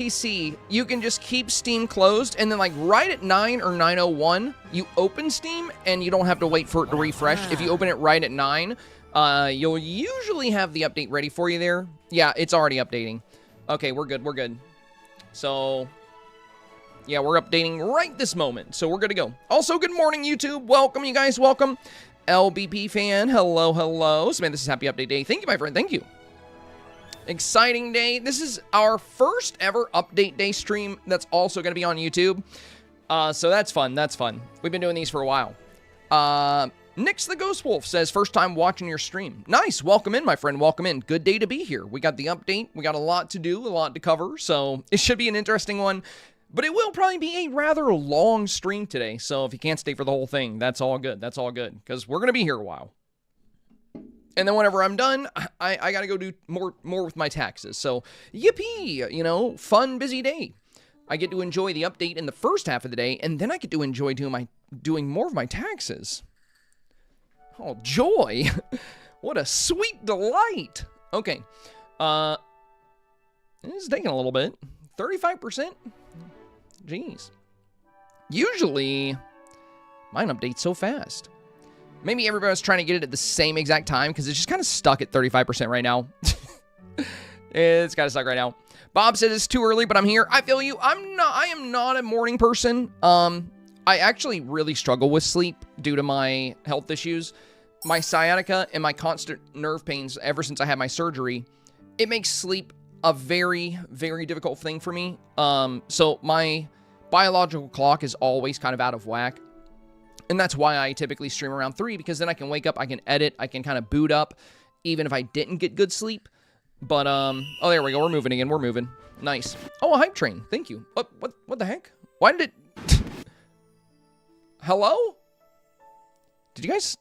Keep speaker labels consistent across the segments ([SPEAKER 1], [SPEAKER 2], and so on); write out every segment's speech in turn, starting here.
[SPEAKER 1] PC, you can just keep Steam closed, and then like right at 9 or 9:01, you open Steam, and you don't have to wait for it to refresh. If you open it right at 9, you'll usually have the update ready for you there. Yeah, it's already updating. Okay, we're good, we're good. So, yeah, we're updating right this moment, so we're good to go. Also, good morning, YouTube. Welcome, you guys, welcome. LBP fan, hello, hello. So, man, this is Happy Update Day. Thank you, my friend, thank you. Exciting day. This is our first ever update day stream that's also going to be on YouTube. So that's fun. That's fun. We've been doing these for a while. Nix the Ghost Wolf says, first time watching your stream. Nice. Welcome in, my friend. Welcome in. Good day to be here. We got the update. We got a lot to do, a lot to cover. So it should be an interesting one. But it will probably be a rather long stream today. So if you can't stay for the whole thing, that's all good. That's all good. Because we're going to be here a while. And then whenever I'm done, I got to go do more with my taxes. So, yippee, you know, fun, busy day. I get to enjoy the update in the first half of the day, and then I get to enjoy doing more of my taxes. Oh, joy. What a sweet delight. Okay. It's taking a little bit. 35%? Jeez. Usually, mine updates so fast. Maybe everybody's trying to get it at the same exact time because it's just kind of stuck at 35% right now. It's kind of stuck right now. Bob says it's too early, but I'm here. I feel you. I am not a morning person. I actually really struggle with sleep due to my health issues. My sciatica and my constant nerve pains ever since I had my surgery, it makes sleep a very, very difficult thing for me. So my biological clock is always kind of out of whack. And that's why I typically stream around 3, because then I can wake up, I can edit, I can kind of boot up, even if I didn't get good sleep. But, oh, there we go. We're moving again. We're moving. Nice. Oh, a hype train. Thank you. What the heck? Why did it... Hello? Did you guys...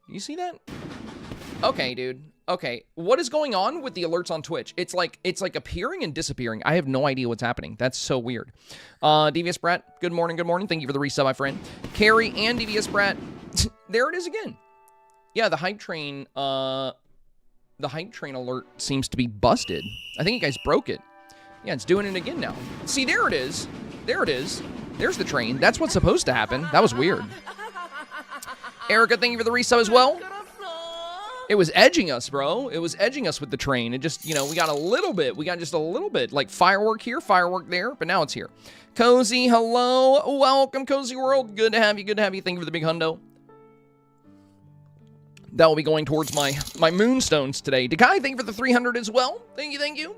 [SPEAKER 1] You see that? Okay, dude. Okay. What is going on with the alerts on Twitch? It's like appearing and disappearing. I have no idea what's happening. That's so weird. Devious Brat, good morning, good morning. Thank you for the resub, my friend. Carrie and Devious Brat. There it is again. Yeah, the hype train alert seems to be busted. I think you guys broke it. Yeah, it's doing it again now. See, there it is. There it is. There's the train. That's what's supposed to happen. That was weird. Erica, thank you for the resub as well. It was edging us, bro. It was edging us with the train. It just, you know, we got a little bit. We got just a little bit. Like firework here, firework there, but now it's here. Cozy, hello. Welcome, Cozy World. Good to have you. Good to have you. Thank you for the big hundo. That will be going towards my moonstones today. Dekai, thank you for the 300 as well. Thank you, thank you.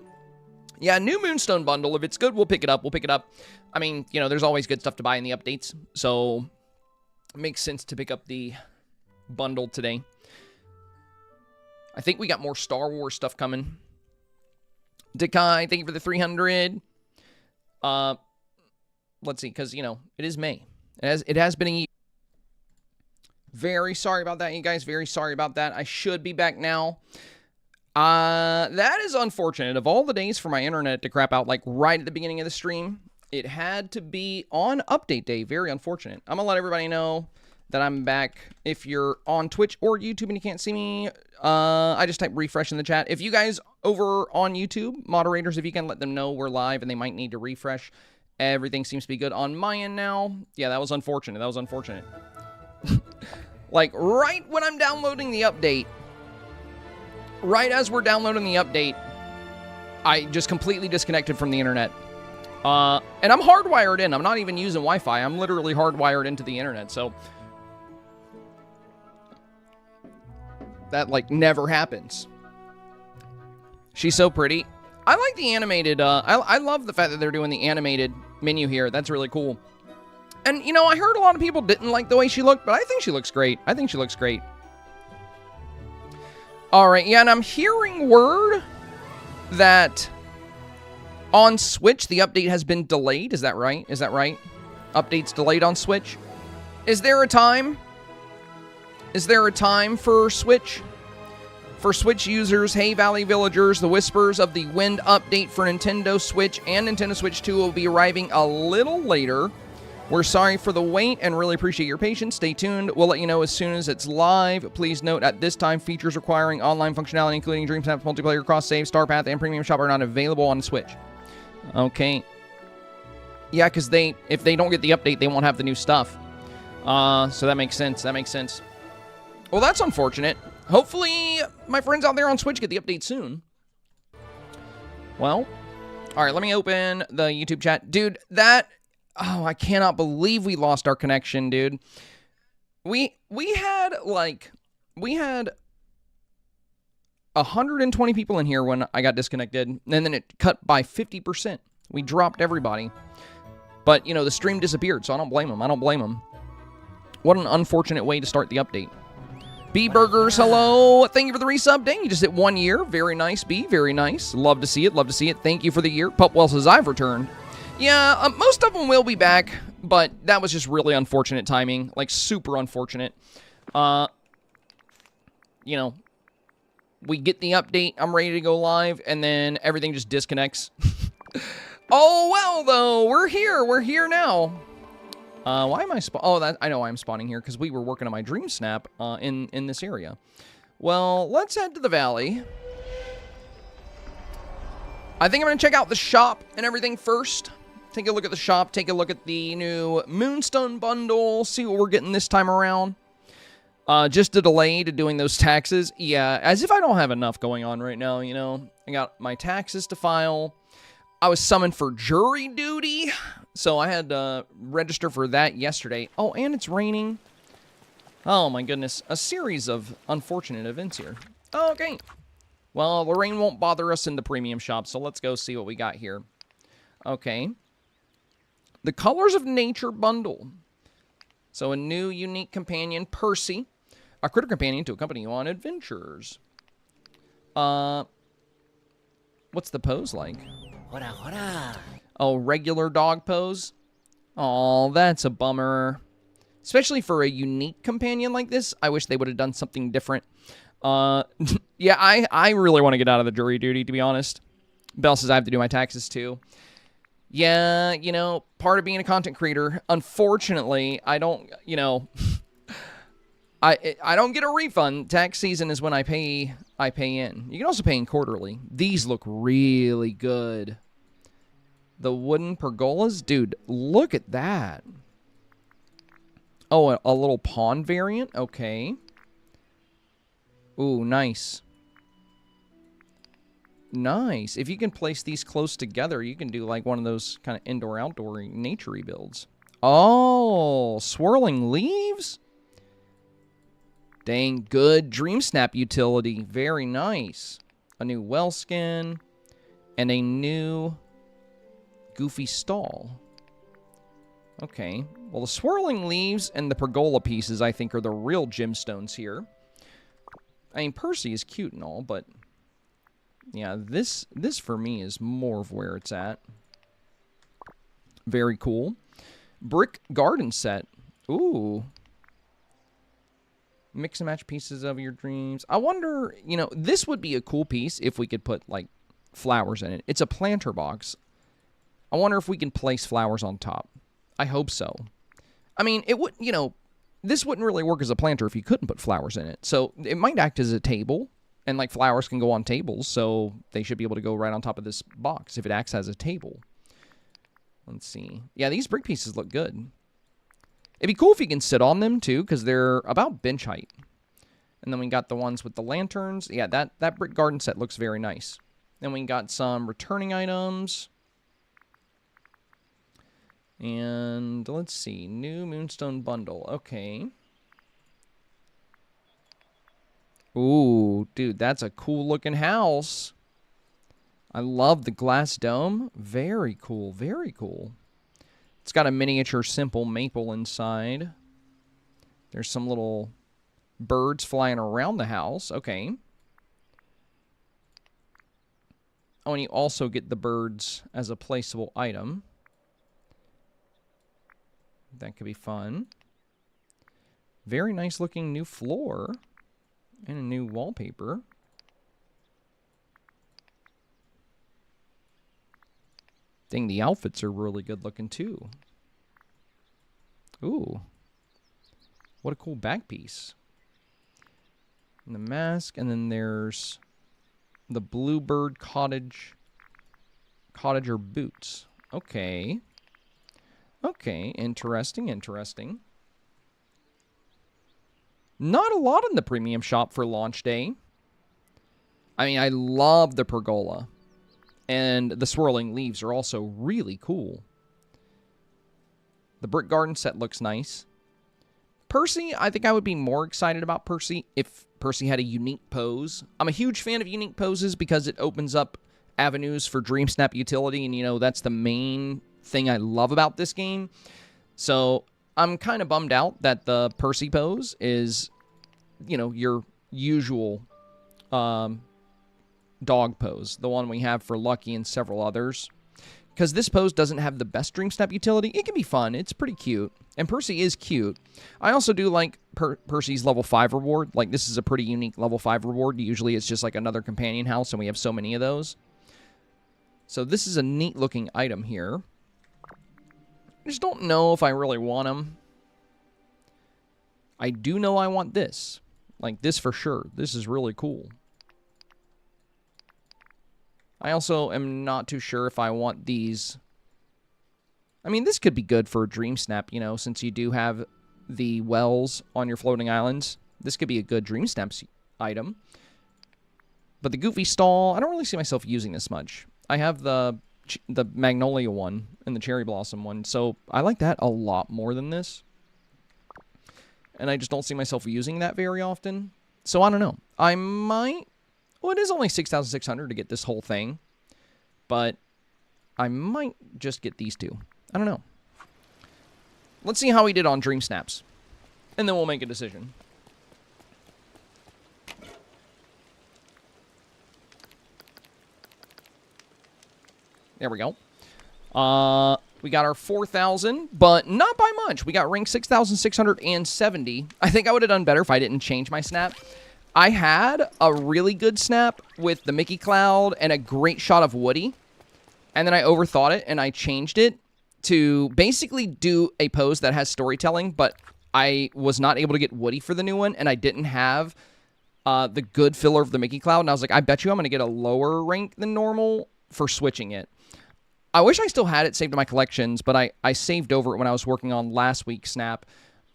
[SPEAKER 1] Yeah, new moonstone bundle. If it's good, we'll pick it up. We'll pick it up. I mean, you know, there's always good stuff to buy in the updates. So it makes sense to pick up the bundle today. I think we got more Star Wars stuff coming. Dekai, thank you for the 300. Let's see, because, you know, it is May. It has been a year. Very sorry about that, you guys. Very sorry about that. I should be back now. That is unfortunate. Of all the days for my internet to crap out, like, right at the beginning of the stream, it had to be on update day. Very unfortunate. I'm going to let everybody know that I'm back. If you're on Twitch or YouTube and you can't see me, I just type refresh in the chat. If you guys over on YouTube, moderators, if you can let them know we're live and they might need to refresh. Everything seems to be good on my end now. Yeah, that was unfortunate. That was unfortunate. Like, right when I'm downloading the update, right as we're downloading the update, I just completely disconnected from the internet. And I'm hardwired in. I'm not even using Wi-Fi. I'm literally hardwired into the internet, so that, like, never happens. She's so pretty. I like the animated, I love the fact that they're doing the animated menu here. That's really cool. And, you know, I heard a lot of people didn't like the way she looked, but I think she looks great. I think she looks great. All right, yeah, and I'm hearing word that on Switch, the update has been delayed. Is that right? Is that right? Updates delayed on Switch. Is there a time? Is there a time for Switch? For Switch users, Hey Valley Villagers, the Whispers of the Wind update for Nintendo Switch and Nintendo Switch 2 will be arriving a little later. We're sorry for the wait and really appreciate your patience. Stay tuned. We'll let you know as soon as it's live. Please note, at this time, features requiring online functionality, including Dreamsnaps multiplayer, cross-save, StarPath, and Premium Shop are not available on Switch. Okay. Yeah, because if they don't get the update, they won't have the new stuff. So that makes sense. That makes sense. Well, that's unfortunate. Hopefully, my friends out there on Switch get the update soon. Well, all right, let me open the YouTube chat. Dude, oh, I cannot believe we lost our connection, dude. We had 120 people in here when I got disconnected, and then it cut by 50%. We dropped everybody. But, you know, the stream disappeared, so I don't blame them. I don't blame them. What an unfortunate way to start the update. B Burgers, hello. Thank you for the resub. Dang, you just hit 1 year. Very nice, B. Very nice. Love to see it. Love to see it. Thank you for the year. Pupwell says I've returned. Yeah, most of them will be back, but that was just really unfortunate timing. Like, super unfortunate. You know, we get the update. I'm ready to go live, and then everything just disconnects. Oh, well, though. We're here. We're here now. Why am I I know I'm spawning here because we were working on my Dreamsnap in this area. Well, let's head to the valley. I think I'm going to check out the shop and everything first. Take a look at the shop. Take a look at the new Moonstone bundle. See what we're getting this time around. Just a delay to doing those taxes. Yeah, as if I don't have enough going on right now, you know. I got my taxes to file. I was summoned for jury duty, so I had to register for that yesterday. Oh, and it's raining. Oh, my goodness. A series of unfortunate events here. Okay. Well, the rain won't bother us in the premium shop, so let's go see what we got here. Okay. The Colors of Nature bundle. So a new unique companion, Percy. A critter companion to accompany you on adventures. What's the pose like? Oh, regular dog pose? Oh, that's a bummer. Especially for a unique companion like this. I wish they would have done something different. Yeah, I really want to get out of the jury duty, to be honest. Bell says I have to do my taxes, too. Yeah, you know, part of being a content creator, unfortunately, I don't, you know... I don't get a refund. Tax season is when I pay in. You can also pay in quarterly. These look really good. The wooden pergolas? Dude, look at that. Oh, a little pawn variant? Okay. Ooh, nice. Nice. If you can place these close together, you can do like one of those kind of indoor-outdoor nature-y builds. Oh, swirling leaves? Dang, good Dreamsnap utility. Very nice. A new well skin. And a new goofy stall. Okay. Well, the swirling leaves and the pergola pieces, I think, are the real gemstones here. I mean, Percy is cute and all, but... yeah, this for me is more of where it's at. Very cool. Brick garden set. Ooh. Mix and match pieces of your dreams. I wonder, you know, this would be a cool piece if we could put, like, flowers in it. It's a planter box. I wonder if we can place flowers on top. I hope so. I mean, it would, you know, this wouldn't really work as a planter if you couldn't put flowers in it. So it might act as a table, and, like, flowers can go on tables, so they should be able to go right on top of this box if it acts as a table. Let's see. Yeah, these brick pieces look good. It'd be cool if you can sit on them, too, because they're about bench height. And then we got the ones with the lanterns. Yeah, that brick garden set looks very nice. Then we got some returning items. And let's see. New Moonstone bundle. Okay. Ooh, dude, that's a cool-looking house. I love the glass dome. Very cool, very cool. It's got a miniature simple maple inside. There's some little birds flying around the house. Okay. Oh, and you also get the birds as a placeable item. That could be fun. Very nice looking new floor. And a new wallpaper. Dang, the outfits are really good looking too. Ooh. What a cool back piece. And the mask, and then there's the Bluebird Cottage Cottager boots. Okay. Okay, interesting, interesting. Not a lot in the premium shop for launch day. I mean, I love the pergola. And the swirling leaves are also really cool. The brick garden set looks nice. Percy, I think I would be more excited about Percy if Percy had a unique pose. I'm a huge fan of unique poses because it opens up avenues for Dreamsnap utility, and, you know, that's the main thing I love about this game. So I'm kind of bummed out that the Percy pose is, you know, your usual dog pose, the one we have for Lucky and several others. Because this pose doesn't have the best Dreamsnap utility. It can be fun. It's pretty cute. And Percy is cute. I also do like Percy's level 5 reward. Like, this is a pretty unique level 5 reward. Usually it's just like another companion house, and we have so many of those. So this is a neat looking item here. I just don't know if I really want them. I do know I want this. Like, this for sure. This is really cool. I also am not too sure if I want these. I mean, this could be good for a Dreamsnap, you know, since you do have the wells on your floating islands. This could be a good Dreamsnaps item. But the Goofy stall, I don't really see myself using this much. I have the Magnolia one and the Cherry Blossom one, so I like that a lot more than this. And I just don't see myself using that very often. So I don't know. I might... Well, it is only 6,600 to get this whole thing, but I might just get these two. I don't know. Let's see how we did on Dreamsnaps, and then we'll make a decision. There we go. We got our 4,000, but not by much. We got rank 6,670. I think I would have done better if I didn't change my snap. I had a really good snap with the Mickey Cloud and a great shot of Woody. And then I overthought it and I changed it to basically do a pose that has storytelling, but I was not able to get Woody for the new one, and I didn't have the good filler of the Mickey Cloud. And I was like, I bet you I'm going to get a lower rank than normal for switching it. I wish I still had it saved in my collections, but I saved over it when I was working on last week's snap.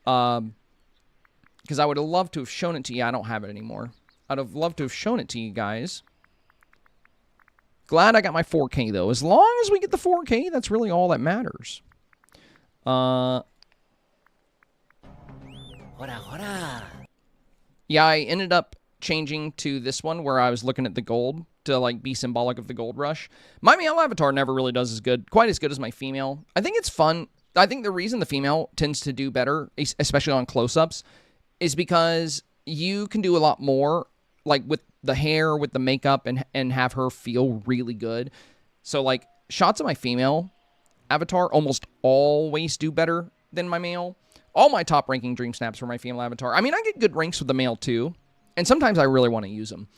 [SPEAKER 1] Because I would have loved to have shown it to you. I don't have it anymore. I'd have loved to have shown it to you guys. Glad I got my 4K, though. As long as we get the 4K, that's really all that matters. Yeah, I ended up changing to this one where I was looking at the gold to, like, be symbolic of the gold rush. My male avatar never really does quite as good as my female. I think it's fun. I think the reason the female tends to do better, especially on close-ups, is because you can do a lot more, like, with the hair, with the makeup, and have her feel really good. So, like, shots of my female avatar almost always do better than my male. All my top-ranking Dream Snaps for my female avatar. I mean, I get good ranks with the male, too. And sometimes I really want to use them.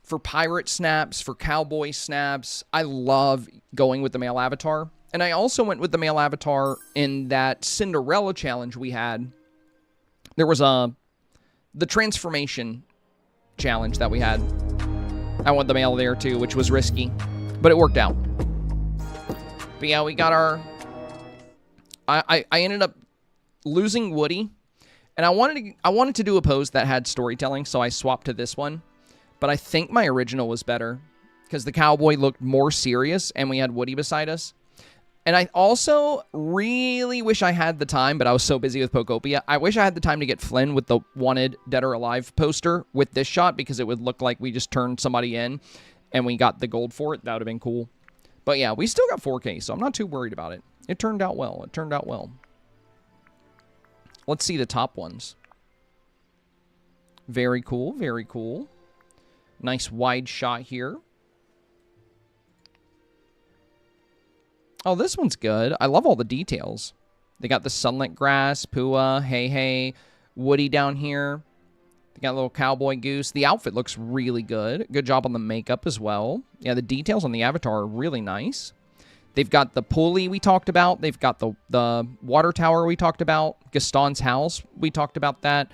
[SPEAKER 1] For pirate snaps, for cowboy snaps, I love going with the male avatar. And I also went with the male avatar in that Cinderella challenge we had. There was the transformation challenge that we had. I went the male there too, which was risky, but it worked out. But yeah, we got our... I ended up losing Woody, and I wanted to do a pose that had storytelling, so I swapped to this one. But I think my original was better because the cowboy looked more serious, and we had Woody beside us. And I also really wish I had the time, but I was so busy with Pocopia. I wish I had the time to get Flynn with the wanted Dead or Alive poster with this shot, because it would look like we just turned somebody in and we got the gold for it. That would have been cool. But yeah, we still got 4K, so I'm not too worried about it. It turned out well. It turned out well. Let's see the top ones. Very cool. Very cool. Nice wide shot here. Oh, this one's good. I love all the details. They got the sunlit grass, Pua, Hey Hey, Woody down here. They got a little cowboy goose. The outfit looks really good. Good job on the makeup as well. Yeah, the details on the avatar are really nice. They've got the pulley we talked about. They've got the water tower we talked about. Gaston's house, we talked about that.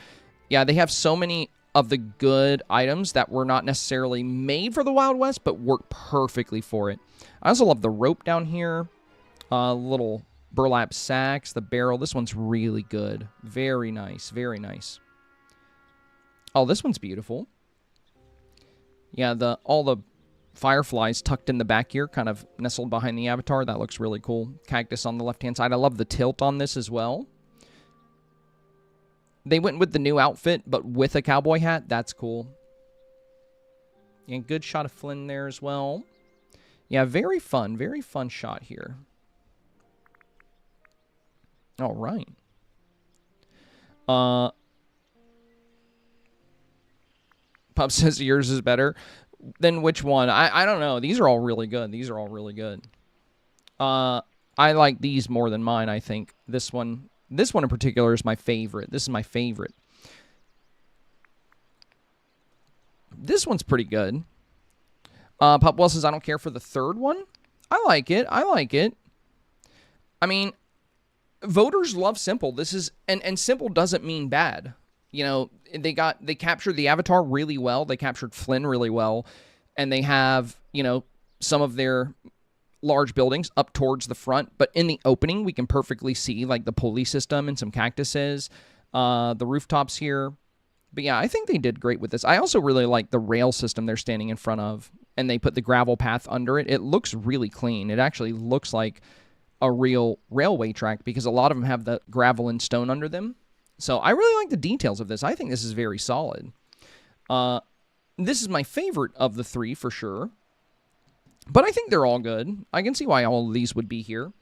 [SPEAKER 1] Yeah, they have so many of the good items that were not necessarily made for the Wild West, but work perfectly for it. I also love the rope down here. Little burlap sacks, the barrel. This one's really good. Very nice, very nice. Oh, this one's beautiful. Yeah, all the fireflies tucked in the back here, kind of nestled behind the avatar. That looks really cool. Cactus on the left-hand side. I love the tilt on this as well. They went with the new outfit, but with a cowboy hat. That's cool. And good shot of Flynn there as well. Yeah, very fun shot here. All right. Pup says yours is better. Then which one? I don't know. These are all really good. These are all really good. I like these more than mine, I think. This one in particular is my favorite. This is my favorite. This one's pretty good. Popwell says, I don't care for the third one. I like it. I like it. I mean, voters love simple. This is, and simple doesn't mean bad. You know, they captured the avatar really well. They captured Flynn really well. And they have, you know, some of their large buildings up towards the front. But in the opening, we can perfectly see, like, the pulley system and some cactuses. The rooftops here. But yeah, I think they did great with this. I also really like the rail system they're standing in front of. And they put the gravel path under it. It looks really clean. It actually looks like a real railway track because a lot of them have the gravel and stone under them. So I really like the details of this. I think this is very solid. This is my favorite of the three for sure. But I think they're all good. I can see why all of these would be here.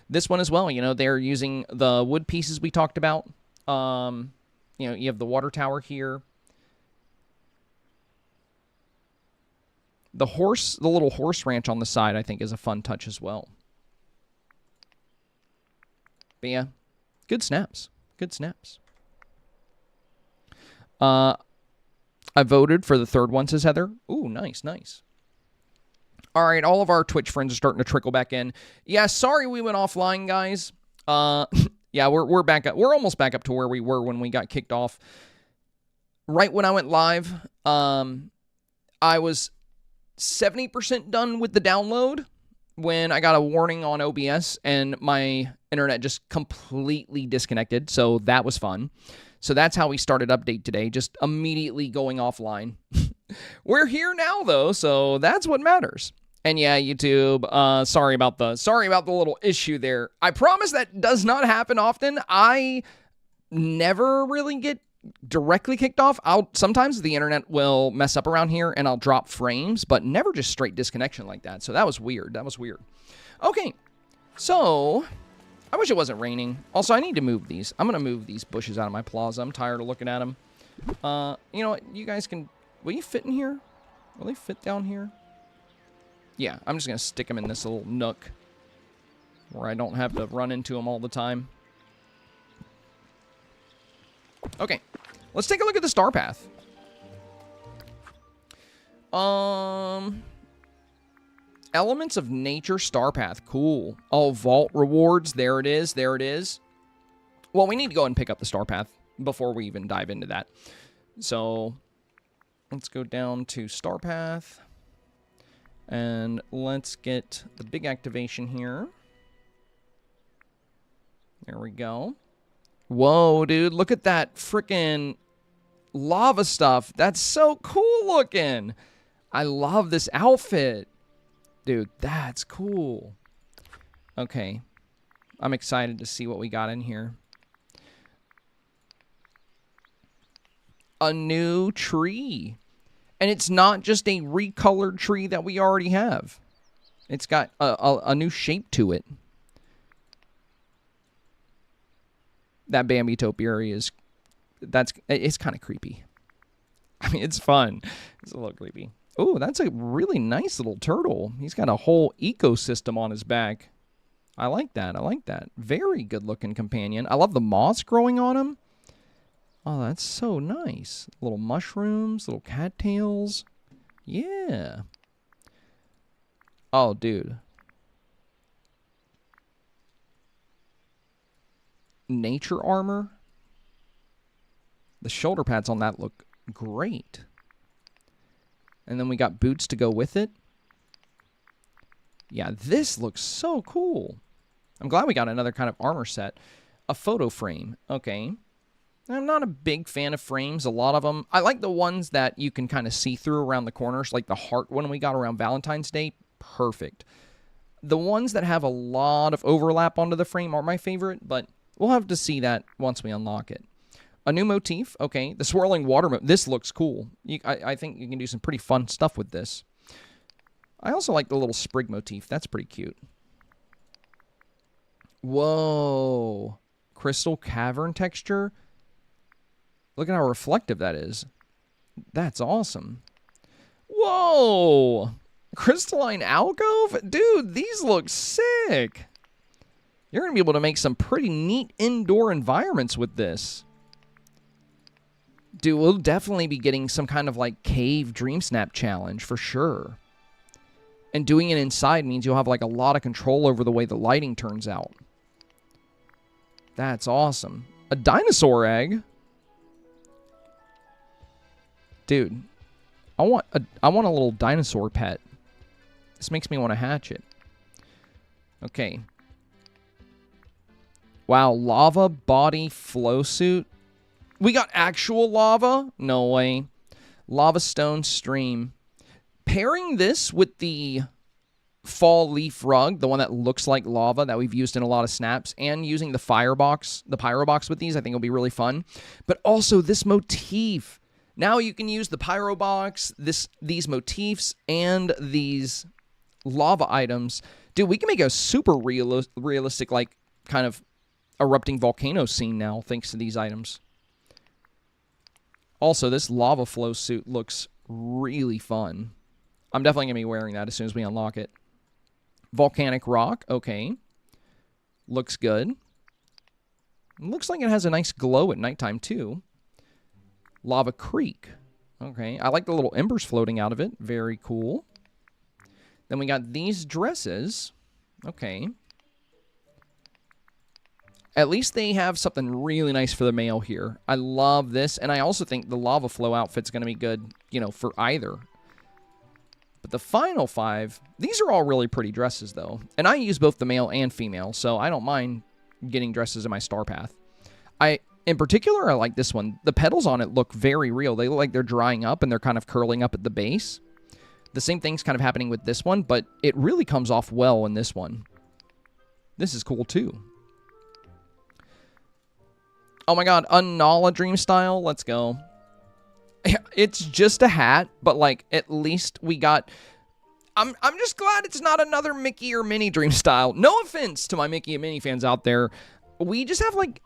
[SPEAKER 1] This one as well, you know, they're using the wood pieces we talked about. You know, you have the water tower here. The little horse ranch on the side, I think, is a fun touch as well. But yeah, good snaps. Good snaps. I voted for the third one, says Heather. Ooh, nice, nice. All right, all of our Twitch friends are starting to trickle back in. Yeah, sorry we went offline, guys. Yeah, we're back up. We're almost back up to where we were when we got kicked off. Right when I went live, I was 70% done with the download when I got a warning on OBS and my internet just completely disconnected. So that was fun. So that's how we started update today, just immediately going offline. We're here now though, so that's what matters. And yeah, YouTube, sorry about the little issue there. I promise that does not happen often. I never really get directly kicked off. Sometimes the internet will mess up around here and I'll drop frames, but never just straight disconnection like that. So that was weird. That was weird. Okay, so I wish it wasn't raining. Also, I need to move these. I'm going to move these bushes out of my plaza. I'm tired of looking at them. You know what? You guys can... Will you fit in here? Will they fit down here? Yeah, I'm just going to stick them in this little nook where I don't have to run into them all the time. Okay, let's take a look at the StarPath. Elements of Nature StarPath. Cool. Oh, Vault Rewards. There it is. There it is. Well, we need to go and pick up the StarPath before we even dive into that. So, let's go down to StarPath. And let's get the big activation here. There we go. Whoa, dude. Look at that frickin' lava stuff. That's so cool looking. I love this outfit. Dude, that's cool. Okay. I'm excited to see what we got in here. A new tree. And it's not just a recolored tree that we already have. It's got a new shape to it. That Bambi topiary is... It's kind of creepy. I mean, it's fun. It's a little creepy. Oh, that's a really nice little turtle. He's got a whole ecosystem on his back. I like that. I like that. Very good-looking companion. I love the moss growing on him. Oh, that's so nice. Little mushrooms, little cattails. Yeah. Oh, dude. Nature armor. The shoulder pads on that look great. And then we got boots to go with it. Yeah, this looks so cool. I'm glad we got another kind of armor set. A photo frame. Okay. I'm not a big fan of frames. A lot of them. I like the ones that you can kind of see through around the corners, like the heart one we got around Valentine's Day. Perfect. The ones that have a lot of overlap onto the frame are my favorite, but we'll have to see that once we unlock it. A new motif. Okay. The swirling water. This looks cool. I think you can do some pretty fun stuff with this. I also like the little sprig motif. That's pretty cute. Whoa. Crystal cavern texture. Look at how reflective that is. That's awesome. Whoa. Crystalline alcove? Dude, these look sick. You're going to be able to make some pretty neat indoor environments with this. Dude, we'll definitely be getting some kind of like cave Dreamsnap challenge for sure. And doing it inside means you'll have like a lot of control over the way the lighting turns out. That's awesome. A dinosaur egg? Dude, I want a little dinosaur pet. This makes me want to hatch it. Okay. Wow, lava body flow suit. We got actual lava? No way. Lava stone stream. Pairing this with the fall leaf rug, the one that looks like lava that we've used in a lot of snaps, and using the firebox, the pyro box with these, I think will be really fun. But also this motif. Now you can use the pyro box, these motifs, and these lava items. Dude, we can make a super realistic, like, kind of erupting volcano scene now, thanks to these items. Also, this lava flow suit looks really fun. I'm definitely going to be wearing that as soon as we unlock it. Volcanic rock, okay. Looks good. Looks like it has a nice glow at nighttime, too. Lava creek. Okay, I like the little embers floating out of it. Very cool. Then we got these dresses. Okay. At least they have something really nice for the male here. I love this, and I also think the lava flow outfit's going to be good, you know, for either. But the final 5, these are all really pretty dresses, though. And I use both the male and female, so I don't mind getting dresses in my StarPath. In particular, I like this one. The petals on it look very real. They look like they're drying up, and they're kind of curling up at the base. The same thing's kind of happening with this one, but it really comes off well in this one. This is cool, too. Oh my god, Unala Dream Style. Let's go. It's just a hat, but like at least we got I'm just glad it's not another Mickey or Minnie Dream Style. No offense to my Mickey and Minnie fans out there. We just have like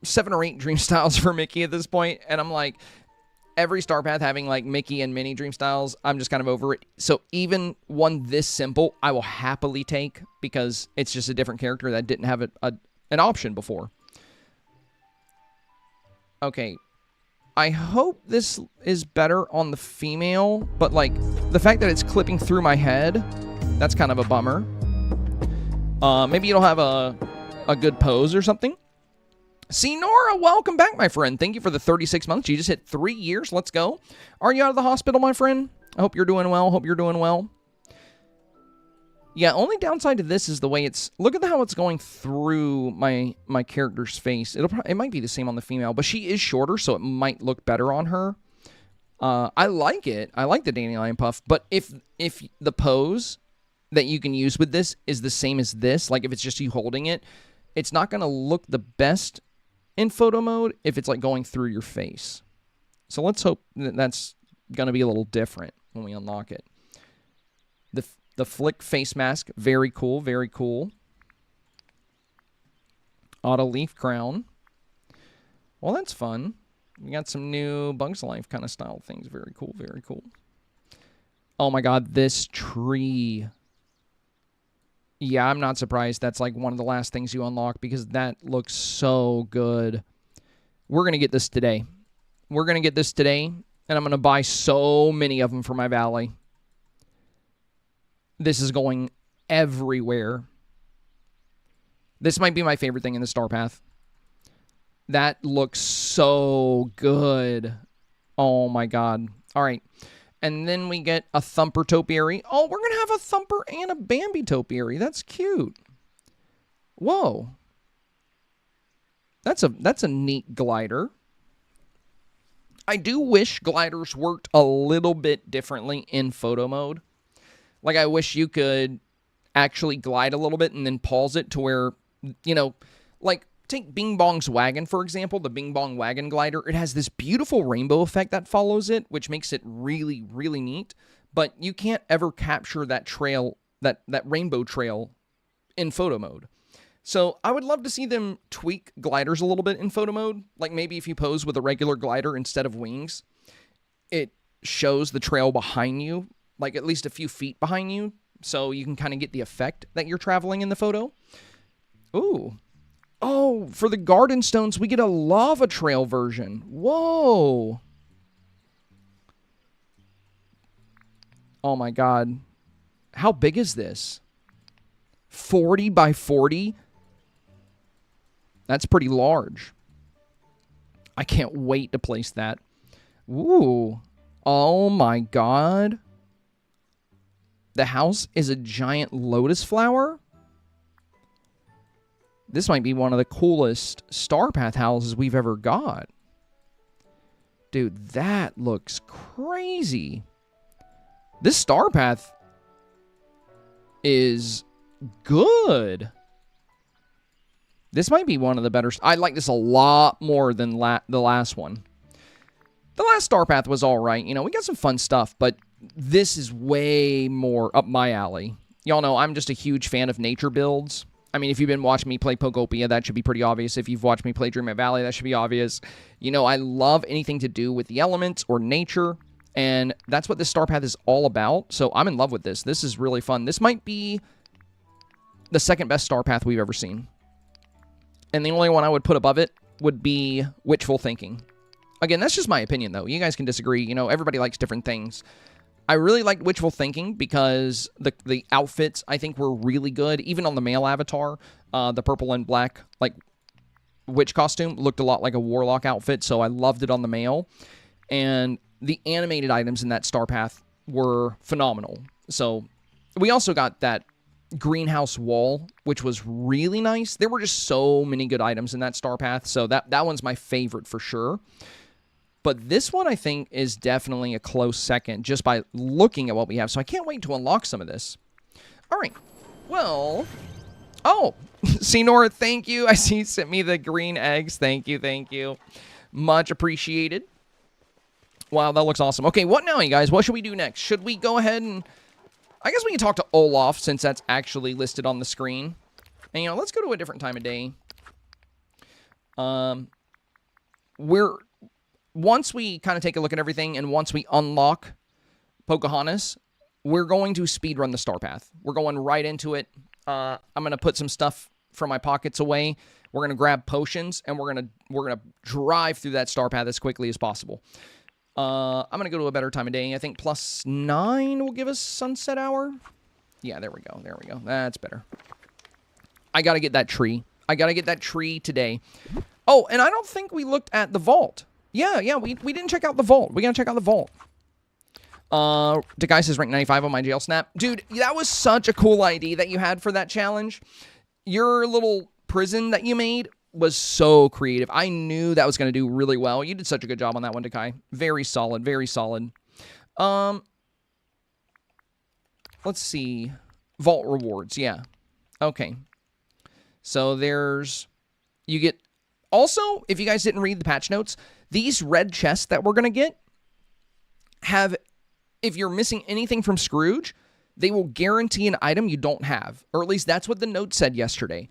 [SPEAKER 1] 7 or 8 Dream Styles for Mickey at this point, and I'm like every StarPath having like Mickey and Minnie Dream Styles, I'm just kind of over it. So even one this simple, I will happily take because it's just a different character that didn't have an option before. Okay, I hope this is better on the female, but like the fact that it's clipping through my head, that's kind of a bummer. Maybe you don't have a good pose or something. See, Nora, welcome back, my friend. Thank you for the 36 months. You just hit 3 years. Let's go. Are you out of the hospital, my friend? I hope you're doing well. Hope you're doing well. Yeah, only downside to this is the way it's... Look at how it's going through my character's face. It might be the same on the female, but she is shorter, so it might look better on her. I like it. I like the dandelion puff, but if the pose that you can use with this is the same as this, like if it's just you holding it, it's not going to look the best in photo mode if it's like going through your face. So let's hope that that's going to be a little different when we unlock it. The flick face mask, very cool, very cool. Auto leaf crown. Well, that's fun. We got some new Bugs Life kind of style things. Very cool, very cool. Oh my god, this tree. Yeah, I'm not surprised. That's like one of the last things you unlock because that looks so good. We're going to get this today. We're going to get this today, and I'm going to buy so many of them for my valley. This is going everywhere. This might be my favorite thing in the StarPath. That looks so good. Oh, my God. All right. And then we get a Thumper topiary. Oh, we're going to have a Thumper and a Bambi topiary. That's cute. Whoa. That's a neat glider. I do wish gliders worked a little bit differently in photo mode. Like, I wish you could actually glide a little bit and then pause it to where, you know, like, take Bing Bong's wagon, for example, the Bing Bong wagon glider. It has this beautiful rainbow effect that follows it, which makes it really, really neat. But you can't ever capture that trail, that rainbow trail in photo mode. So I would love to see them tweak gliders a little bit in photo mode. Like maybe if you pose with a regular glider instead of wings, it shows the trail behind you, like at least a few feet behind you, so you can kind of get the effect that you're traveling in the photo. Ooh. Oh, for the garden stones, we get a lava trail version. Whoa. Oh my God. How big is this? 40 by 40? That's pretty large. I can't wait to place that. Ooh. Oh my God. The house is a giant lotus flower. This might be one of the coolest StarPath houses we've ever got. Dude, that looks crazy. This StarPath is good. This might be one of the better. I like this a lot more than the last one. The last StarPath was all right. You know, we got some fun stuff, but this is way more up my alley. Y'all know I'm just a huge fan of nature builds. I mean, if you've been watching me play Pokopia, that should be pretty obvious. If you've watched me play Dreamlight Valley, that should be obvious. You know, I love anything to do with the elements or nature, and that's what this StarPath is all about. So I'm in love with this. This is really fun. This might be the second best StarPath we've ever seen. And the only one I would put above it would be Wishful Thinking. Again, that's just my opinion, though. You guys can disagree. You know, everybody likes different things. I really liked Wishful Thinking because the outfits, I think, were really good. Even on the male avatar, the purple and black, like, witch costume looked a lot like a warlock outfit, so I loved it on the male. And the animated items in that StarPath were phenomenal. So we also got that greenhouse wall, which was really nice. There were just so many good items in that StarPath, so that one's my favorite for sure. But this one, I think, is definitely a close second just by looking at what we have. So I can't wait to unlock some of this. All right. Well, oh, see, Nora, thank you. I see you sent me the green eggs. Thank you, thank you. Much appreciated. Wow, that looks awesome. Okay, what now, you guys? What should we do next? Should we go ahead and... I guess we can talk to Olaf, since that's actually listed on the screen. And, you know, let's go to a different time of day. Once we kind of take a look at everything, and once we unlock Pocahontas, we're going to speedrun the StarPath. We're going right into it. I'm going to put some stuff from my pockets away. We're going to grab potions, and we're gonna drive through that StarPath as quickly as possible. I'm going to go to a better time of day. I think +9 will give us sunset hour. Yeah, there we go. There we go. That's better. I got to get that tree. I got to get that tree today. Oh, and I don't think we looked at the vault. Yeah, we didn't check out the vault. We got to check out the vault. The guy says rank 95 on my jail snap. Dude, that was such a cool ID that you had for that challenge. Your little prison that you made was so creative. I knew that was going to do really well. You did such a good job on that one, Dekai. Very solid, very solid. Let's see. Vault rewards, yeah. Okay. So there's... You get... Also, if you guys didn't read the patch notes, these red chests that we're going to get have... If you're missing anything from Scrooge, they will guarantee an item you don't have. Or at least that's what the note said yesterday.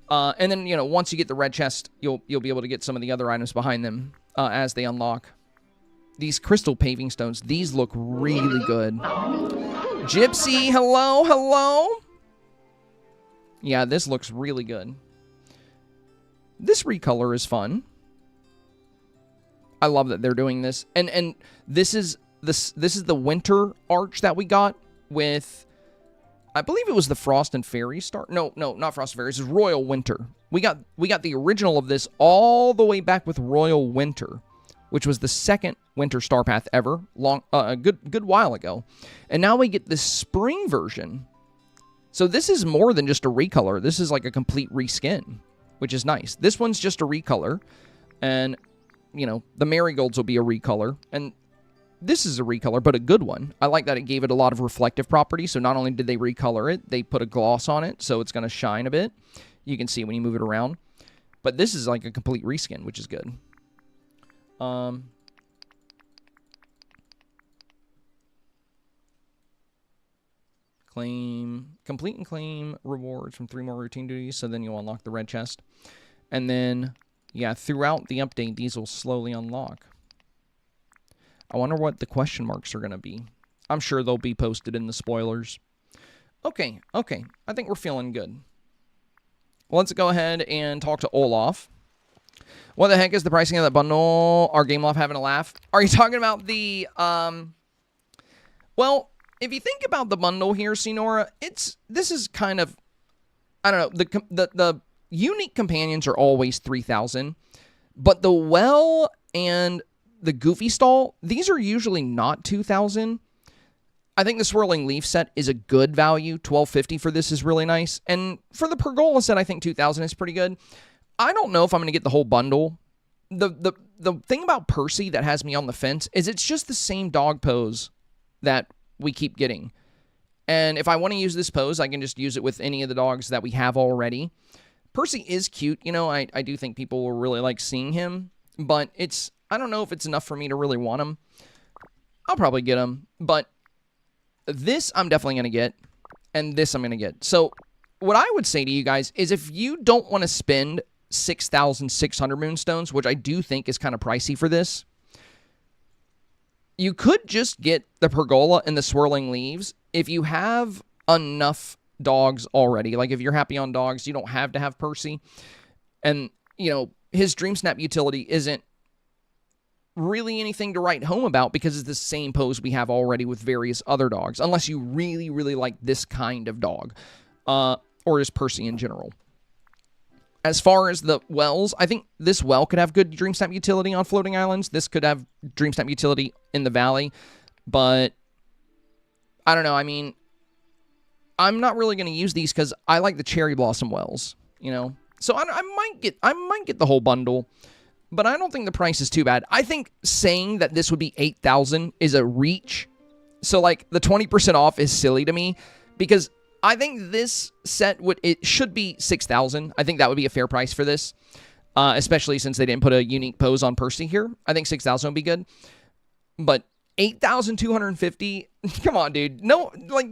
[SPEAKER 1] And then, you know, once you get the red chest, you'll be able to get some of the other items behind them as they unlock. These crystal paving stones, these look really good. Gypsy, hello, hello. Yeah, this looks really good. This recolor is fun. I love that they're doing this. And this is the winter arch that we got with... I believe it was the Frost and Fairy star. No, not Frost and Fairy. This is Royal Winter. We got the original of this all the way back with Royal Winter. which was the second winter StarPath ever, a good while ago. And now we get this spring version. So this is more than just a recolor. This is like a complete reskin, which is nice. This one's just a recolor, and, you know, the marigolds will be a recolor, and this is a recolor, but a good one. I like that it gave it a lot of reflective properties, so not only did they recolor it, they put a gloss on it, so it's going to shine a bit. You can see when you move it around. But this is like a complete reskin, which is good. Complete and claim rewards from 3 more routine duties, so then you'll unlock the red chest. And then, yeah, throughout the update, these will slowly unlock. I wonder what the question marks are going to be. I'm sure they'll be posted in the spoilers. Okay. I think we're feeling good. Well, let's go ahead and talk to Olaf. What the heck is the pricing of that bundle? Are Game Loft having a laugh? Are you talking about the, well, if you think about the bundle here, Senora, this is kind of, I don't know, the unique companions are always 3,000, but the well and the goofy stall, these are usually not 2,000. I think the swirling leaf set is a good value. 1,250 for this is really nice. And for the pergola set, I think 2,000 is pretty good. I don't know if I'm going to get the whole bundle. The thing about Percy that has me on the fence is it's just the same dog pose that we keep getting. And if I want to use this pose, I can just use it with any of the dogs that we have already. Percy is cute. You know, I do think people will really like seeing him. But I don't know if it's enough for me to really want him. I'll probably get him. But this I'm definitely going to get. And this I'm going to get. So what I would say to you guys is if you don't want to spend 6,600 moonstones, which I do think is kind of pricey for this, you could just get the pergola and the swirling leaves if you have enough dogs already. Like, if you're happy on dogs, you don't have to have Percy. And, you know, his Dreamsnap utility isn't really anything to write home about because it's the same pose we have already with various other dogs, unless you really, really like this kind of dog, or just Percy in general. As far as the wells, I think this well could have good Dreamsnap utility on floating islands. This could have Dreamsnap utility in the valley. But I don't know. I mean, I'm not really going to use these because I like the cherry blossom wells, you know. So I might get the whole bundle, but I don't think the price is too bad. I think saying that this would be 8,000 is a reach. So like the 20% off is silly to me because I think this set should be 6,000. I think that would be a fair price for this, especially since they didn't put a unique pose on Percy here. I think 6,000 would be good, but 8,250. Come on, dude. No, like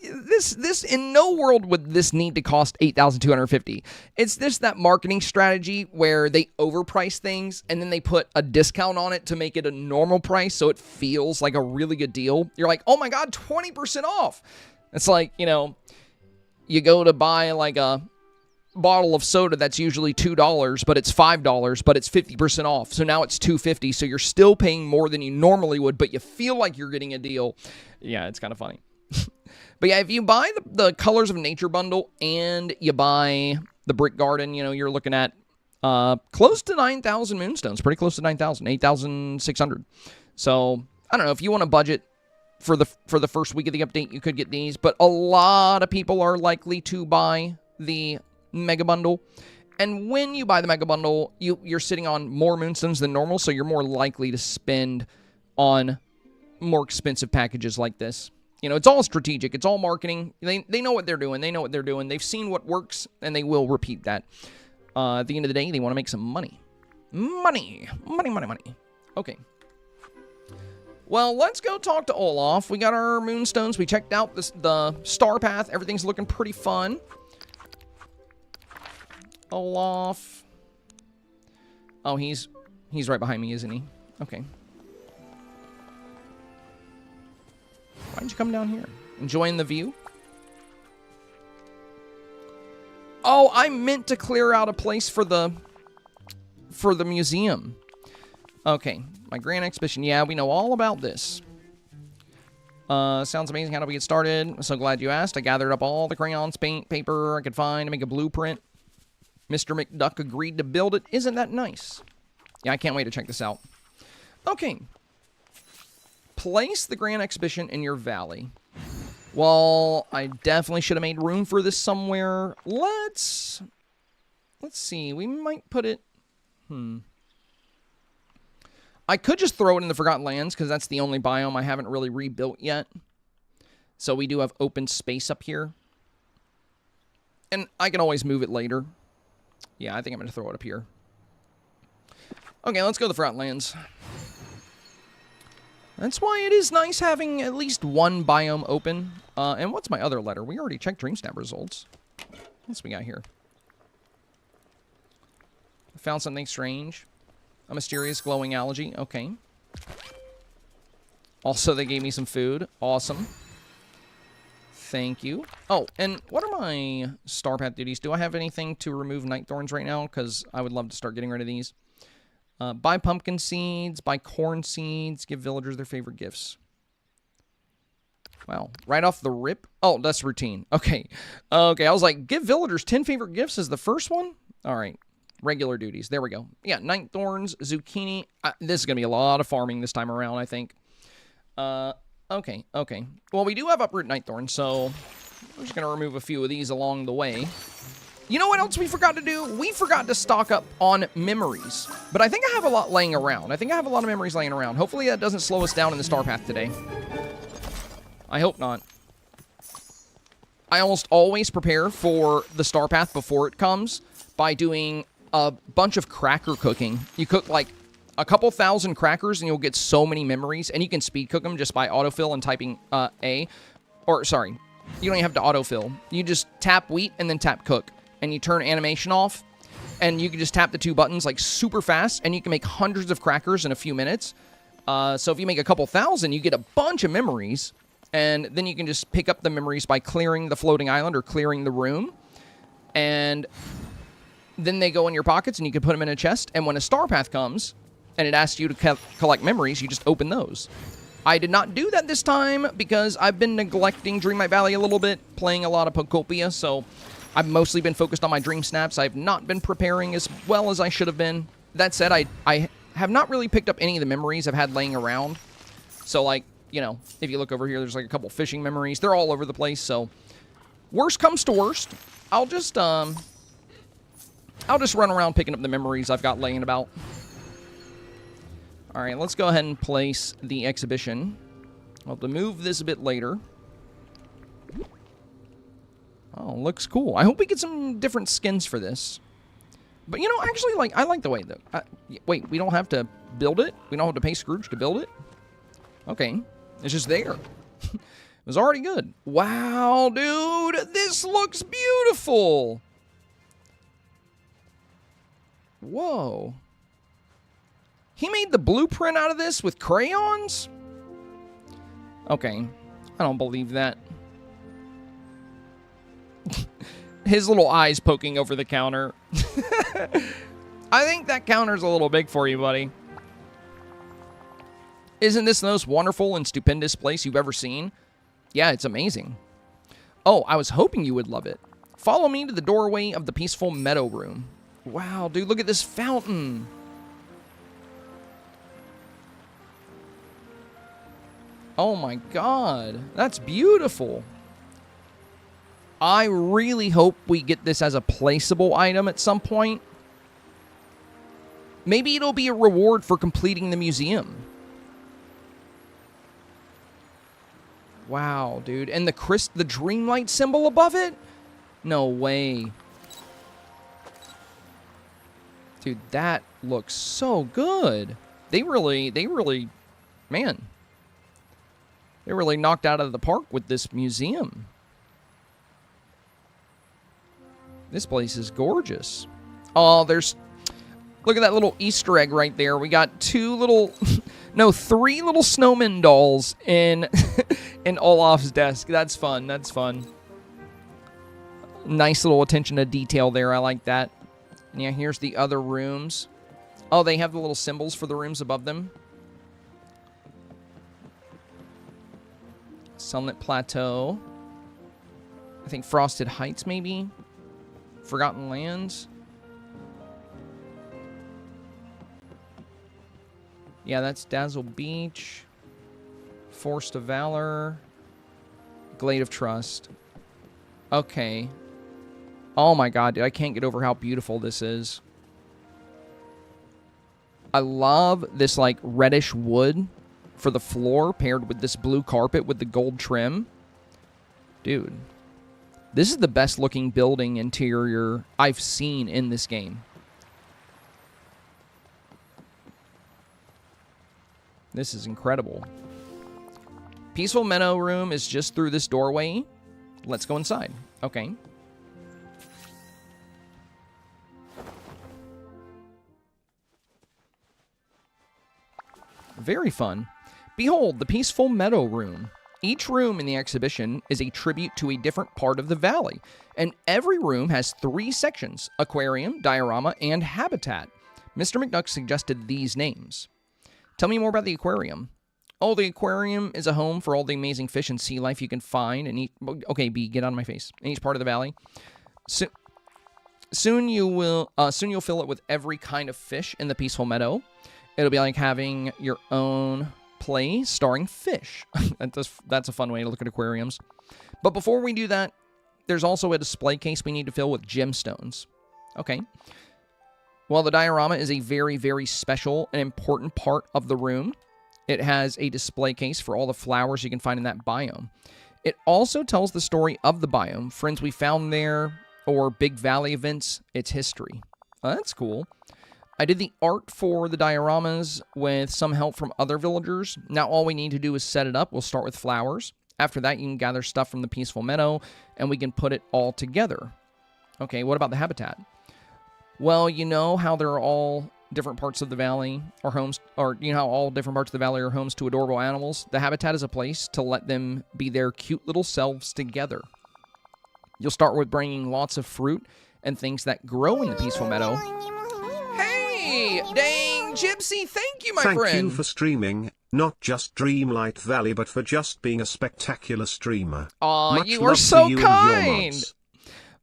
[SPEAKER 1] this in no world would this need to cost 8,250. It's that marketing strategy where they overprice things and then they put a discount on it to make it a normal price, so it feels like a really good deal. You're like, oh my god, 20% off. It's like, you know, you go to buy like a bottle of soda that's usually $2, but it's $5, but it's 50% off. So now it's $2.50. So you're still paying more than you normally would, but you feel like you're getting a deal. Yeah, it's kind of funny. But yeah, if you buy the Colors of Nature bundle and you buy the Brick Garden, you know, you're looking at close to 9,000 moonstones. Pretty close to 9,000, 8,600. So I don't know if you want to budget for the first week of the update, you could get these, but a lot of people are likely to buy the Mega Bundle. And when you buy the Mega Bundle, you're sitting on more moonstones than normal, so you're more likely to spend on more expensive packages like this. You know, it's all strategic. It's all marketing. They know what they're doing. They know what they're doing. They've seen what works, and they will repeat that. At the end of the day, they want to make some money. Money. Okay. Well, let's go talk to Olaf. We got our moonstones. We checked out the StarPath. Everything's looking pretty fun. Olaf. Oh, he's right behind me, isn't he? Okay. Why didn't you come down here? Enjoying the view? Oh, I meant to clear out a place for the museum. Okay. My grand exhibition. Yeah, we know all about this. Sounds amazing. How do we get started? I'm so glad you asked. I gathered up all the crayons, paint, paper I could find to make a blueprint. Mr. McDuck agreed to build it. Isn't that nice? Yeah, I can't wait to check this out. Okay. Place the Grand Exhibition in your valley. Well, I definitely should have made room for this somewhere. Let's see. We might put it... I could just throw it in the Forgotten Lands, because that's the only biome I haven't really rebuilt yet. So we do have open space up here. And I can always move it later. Yeah, I think I'm going to throw it up here. Okay, let's go to the Forgotten Lands. That's why it is nice having at least one biome open. And what's my other letter? We already checked Dreamsnap results. What's we got here? Found something strange. A mysterious glowing algae. Okay. Also, they gave me some food. Awesome. Thank you. Oh, and what are my StarPath duties? Do I have anything to remove night thorns right now? Because I would love to start getting rid of these. Buy pumpkin seeds. Buy corn seeds. Give villagers their favorite gifts. Wow. Right off the rip? Oh, that's routine. Okay. Okay, I was like, give villagers 10 favorite gifts is the first one? All right. Regular duties. There we go. Yeah, night thorns, zucchini. This is going to be a lot of farming this time around, I think. Okay. Well, we do have uproot night thorns, so we're just going to remove a few of these along the way. You know what else we forgot to do? We forgot to stock up on memories. But I think I have a lot laying around. I think I have a lot of memories laying around. Hopefully that doesn't slow us down in the StarPath today. I hope not. I almost always prepare for the StarPath before it comes by doing a bunch of cracker cooking. You cook like a couple thousand crackers and you'll get so many memories, and you can speed cook them just by autofill and typing A. Or, sorry, you don't even have to autofill. You just tap wheat and then tap cook, and you turn animation off, and you can just tap the two buttons like super fast, and you can make hundreds of crackers in a few minutes. So if you make a couple thousand, you get a bunch of memories, and then you can just pick up the memories by clearing the floating island or clearing the room, and then they go in your pockets, and you can put them in a chest, and when a StarPath comes, and it asks you to collect memories, you just open those. I did not do that this time, because I've been neglecting Dreamlight Valley a little bit, playing a lot of Pocahontas, so I've mostly been focused on my Dream Snaps. I've not been preparing as well as I should have been. That said, I have not really picked up any of the memories I've had laying around. So, like, you know, if you look over here, there's like a couple fishing memories. They're all over the place, so worst comes to worst, I'll just run around picking up the memories I've got laying about. All right, let's go ahead and place the exhibition. I'll have to move this a bit later. Oh, looks cool. I hope we get some different skins for this. But, you know, actually, like, I like the way that... wait, we don't have to build it? We don't have to pay Scrooge to build it? Okay. It's just there. It was already good. Wow, dude! This looks beautiful! Whoa. He made the blueprint out of this with crayons? Okay. I don't believe that. His little eyes poking over the counter. I think that counter's a little big for you, buddy. Isn't this the most wonderful and stupendous place you've ever seen? Yeah, it's amazing. Oh, I was hoping you would love it. Follow me to the doorway of the peaceful meadow room. Wow, dude, look at this fountain. Oh my god, that's beautiful. I really hope we get this as a placeable item at some point. Maybe it'll be a reward for completing the museum. Wow, dude. And the Dreamlight symbol above it? No way. Dude, that looks so good. They really, man. They really knocked out of the park with this museum. This place is gorgeous. Oh, look at that little Easter egg right there. We got three little snowman dolls in Olaf's desk. That's fun. That's fun. Nice little attention to detail there. I like that. And yeah, here's the other rooms. Oh, they have the little symbols for the rooms above them. Sunlit Plateau. I think Frosted Heights, maybe. Forgotten Lands. Yeah, that's Dazzle Beach. Forest of Valor. Glade of Trust. Okay. Oh my god, dude, I can't get over how beautiful this is. I love this, like, reddish wood for the floor paired with this blue carpet with the gold trim. Dude, this is the best looking building interior I've seen in this game. This is incredible. Peaceful Meadow room is just through this doorway. Let's go inside. Okay. Very fun. Behold, the Peaceful Meadow room. Each room in the exhibition is a tribute to a different part of the valley, and every room has 3 sections: aquarium, diorama, and habitat. Mr. McDuck suggested these names. Tell me more about the aquarium. Oh, the aquarium is a home for all the amazing fish and sea life you can find in each... Okay, B, get out of my face. In each part of the valley. Soon you'll fill it with every kind of fish in the Peaceful Meadow. It'll be like having your own play starring fish. That's a fun way to look at aquariums. But before we do that, there's also a display case we need to fill with gemstones. Okay. Well, the diorama is a very, very special and important part of the room. It has a display case for all the flowers you can find in that biome. It also tells the story of the biome, friends we found there, or big valley events, its history. That's cool. I did the art for the dioramas with some help from other villagers. Now all we need to do is set it up. We'll start with flowers. After that, you can gather stuff from the Peaceful Meadow, and we can put it all together. Okay, what about the habitat? Well, you know how there are all different parts of the valley are homes, or you know how all different parts of the valley are homes to adorable animals? The habitat is a place to let them be their cute little selves together. You'll start with bringing lots of fruit and things that grow in the Peaceful Meadow. Hey, dang, Gypsy, thank you, my friend.
[SPEAKER 2] Thank you for streaming, not just Dreamlight Valley, but for just being a spectacular streamer.
[SPEAKER 1] Aw, you are so kind.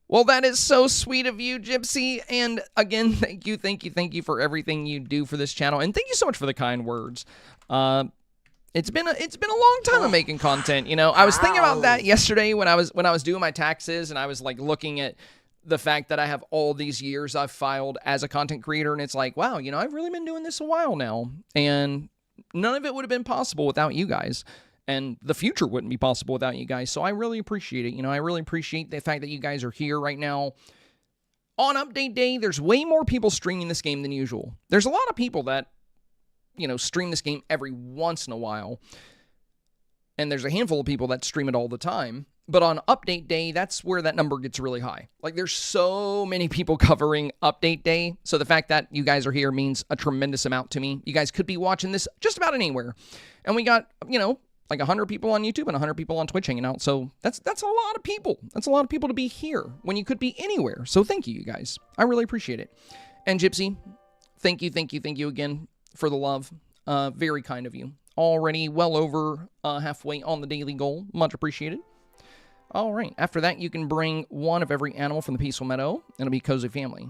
[SPEAKER 1] Well, that is so sweet of you, Gypsy. And again, thank you for everything you do for this channel. And thank you so much for the kind words. It's been a long time of making content. You know, I was thinking about that yesterday when I was doing my taxes, and I was like looking at the fact that I have all these years I've filed as a content creator, and it's like, wow, you know, I've really been doing this a while now, and none of it would have been possible without you guys. And the future wouldn't be possible without you guys. So I really appreciate it. You know, I really appreciate the fact that you guys are here right now. On update day, there's way more people streaming this game than usual. There's a lot of people that, you know, stream this game every once in a while. And there's a handful of people that stream it all the time. But on update day, that's where that number gets really high. Like, there's so many people covering update day. So the fact that you guys are here means a tremendous amount to me. You guys could be watching this just about anywhere. And we got, you know, like 100 people on YouTube and 100 people on Twitch hanging out. So that's a lot of people. That's a lot of people to be here when you could be anywhere. So thank you guys. I really appreciate it. And Gypsy, thank you again for the love. Very kind of you. Already well over halfway on the daily goal. Much appreciated. All right. After that, you can bring one of every animal from the Peaceful Meadow. It'll be Cozy Family.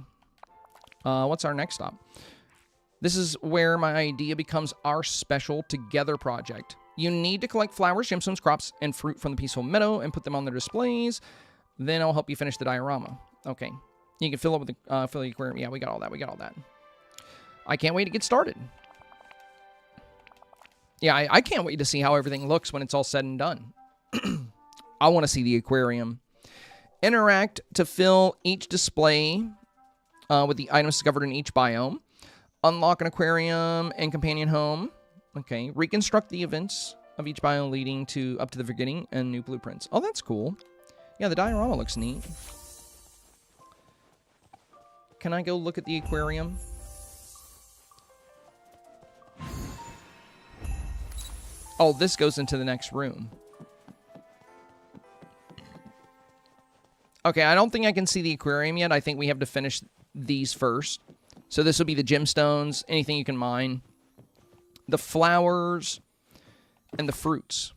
[SPEAKER 1] What's our next stop? This is where my idea becomes our special together project. You need to collect flowers, gemstones, crops, and fruit from the Peaceful Meadow and put them on their displays. Then I'll help you finish the diorama. Okay. You can fill it with the fill the aquarium. Yeah, we got all that. I can't wait to get started. Yeah, I can't wait to see how everything looks when it's all said and done. I want to see the aquarium. Interact to fill each display with the items discovered in each biome. Unlock an aquarium and companion home. Okay. Reconstruct the events of each biome leading up to the beginning and new blueprints. Oh, that's cool. Yeah, the diorama looks neat. Can I go look at the aquarium? Oh, this goes into the next room. Okay, I don't think I can see the aquarium yet. I think we have to finish these first. So this will be the gemstones, anything you can mine, the flowers, and the fruits.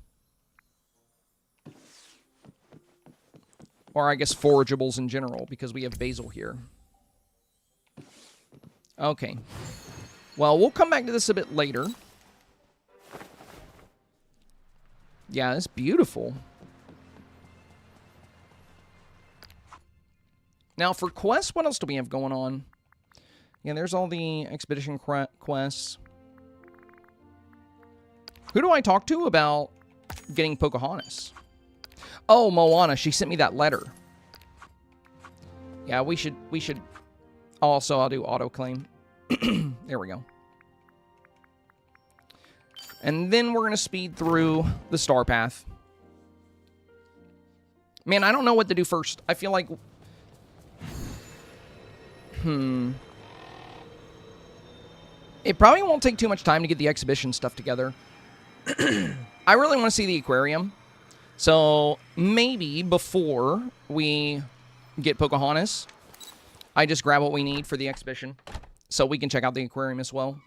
[SPEAKER 1] Or I guess forageables in general, because we have basil here. Okay. Well, we'll come back to this a bit later. Yeah, it's beautiful. Now, for quests, what else do we have going on? Yeah, there's all the expedition quests. Who do I talk to about getting Pocahontas? Oh, Moana. She sent me that letter. Yeah, we should... Also, I'll do auto-claim. There we go. And then we're going to speed through the STARPATH. Man, I don't know what to do first. I feel like... It probably won't take too much time to get the exhibition stuff together. I really want to see the aquarium. So, maybe before we get Pocahontas, I just grab what we need for the exhibition. So we can check out the aquarium as well.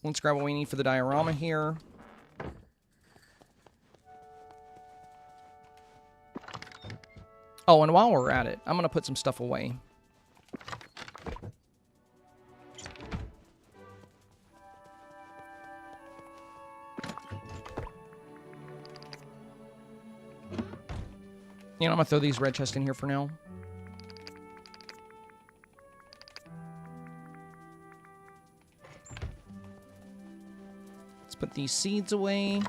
[SPEAKER 1] Let's grab what we need for the diorama here. Oh, and while we're at it, I'm going to put some stuff away. You know, I'm going to throw these red chests in here for now. Let's put these seeds away.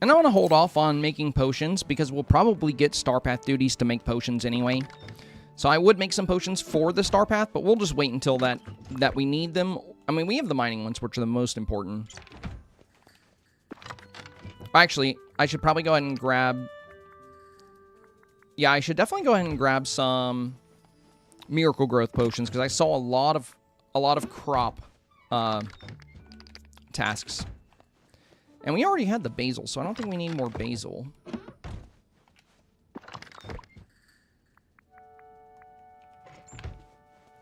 [SPEAKER 1] And I want to hold off on making potions because we'll probably get STARPATH duties to make potions anyway. So I would make some potions for the STARPATH, but we'll just wait until that we need them. I mean, we have the mining ones, which are the most important. Actually, I should probably go ahead and grab... Yeah, I should definitely go ahead and grab some miracle growth potions because I saw a lot of crop tasks. And we already had the basil, so I don't think we need more basil.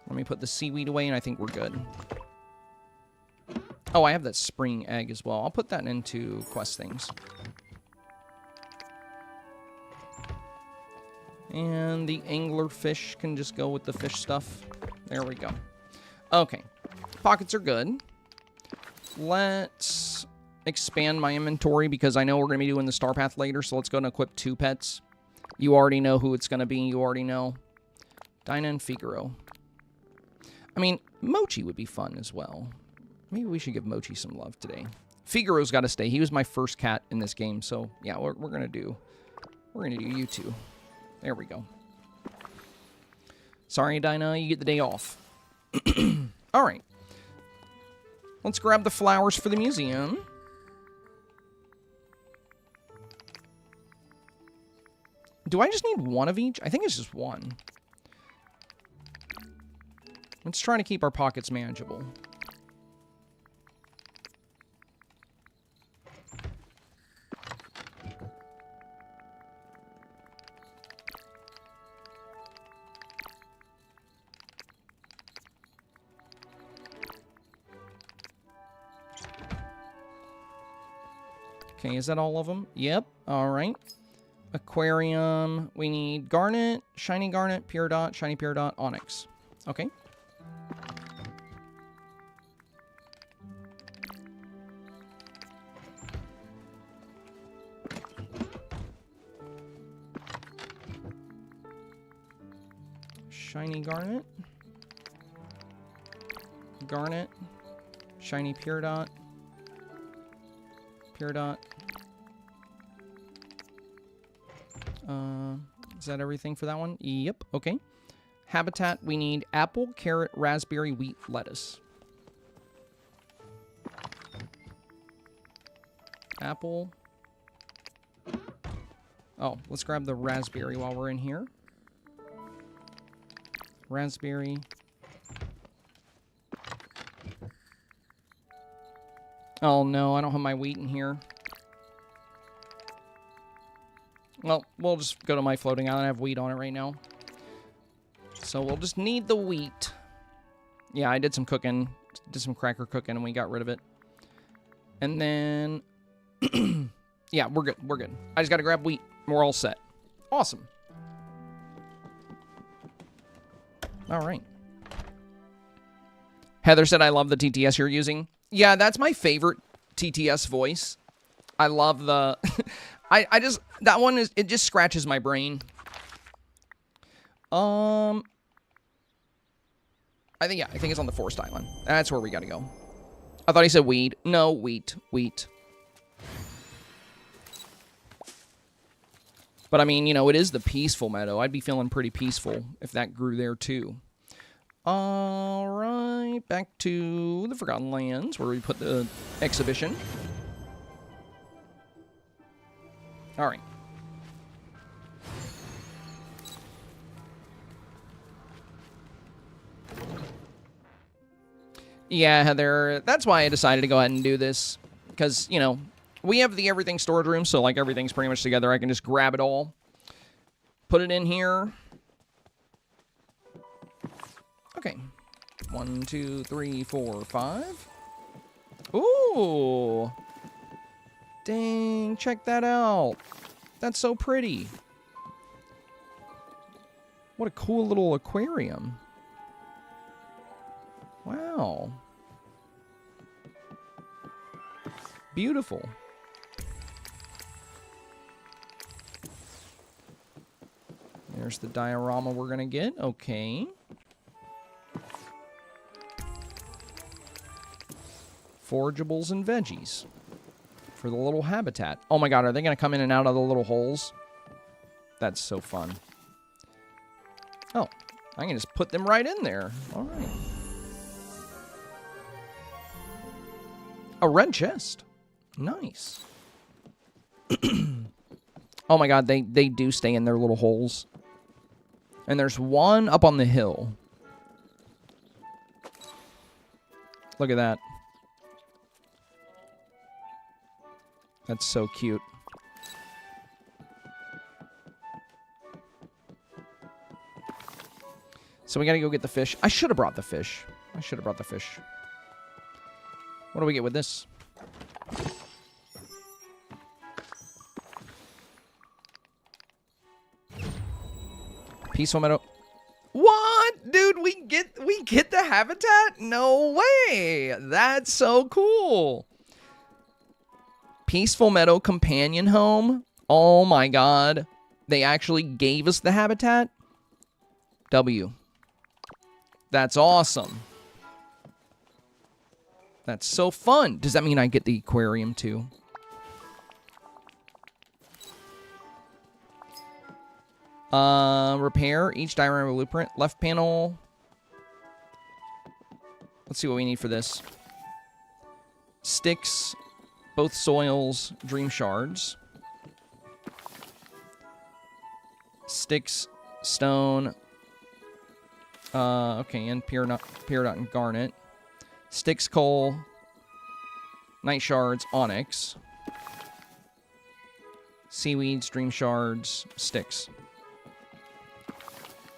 [SPEAKER 1] Let me put the seaweed away, and I think we're good. Oh, I have that spring egg as well. I'll put that into quest things. And the anglerfish can just go with the fish stuff. There we go. Okay. Pockets are good. Let's expand my inventory because I know we're going to be doing the STARPATH later, so let's go and equip 2 pets. You already know who it's going to be. You already know. Dinah and Figaro. I mean, Mochi would be fun as well. Maybe we should give Mochi some love today. Figaro's got to stay. He was my first cat in this game, so yeah, we're going to do you two. There we go. Sorry, Dinah, you get the day off. All right. Let's grab the flowers for the museum. Do I just need one of each? I think it's just one. Let's try to keep our pockets manageable. Okay, is that all of them? Yep. All right. Aquarium. We need garnet, shiny pure dot, onyx. Okay. Shiny garnet. Garnet. Shiny pure dot. Pure dot. Is that everything for that one? Yep. Okay. Habitat, we need apple, carrot, raspberry, wheat, lettuce. Apple. Oh, let's grab the raspberry while we're in here. Raspberry. Oh no, I don't have my wheat in here. Well, we'll just go to my floating island. I have wheat on it right now. So we'll just need the wheat. Yeah, I did some cooking. Did some cracker cooking and we got rid of it. And then... yeah, we're good. We're good. I just got to grab wheat. We're all set. Awesome. All right. Heather said, I love the TTS you're using. Yeah, that's my favorite TTS voice. I love the... I just... That one is... It just scratches my brain. I think it's on the Forest Island. That's where we gotta go. I thought he said weed. No, wheat. Wheat. But I mean, you know, it is the peaceful meadow. I'd be feeling pretty peaceful if that grew there too. All right, back to the Forgotten Lands where we put the exhibition. All right. Yeah, Heather, that's why I decided to go ahead and do this. Because, you know, we have the everything storage room, so, like, everything's pretty much together. I can just grab it all, put it in here. Okay. 1, 2, 3, 4, 5. Ooh. Dang, check that out. That's so pretty. What a cool little aquarium. Wow. Beautiful. There's the diorama we're going to get. Okay. Forageables and veggies for the little habitat. Oh my god, are they going to come in and out of the little holes? That's so fun. Oh, I can just put them right in there. All right. A red chest. Nice. Oh my god, they do stay in their little holes. And there's one up on the hill. Look at that. That's so cute. So we gotta go get the fish. I should have brought the fish. I should have brought the fish. What do we get with this? Peaceful meadow. What? Dude, we get the habitat? No way. That's so cool. Peaceful Meadow Companion Home. Oh my god. They actually gave us the habitat? W. That's awesome. That's so fun. Does that mean I get the aquarium too? Repair each diorama blueprint. Left panel. Let's see what we need for this. Sticks. Both soils. Dream shards. Sticks. Stone. Okay, and peridot and garnet. Sticks, coal. Night shards. Onyx. Seaweeds. Dream shards. Sticks.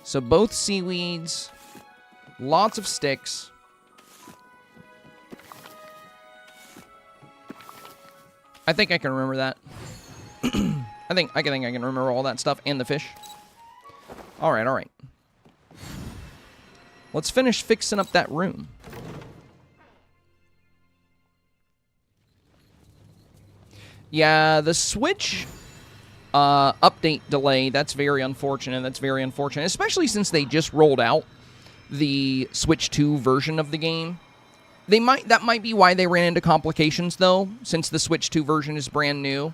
[SPEAKER 1] So both seaweeds, lots of sticks. I think I can remember that. I think I can remember all that stuff and the fish. All right, all right. Let's finish fixing up that room. Yeah, the Switch update delay, that's very unfortunate. That's very unfortunate, especially since they just rolled out the Switch 2 version of the game. That might be why they ran into complications, though, since the Switch 2 version is brand new.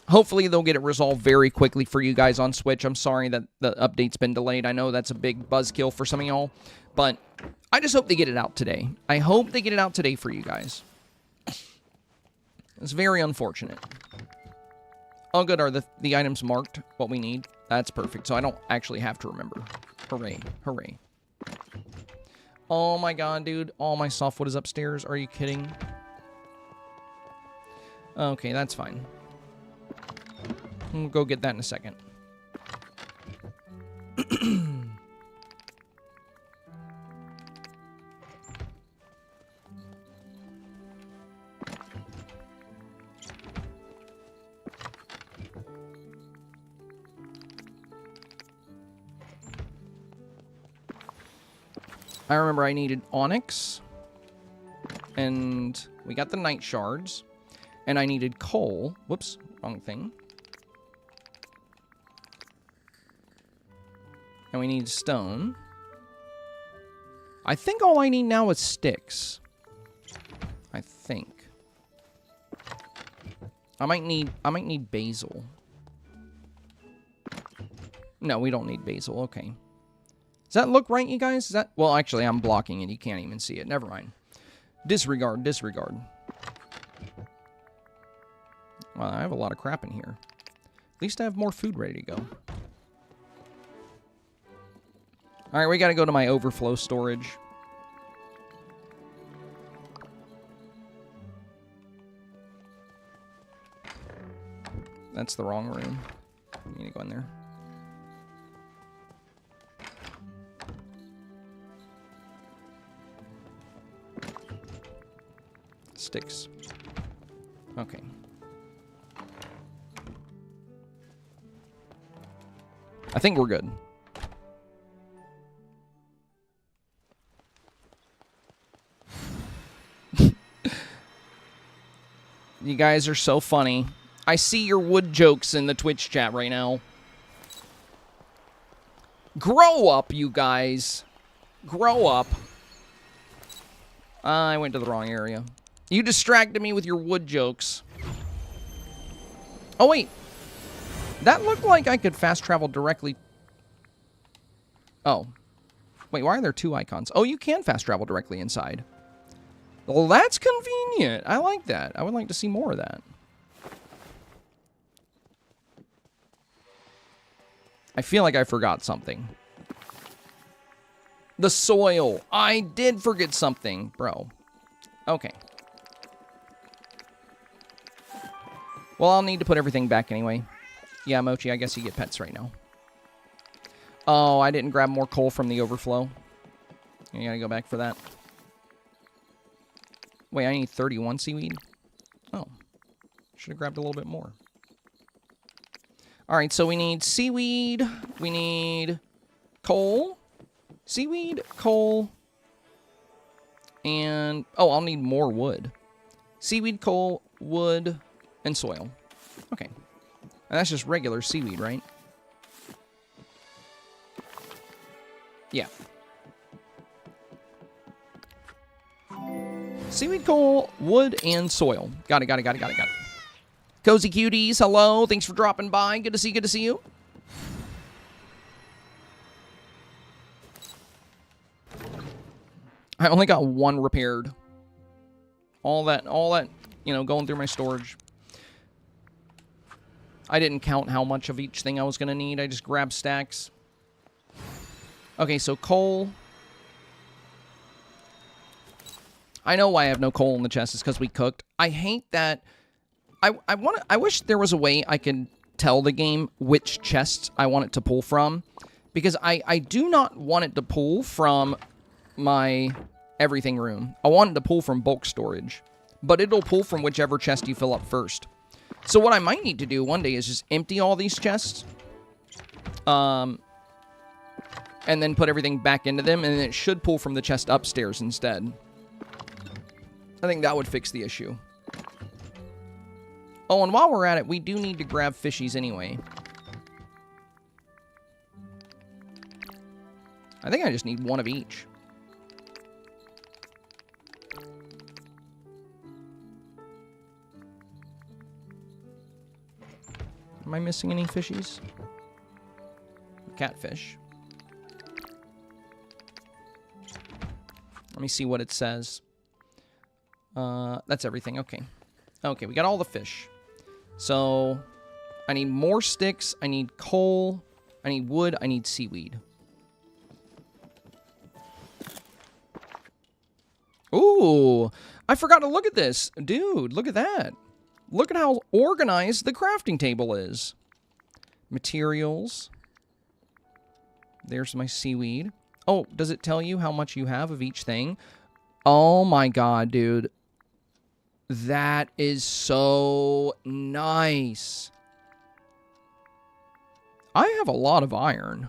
[SPEAKER 1] Hopefully, they'll get it resolved very quickly for you guys on Switch. I'm sorry that the update's been delayed. I know that's a big buzzkill for some of y'all, but I just hope they get it out today. I hope they get it out today for you guys. It's very unfortunate. Oh, good. Are the items marked what we need? That's perfect. So I don't actually have to remember. Hooray. Hooray. Oh my god, dude. All my softwood is upstairs. Are you kidding? Okay, that's fine. We'll go get that in a second. I remember I needed onyx. And we got the night shards. And I needed coal. Whoops, wrong thing. And we need stone. I think all I need now is sticks. I think. I might need basil. No, we don't need basil. Okay. Does that look right, you guys? Is that... Well, actually, I'm blocking it. You can't even see it. Never mind. Disregard, disregard. Well, I have a lot of crap in here. At least I have more food ready to go. Alright, we gotta go to my overflow storage. That's the wrong room. I need to go in there. Sticks. Okay. I think we're good. You guys are so funny. I see your wood jokes in the Twitch chat right now. Grow up, you guys. Grow up. I went to the wrong area. You distracted me with your wood jokes. Oh, wait. That looked like I could fast travel directly. Oh. Wait, why are there two icons? Oh, you can fast travel directly inside. Well, that's convenient. I like that. I would like to see more of that. I feel like I forgot something. The soil. I did forget something, bro. Okay. Well, I'll need to put everything back anyway. Yeah, Mochi, I guess you get pets right now. Oh, I didn't grab more coal from the overflow. You gotta go back for that. Wait, I need 31 seaweed? Oh. Should have grabbed a little bit more. Alright, so we need seaweed. We need coal. Seaweed, coal. And... oh, I'll need more wood. Seaweed, coal, wood, and soil. Okay. And that's just regular seaweed, right? Yeah. Seaweed, coal, wood, and soil. Got it, got it, got it, got it, got it. Cozy Cuties, hello. Thanks for dropping by. Good to see you. I only got one repaired. All that, you know, going through my storage. I didn't count how much of each thing I was going to need. I just grabbed stacks. Okay, so coal. I know why I have no coal in the chest. It's because we cooked. I hate that. I wish there was a way I could tell the game which chests I want it to pull from. Because I do not want it to pull from my everything room. I want it to pull from bulk storage. But it'll pull from whichever chest you fill up first. So what I might need to do one day is just empty all these chests. And then put everything back into them. And then it should pull from the chest upstairs instead. I think that would fix the issue. Oh, and while we're at it, we do need to grab fishies anyway. I think I just need one of each. Am I missing any fishies? Catfish. Let me see what it says. That's everything. Okay. Okay, we got all the fish. So, I need more sticks. I need coal. I need wood. I need seaweed. Ooh, I forgot to look at this. Dude, look at that. Look at how organized the crafting table is. Materials. There's my seaweed. Oh, does it tell you how much you have of each thing? Oh my god, dude. That is so nice. I have a lot of iron.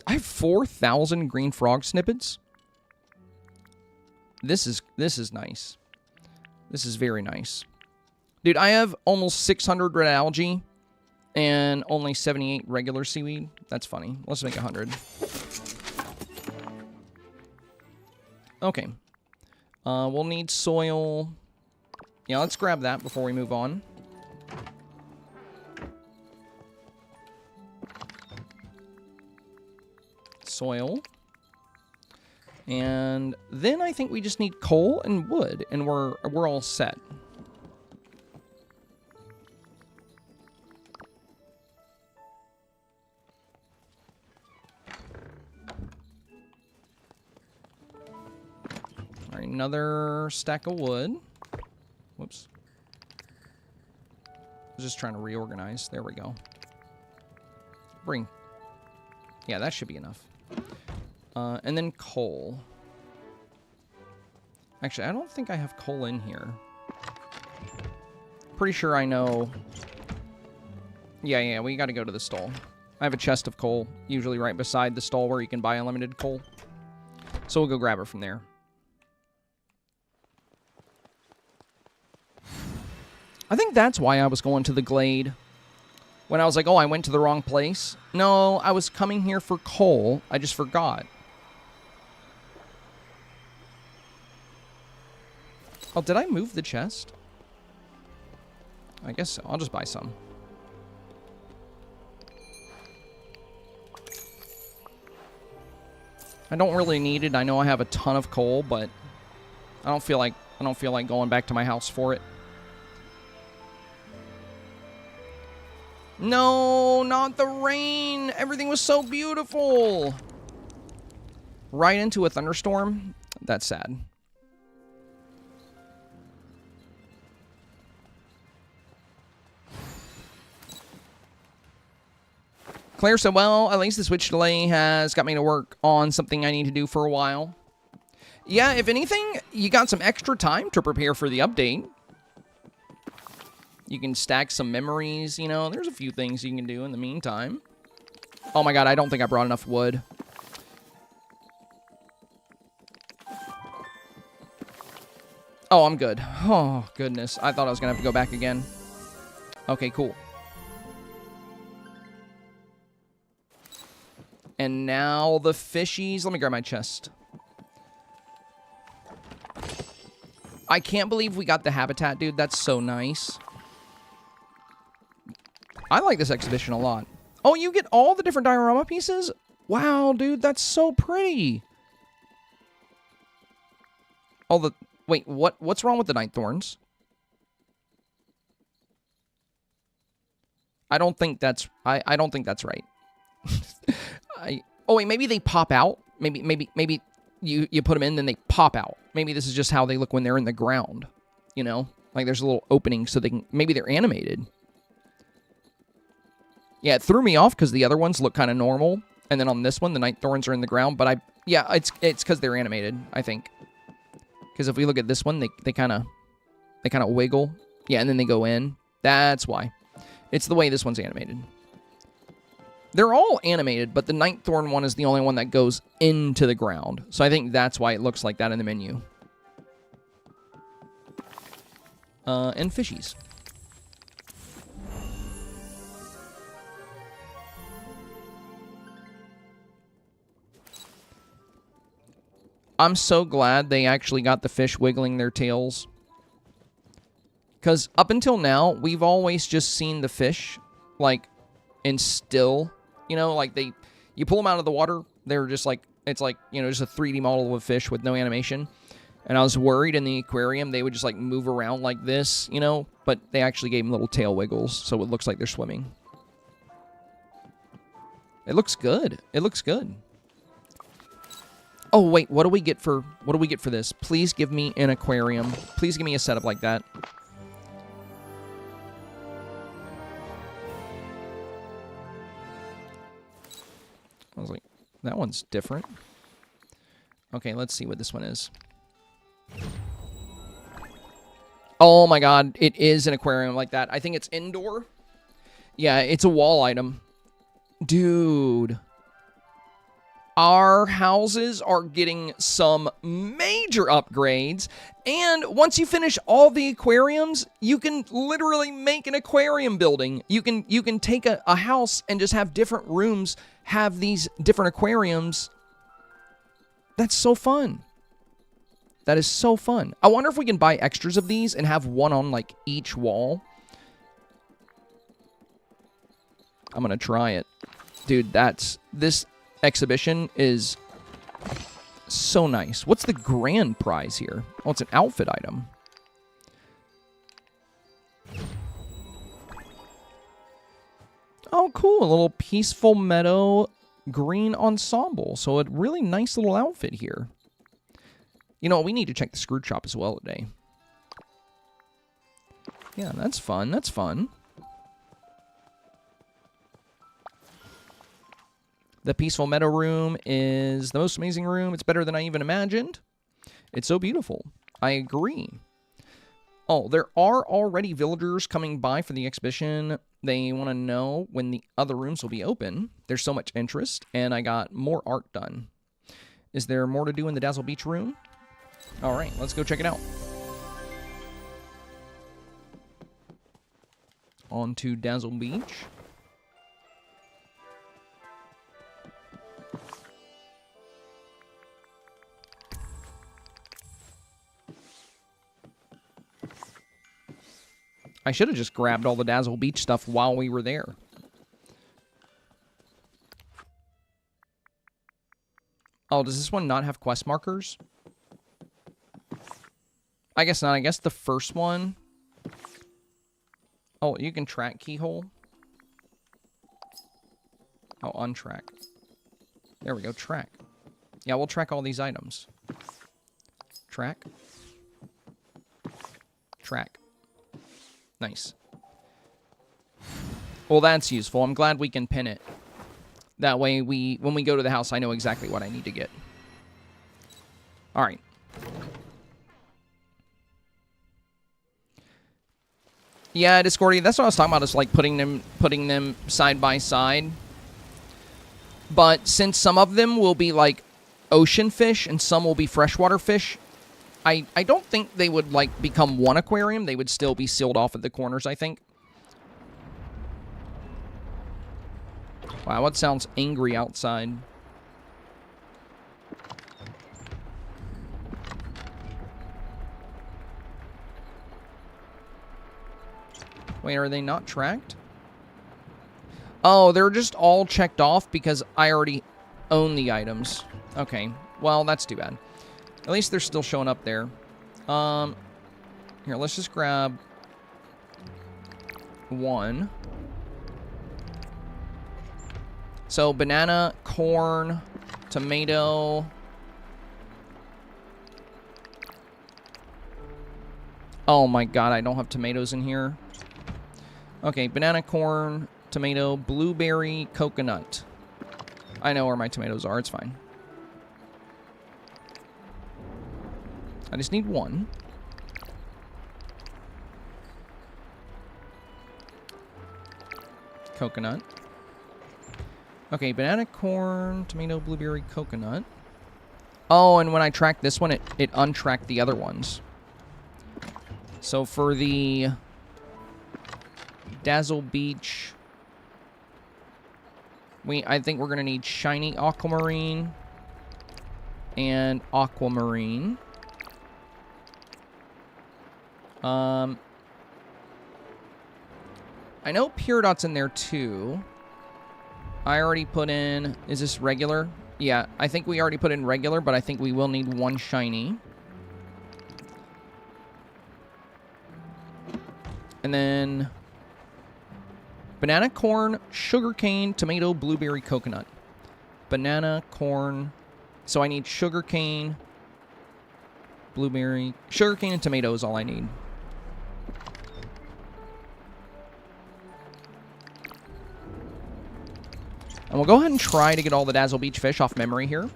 [SPEAKER 1] I have 4,000 green frog snippets. This is nice. This is very nice. Dude, I have almost 600 red algae and only 78 regular seaweed. That's funny. Let's make 100. Okay. We'll need soil. Yeah, let's grab that before we move on. Soil. And then I think we just need coal and wood, and we're all set. All right, another stack of wood. Whoops. I was just trying to reorganize. There we go. Bring. Yeah, that should be enough. And then coal. Actually, I don't think I have coal in here. Pretty sure I know. Yeah, we got to go to the stall. I have a chest of coal, usually right beside the stall where you can buy unlimited coal. So we'll go grab it from there. I think that's why I was going to the glade. When I was like, oh, I went to the wrong place. No, I was coming here for coal. I just forgot. Oh, did I move the chest? I guess so. I'll just buy some. I don't really need it. I know I have a ton of coal, but I don't feel like going back to my house for it. No, not the rain. Everything was so beautiful. Right into a thunderstorm. That's sad. Claire said, well, at least the Switch delay has got me to work on something I need to do for a while. Yeah, if anything, you got some extra time to prepare for the update. You can stack some memories, you know. There's a few things you can do in the meantime. Oh my god, I don't think I brought enough wood. Oh, I'm good. Oh, goodness. I thought I was going to have to go back again. Okay, cool. And now the fishies. Let me grab my chest. I can't believe we got the habitat, dude. That's so nice. I like this exhibition a lot. Oh, you get all the different diorama pieces? Wow, dude, that's so pretty. All the... Wait, what's wrong with the night thorns? I don't think that's... I don't think that's right. Oh, wait, maybe they pop out? Maybe you put them in, then they pop out. Maybe this is just how they look when they're in the ground. You know? Like, there's a little opening so they can... Maybe they're animated. Yeah, it threw me off because the other ones look kind of normal. And then on this one, the night thorns are in the ground. But yeah, it's because they're animated, I think. Because if we look at this one, they kind of wiggle. Yeah, and then they go in. That's why. It's the way this one's animated. They're all animated, but the night thorn one is the only one that goes into the ground. So I think that's why it looks like that in the menu. And fishies. I'm so glad they actually got the fish wiggling their tails. Because up until now, we've always just seen the fish, like, in still. You know, like, you pull them out of the water, they're just like, it's like, you know, just a 3D model of a fish with no animation. And I was worried in the aquarium they would just, like, move around like this, you know. But they actually gave them little tail wiggles, so it looks like they're swimming. It looks good. It looks good. Oh, wait, what do we get for this? Please give me an aquarium. Please give me a setup like that. I was like, that one's different. Okay, let's see what this one is. Oh my god, it is an aquarium like that. I think it's indoor. Yeah, it's a wall item. Dude. Our houses are getting some major upgrades, and once you finish all the aquariums, you can literally make an aquarium building. You can take a house and just have different rooms, have these different aquariums. That's so fun. That is so fun. I wonder if we can buy extras of these and have one on, like, each wall. I'm gonna try it. Dude, this exhibition is so nice. What's the grand prize here? Oh, it's an outfit item. Oh, cool. A little peaceful meadow green ensemble. So a really nice little outfit here. You know, we need to check the screw shop as well today. Yeah, that's fun. That's fun. The Peaceful Meadow room is the most amazing room. It's better than I even imagined. It's so beautiful. I agree. Oh, there are already villagers coming by for the exhibition. They want to know when the other rooms will be open. There's so much interest, and I got more art done. Is there more to do in the Dazzle Beach room? All right, let's go check it out. On to Dazzle Beach. I should have just grabbed all the Dazzle Beach stuff while we were there. Oh, does this one not have quest markers? I guess not. I guess the first one... Oh, you can track keyhole. Oh, untrack. There we go, track. Yeah, we'll track all these items. Track. Track. Nice. Well, that's useful. I'm glad we can pin it. That way, when we go to the house, I know exactly what I need to get. All right. Yeah, Discordia, that's what I was talking about, is like putting them side by side. But since some of them will be like ocean fish and some will be freshwater fish, I don't think they would, like, become one aquarium. They would still be sealed off at the corners, I think. Wow, it sounds angry outside. Wait, are they not tracked? Oh, they're just all checked off because I already own the items. Okay, well, that's too bad. At least they're still showing up there. Here, let's just grab one. So, banana, corn, tomato. Oh my god, I don't have tomatoes in here. Okay, banana, corn, tomato, blueberry, coconut. I know where my tomatoes are, it's fine. I just need one. Coconut. Okay, banana, corn, tomato, blueberry, coconut. Oh, and when I tracked this one, it untracked the other ones. So for the Dazzle Beach, I think we're going to need shiny aquamarine and aquamarine. I know Pure Dot's in there too. I already put in... Is this regular? Yeah, I think we already put in regular, but I think we will need one shiny. And then... banana, corn, sugarcane, tomato, blueberry, coconut. Banana, corn... So I need sugarcane, blueberry... Sugarcane and tomato is all I need. And we'll go ahead and try to get all the Dazzle Beach fish off memory here.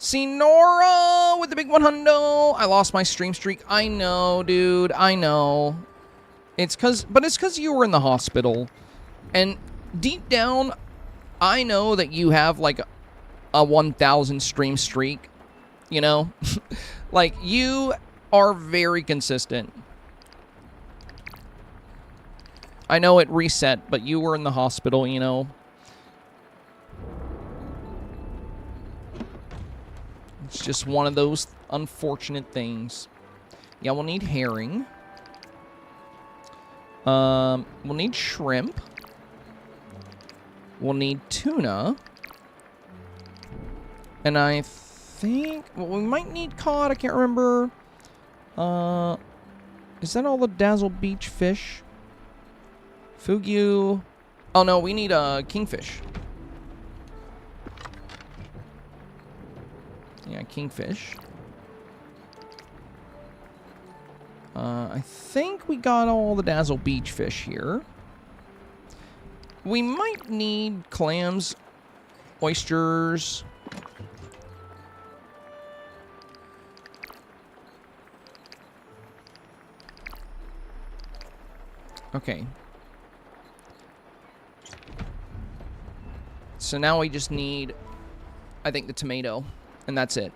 [SPEAKER 1] Sinora with the big 100. I lost my stream streak. I know, dude. I know. But it's because you were in the hospital. And deep down, I know that you have, like, a 1,000 stream streak, you know? Like, you are very consistent. I know it reset, but you were in the hospital, you know? It's just one of those unfortunate things. Yeah, we'll need herring. We'll need shrimp. We'll need tuna. And I think... Well, we might need cod. I can't remember. Is that all the Dazzle Beach fish? Fugu. Oh, no. We need kingfish. Yeah, kingfish. I think we got all the Dazzle Beach fish here. We might need clams, oysters. Okay. So now we just need, I think, the tomato, and that's it.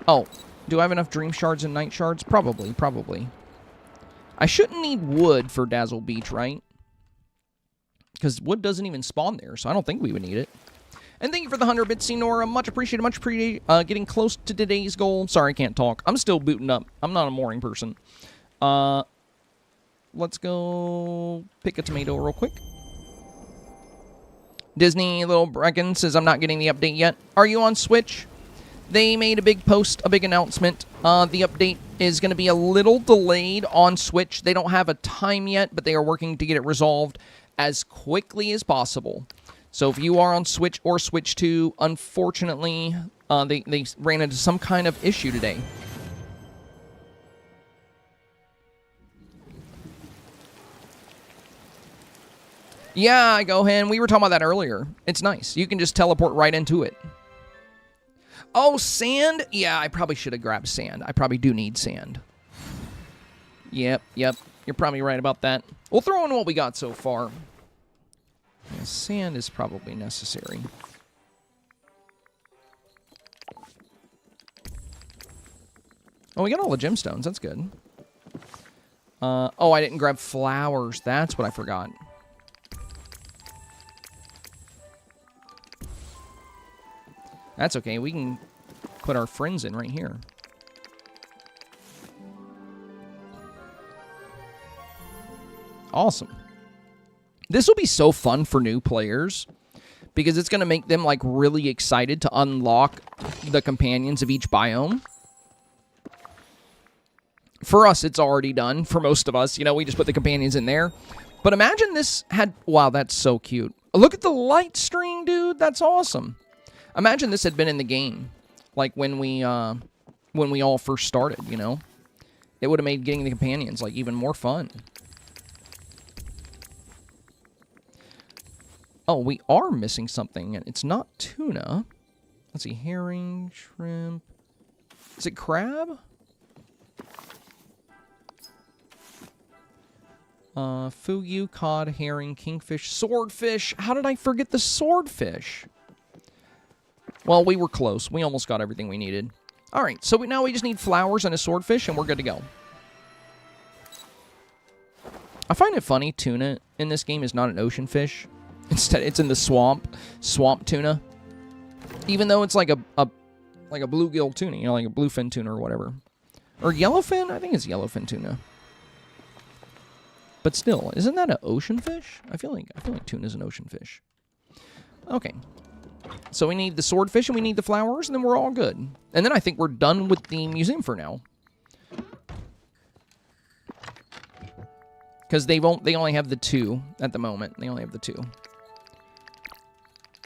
[SPEAKER 1] Oh, do I have enough dream shards and night shards? Probably. I shouldn't need wood for Dazzle Beach, right? Because wood doesn't even spawn there, so I don't think we would need it. And thank you for the 100 bits, Senora. Much appreciated, getting close to today's goal. Sorry, I can't talk. I'm still booting up. I'm not a morning person. Let's go pick a tomato real quick. Disney Little Brecken says, I'm not getting the update yet. Are you on Switch? They made a big post, a big announcement. The update is going to be a little delayed on Switch. They don't have a time yet, but they are working to get it resolved as quickly as possible. So if you are on Switch or Switch 2, unfortunately, they ran into some kind of issue today. Yeah, Gohan, we were talking about that earlier. It's nice. You can just teleport right into it. Oh, sand? Yeah, I probably should have grabbed sand. I probably do need sand. Yep. You're probably right about that. We'll throw in what we got so far. Yeah, sand is probably necessary. Oh, we got all the gemstones. That's good. Oh, I didn't grab flowers. That's what I forgot. That's okay. We can put our friends in right here. Awesome. This will be so fun for new players because it's going to make them like really excited to unlock the companions of each biome. For us, it's already done. For most of us, you know, we just put the companions in there. But imagine this had... Wow, that's so cute. Look at the light string, dude. That's awesome. Imagine this had been in the game, like when we all first started, you know? It would have made getting the companions, like, even more fun. Oh, we are missing something, and it's not tuna. Let's see, herring, shrimp... Is it crab? Fugu, cod, herring, kingfish, swordfish. How did I forget the swordfish? Well, we were close. We almost got everything we needed. All right, so now we just need flowers and a swordfish, and we're good to go. I find it funny, tuna in this game is not an ocean fish. Instead, it's in the swamp tuna. Even though it's like a bluegill tuna, you know, like a bluefin tuna or whatever. Or yellowfin? I think it's yellowfin tuna. But still, isn't that an ocean fish? I feel like tuna is an ocean fish. Okay. So we need the swordfish and we need the flowers, and then we're all good. And then I think we're done with the museum for now. Because they only have the 2 at the moment. They only have the 2.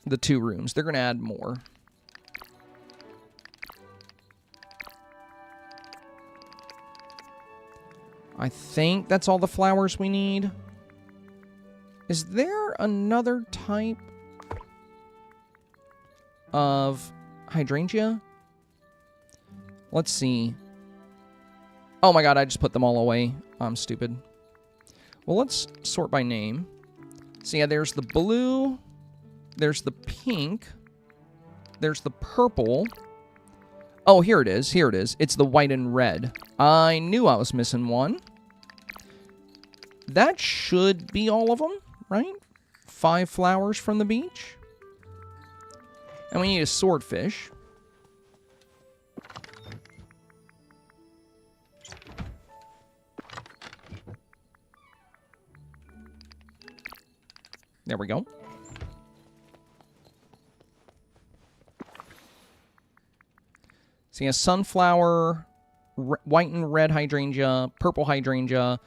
[SPEAKER 1] The 2 rooms. They're going to add more. I think that's all the flowers we need. Is there another type of hydrangea? Let's see. Oh my god, I just put them all away. I'm stupid. Well, let's sort by name. So yeah, there's the blue. There's the pink. There's the purple. Oh, here it is. Here it is. It's the white and red. I knew I was missing one. That should be all of them, right? 5 flowers from the beach. And we need a swordfish. There we go. So yeah, sunflower, white and red hydrangea, purple hydrangea,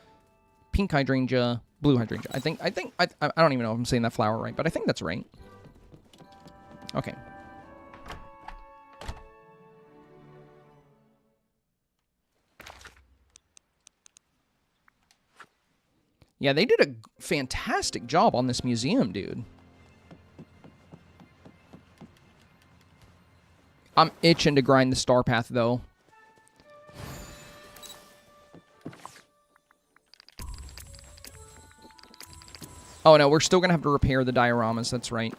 [SPEAKER 1] pink hydrangea, blue hydrangea. I don't even know if I'm saying that flower right, but I think that's right. Okay. Yeah, they did a fantastic job on this museum, dude. I'm itching to grind the STARPATH, though. Oh, no, we're still going to have to repair the dioramas. That's right.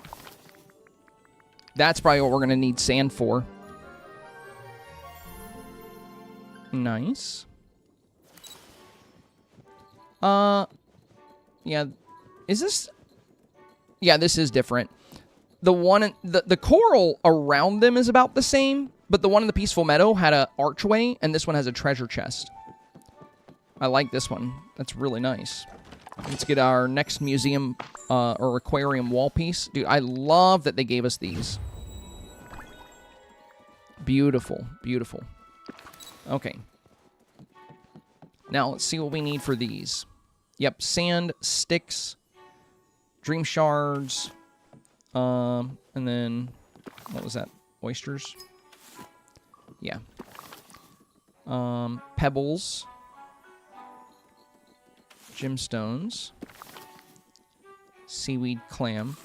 [SPEAKER 1] That's probably what we're going to need sand for. Nice. Yeah. Is this... Yeah, this is different. The one... The coral around them is about the same, but the one in the Peaceful Meadow had an archway, and this one has a treasure chest. I like this one. That's really nice. Let's get our next museum or aquarium wall piece. Dude, I love that they gave us these. Beautiful. Beautiful. Okay. Now, let's see what we need for these. Yep, sand, sticks, dream shards, and then, what was that? Oysters? Yeah. Pebbles. Gemstones. Seaweed clam.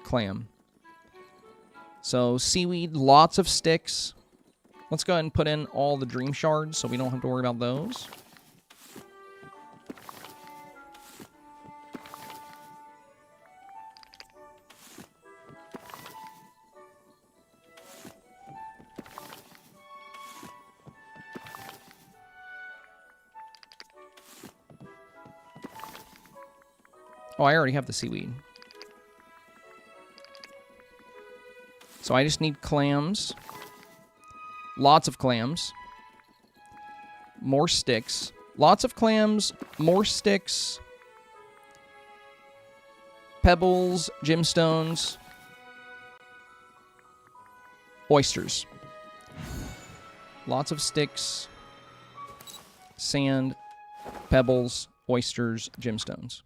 [SPEAKER 1] Clam. So, seaweed, lots of sticks. Let's go ahead and put in all the dream shards so we don't have to worry about those. Oh, I already have the seaweed. So I just need clams. Lots of clams. More sticks. Lots of clams. More sticks. Pebbles. Gemstones. Oysters. Lots of sticks. Sand. Pebbles. Oysters. Gemstones.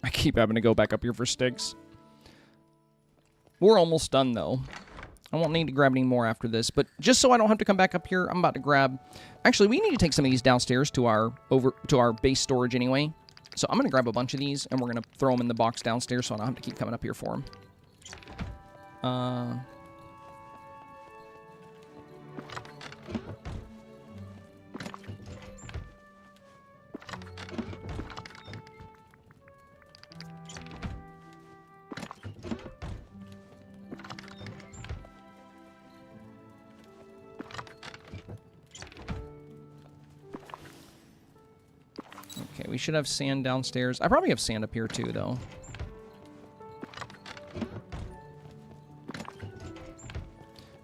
[SPEAKER 1] I keep having to go back up here for sticks. We're almost done, though. I won't need to grab any more after this, but just so I don't have to come back up here, I'm about to grab... Actually, we need to take some of these downstairs to our base storage anyway. So I'm going to grab a bunch of these, and we're going to throw them in the box downstairs so I don't have to keep coming up here for them. Okay, we should have sand downstairs. I probably have sand up here too, though.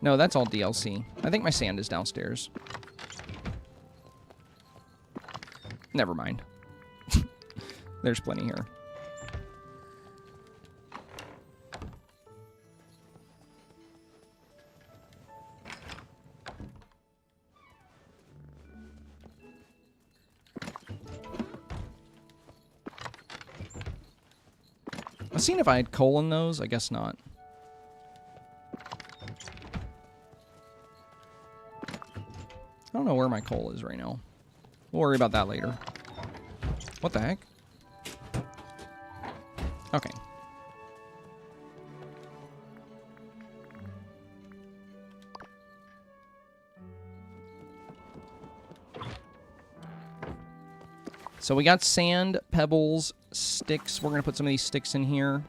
[SPEAKER 1] No, that's all DLC. I think my sand is downstairs. Never mind. There's plenty here. I've seen if I had coal in those. I guess not. I don't know where my coal is right now. We'll worry about that later. What the heck? So we got sand, pebbles, sticks. We're going to put some of these sticks in here.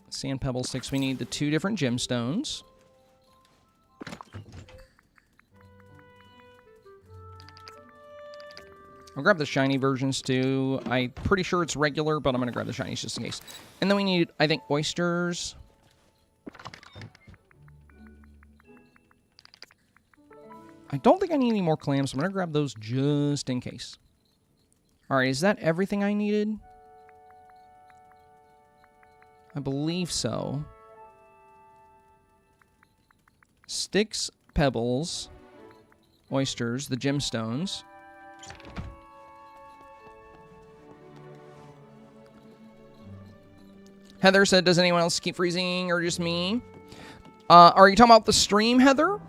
[SPEAKER 1] Sand, pebble, sticks. We need the 2 different gemstones. I'll grab the shiny versions too. I'm pretty sure it's regular, but I'm going to grab the shinies just in case. And then we need, I think, oysters. I don't think I need any more clams, so I'm going to grab those just in case. Alright, is that everything I needed? I believe so. Sticks, pebbles, oysters, the gemstones. Heather said, does anyone else keep freezing or just me? Are you talking about the stream, Heather?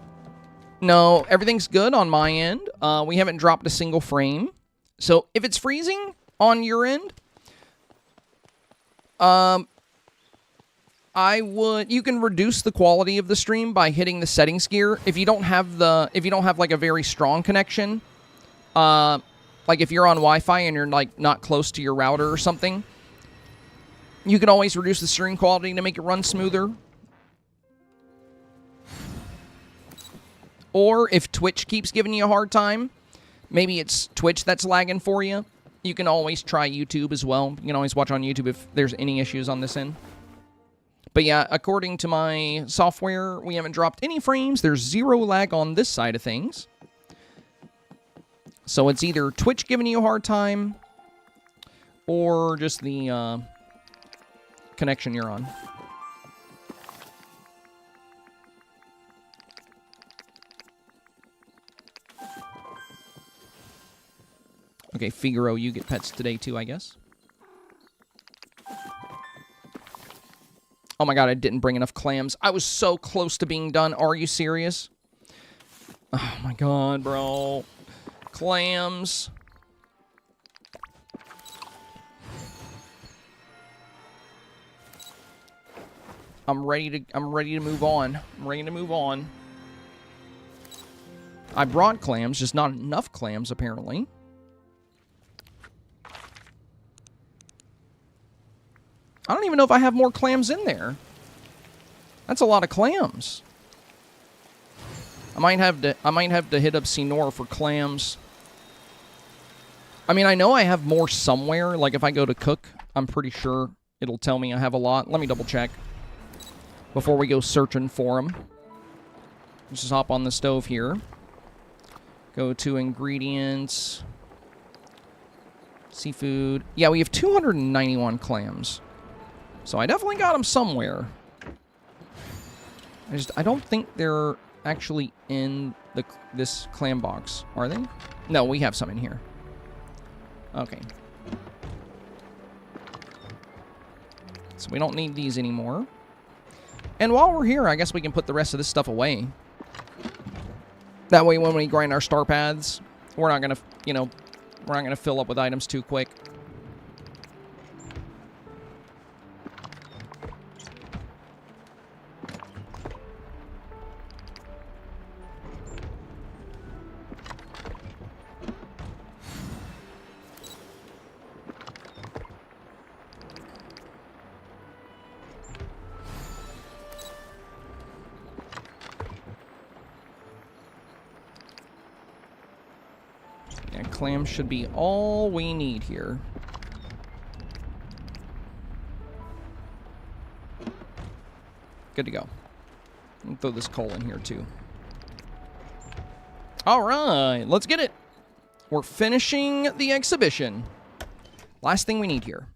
[SPEAKER 1] No, everything's good on my end. We haven't dropped a single frame. So if it's freezing on your end, you can reduce the quality of the stream by hitting the settings gear. If you don't have like a very strong connection, like if you're on Wi-Fi and you're like not close to your router or something, you can always reduce the stream quality to make it run smoother. Or if Twitch keeps giving you a hard time, maybe it's Twitch that's lagging for you, you can always try YouTube as well. You can always watch on YouTube if there's any issues on this end. But yeah, according to my software, we haven't dropped any frames. There's 0 lag on this side of things. So it's either Twitch giving you a hard time or just the connection you're on. Okay, Figaro, you get pets today too, I guess. Oh my god, I didn't bring enough clams. I was so close to being done. Are you serious? Oh my god, bro. Clams. I'm ready to move on. I'm ready to move on. I brought clams, just not enough clams apparently. I don't even know if I have more clams in there. That's a lot of clams. I might have to hit up Sinor for clams. I mean, I know I have more somewhere. Like if I go to cook, I'm pretty sure it'll tell me I have a lot. Let me double check before we go searching for them. Let's just hop on the stove here. Go to ingredients. Seafood. Yeah, we have 291 clams. So I definitely got them somewhere. I don't think they're actually in this clam box. Are they? No, we have some in here. Okay. So we don't need these anymore. And while we're here, I guess we can put the rest of this stuff away. That way when we grind our star paths, we're not gonna, we're not gonna fill up with items too quick. Clams should be all we need here. Good to go. I'll throw this coal in here too. All right, let's get it. We're finishing the exhibition. Last thing we need here.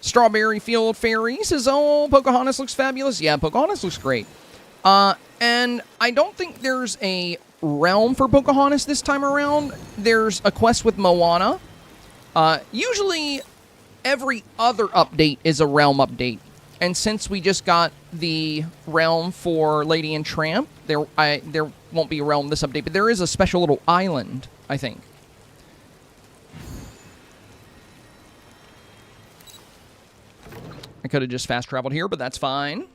[SPEAKER 1] Strawberry Field Fairy says, oh, Pocahontas looks fabulous. Yeah, Pocahontas looks great. And I don't think there's a realm for Pocahontas this time around. There's a quest with Moana. Usually, every other update is a realm update. And since we just got the realm for Lady and Tramp, there won't be a realm this update, but there is a special little island I think. I could have just fast traveled here, but that's fine.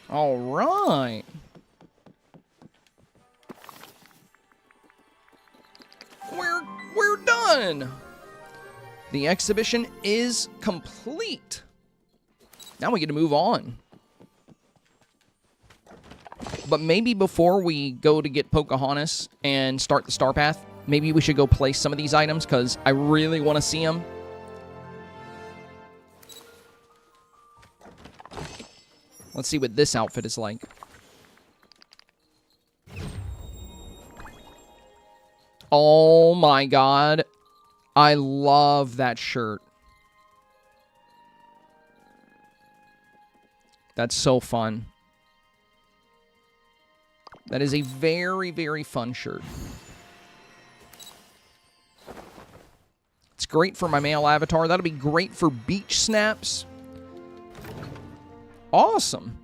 [SPEAKER 1] All right. We're done. The exhibition is complete. Now we get to move on. But maybe before we go to get Pocahontas and start the STARPATH, maybe we should go place some of these items because I really want to see them. Let's see what this outfit is like. Oh my god. I love that shirt. That's so fun. That is a very, very fun shirt. It's great for my male avatar. That'll be great for beach snaps. Awesome.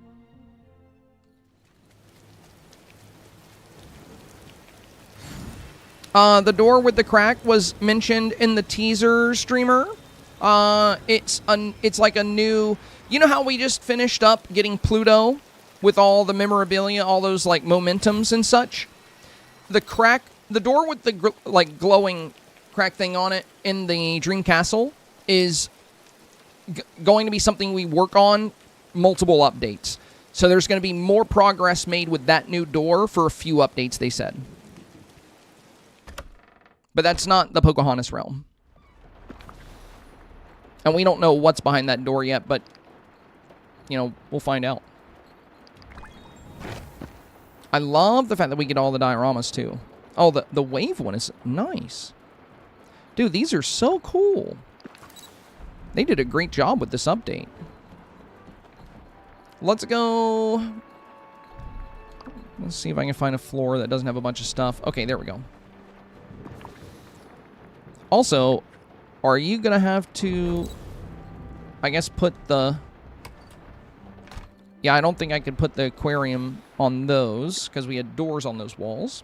[SPEAKER 1] The door with the crack was mentioned in the teaser streamer. It's like a new... You know how we just finished up getting Pluto with all the memorabilia, all those like momentums and such? The door with the like glowing crack thing on it in the Dream Castle is going to be something we work on multiple updates. So there's going to be more progress made with that new door for a few updates, they said. But that's not the Pocahontas realm. And we don't know what's behind that door yet, but, you know, we'll find out. I love the fact that we get all the dioramas, too. Oh, the wave one is nice. Dude, these are so cool. They did a great job with this update. Let's go. Let's see if I can find a floor that doesn't have a bunch of stuff. Okay, there we go. Also, are you going to have to, I guess, put the... Yeah, I don't think I could put the aquarium on those, because we had doors on those walls.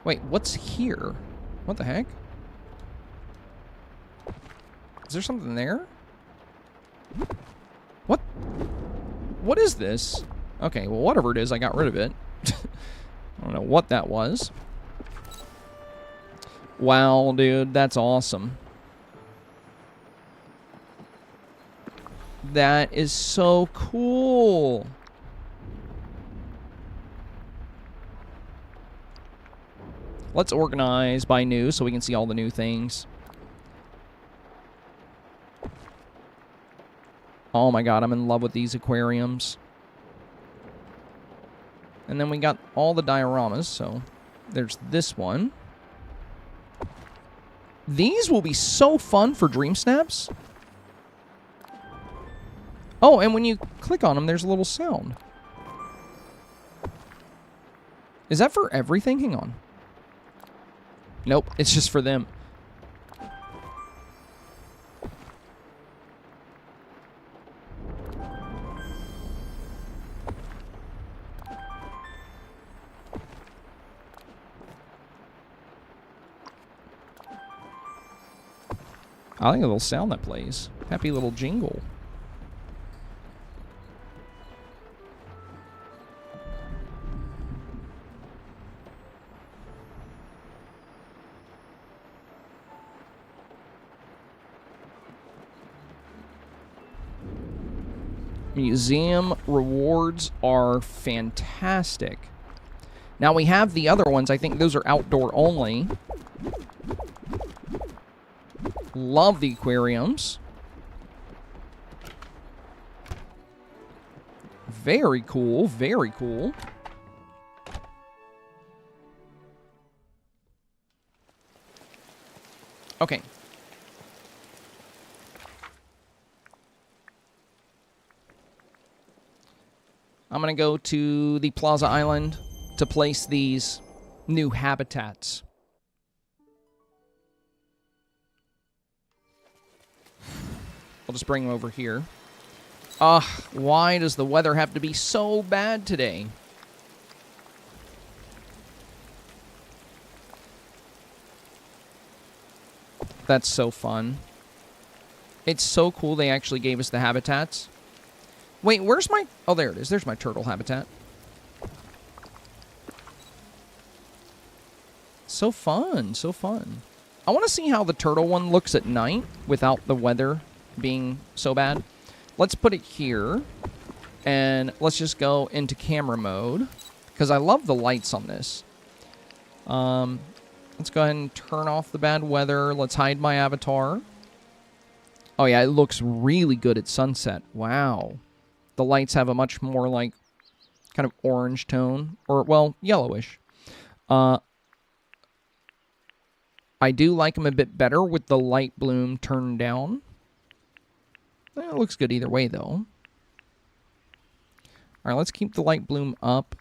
[SPEAKER 1] Wait, what's here? What the heck? Is there something there? What? What is this? Okay, well, whatever it is, I got rid of it. I don't know what that was. Wow, dude, that's awesome. That is so cool. Let's organize by new so we can see all the new things. Oh my god, I'm in love with these aquariums. And then we got all the dioramas, so there's this one. These will be so fun for Dream Snaps. Oh, and when you click on them, there's a little sound. Is that for everything? Hang on. Nope, it's just for them. I like a little sound that plays. Happy little jingle. Museum rewards are fantastic. Now we have the other ones. I think those are outdoor only. Love the aquariums. Very cool, very cool. Okay. I'm going to go to the Plaza Island to place these new habitats. I'll just bring him over here. Ugh, why does the weather have to be so bad today? That's so fun. It's so cool they actually gave us the habitats. Wait, where's my... Oh, there it is. There's my turtle habitat. So fun. So fun. I want to see how the turtle one looks at night without the weather being so bad. Let's put it here. And let's just go into camera mode. Because I love the lights on this. Let's go ahead and turn off the bad weather. Let's hide my avatar. Oh, yeah, it looks really good at sunset. Wow. The lights have a much more, like, kind of orange tone. Or, well, yellowish. I do like them a bit better with the light bloom turned down. It looks good either way, though. All right, let's keep the light bloom up.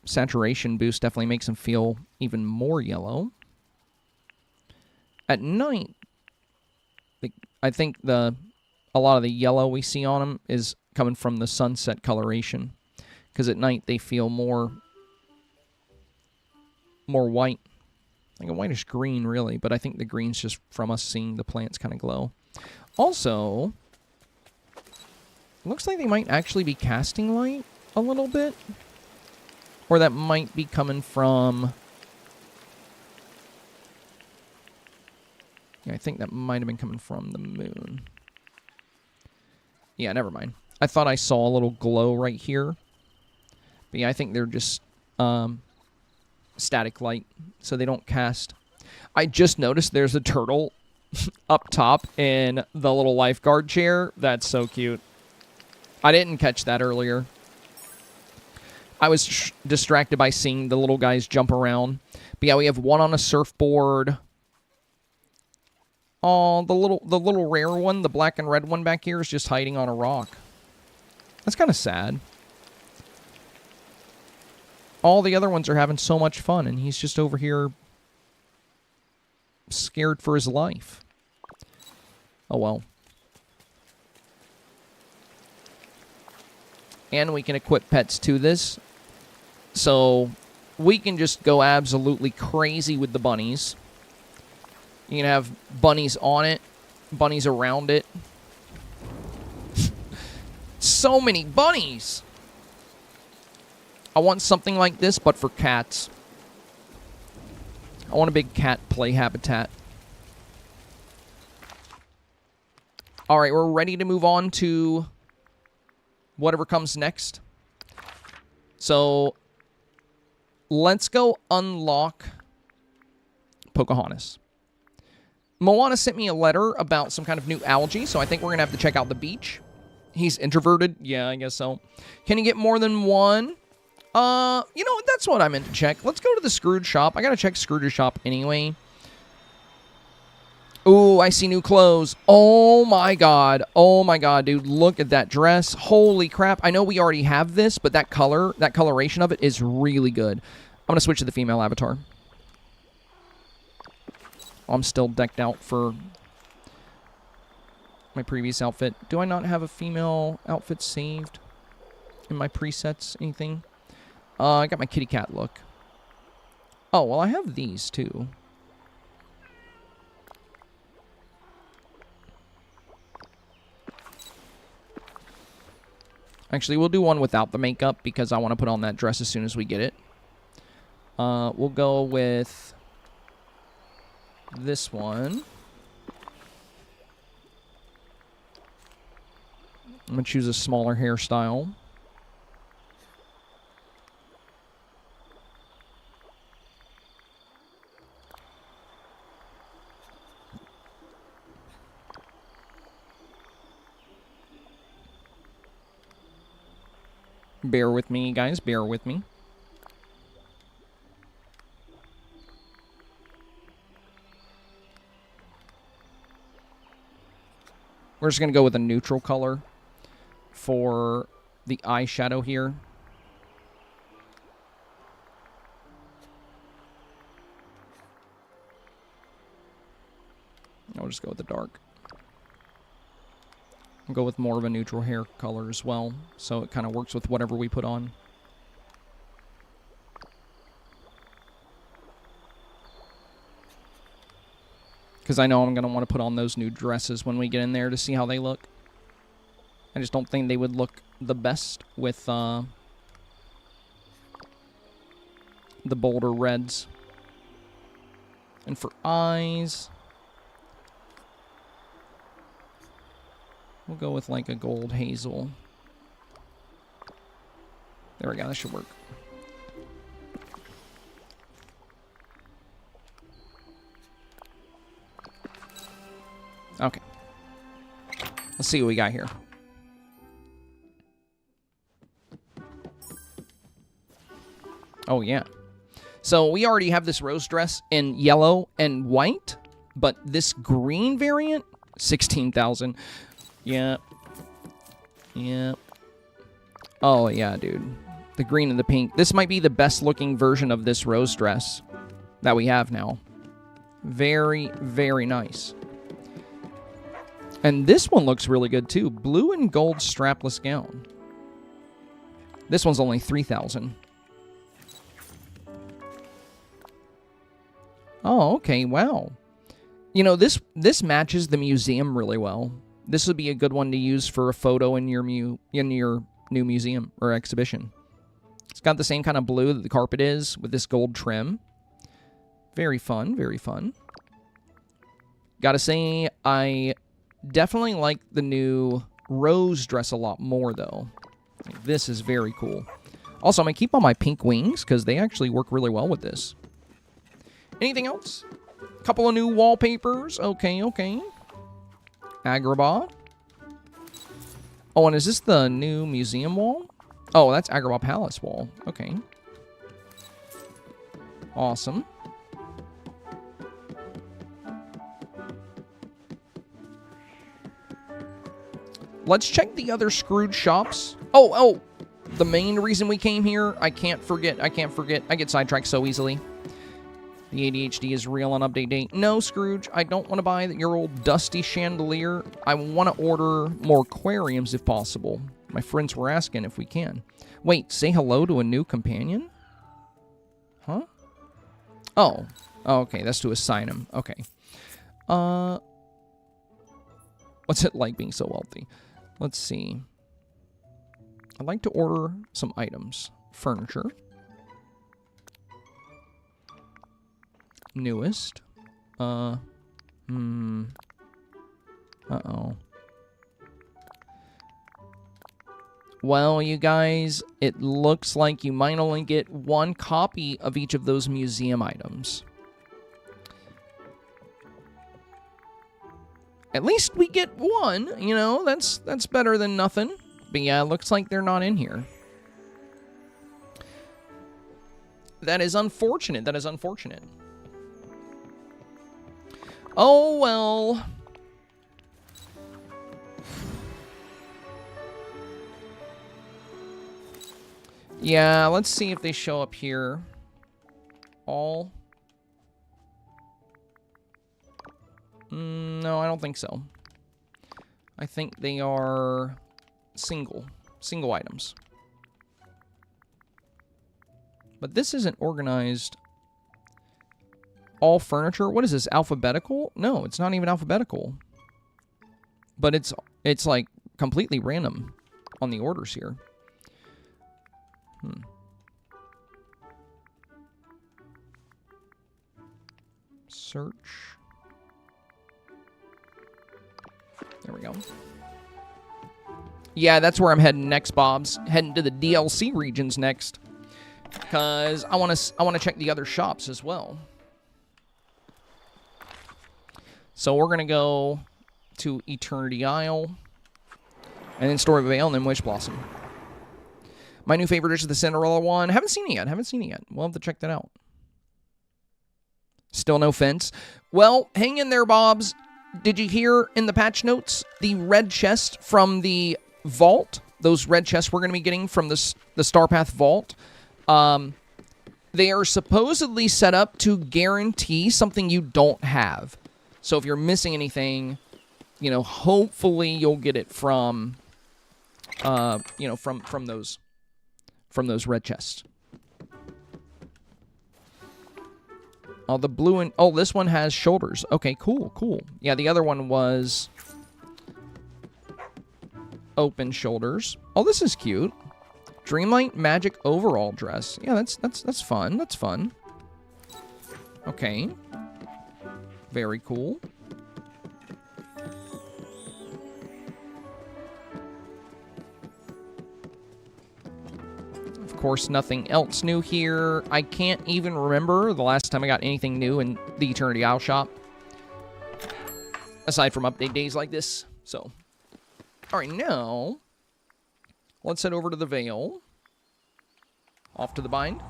[SPEAKER 1] Saturation boost definitely makes them feel even more yellow. At night, I think a lot of the yellow we see on them is coming from the sunset coloration. Because at night they feel more white. Like a whitish green, really. But I think the green's just from us seeing the plants kind of glow. Also, looks like they might actually be casting light a little bit. Or that might be coming from... Yeah, I think that might have been coming from the moon. Yeah, never mind. I thought I saw a little glow right here. But yeah, I think they're just static light, so they don't cast. I just noticed there's a turtle up top in the little lifeguard chair. That's so cute. I didn't catch that earlier. I was distracted by seeing the little guys jump around. But yeah, we have one on a surfboard. Oh, the little rare one, the black and red one back here is just hiding on a rock. That's kind of sad. All the other ones are having so much fun, and he's just over here scared for his life. Oh, well. And we can equip pets to this. So we can just go absolutely crazy with the bunnies. You can have bunnies on it, bunnies around it. So many bunnies! I want something like this, but for cats. I want a big cat play habitat. Alright, we're ready to move on to whatever comes next. So, let's go unlock Pocahontas. Moana sent me a letter about some kind of new algae, so I think we're going to have to check out the beach. He's introverted? Yeah, I guess so. Can you get more than one? You know, that's what I meant to check. Let's go to the Scrooge shop. I got to check Scrooge's shop anyway. Ooh, I see new clothes. Oh my god, dude. Look at that dress. Holy crap. I know we already have this, but that color, that coloration of it is really good. I'm going to switch to the female avatar. I'm still decked out for my previous outfit. Do I not have a female outfit saved in my presets? Anything? I got my kitty cat look. Oh, well, I have these, too. Actually, we'll do one without the makeup because I want to put on that dress as soon as we get it. We'll go with this one. I'm going to choose a smaller hairstyle. Bear with me, guys. Bear with me. We're just going to go with a neutral color for the eyeshadow here. I'll just go with the dark. I'll go with more of a neutral hair color as well, so it kind of works with whatever we put on. Because I know I'm going to want to put on those new dresses when we get in there to see how they look. I just don't think they would look the best with the bolder reds. And for eyes, we'll go with like a gold hazel. There we go, that should work. Okay. Let's see what we got here. Oh, yeah. So we already have this rose dress in yellow and white, but this green variant, 16,000. Yeah. Yeah. Oh, yeah, dude. The green and the pink. This might be the best looking version of this rose dress that we have now. Very, very nice. And this one looks really good, too. Blue and gold strapless gown. This one's only 3,000. Oh, okay. Wow. You know, this matches the museum really well. This would be a good one to use for a photo in your new museum or exhibition. It's got the same kind of blue that the carpet is with this gold trim. Very fun, very fun. Gotta say, I definitely like the new rose dress a lot more, though. This is very cool. Also, I'm going to keep on my pink wings, because they actually work really well with this. Anything else? A couple of new wallpapers. Okay, okay. Agrabah. Oh, and is this the new museum wall? Oh, that's Agrabah Palace wall. Okay. Awesome. Let's check the other Scrooge shops. Oh, the main reason we came here, I can't forget. I get sidetracked so easily. The ADHD is real on update date. No, Scrooge, I don't want to buy your old dusty chandelier. I want to order more aquariums if possible. My friends were asking if we can. Wait, say hello to a new companion? Huh? Oh, okay, that's to assign him. Okay. What's it like being so wealthy? Let's see. I'd like to order some items. Furniture. Newest. Uh-oh. Well, you guys, it looks like you might only get one copy of each of those museum items. At least we get one, you know, that's better than nothing. But yeah, it looks like they're not in here. That is unfortunate. That is unfortunate. Oh, well. Yeah, let's see if they show up here. All. No, I don't think so. I think they are single items. But this isn't organized. All furniture. What is this? Alphabetical? No, it's not even alphabetical. But it's like completely random on the orders here. Search. There we go. Yeah, that's where I'm heading next, Bobs. Heading to the DLC regions next. Because I want to check the other shops as well. So we're going to go to Eternity Isle. And then Story of Vale, and then Wish Blossom. My new favorite dish is the Cinderella one. Haven't seen it yet. We'll have to check that out. Still no fence. Well, hang in there, Bobs. Did you hear in the patch notes the red chest from the vault? Those red chests we're going to be getting from the STARPATH vault. They are supposedly set up to guarantee something you don't have. So if you're missing anything, you know, hopefully you'll get it from, you know, from those red chests. Oh, the blue and... Oh, this one has shoulders. Okay, cool, cool. Yeah, the other one was... open shoulders. Oh, this is cute. Dreamlight magic overall dress. Yeah, that's fun. That's fun. Okay. Very cool. Of course, nothing else new here. I can't even remember the last time I got anything new in the Eternity Isle shop. Aside from update days like this. So, alright, now, let's head over to the Veil. Off to the bind.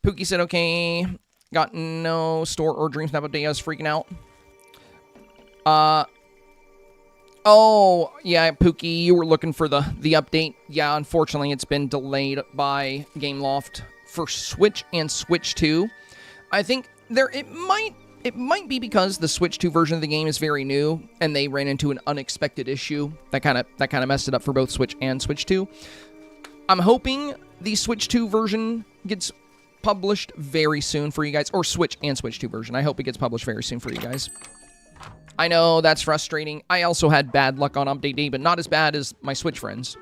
[SPEAKER 1] Pookie said, okay, got no store or Dreamsnap update. I was freaking out. Oh, yeah, Pookie, you were looking for the update. Yeah, unfortunately, it's been delayed by Gameloft for Switch and Switch 2. I think it might be because the Switch 2 version of the game is very new, and they ran into an unexpected issue that kind of messed it up for both Switch and Switch 2. I'm hoping the Switch 2 version gets published very soon for you guys, or Switch and Switch 2 version. I hope it gets published very soon for you guys. I know, that's frustrating. I also had bad luck on update day, but not as bad as my Switch friends.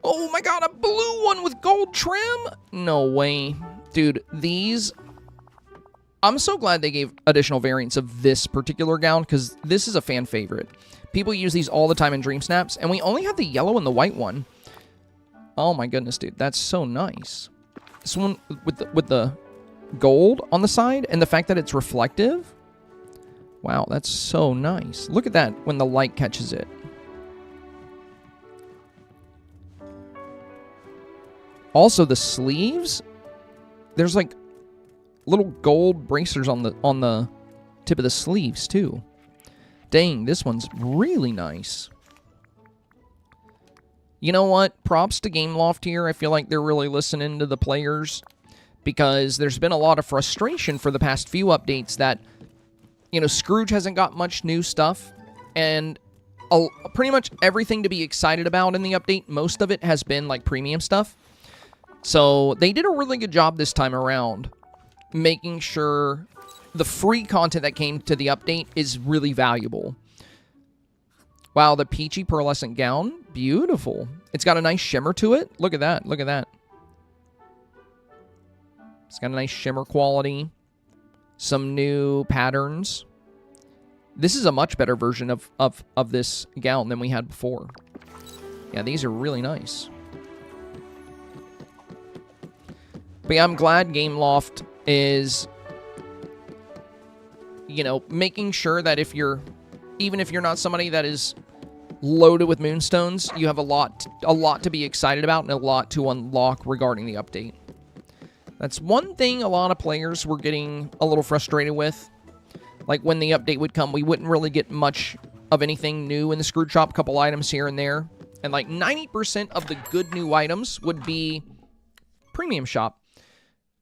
[SPEAKER 1] Oh my god, a blue one with gold trim? No way. Dude, these... I'm so glad they gave additional variants of this particular gown, because this is a fan favorite. People use these all the time in Dreamsnaps, and we only have the yellow and the white one. Oh my goodness, dude, that's so nice. This one with the gold on the side, and the fact that it's reflective. Wow, that's so nice. Look at that when the light catches it. Also, the sleeves, there's like little gold bracers on the tip of the sleeves too. Dang, this one's really nice. You know what? Props to Gameloft here. I feel like they're really listening to the players, because there's been a lot of frustration for the past few updates that, you know, Scrooge hasn't got much new stuff, and pretty much everything to be excited about in the update, most of it has been like premium stuff. So they did a really good job this time around, making sure the free content that came to the update is really valuable. Wow, the peachy pearlescent gown. Beautiful. It's got a nice shimmer to it. Look at that. Look at that. It's got a nice shimmer quality. Some new patterns. This is a much better version of this gown than we had before. Yeah, these are really nice. But yeah, I'm glad Gameloft is, you know, making sure that even if you're not somebody that is loaded with moonstones, you have a lot to be excited about and a lot to unlock regarding the update. That's one thing a lot of players were getting a little frustrated with. Like, when the update would come, we wouldn't really get much of anything new in the Scrooge shop, a couple items here and there. And like 90% of the good new items would be premium shop.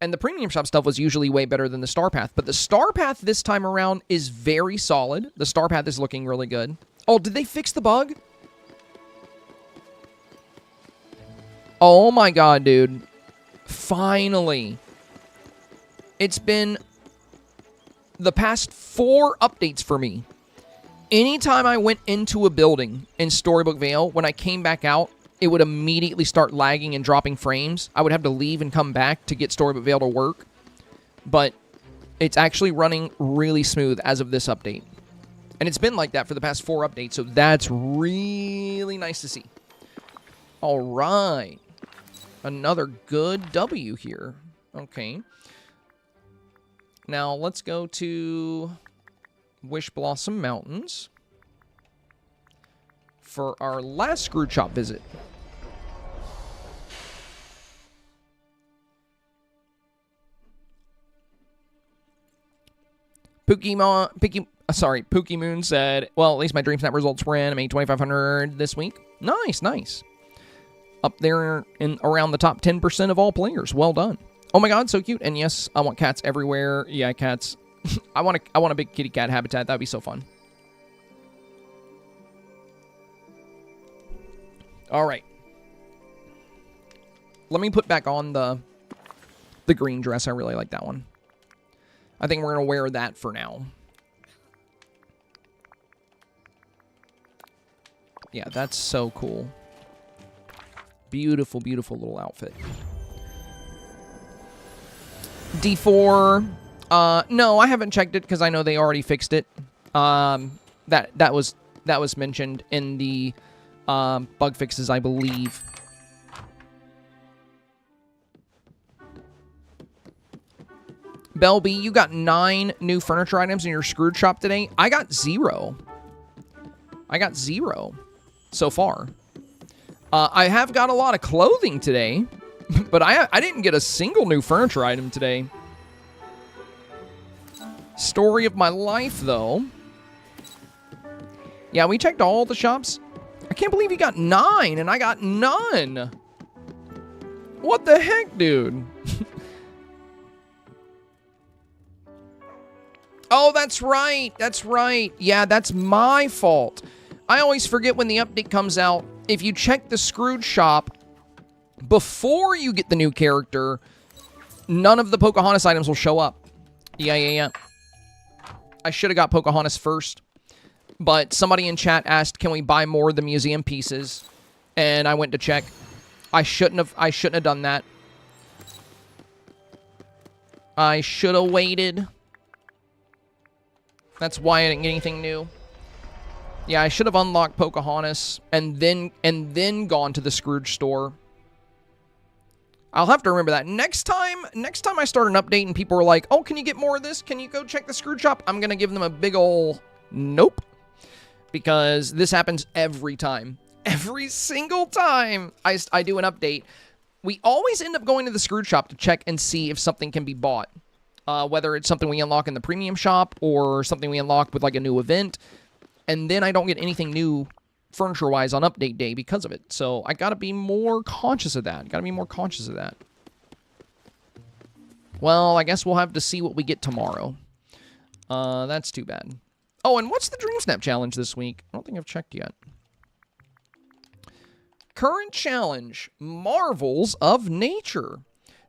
[SPEAKER 1] And the premium shop stuff was usually way better than the StarPath. But the StarPath this time around is very solid. The StarPath is looking really good. Oh, did they fix the bug? Oh my god, dude. Finally. It's been the past 4 updates for me. Anytime I went into a building in Storybook Vale, when I came back out, it would immediately start lagging and dropping frames. I would have to leave and come back to get Storybook Vale to work. But it's actually running really smooth as of this update. And it's been like that for the past 4 updates, so that's really nice to see. All right. Another good W here. Okay. Now, let's go to Wish Blossom Mountains for our last Scrooge shop visit. Sorry, Pookie Moon said, well, at least my Dreamsnap results were in. I made 2,500 this week. Nice, nice. Up there in around the top 10% of all players. Well done. Oh my god, so cute. And yes, I want cats everywhere. Yeah, cats. I want a big kitty cat habitat. That'd be so fun. All right. Let me put back on the green dress. I really like that one. I think we're going to wear that for now. Yeah, that's so cool. Beautiful, beautiful little outfit. D4. No, I haven't checked it because I know they already fixed it. That was mentioned in the bug fixes, I believe. Belby, you got 9 new furniture items in your Scrooge shop today. I got 0. I got 0 so far. I have got a lot of clothing today, but I didn't get a single new furniture item today. Story of my life, though. Yeah, we checked all the shops. I can't believe you got 9 and I got none. What the heck, dude? Oh, that's right. That's right. Yeah, that's my fault. I always forget when the update comes out. If you check the Scrooge shop before you get the new character, none of the Pocahontas items will show up. Yeah. I should have got Pocahontas first. But somebody in chat asked, can we buy more of the museum pieces? And I went to check. I shouldn't have done that. I should have waited. That's why I didn't get anything new. Yeah, I should have unlocked Pocahontas and then gone to the Scrooge store. I'll have to remember that. Next time I start an update and people are like, "Oh, can you get more of this? Can you go check the Scrooge shop?" I'm going to give them a big ol' nope. Because this happens every time. Every single time I do an update, we always end up going to the Scrooge shop to check and see if something can be bought. Whether it's something we unlock in the premium shop or something we unlock with like a new event. And then I don't get anything new furniture-wise on update day because of it. So I got to be more conscious of that. Well, I guess we'll have to see what we get tomorrow. That's too bad. Oh, and what's the Dreamsnap challenge this week? I don't think I've checked yet. Current challenge, Marvels of Nature.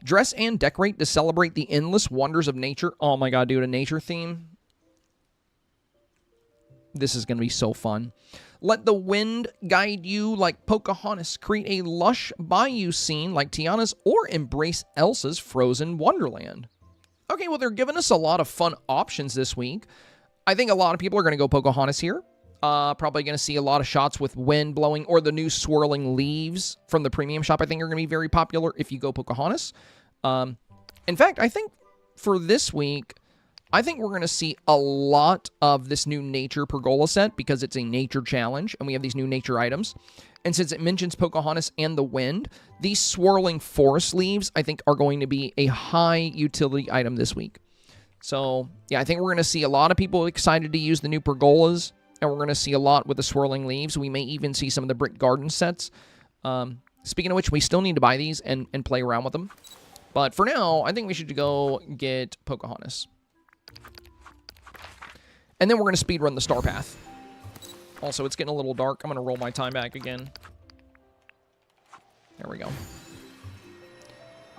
[SPEAKER 1] Dress and decorate to celebrate the endless wonders of nature. Oh my god, dude, a nature theme. This is going to be so fun. Let the wind guide you like Pocahontas. Create a lush bayou scene like Tiana's or embrace Elsa's frozen wonderland. Okay, well, they're giving us a lot of fun options this week. I think a lot of people are going to go Pocahontas here. Probably going to see a lot of shots with wind blowing or the new swirling leaves from the premium shop. I think are going to be very popular if you go Pocahontas. In fact, I think for this week, I think we're going to see a lot of this new nature pergola set because it's a nature challenge and we have these new nature items. And since it mentions Pocahontas and the wind, these swirling forest leaves, I think, are going to be a high utility item this week. So, yeah, I think we're going to see a lot of people excited to use the new pergolas, and we're going to see a lot with the swirling leaves. We may even see some of the brick garden sets. Speaking of which, we still need to buy these and play around with them. But for now, I think we should go get Pocahontas. And then we're going to speedrun the STARPATH. Also, it's getting a little dark. I'm going to roll my time back again. There we go.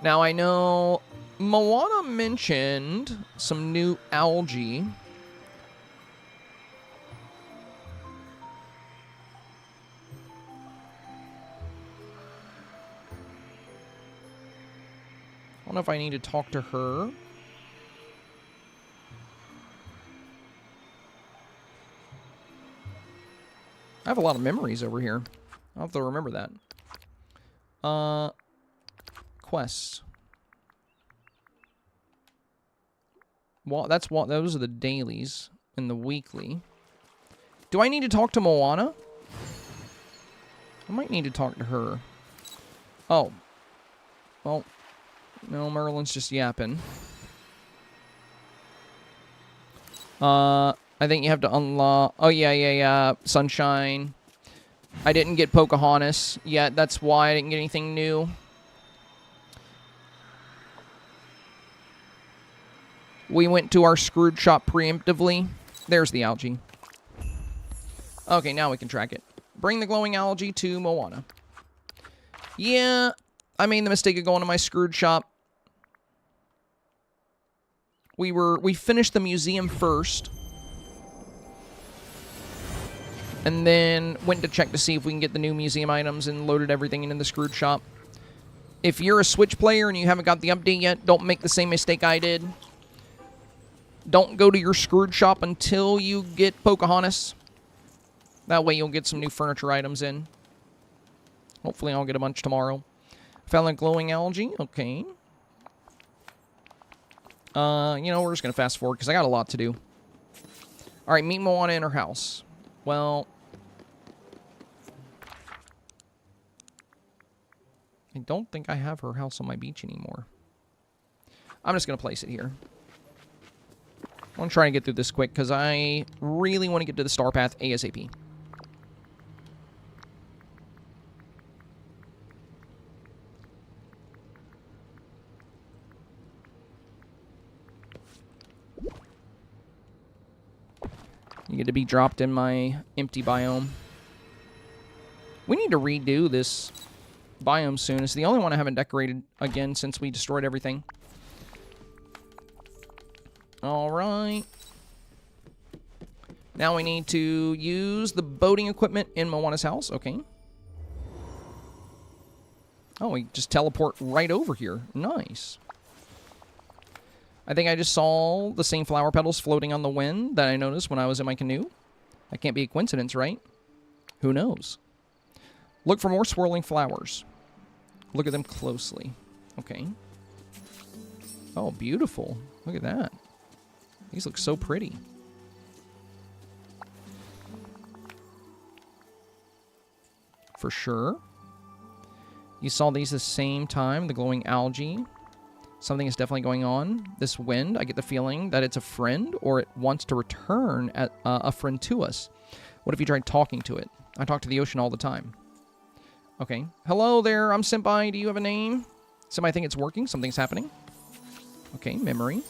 [SPEAKER 1] Now, I know Moana mentioned some new algae. I don't know if I need to talk to her. I have a lot of memories over here. I'll have to remember that. Quests. Well, those are the dailies and the weekly. Do I need to talk to Moana? I might need to talk to her. Oh. Well, no, Merlin's just yapping. I I think you have to unlock... Oh, yeah. Sunshine. I didn't get Pocahontas yet. That's why I didn't get anything new. We went to our Scrooge shop preemptively. There's the algae. Okay, now we can track it. Bring the glowing algae to Moana. Yeah, I made the mistake of going to my Scrooge shop. We finished the museum first. And then went to check to see if we can get the new museum items and loaded everything into the Scrooge shop. If you're a Switch player and you haven't got the update yet, don't make the same mistake I did. Don't go to your Scrooge shop until you get Pocahontas. That way you'll get some new furniture items in. Hopefully I'll get a bunch tomorrow. Found a glowing algae. Okay. We're just going to fast forward because I got a lot to do. Alright, meet Moana in her house. Well, I don't think I have her house on my beach anymore. I'm just going to place it here. I want to try and get through this quick because I really want to get to the STARPATH ASAP. You get to be dropped in my empty biome. We need to redo this biome soon. It's the only one I haven't decorated again since we destroyed everything. Alright. Now we need to use the boating equipment in Moana's house. Okay. Oh, we just teleport right over here. Nice. I think I just saw the same flower petals floating on the wind that I noticed when I was in my canoe. That can't be a coincidence, right? Who knows? Look for more swirling flowers. Look at them closely. Okay. Oh, beautiful. Look at that. These look so pretty. For sure. You saw these the same time, the glowing algae. Something is definitely going on. This wind, I get the feeling that it's a friend or it wants to return a friend to us. What if you tried talking to it? I talk to the ocean all the time. Okay. Hello there, I'm Senpai. Do you have a name? Senpai, I think it's working. Something's happening. Okay, memory.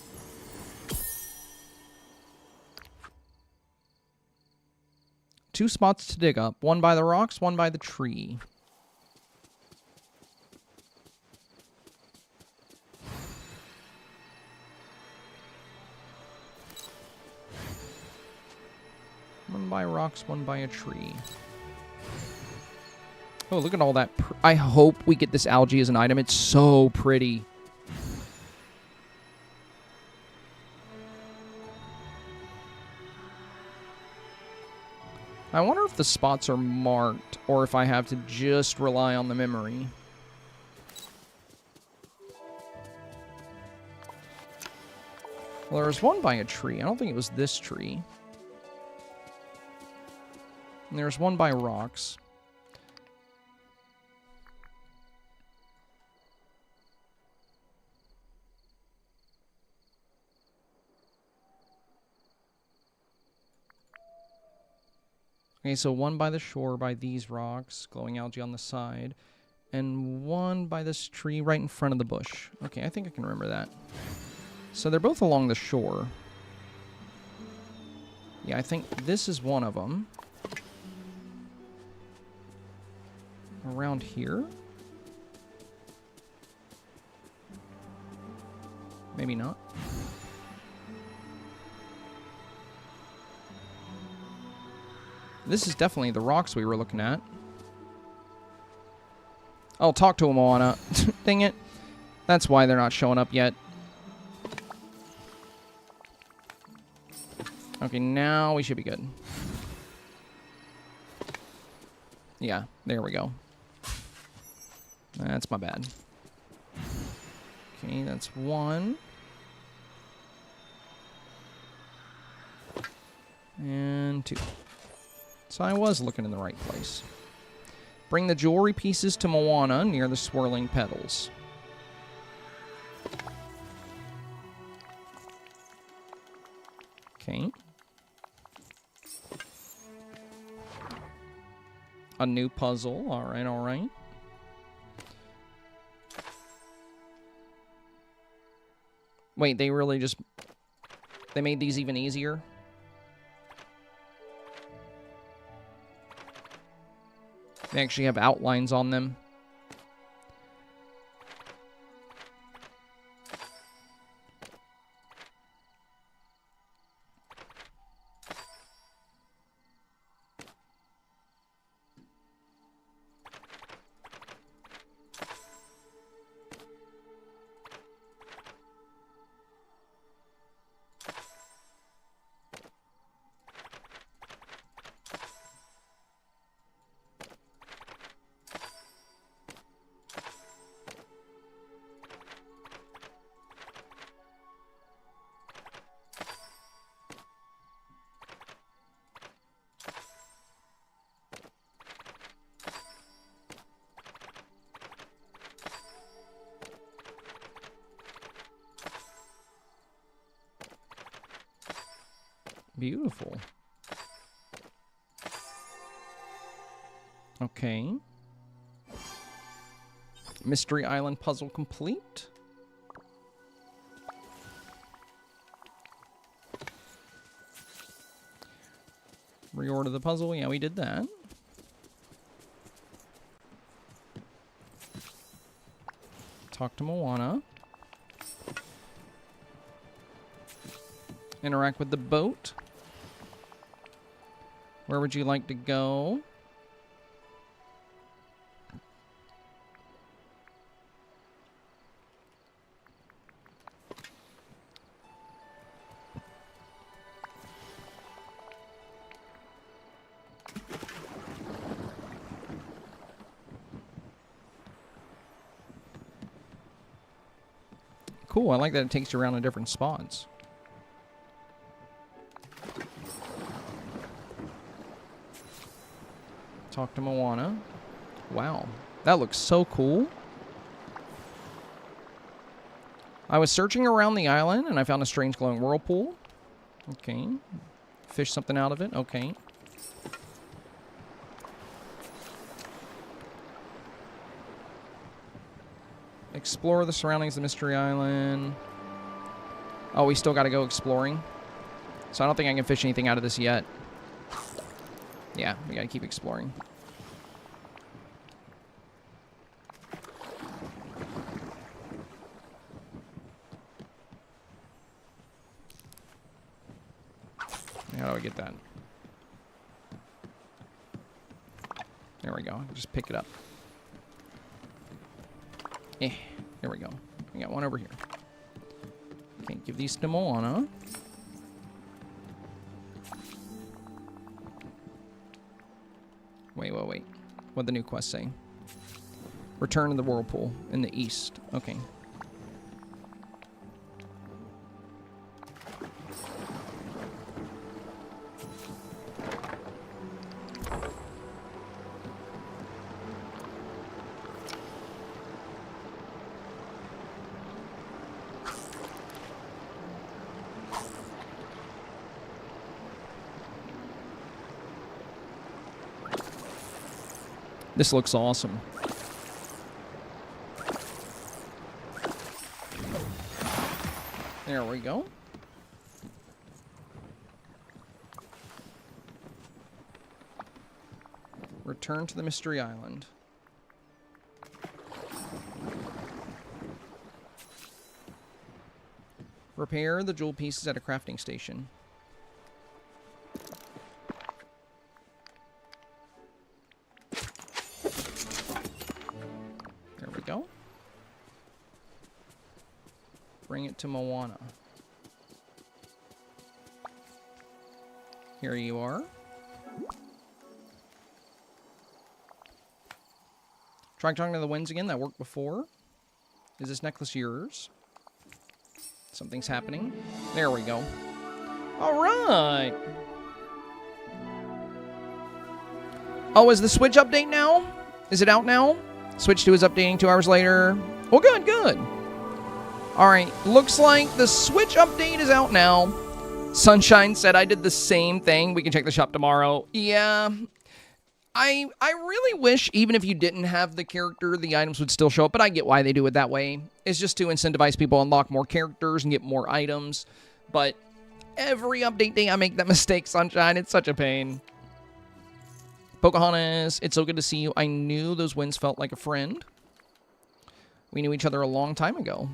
[SPEAKER 1] Two spots to dig up. One by the rocks, one by the tree. One by rocks, one by a tree. Oh, look at all that. I hope we get this algae as an item. It's so pretty. I wonder if the spots are marked or if I have to just rely on the memory. Well, there was one by a tree. I don't think it was this tree. And there's one by rocks. Okay, so one by the shore by these rocks, glowing algae on the side, and one by this tree right in front of the bush. Okay, I think I can remember that. So they're both along the shore. Yeah, I think this is one of them. Around here? Maybe not. This is definitely the rocks we were looking at. I'll talk to them, Moana. Dang it. That's why they're not showing up yet. Okay, now we should be good. Yeah, there we go. That's my bad. Okay, that's one. And two. So I was looking in the right place. Bring the jewelry pieces to Moana near the swirling petals. Okay. A new puzzle. All right, all right. Wait, they really just... They made these even easier? They actually have outlines on them. Beautiful. Okay. Mystery Island puzzle complete. Reorder the puzzle. Yeah, we did that. Talk to Moana. Interact with the boat. Where would you like to go? Cool, I like that it takes you around to different spots. Talk to Moana. Wow, that looks so cool. I was searching around the island and I found a strange glowing whirlpool. Okay. Fish something out of it. Okay. Explore the surroundings of the Mystery Island. Oh, we still got to go exploring. So I don't think I can fish anything out of this yet. Yeah, we got to keep exploring. How do I get that? There we go. Just pick it up. There we go. We got one over here. Okay, give these to Moana. Wait. What'd the new quest say? Return to the whirlpool in the east. Okay. This looks awesome. There we go. Return to the Mystery Island. Repair the jewel pieces at a crafting station. Bring it to Moana. Here you are. Try talking to the winds again. That worked before. Is this necklace yours? Something's happening. There we go. All right. Oh, is the Switch update now? Is it out now? Switch 2 is updating 2 hours later. Well, good, good. All right, looks like the Switch update is out now. Sunshine said I did the same thing. We can check the shop tomorrow. Yeah, I really wish, even if you didn't have the character, the items would still show up, but I get why they do it that way. It's just to incentivize people to unlock more characters and get more items. But every update day I make that mistake, Sunshine. It's such a pain. Pocahontas, it's so good to see you. I knew those winds felt like a friend. We knew each other a long time ago.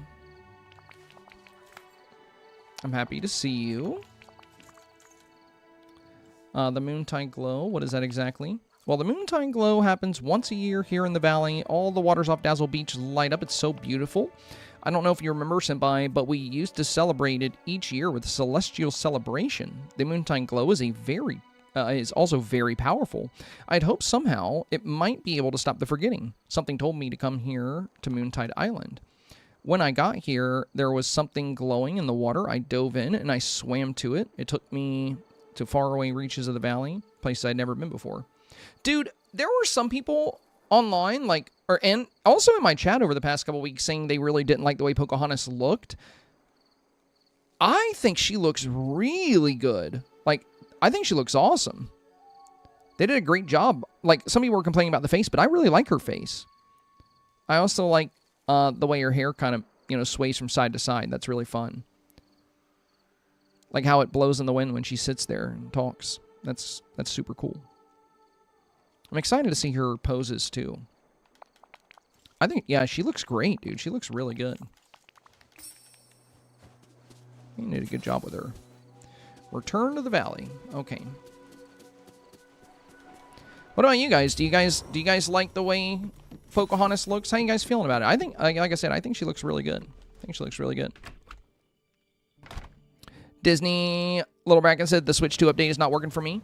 [SPEAKER 1] I'm happy to see you. The Moontide Glow, what is that exactly? Well, the Moontide Glow happens once a year here in the valley. All the waters off Dazzle Beach light up. It's so beautiful. I don't know if you remember, Senpai, but we used to celebrate it each year with a celestial celebration. The Moontide Glow is is also very powerful. I'd hope somehow it might be able to stop the forgetting. Something told me to come here to Moontide Island. When I got here, there was something glowing in the water. I dove in and I swam to it. It took me to faraway reaches of the valley, places I'd never been before. Dude, there were some people online, and also in my chat over the past couple weeks, saying they really didn't like the way Pocahontas looked. I think she looks really good. I think she looks awesome. They did a great job. Some people were complaining about the face, but I really like her face. I also like the way her hair kind of, sways from side to side. That's really fun. Like how it blows in the wind when she sits there and talks. That's super cool. I'm excited to see her poses, too. I think, yeah, she looks great, dude. She looks really good. You did a good job with her. Return to the valley. Okay. What about you guys? Do you guys like the way Pocahontas looks? How you guys feeling about it? I think, like I said, I think she looks really good. I think she looks really good. Disney Little Bracken said the Switch 2 update is not working for me.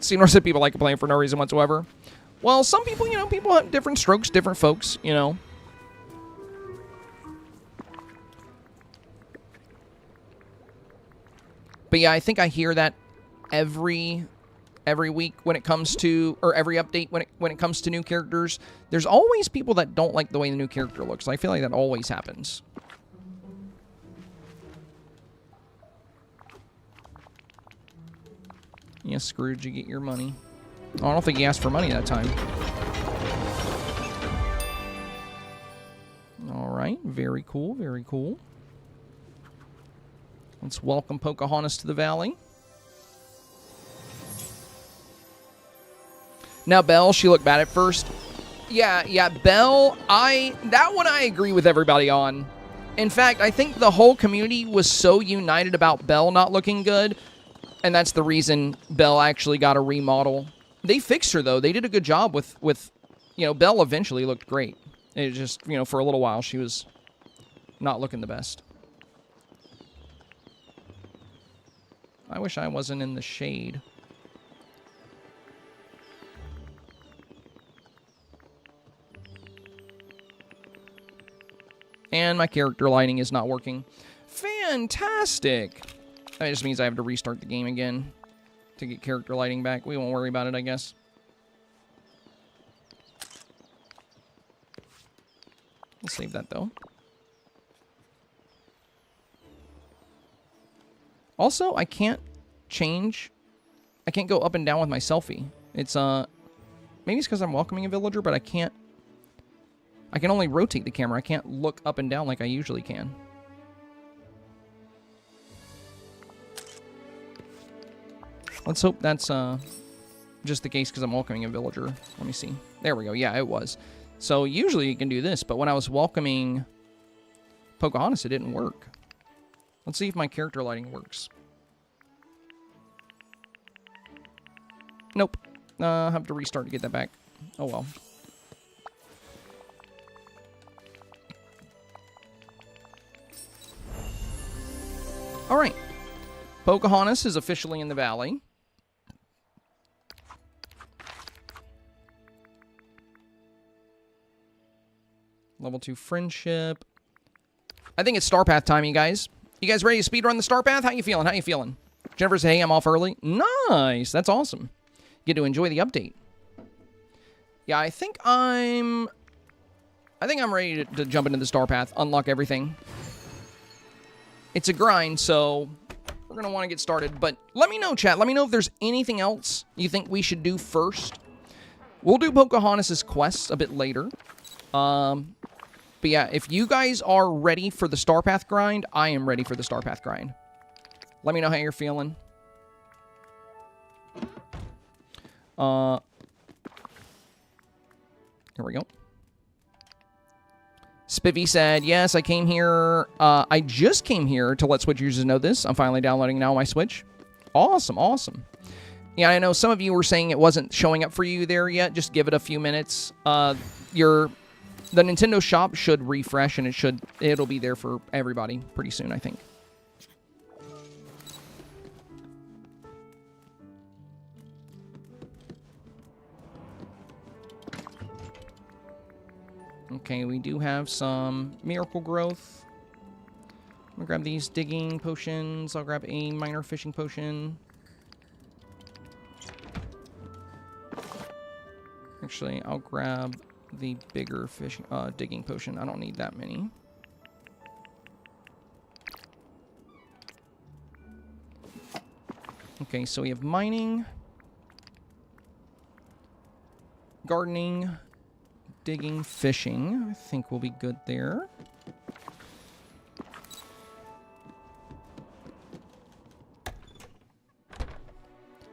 [SPEAKER 1] Senior said people like playing for no reason whatsoever. Well, some people, people have different strokes, different folks, But yeah, I think I hear that every week when it comes to, or every update when it comes to new characters. There's always people that don't like the way the new character looks. I feel like that always happens. Yes, Scrooge, you get your money. Oh, I don't think he asked for money that time. All right, very cool, very cool. Let's welcome Pocahontas to the valley. Now, Belle, she looked bad at first. Yeah, Belle, that one I agree with everybody on. In fact, I think the whole community was so united about Belle not looking good, and that's the reason Belle actually got a remodel. They fixed her, though. They did a good job with Belle eventually looked great. It just, for a little while, she was not looking the best. I wish I wasn't in the shade. And my character lighting is not working. Fantastic! That just means I have to restart the game again to get character lighting back. We won't worry about it, I guess. We'll save that, though. Also, I can't change. I can't go up and down with my selfie. It's, maybe it's because I'm welcoming a villager, but I can't. I can only rotate the camera. I can't look up and down like I usually can. Let's hope that's just the case because I'm welcoming a villager. Let me see. There we go. Yeah, it was. So usually you can do this, but when I was welcoming Pocahontas, it didn't work. Let's see if my character lighting works. Nope. I'll have to restart to get that back. Oh well. Alright. Pocahontas is officially in the valley. Level 2 friendship. I think it's StarPath time, you guys. You guys ready to speedrun the StarPath? How you feeling? How you feeling? Jennifer said, hey, I'm off early. Nice. That's awesome. You get to enjoy the update. Yeah, I think I'm ready to jump into the StarPath, unlock everything. It's a grind, so we're going to want to get started. But let me know, chat. Let me know if there's anything else you think we should do first. We'll do Pocahontas' quest a bit later. But yeah, if you guys are ready for the STARPATH grind, I am ready for the STARPATH grind. Let me know how you're feeling. Here we go. Spivvy said, yes, I came here. I just came here to let Switch users know this. I'm finally downloading now on my Switch. Awesome, awesome. Yeah, I know some of you were saying it wasn't showing up for you there yet. Just give it a few minutes. The Nintendo shop should refresh, and it'll be there for everybody pretty soon, I think. Okay, we do have some miracle growth. I'm gonna grab these digging potions. I'll grab a minor fishing potion. Actually, I'll grab the bigger digging potion. I don't need that many. Okay, so we have mining, gardening, digging, fishing. I think we'll be good there.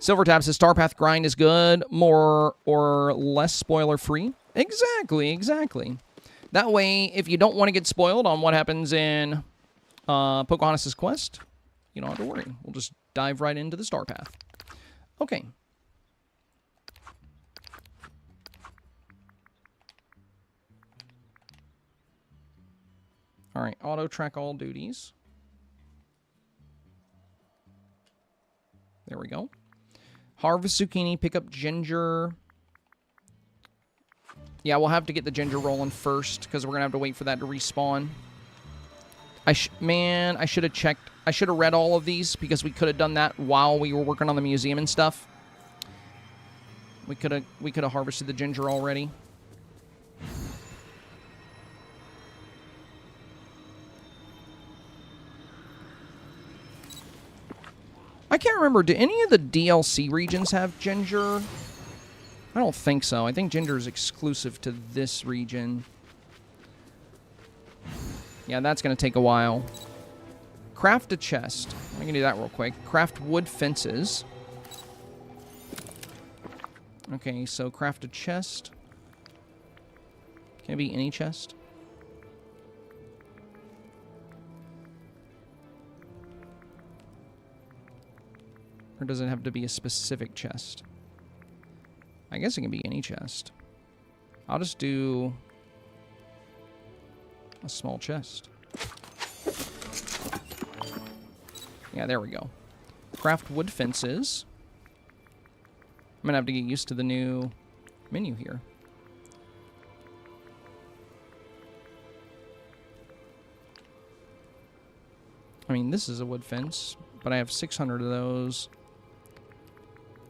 [SPEAKER 1] Silvertap says STARPATH grind is good, more or less spoiler free. Exactly, exactly. That way, if you don't want to get spoiled on what happens in Pocahontas' quest, you don't have to worry. We'll just dive right into the STARPATH. Okay. All right, auto track all duties. There we go. Harvest zucchini, pick up ginger. Yeah, we'll have to get the ginger rolling first because we're going to have to wait for that to respawn. Man, I should have checked. I should have read all of these because we could have done that while we were working on the museum and stuff. We could have harvested the ginger already. I can't remember, do any of the DLC regions have ginger? I don't think so. I think ginger is exclusive to this region. Yeah, that's going to take a while. Craft a chest. I'm going to do that real quick. Craft wood fences. Okay, so craft a chest. Can it be any chest? Or does it have to be a specific chest? I guess it can be any chest. I'll just do a small chest. Yeah, there we go. Craft wood fences. I'm gonna have to get used to the new menu here. I mean, this is a wood fence, but I have 600 of those.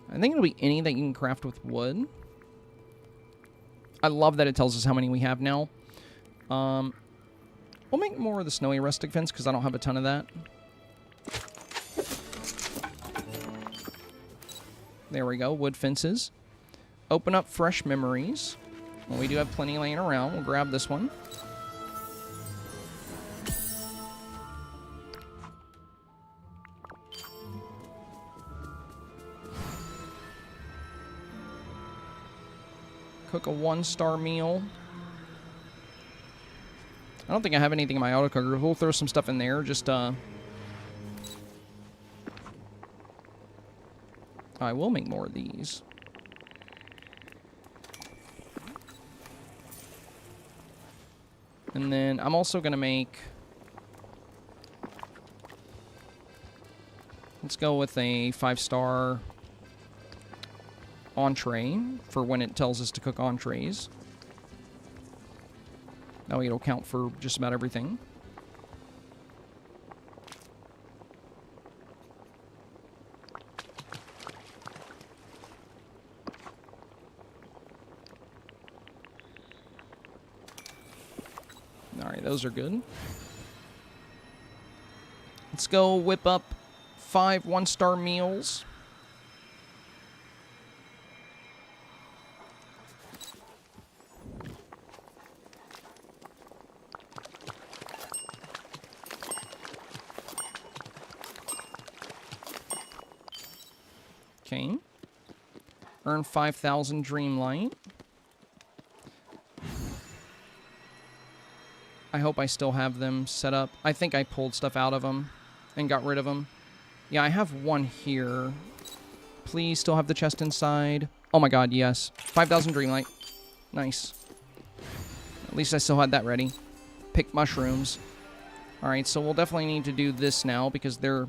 [SPEAKER 1] I think it'll be any that you can craft with wood. I love that it tells us how many we have now. We'll make more of the snowy rustic fence because I don't have a ton of that. There we go, wood fences. Open up fresh memories. Well, we do have plenty laying around. We'll grab this one. Cook a 1-star meal. I don't think I have anything in my auto cooker. We'll throw some stuff in there. Just, I will make more of these. And then I'm also going to make... Let's go with a 5-star entree for when it tells us to cook entrees. That way it'll count for just about everything. Alright, those are good. Let's go whip up 5 1-star meals. Okay. Earn 5,000 Dreamlight. I hope I still have them set up. I think I pulled stuff out of them and got rid of them. Yeah, I have one here. Please still have the chest inside. Oh my god, yes. 5,000 Dreamlight. Nice. At least I still had that ready. Pick mushrooms. Alright, so we'll definitely need to do this now because they're...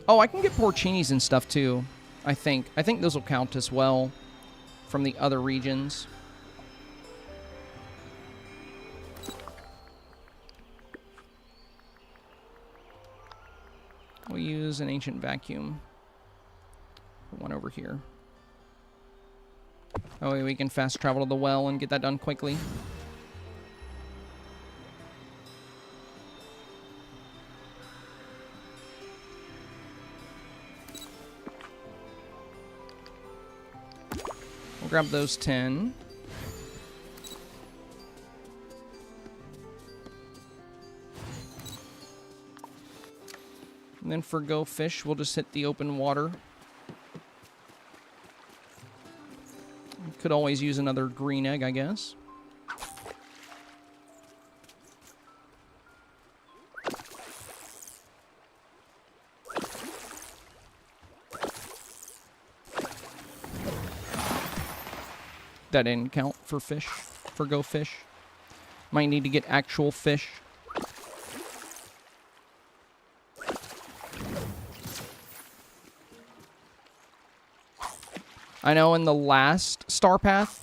[SPEAKER 1] Oh, I can get porcinis and stuff too. I think those will count as well from the other regions. We'll use an ancient vacuum. One over here. Oh, wait, we can fast travel to the well and get that done quickly. We'll grab those 10. And then for Go Fish, we'll just hit the open water. Could always use another green egg, I guess. That didn't count for fish, for Go Fish. Might need to get actual fish. I know in the last StarPath,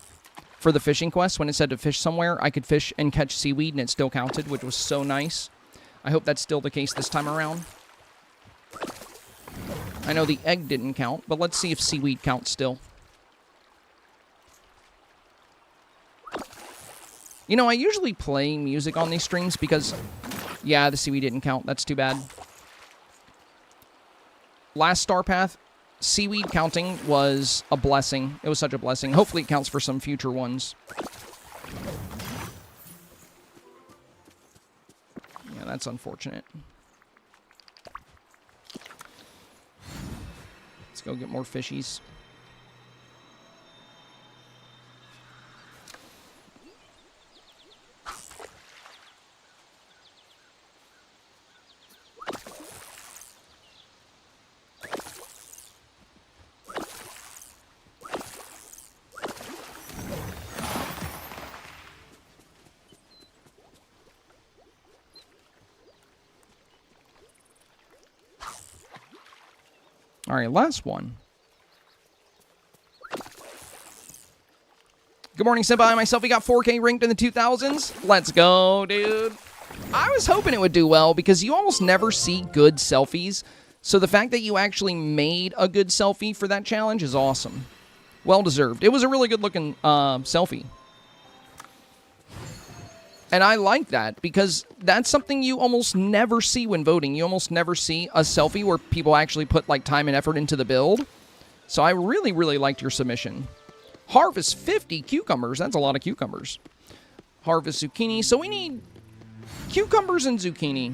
[SPEAKER 1] for the fishing quest, when it said to fish somewhere, I could fish and catch seaweed, and it still counted, which was so nice. I hope that's still the case this time around. I know the egg didn't count, but let's see if seaweed counts still. You know, I usually play music on these streams because, yeah, the seaweed didn't count. That's too bad. Last StarPath, seaweed counting was a blessing. It was such a blessing. Hopefully it counts for some future ones. Yeah, that's unfortunate. Let's go get more fishies. All right, last one. Good morning, Senpai. Myself, we got 4K ranked in the 2000s. Let's go, dude. I was hoping it would do well because you almost never see good selfies. So the fact that you actually made a good selfie for that challenge is awesome. Well deserved. It was a really good looking selfie. And I like that because that's something you almost never see when voting. You almost never see a selfie where people actually put like time and effort into the build. So I really, really liked your submission. Harvest 50 cucumbers. That's a lot of cucumbers. Harvest zucchini. So we need cucumbers and zucchini.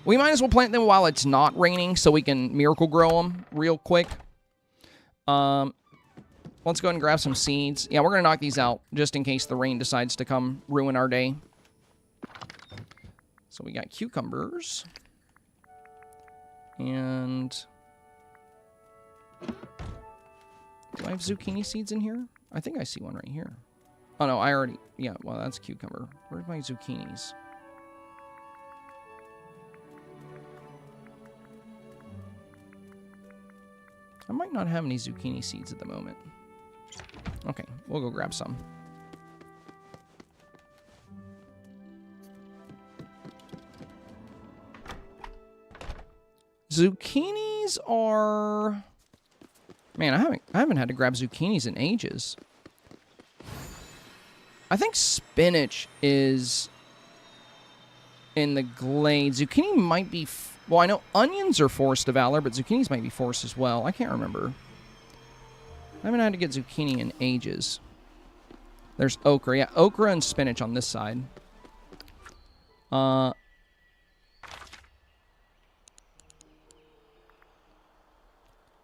[SPEAKER 1] We might as well plant them while it's not raining so we can miracle grow them real quick. Let's go ahead and grab some seeds. Yeah, we're going to knock these out just in case the rain decides to come ruin our day. So we got cucumbers. And do I have zucchini seeds in here? I think I see one right here. Oh, no, I already... Yeah, well, that's cucumber. Where's my zucchinis? I might not have any zucchini seeds at the moment. Okay, we'll go grab some. Zucchinis are... Man, I haven't had to grab zucchinis in ages. I think spinach is in the glade. Zucchini might be... Well, I know onions are forced to valor, but zucchinis might be forced as well. I can't remember. I haven't had to get zucchini in ages. There's okra. Yeah, okra and spinach on this side.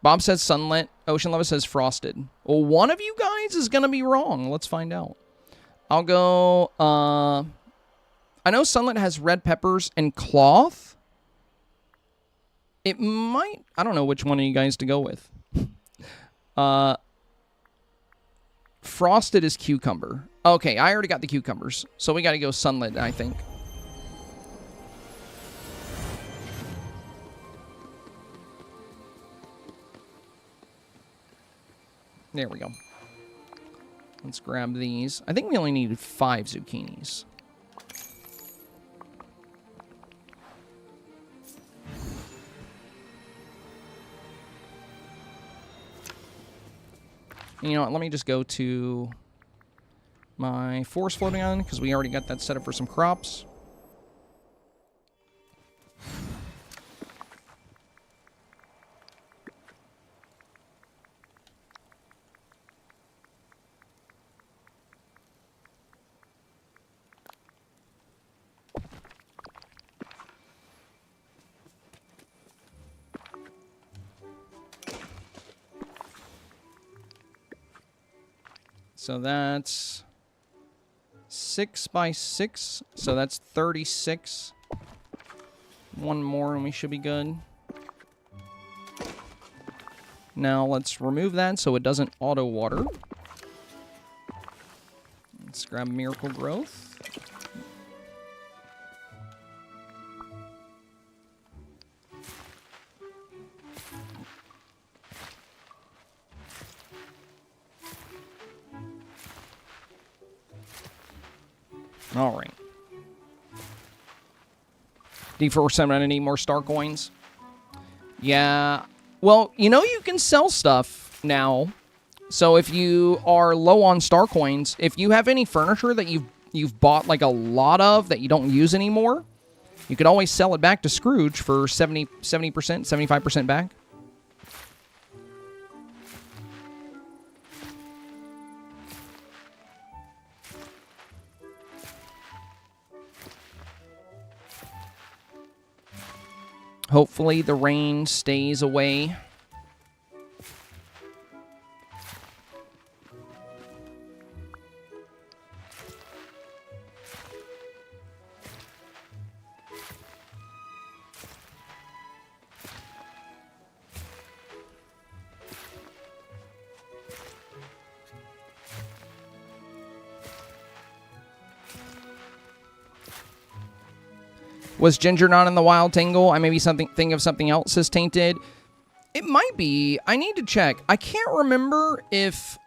[SPEAKER 1] Bob says sunlit. Ocean Lava says frosted. Well, one of you guys is going to be wrong. Let's find out. I'll go... I know sunlit has red peppers and cloth. It might... I don't know which one of you guys to go with. Frosted is cucumber. Okay, I already got the cucumbers. So we got to go sunlit, I think. There we go. Let's grab these. I think we only needed 5 zucchinis. You know what? Let me just go to my forest floating island because we already got that set up for some crops. So that's 6 by 6. So that's 36. One more and we should be good. Now let's remove that so it doesn't auto water. Let's grab Miracle Growth. All right. D47, I need more star coins. Yeah. Well, you know you can sell stuff now. So if you are low on star coins, if you have any furniture that you've bought like a lot of that you don't use anymore, you could always sell it back to Scrooge for 70%, 75% back. Hopefully the rain stays away. Was Ginger not in the wild, Tingle? I maybe think of something else as tainted. It might be. I need to check. I can't remember if...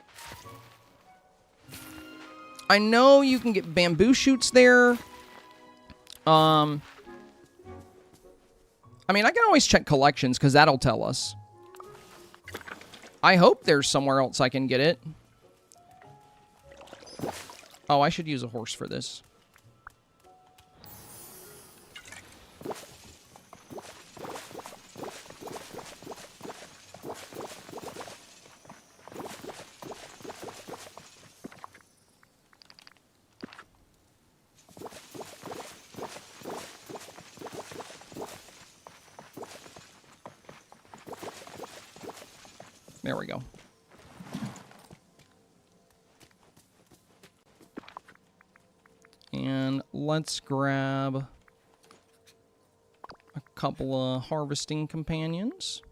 [SPEAKER 1] I know you can get bamboo shoots there. I mean, I can always check collections because that'll tell us. I hope there's somewhere else I can get it. Oh, I should use a horse for this. There we go. And let's grab a couple of harvesting companions.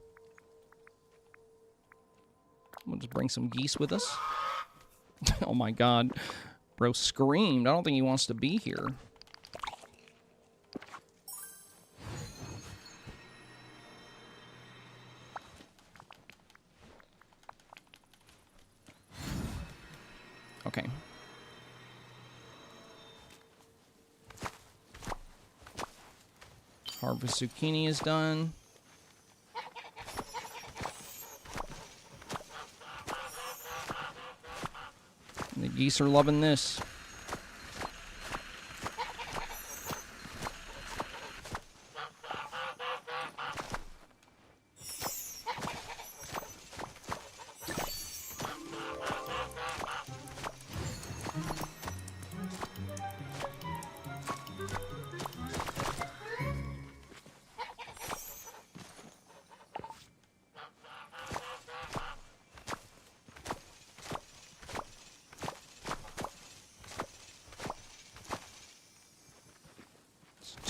[SPEAKER 1] We'll just bring some geese with us. Oh my god. Bro screamed. I don't think he wants to be here. Okay. Harvest zucchini is done. The geese are loving this.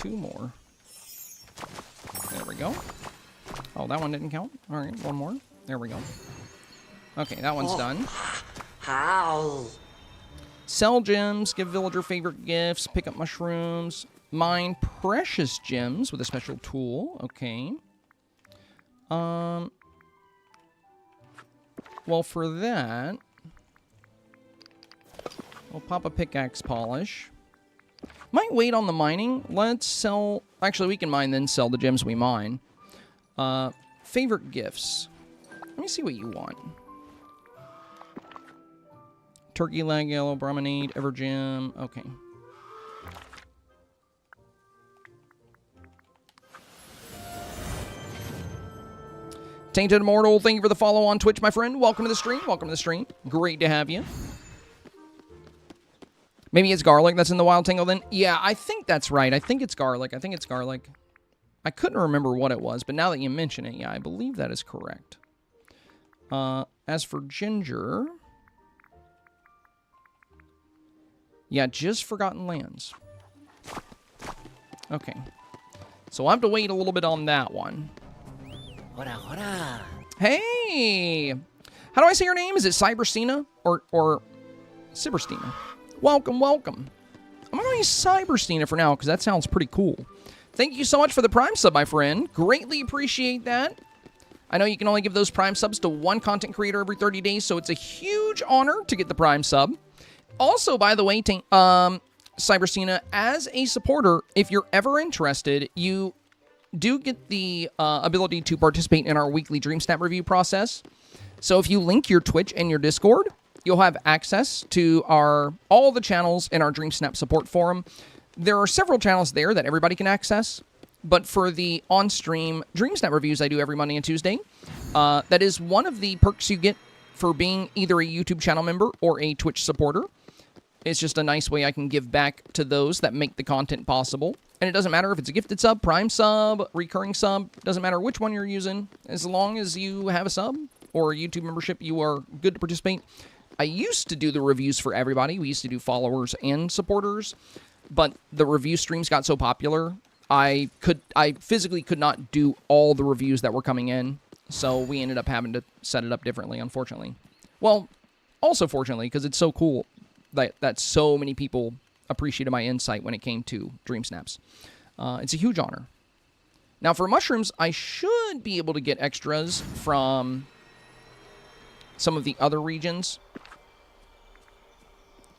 [SPEAKER 1] 2 more. There we go. Oh, that one didn't count. All right, 1 more. There we go. Okay, that one's done.
[SPEAKER 3] How?
[SPEAKER 1] Sell gems, give villager favorite gifts, pick up mushrooms, mine precious gems with a special tool. Okay. Well, for that, we'll pop a pickaxe polish. Might wait on the mining. Let's sell... Actually, we can mine, then sell the gems we mine. Favorite gifts. Let me see what you want. Turkey leg, yellow brominade, evergem. Okay. Tainted Immortal, thank you for the follow on Twitch, my friend. Welcome to the stream. Welcome to the stream. Great to have you. Maybe it's garlic that's in the wild tangle then? Yeah, I think that's right. I think it's garlic. I couldn't remember what it was, but now that you mention it, yeah, I believe that is correct. As for ginger... Yeah, just Forgotten Lands. Okay. So I'll have to wait a little bit on that one.
[SPEAKER 3] Hora, hora.
[SPEAKER 1] Hey! How do I say your name? Is it Cyberstina or Cyberstina? Welcome, welcome. I'm going to use Cyberstina for now because that sounds pretty cool. Thank you so much for the Prime sub, my friend. Greatly appreciate that. I know you can only give those Prime subs to one content creator every 30 days, so it's a huge honor to get the Prime sub. Also, by the way, Cyberstina, as a supporter, if you're ever interested, you do get the ability to participate in our weekly Dreamsnap review process. So if you link your Twitch and your Discord, you'll have access to all the channels in our Dreamsnap support forum. There are several channels there that everybody can access. But for the on-stream Dreamsnap reviews I do every Monday and Tuesday, that is one of the perks you get for being either a YouTube channel member or a Twitch supporter. It's just a nice way I can give back to those that make the content possible. And it doesn't matter if it's a gifted sub, Prime sub, recurring sub. Doesn't matter which one you're using. As long as you have a sub or a YouTube membership, you are good to participate. I used to do the reviews for everybody. We used to do followers and supporters. But the review streams got so popular, I physically could not do all the reviews that were coming in. So we ended up having to set it up differently, unfortunately. Well, also fortunately, because it's so cool that so many people appreciated my insight when it came to Dream Snaps. It's a huge honor. Now, for mushrooms, I should be able to get extras from some of the other regions.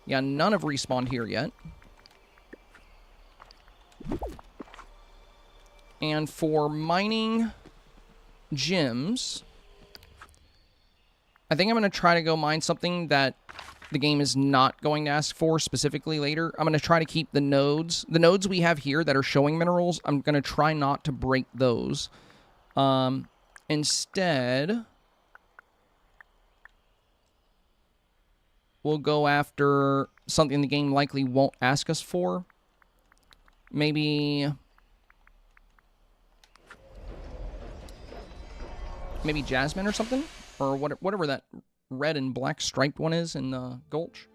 [SPEAKER 1] Yeah, none have respawned here yet. And for mining gems, I think I'm going to try to go mine something that the game is not going to ask for specifically later. I'm going to try to keep the nodes. The nodes we have here that are showing minerals, I'm going to try not to break those. Instead, we'll go after something the game likely won't ask us for. Maybe jasmine or something? Or whatever that red and black striped one is in the Gulch.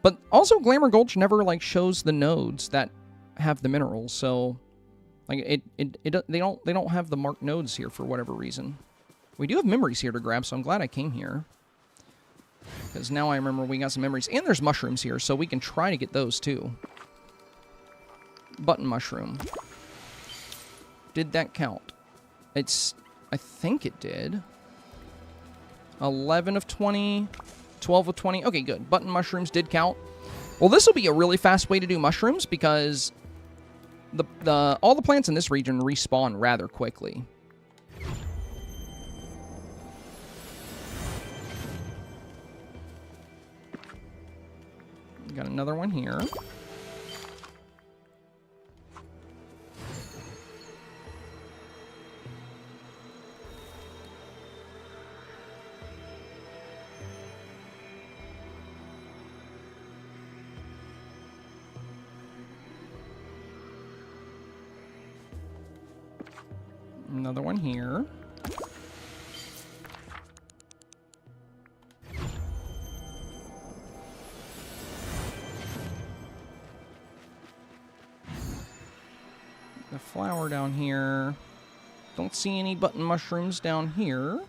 [SPEAKER 1] But also Glamour Gulch never shows the nodes that have the minerals, so they don't have the marked nodes here for whatever reason. We do have memories here to grab, so I'm glad I came here. Because now I remember we got some memories. And there's mushrooms here, so we can try to get those too. Button mushroom. Did that count? I think it did. 11 of 20, 12 of 20. Okay, good. Button mushrooms did count. Well, this will be a really fast way to do mushrooms because all the plants in this region respawn rather quickly. Got another one here. Another one here. The flower down here. Don't see any button mushrooms down here.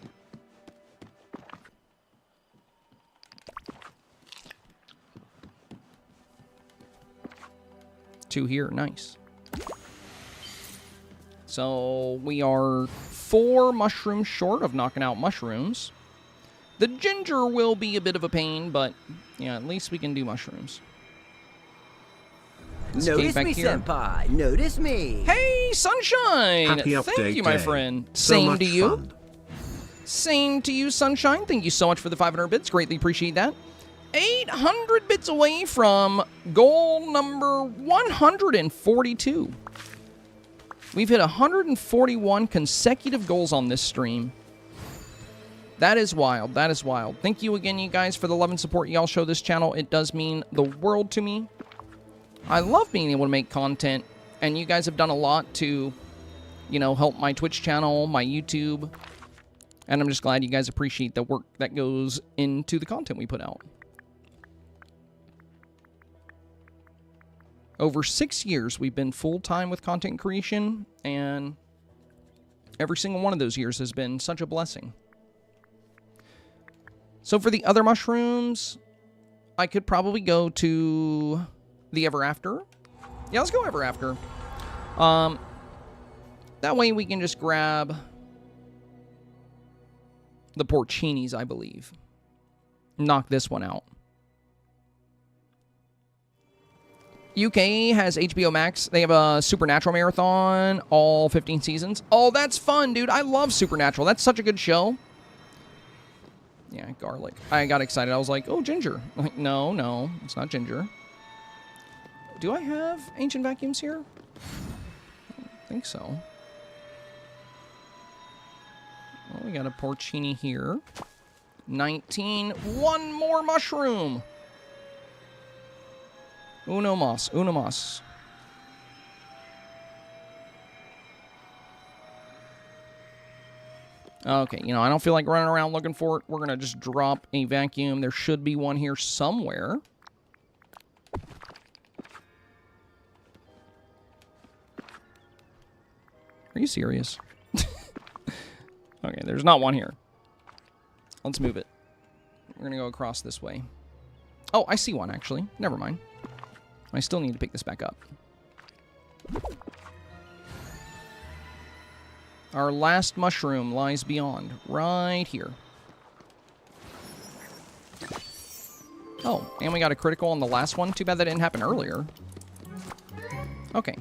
[SPEAKER 1] Two here, nice. So we are 4 mushrooms short of knocking out mushrooms. The ginger will be a bit of a pain, but yeah, at least we can do mushrooms.
[SPEAKER 3] Notice me, senpai. Notice me.
[SPEAKER 1] Hey, Sunshine!
[SPEAKER 2] Happy
[SPEAKER 1] Thank
[SPEAKER 2] update
[SPEAKER 1] you, my
[SPEAKER 2] day.
[SPEAKER 1] friend.
[SPEAKER 2] So
[SPEAKER 1] Same
[SPEAKER 2] much
[SPEAKER 1] to you.
[SPEAKER 2] fun.
[SPEAKER 1] Same to you, Sunshine. Thank you so much for the 500 bits. Greatly appreciate that. 800 bits away from goal number 142. We've hit 141 consecutive goals on this stream. That is wild. That is wild. Thank you again, you guys, for the love and support y'all show this channel. It does mean the world to me. I love being able to make content, and you guys have done a lot to, you know, help my Twitch channel, my YouTube, and I'm just glad you guys appreciate the work that goes into the content we put out. Over 6 years, we've been full-time with content creation, and every single one of those years has been such a blessing. So for the other mushrooms, I could probably go to the Ever After. Yeah, let's go Ever After. That way we can just grab the porcinis, I believe. Knock this one out. UK has HBO Max. They have a Supernatural marathon, all 15 seasons. Oh, that's fun, dude. I love Supernatural. That's such a good show. Yeah, garlic. I got excited. I was like, oh, ginger. I'm like, no, no, it's not ginger. Do I have ancient vacuums here? I don't think so. Well, we got a porcini here. 19. One more mushroom. Uno mas. Uno mas. Okay, you know, I don't feel like running around looking for it. We're going to just drop a vacuum. There should be one here somewhere. Are you serious? Okay, there's not one here. Let's move it. We're going to go across this way. Oh, I see one, actually. Never mind. I still need to pick this back up. Our last mushroom lies beyond. Right here. Oh, and we got a critical on the last one. Too bad that didn't happen earlier. Okay.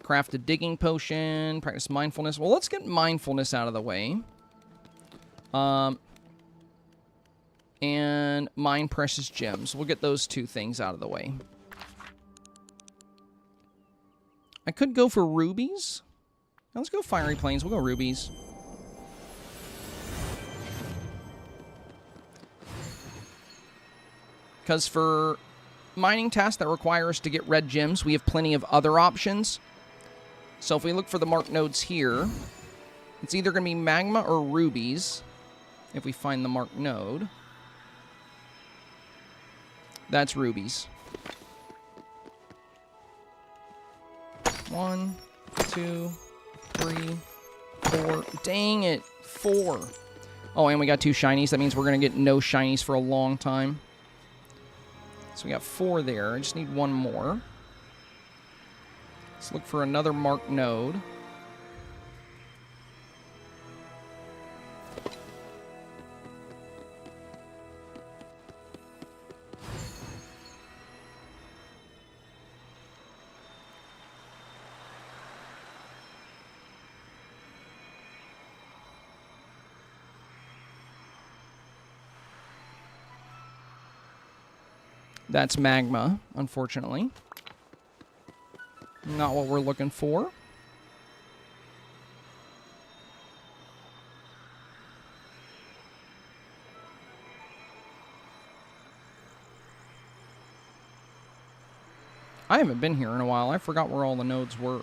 [SPEAKER 1] Craft a digging potion. Practice mindfulness. Well, let's get mindfulness out of the way. And mine precious gems. We'll get those two things out of the way. I could go for rubies. Now let's go fiery plains. We'll go rubies. Because for mining tasks that require us to get red gems, we have plenty of other options. So if we look for the marked nodes here, it's either going to be magma or rubies if we find the marked node. That's rubies. 1, 2, 3, 4. Dang it. 4. Oh, and we got 2 shinies. That means we're going to get no shinies for a long time. So we got 4 there. I just need 1 more. Let's look for another marked node. That's magma, unfortunately. Not what we're looking for. I haven't been here in a while. I forgot where all the nodes were.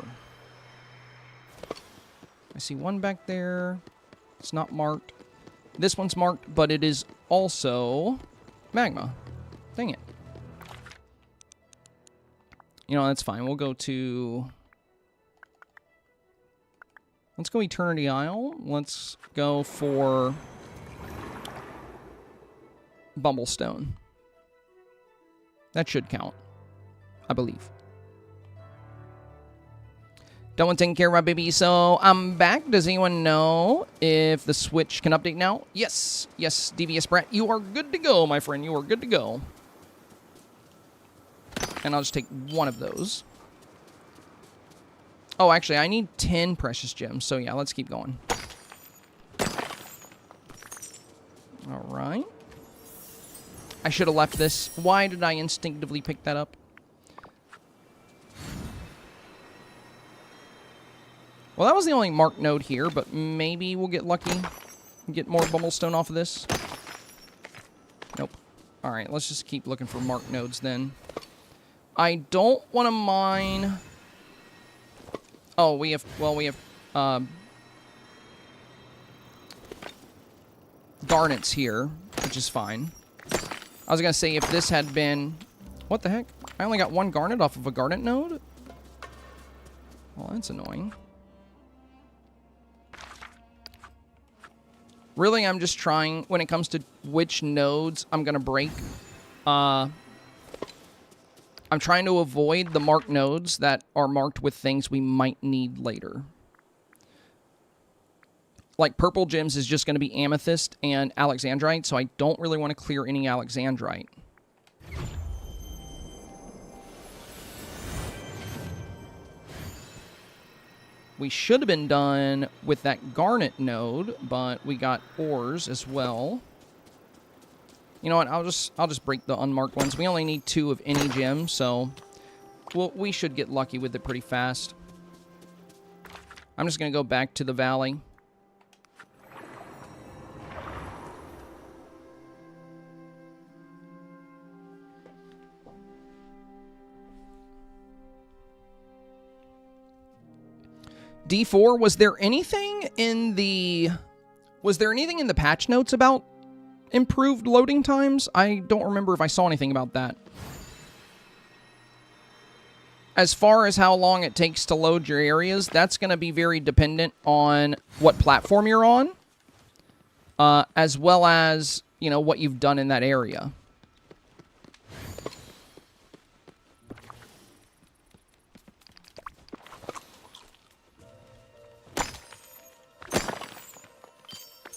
[SPEAKER 1] I see one back there. It's not marked. This one's marked, but it is also magma. Dang it. You know, that's fine. We'll go to Let's go Eternity Isle. Let's go for Bumblestone. That should count, I believe. Don't want to take care of my baby, so I'm back. Does anyone know if the Switch can update now? Yes. Yes, DVS Brat, you are good to go, my friend. You are good to go. And I'll just take one of those. Oh, actually, I need 10 precious gems. So, yeah, let's keep going. All right. I should have left this. Why did I instinctively pick that up? Well, that was the only marked node here, but maybe we'll get lucky and get more Bumblestone off of this. Nope. All right, let's just keep looking for marked nodes then. I don't want to mine... Oh, we have garnets here, which is fine. I was going to say, if this had been... What the heck? I only got one garnet off of a garnet node? Well, that's annoying. Really, I'm just trying, when it comes to which nodes I'm going to break, I'm trying to avoid the marked nodes that are marked with things we might need later. Like, purple gems is just going to be amethyst and alexandrite, so I don't really want to clear any alexandrite. We should have been done with that garnet node, but we got ores as well. You know what? I'll just break the unmarked ones. We only need 2 of any gem, so we should get lucky with it pretty fast. I'm just going to go back to the valley. D4, was there anything in the patch notes about improved loading times? I don't remember if I saw anything about that. As far as how long it takes to load your areas, that's going to be very dependent on what platform you're on, as well as, you know, what you've done in that area.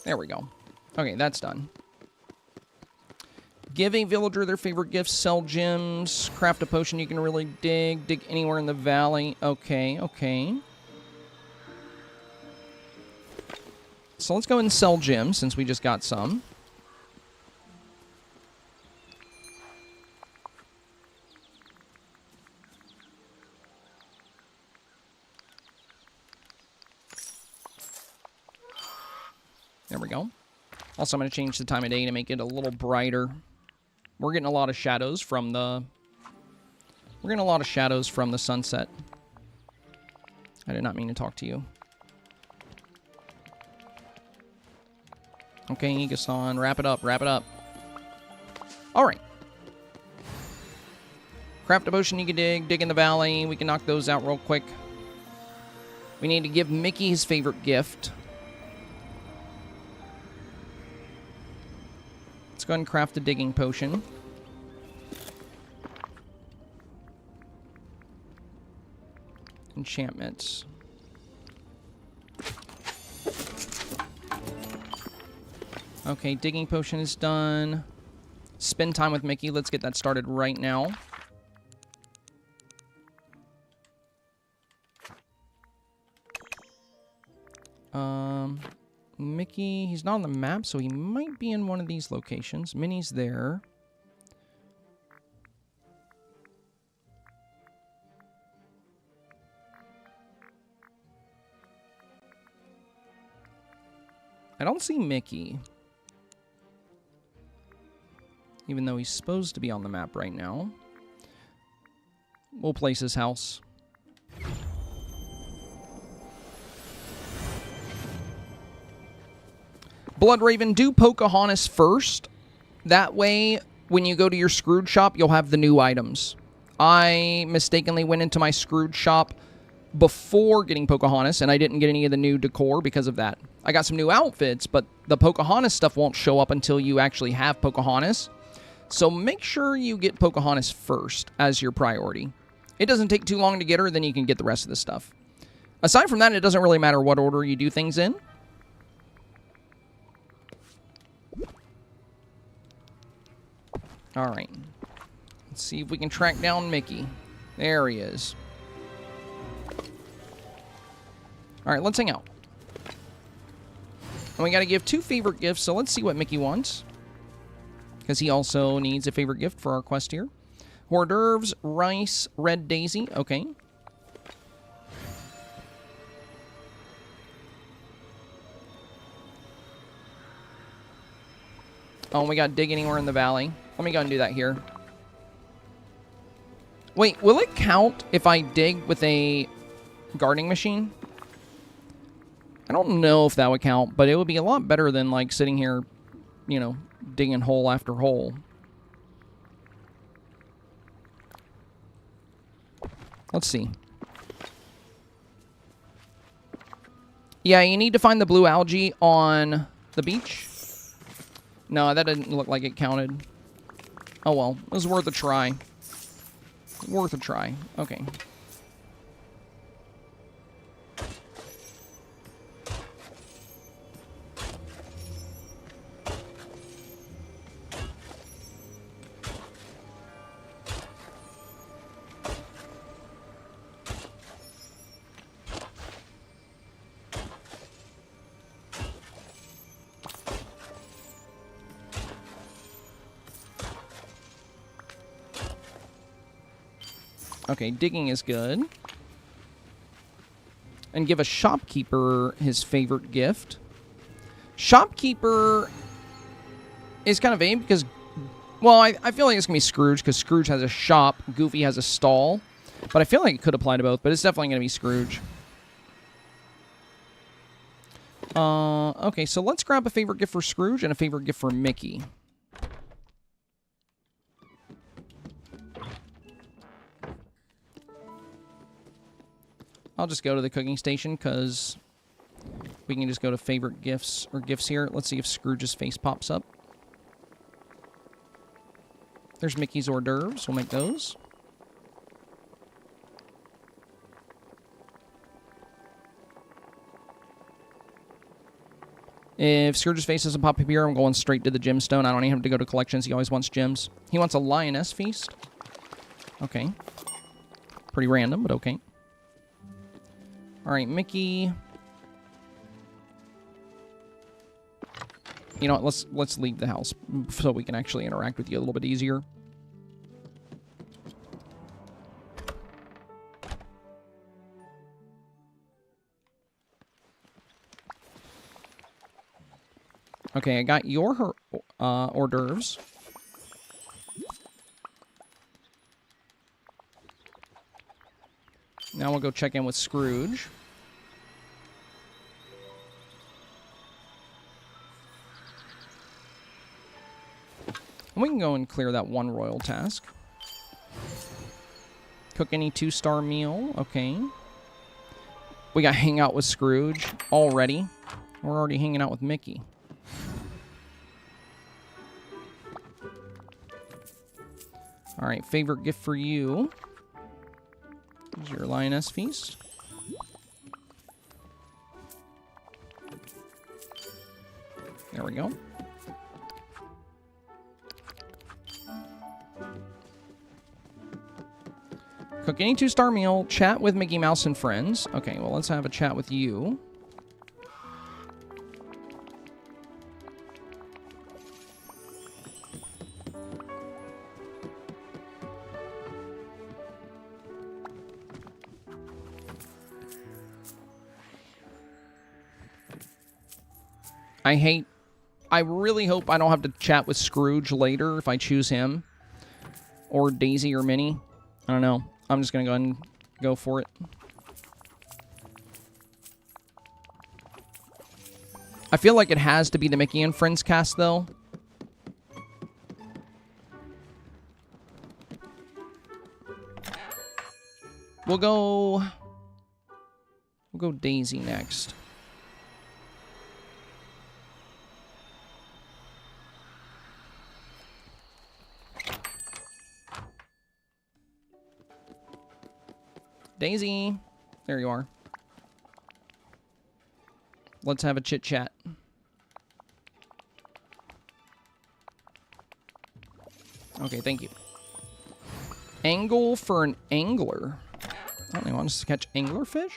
[SPEAKER 1] There we go. Okay, that's done. Give a villager their favorite gifts, sell gems, craft a potion you can really dig anywhere in the valley. Okay, okay. So let's go and sell gems since we just got some. There we go. Also, I'm going to change the time of day to make it a little brighter. We're getting a lot of shadows from the... sunset. I did not mean to talk to you. Okay, Igasan, wrap it up, wrap it up. Alright. Craft a potion you can dig in the valley. We can knock those out real quick. We need to give Mickey his favorite gift. Let's go ahead and craft the digging potion. Enchantments. Okay, digging potion is done. Spend time with Mickey. Let's get that started right now. Mickey, he's not on the map, so he might be in one of these locations. Minnie's there. I don't see Mickey. Even though he's supposed to be on the map right now. We'll place his house. Bloodraven, do Pocahontas first. That way, when you go to your Scrooge shop, you'll have the new items. I mistakenly went into my Scrooge shop before getting Pocahontas, and I didn't get any of the new decor because of that. I got some new outfits, but the Pocahontas stuff won't show up until you actually have Pocahontas. So make sure you get Pocahontas first as your priority. It doesn't take too long to get her, then you can get the rest of the stuff. Aside from that, it doesn't really matter what order you do things in. Alright. Let's see if we can track down Mickey. There he is. Alright, let's hang out. And we gotta give 2 favorite gifts, so let's see what Mickey wants. Because he also needs a favorite gift for our quest here. Hors d'oeuvres, rice, red daisy. Okay. Oh, we got dig anywhere in the valley. Let me go and do that here. Wait, will it count if I dig with a gardening machine? I don't know if that would count, but it would be a lot better than, like, sitting here, you know, digging hole after hole. Let's see. Yeah, you need to find the blue algae on the beach. No, that didn't look like it counted. Oh well, it was worth a try. Worth a try. Okay. Okay, digging is good. And give a shopkeeper his favorite gift. Shopkeeper is kind of vague because, well, I feel like it's going to be Scrooge because Scrooge has a shop, Goofy has a stall. But I feel like it could apply to both, but it's definitely going to be Scrooge. Okay, so let's grab a favorite gift for Scrooge and a favorite gift for Mickey. I'll just go to the cooking station because we can just go to favorite gifts or gifts here. Let's see if Scrooge's face pops up. There's Mickey's hors d'oeuvres. We'll make those. If Scrooge's face doesn't pop up here, I'm going straight to the gemstone. I don't need him to go to collections. He always wants gems. He wants a lioness feast. Okay. Pretty random, but okay. Alright, Mickey. You know what, let's leave the house so we can actually interact with you a little bit easier. Okay, I got your hors d'oeuvres. Now we'll go check in with Scrooge. And we can go and clear that one royal task. Cook any 2-star meal. Okay. We got hang out with Scrooge already. We're already hanging out with Mickey. Alright, favorite gift for you. Here's your lioness feast. There we go. Cook any 2-star meal. Chat with Mickey Mouse and friends. Okay, well, let's have a chat with you. I really hope I don't have to chat with Scrooge later if I choose him. Or Daisy or Minnie. I don't know. I'm just going to go ahead and go for it. I feel like it has to be the Mickey and Friends cast, though. We'll go We'll go Daisy next. Daisy, there you are. Let's have a chit-chat. Okay, thank you. Angle for an angler. Oh, they want us to catch anglerfish?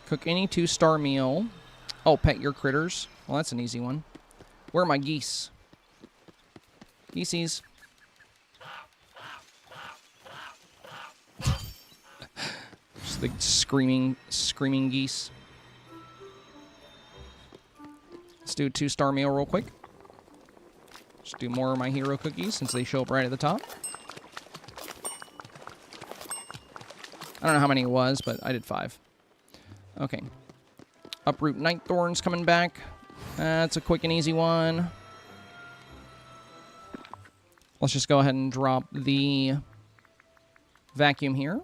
[SPEAKER 1] Cook any 2-star meal. Oh, pet your critters. Well, that's an easy one. Where are my geese? Geesies. Just the screaming geese. Let's do a 2-star meal real quick. Just do more of my hero cookies since they show up right at the top. I don't know how many it was, but I did 5. Okay. Uproot night thorns coming back. That's a quick and easy one. Let's just go ahead and drop the vacuum here.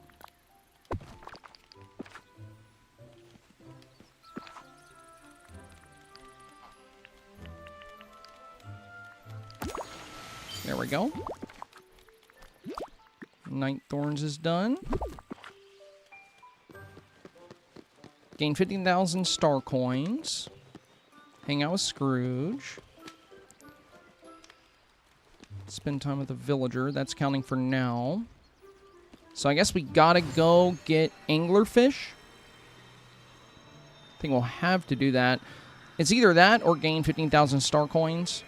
[SPEAKER 1] There we go. Night thorns is done. Gain 15,000 star coins. Hang out with Scrooge. Spend time with the villager. That's counting for now. So I guess we gotta go get anglerfish. I think we'll have to do that. It's either that or gain 15,000 star coins.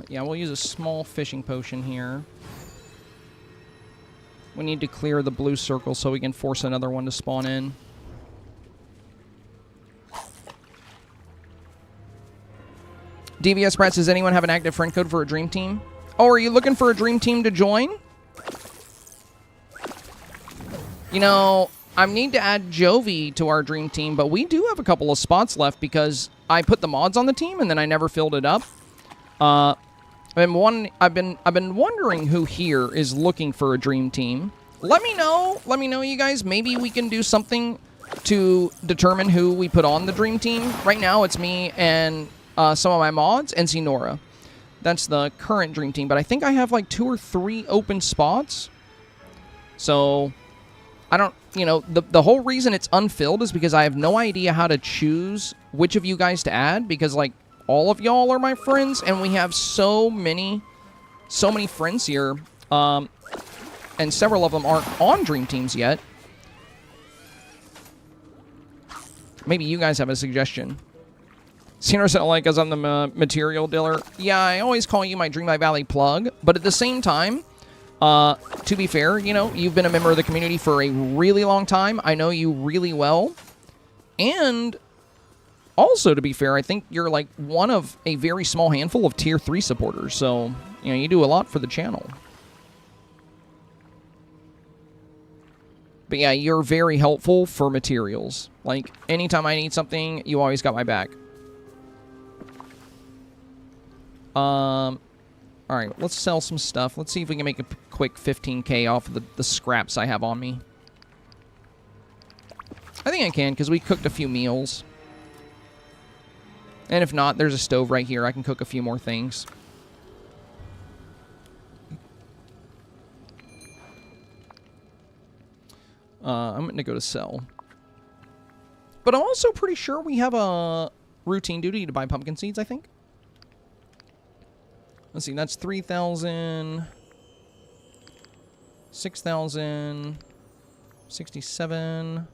[SPEAKER 1] Yeah, we'll use a small fishing potion here. We need to clear the blue circle so we can force another one to spawn in. DVS Prats, does anyone have an active friend code for a dream team? Oh, are you looking for a dream team to join? You know, I need to add Jovi to our dream team, but we do have a couple of spots left because I put the mods on the team and then I never filled it up. I've been wondering who here is looking for a dream team. Let me know, you guys. Maybe we can do something to determine who we put on the dream team. Right now, it's me and some of my mods and Sinora. That's the current dream team. But I think I have like 2 or 3 open spots. So I don't, you know, the whole reason it's unfilled is because I have no idea how to choose which of you guys to add. Because like, all of y'all are my friends, and we have so many friends here, and several of them aren't on dream teams yet. Maybe you guys have a suggestion. Seniors don't like us on the material dealer. Yeah, I always call you my Dreamlight Valley plug, but at the same time, to be fair, you know, you've been a member of the community for a really long time. I know you really well, and also, to be fair, I think you're like one of a very small handful of tier 3 supporters. So, you know, you do a lot for the channel. But yeah, you're very helpful for materials. Like, anytime I need something, you always got my back. Alright, let's sell some stuff. Let's see if we can make a quick 15k off of the scraps I have on me. I think I can, because we cooked a few meals. And if not, there's a stove right here. I can cook a few more things. I'm going to go to sell. But I'm also pretty sure we have a routine duty to buy pumpkin seeds, I think. Let's see, that's 3,000, 6,000, 67,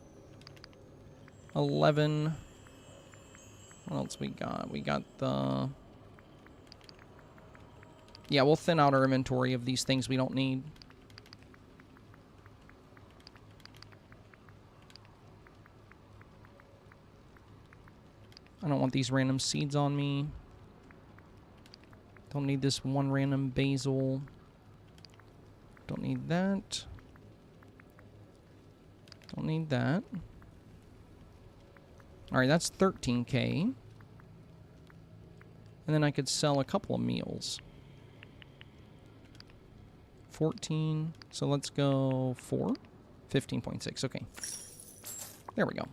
[SPEAKER 1] 11. What else we got? We got the... Yeah, we'll thin out our inventory of these things we don't need. I don't want these random seeds on me. Don't need this one random basil. Don't need that. Don't need that. Alright, that's 13K. And then I could sell a couple of meals. 14. So let's go 4. 15.6. Okay. There we go.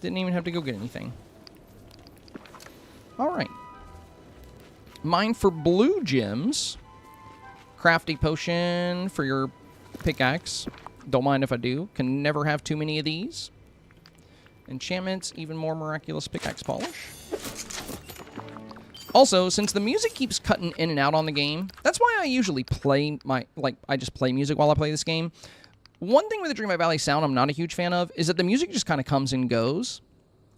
[SPEAKER 1] Didn't even have to go get anything. Alright. Mine for blue gems. Crafty potion for your pickaxe. Don't mind if I do. Can never have too many of these. Enchantments, even more miraculous pickaxe polish. Also, since the music keeps cutting in and out on the game, that's why I usually play I just play music while I play this game. One thing with the Dreamlight Valley sound I'm not a huge fan of is that the music just kind of comes and goes.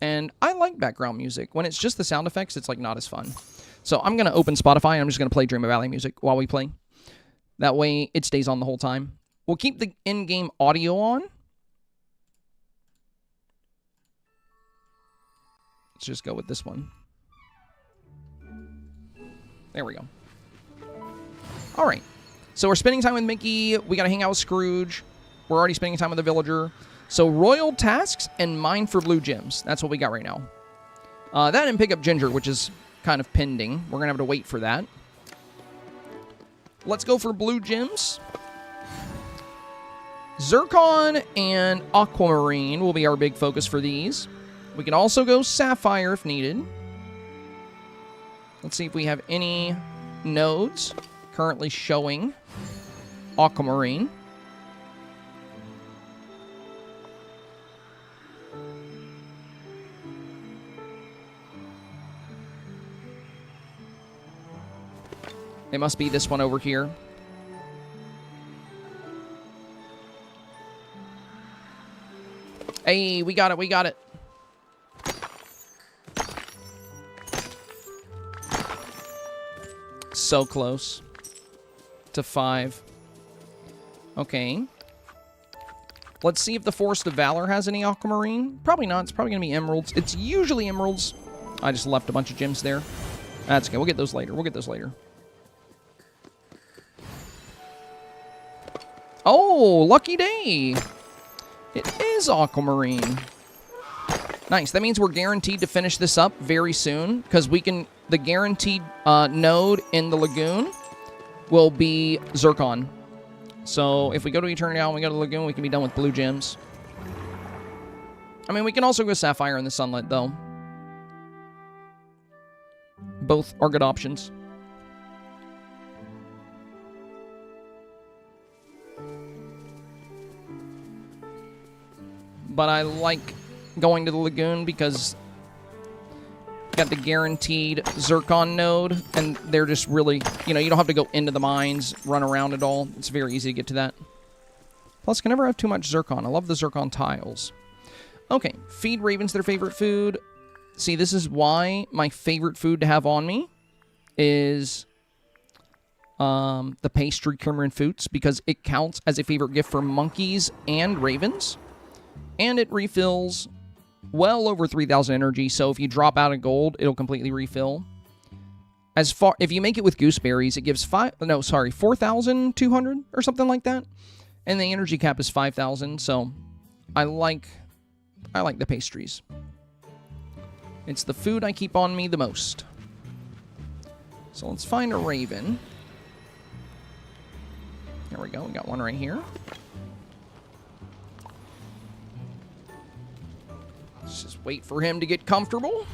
[SPEAKER 1] And I like background music. When it's just the sound effects, it's like not as fun. So I'm going to open Spotify and I'm just going to play Dreamlight Valley music while we play. That way it stays on the whole time. We'll keep the in-game audio on. Let's just go with this one. There we go. All right. So we're spending time with Mickey. We got to hang out with Scrooge. We're already spending time with the villager. So royal tasks and mine for blue gems. That's what we got right now. That and pick up Ginger, which is kind of pending. We're going to have to wait for that. Let's go for blue gems. Zircon and aquamarine will be our big focus for these. We can also go sapphire if needed. Let's see if we have any nodes currently showing aquamarine. It must be this one over here. Hey, we got it, we got it. So close to 5. Okay. Let's see if the Forest of Valor has any aquamarine. Probably not. It's probably going to be emeralds. It's usually emeralds. I just left a bunch of gems there. That's okay. We'll get those later. We'll get those later. Oh, lucky day. It is aquamarine. Nice. That means we're guaranteed to finish this up very soon because we can... The guaranteed node in the lagoon will be Zircon. So if we go to Eternity Isle and we go to the lagoon, we can be done with blue gems. I mean, we can also go Sapphire in the Sunlit, though. Both are good options. But I like going to the lagoon because... got the guaranteed Zircon node, and they're just really, you don't have to go into the mines, run around at all. It's very easy to get to that. Plus, can never have too much Zircon. I love the Zircon tiles. Okay, feed ravens their favorite food. See, this is why my favorite food to have on me is the pastry creamer and fruits, because it counts as a favorite gift for monkeys and ravens, and it refills well over 3,000 energy, so if you drop out of gold, it'll completely refill. If you make it with gooseberries, it gives 4,200 or something like that, and the energy cap is 5,000. So I like the pastries. It's the food I keep on me the most. So let's find a raven. There we go. We got one right here. Let's just wait for him to get comfortable.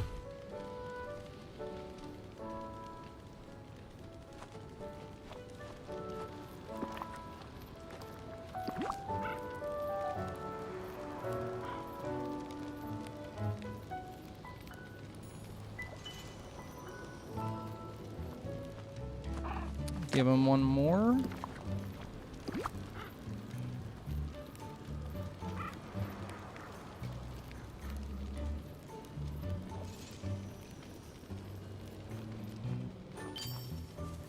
[SPEAKER 1] Give him one more.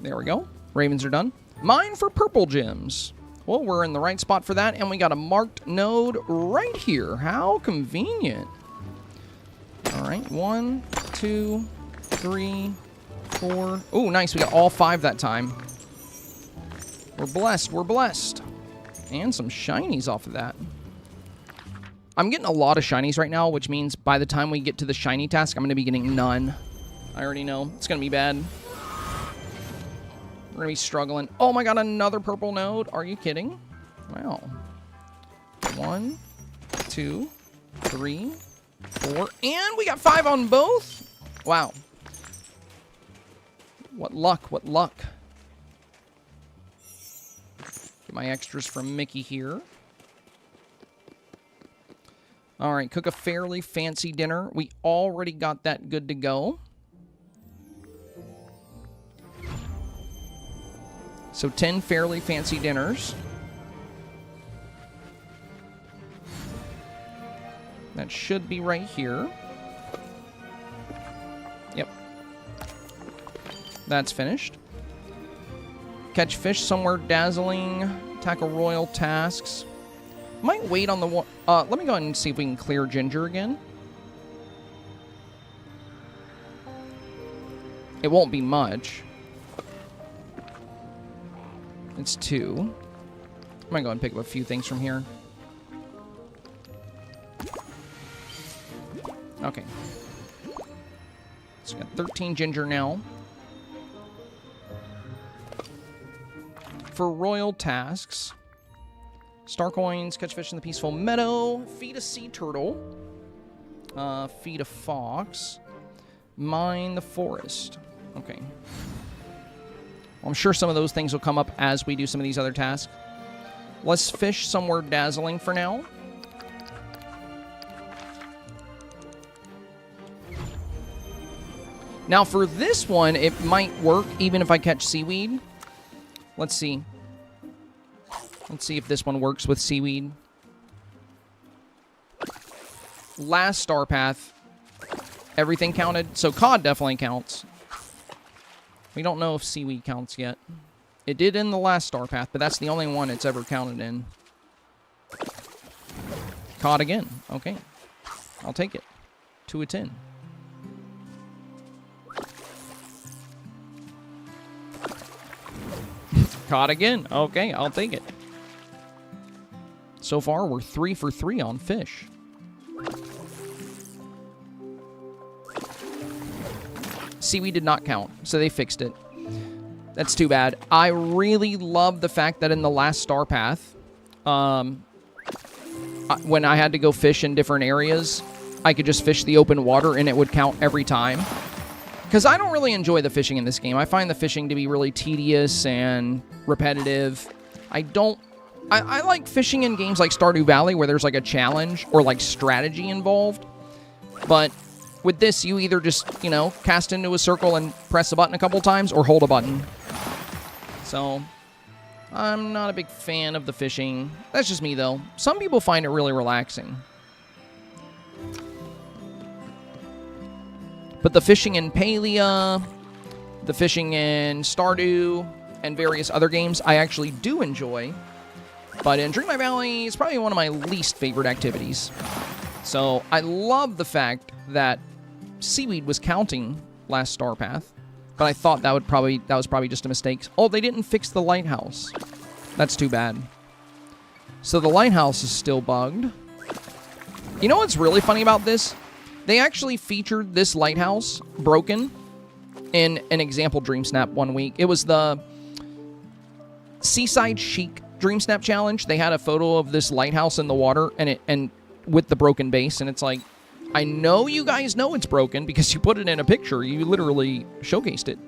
[SPEAKER 1] There we go. Ravens are done. Mine for purple gems. Well, we're in the right spot for that, and we got a marked node right here. How convenient. All right, 1, 2, 3, 4. Oh, nice. We got all 5 that time. We're blessed. We're blessed. And some shinies off of that. I'm getting a lot of shinies right now, which means by the time we get to the shiny task, I'm going to be getting none. I already know. It's going to be bad. We're going to be struggling. Oh my god, another purple node. Are you kidding? Wow. 1, 2, 3, 4. And we got 5 on both? Wow. What luck. What luck. Get my extras from Mickey here. Alright, cook a fairly fancy dinner. We already got that good to go. So 10 fairly fancy dinners. That should be right here. Yep. That's finished. Catch fish somewhere dazzling. Tackle royal tasks. Might wait on the one. Let me go ahead and see if we can clear Ginger again. It won't be much. It's 2. I'm gonna go and pick up a few things from here. Okay. So we got 13 Ginger now. For royal tasks, star coins, catch fish in the peaceful meadow, feed a sea turtle, feed a fox, mine the forest. Okay. Well, I'm sure some of those things will come up as we do some of these other tasks. Let's fish somewhere dazzling for now. Now for this one, it might work even if I catch seaweed. Let's see. Let's see if this one works with seaweed. Last star path, everything counted. So cod definitely counts. We don't know if seaweed counts yet. It did in the last star path, but that's the only one it's ever counted in. Cod again. Okay. I'll take it. 2 of 10. Caught again. Okay, I'll take it. So far, we're 3 for 3 on fish. Seaweed did not count, so they fixed it. That's too bad. I really love the fact that in the last star path, when I had to go fish in different areas, I could just fish the open water and it would count every time. Because I don't really enjoy the fishing in this game. I find the fishing to be really tedious and repetitive. I like fishing in games like Stardew Valley where there's like a challenge or like strategy involved. But with this, you either just, you know, cast into a circle and press a button a couple times or hold a button. So, I'm not a big fan of the fishing. That's just me, though. Some people find it really relaxing. But the fishing in Palia, the fishing in Stardew, and various other games, I actually do enjoy. But in Dreamlight Valley, it's probably one of my least favorite activities. So I love the fact that seaweed was counting last star path, but I thought that was probably just a mistake. Oh, they didn't fix the lighthouse. That's too bad. So the lighthouse is still bugged. You know what's really funny about this? They actually featured this lighthouse broken in an example Dreamsnap one week. It was the Seaside Chic Dreamsnap Challenge. They had a photo of this lighthouse in the water and with the broken base, and it's like, I know you guys know it's broken because you put it in a picture. You literally showcased it.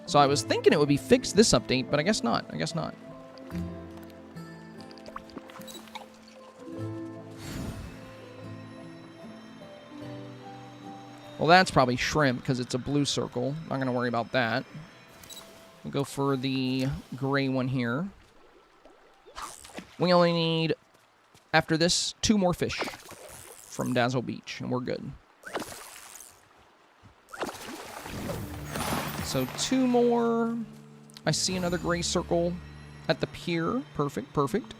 [SPEAKER 1] So I was thinking it would be fixed this update, but I guess not. I guess not. Well, that's probably shrimp because it's a blue circle. Not going to worry about that. We'll go for the gray one here. We only need, after this, 2 more fish from Dazzle Beach, and we're good. So 2 more. I see another gray circle at the pier. Perfect, perfect.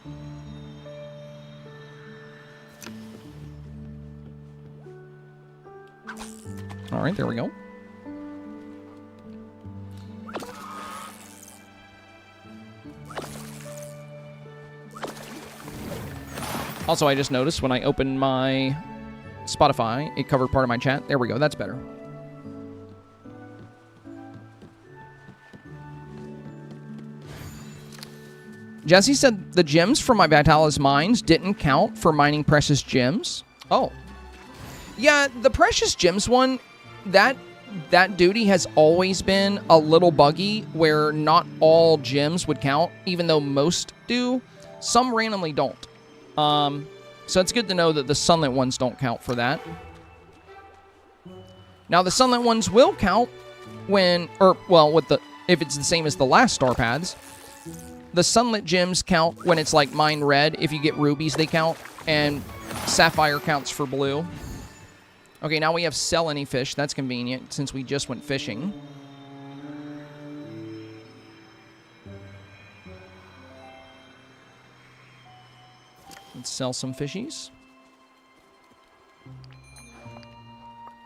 [SPEAKER 1] All right, there we go. Also, I just noticed when I opened my Spotify, it covered part of my chat. There we go. That's better. Jesse said the gems from my Vitalis mines didn't count for mining precious gems. Oh. Yeah, the precious gems one, that duty has always been a little buggy where not all gems would count, even though most do. Some randomly don't. So it's good to know that the sunlit ones don't count for that. Now, the sunlit ones will count when, if it's the same as the last star paths. The sunlit gems count when it's like mine red. If you get rubies, they count. And sapphire counts for blue. Okay, now we have sell any fish. That's convenient since we just went fishing. Let's sell some fishies.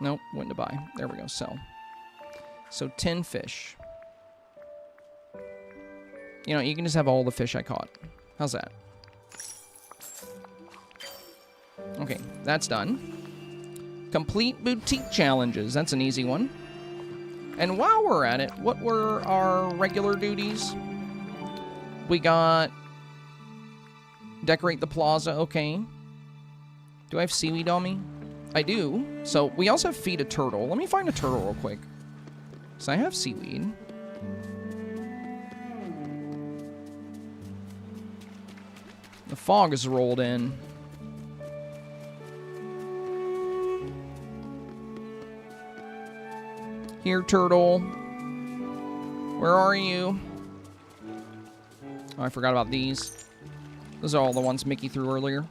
[SPEAKER 1] Nope, went to buy. There we go, sell. So 10 fish. You know, you can just have all the fish I caught. How's that? Okay, that's done. Complete boutique challenges. That's an easy one. And while we're at it, what were our regular duties? We got decorate the plaza. Okay. Do I have seaweed on me? I do. So we also have feed a turtle. Let me find a turtle real quick. So I have seaweed. The fog has rolled in. Here, turtle. Where are you? Oh, I forgot about these. Those are all the ones Mickey threw earlier.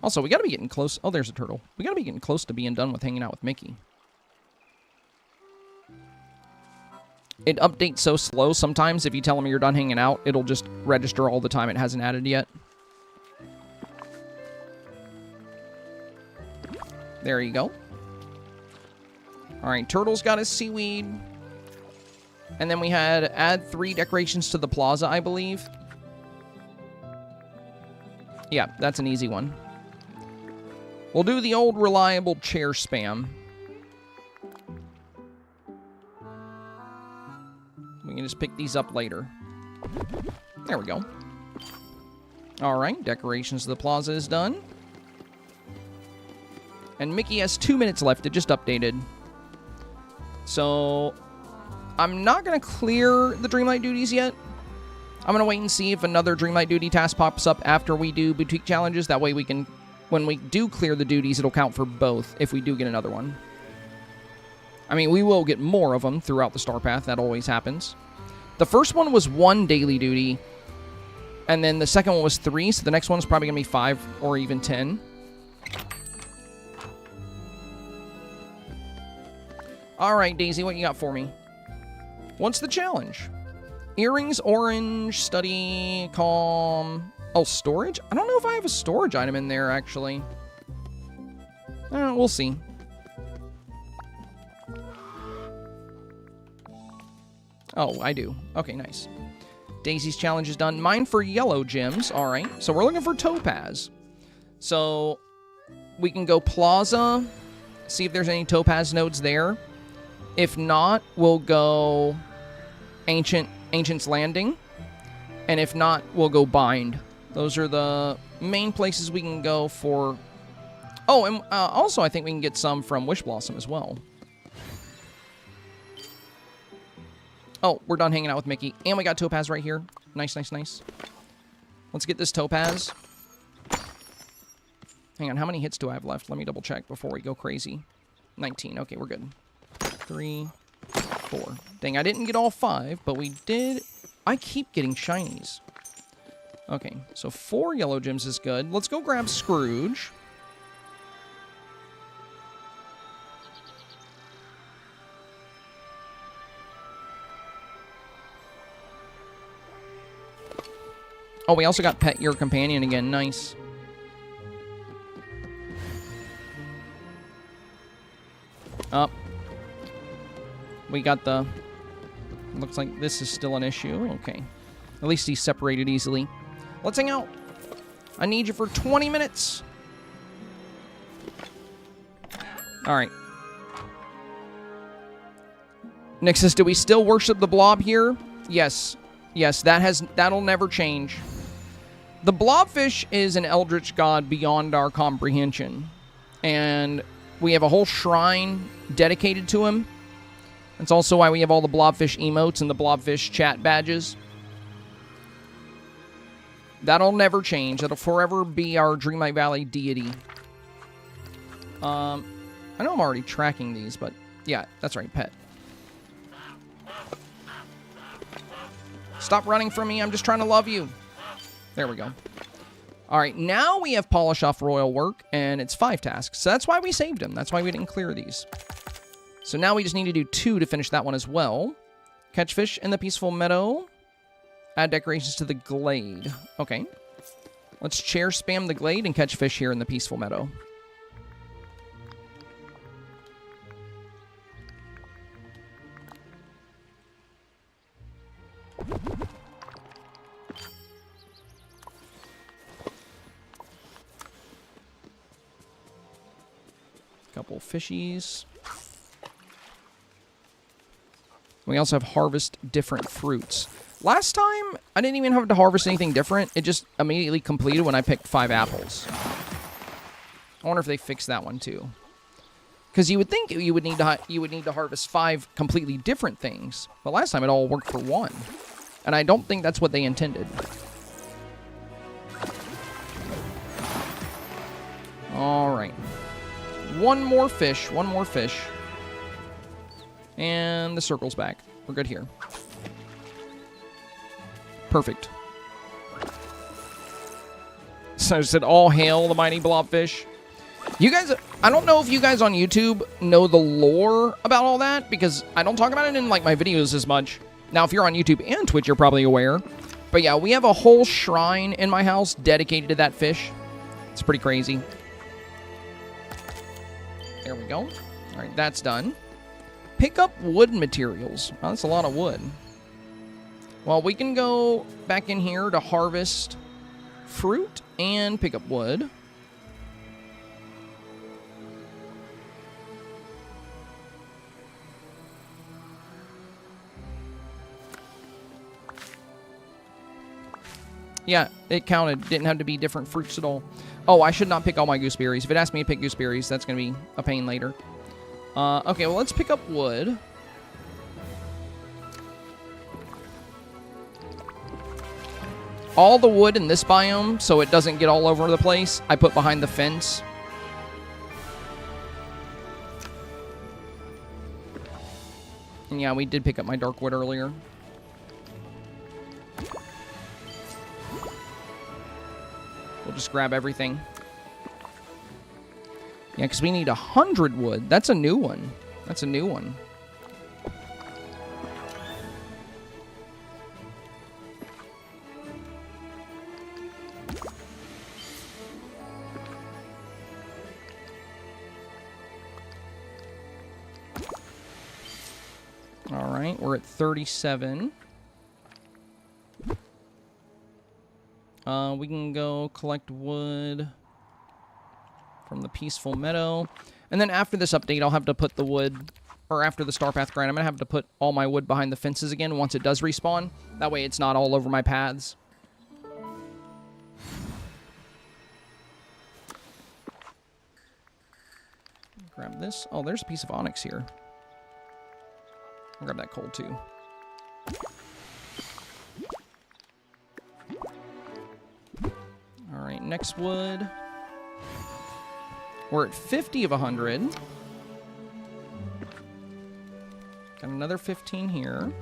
[SPEAKER 1] Also, we gotta be getting close. Oh, there's a turtle. We gotta be getting close to being done with hanging out with Mickey. It updates so slow. Sometimes if you tell them you're done hanging out, it'll just register all the time it hasn't added yet. There you go. Alright, turtle's got his seaweed. And then we had add 3 decorations to the plaza, I believe. Yeah, that's an easy one. We'll do the old reliable chair spam. We can just pick these up later. There we go. Alright, decorations of the plaza is done. And Mickey has 2 minutes left. It just updated. So, I'm not going to clear the Dreamlight duties yet. I'm going to wait and see if another Dreamlight duty task pops up after we do boutique challenges. That way we can, when we do clear the duties, it'll count for both if we do get another one. I mean, we will get more of them throughout the star path. That always happens. The first one was 1 daily duty. And then the second one was 3. So the next one's probably going to be 5 or even 10. Alright, Daisy, what you got for me? What's the challenge? Earrings, orange, study, calm. Oh, storage? I don't know if I have a storage item in there, actually. We'll see. Oh, I do. Okay, nice. Daisy's challenge is done. Mine for yellow gems. Alright, so we're looking for topaz. So, we can go plaza, see if there's any topaz nodes there. If not, we'll go Ancient's Landing. And if not, we'll go Bind. Those are the main places we can go for... Oh, and also I think we can get some from Wish Blossom as well. Oh, we're done hanging out with Mickey. And we got topaz right here. Nice, nice, nice. Let's get this topaz. Hang on, how many hits do I have left? Let me double check before we go crazy. 19. Okay, we're good. 3, 4. Dang, I didn't get all 5, but we did... I keep getting shinies. Okay, so 4 yellow gems is good. Let's go grab Scrooge. Oh, we also got Pet Your Companion again. Nice. Up. We got the... Looks like this is still an issue. Okay. At least he's separated easily. Let's hang out. I need you for 20 minutes. All right. Nick says, do we still worship the blob here? Yes. Yes, that'll never change. The blobfish is an eldritch god beyond our comprehension. And we have a whole shrine dedicated to him. That's also why we have all the blobfish emotes and the blobfish chat badges. That'll never change. That'll forever be our Dreamlight Valley deity. I know I'm already tracking these, but yeah, that's right, pet. Stop running from me. I'm just trying to love you. There we go. All right, now we have polish off royal work, and it's 5 tasks. So that's why we saved them. That's why we didn't clear these. So now we just need to do 2 to finish that one as well. Catch fish in the peaceful meadow. Add decorations to the glade. Okay. Let's chair spam the glade and catch fish here in the peaceful meadow. Couple fishies. We also have harvest different fruits. Last time, I didn't even have to harvest anything different. It just immediately completed when I picked 5 apples. I wonder if they fixed that one too. Because you would think you would need to harvest 5 completely different things, but last time it all worked for 1, and I don't think that's what they intended. All right. One more fish. And the circle's back. We're good here. Perfect. So I said, all hail the mighty blobfish. You guys, I don't know if you guys on YouTube know the lore about all that, because I don't talk about it in like my videos as much. Now, if you're on YouTube and Twitch, you're probably aware. But yeah, we have a whole shrine in my house dedicated to that fish. It's pretty crazy. There we go. All right, that's done. Pick up wood materials. Oh, that's a lot of wood. Well, we can go back in here to harvest fruit and pick up wood. Yeah, it counted. Didn't have to be different fruits at all. Oh, I should not pick all my gooseberries. If it asked me to pick gooseberries, that's going to be a pain later. Okay, well, let's pick up wood. All the wood in this biome, so it doesn't get all over the place, I put behind the fence. And yeah, we did pick up my dark wood earlier. We'll just grab everything. Yeah, because we need 100 wood. That's a new one. That's a new one. All right, we're at 37. We can go collect wood from the peaceful meadow. And then after this update, I'll have to put the wood, or after the StarPath grind, I'm going to have to put all my wood behind the fences again once it does respawn. That way it's not all over my paths. Grab this. Oh, there's a piece of onyx here. I'll grab that coal too. All right, next wood. We're at 50 of 100. Got another 15 here.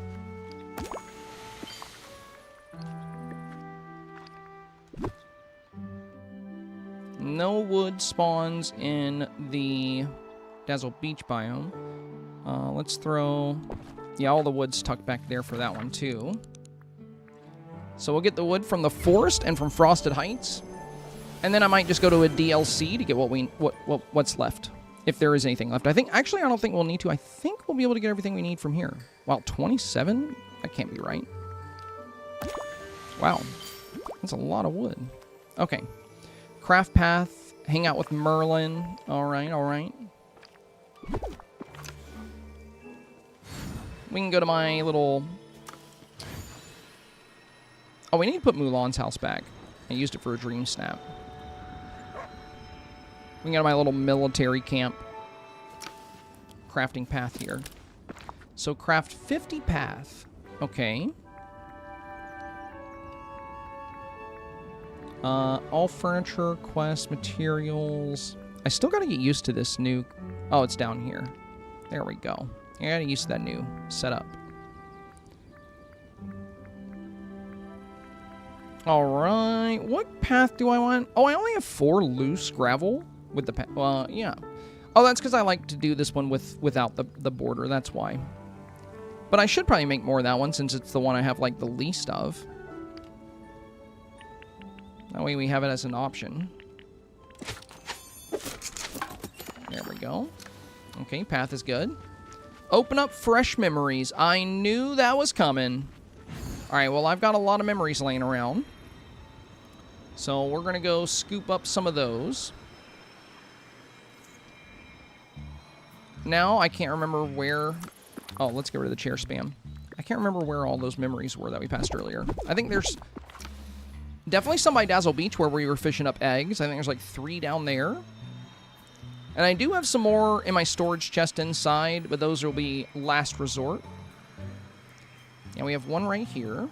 [SPEAKER 1] No wood spawns in the Dazzle Beach biome. Let's throw... Yeah, all the wood's tucked back there for that one, too. So we'll get the wood from the forest and from Frosted Heights. And then I might just go to a DLC to get what's left. If there is anything left. Actually, I don't think we'll need to. I think we'll be able to get everything we need from here. Wow, 27? That can't be right. Wow. That's a lot of wood. Okay. Craft path. Hang out with Merlin. All right, all right. We can go to my little... Oh, we need to put Mulan's house back. I used it for a dream snap. We can go to my little military camp. Crafting path here. So craft 50 path. Okay. All furniture, quests, materials. I still gotta get used to this new... Oh, it's down here. There we go. I gotta get used to that new setup. Alright. What path do I want? Oh, I only have 4 loose gravel with the path. Yeah. Oh, that's because I like to do this one without the border. That's why. But I should probably make more of that one since it's the one I have, like, the least of. That way we have it as an option. There we go. Okay, path is good. Open up fresh memories. I knew that was coming. Alright, well, I've got a lot of memories laying around. So we're going to go scoop up some of those. Now, I can't remember where... Oh, let's get rid of the chair spam. I can't remember where all those memories were that we passed earlier. I think there's... Definitely some by Dazzle Beach where we were fishing up eggs. I think there's like 3 down there. And I do have some more in my storage chest inside, but those will be last resort. And we have one right here.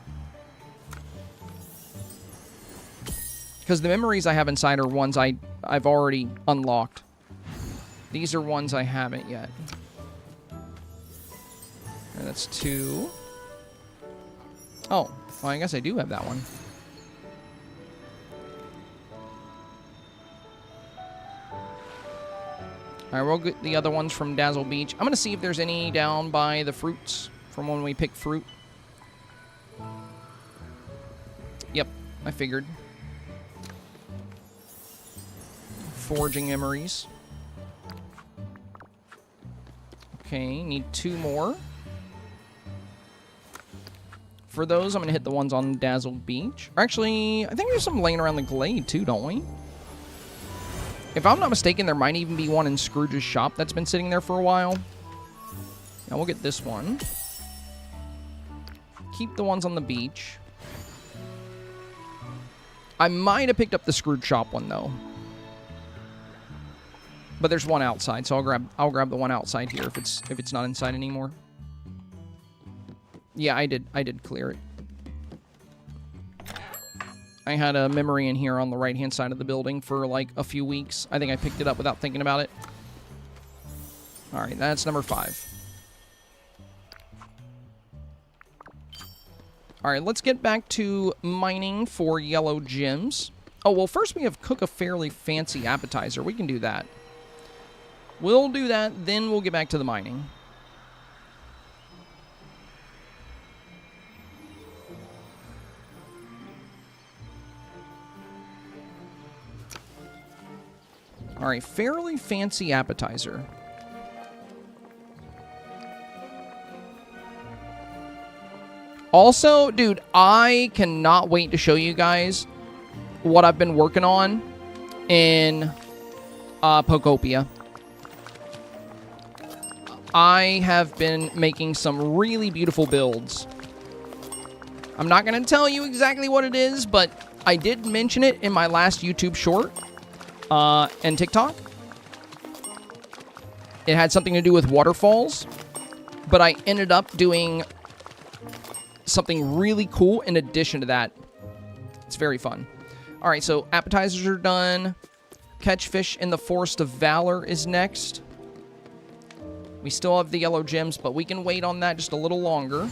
[SPEAKER 1] Because the memories I have inside are ones I've already unlocked. These are ones I haven't yet. And that's 2. Oh, well, I guess I do have that one. Alright, we'll get the other ones from Dazzle Beach. I'm going to see if there's any down by the fruits from when we pick fruit. Yep, I figured. Forging memories. Okay, need 2 more. For those, I'm going to hit the ones on Dazzle Beach. Actually, I think there's some laying around the glade too, don't we? If I'm not mistaken, there might even be one in Scrooge's shop that's been sitting there for a while. Now we'll get this one. Keep the ones on the beach. I might have picked up the Scrooge shop one though. But there's one outside, so I'll grab the one outside here if it's not inside anymore. Yeah, I did clear it. I had a memory in here on the right-hand side of the building for like a few weeks. I think I picked it up without thinking about it. All right, that's number 5. All right, let's get back to mining for yellow gems. Oh, well, first we have cook a fairly fancy appetizer. We can do that. We'll do that, then we'll get back to the mining. All right, fairly fancy appetizer. Also, dude, I cannot wait to show you guys what I've been working on in Pocopia. I have been making some really beautiful builds. I'm not going to tell you exactly what it is, but I did mention it in my last YouTube short. And TikTok. It had something to do with waterfalls, but I ended up doing something really cool in addition to that. It's very fun. All right, so appetizers are done. Catch fish in the Forest of Valor is next. We still have the yellow gems, but we can wait on that just a little longer.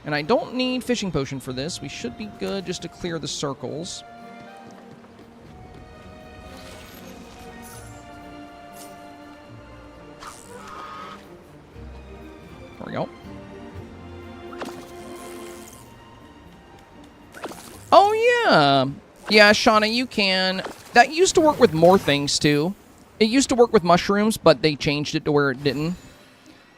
[SPEAKER 1] And I don't need fishing potion for this. We should be good just to clear the circles. There we go. Oh, yeah. Yeah, Shauna, you can. That used to work with more things, too. It used to work with mushrooms, but they changed it to where it didn't.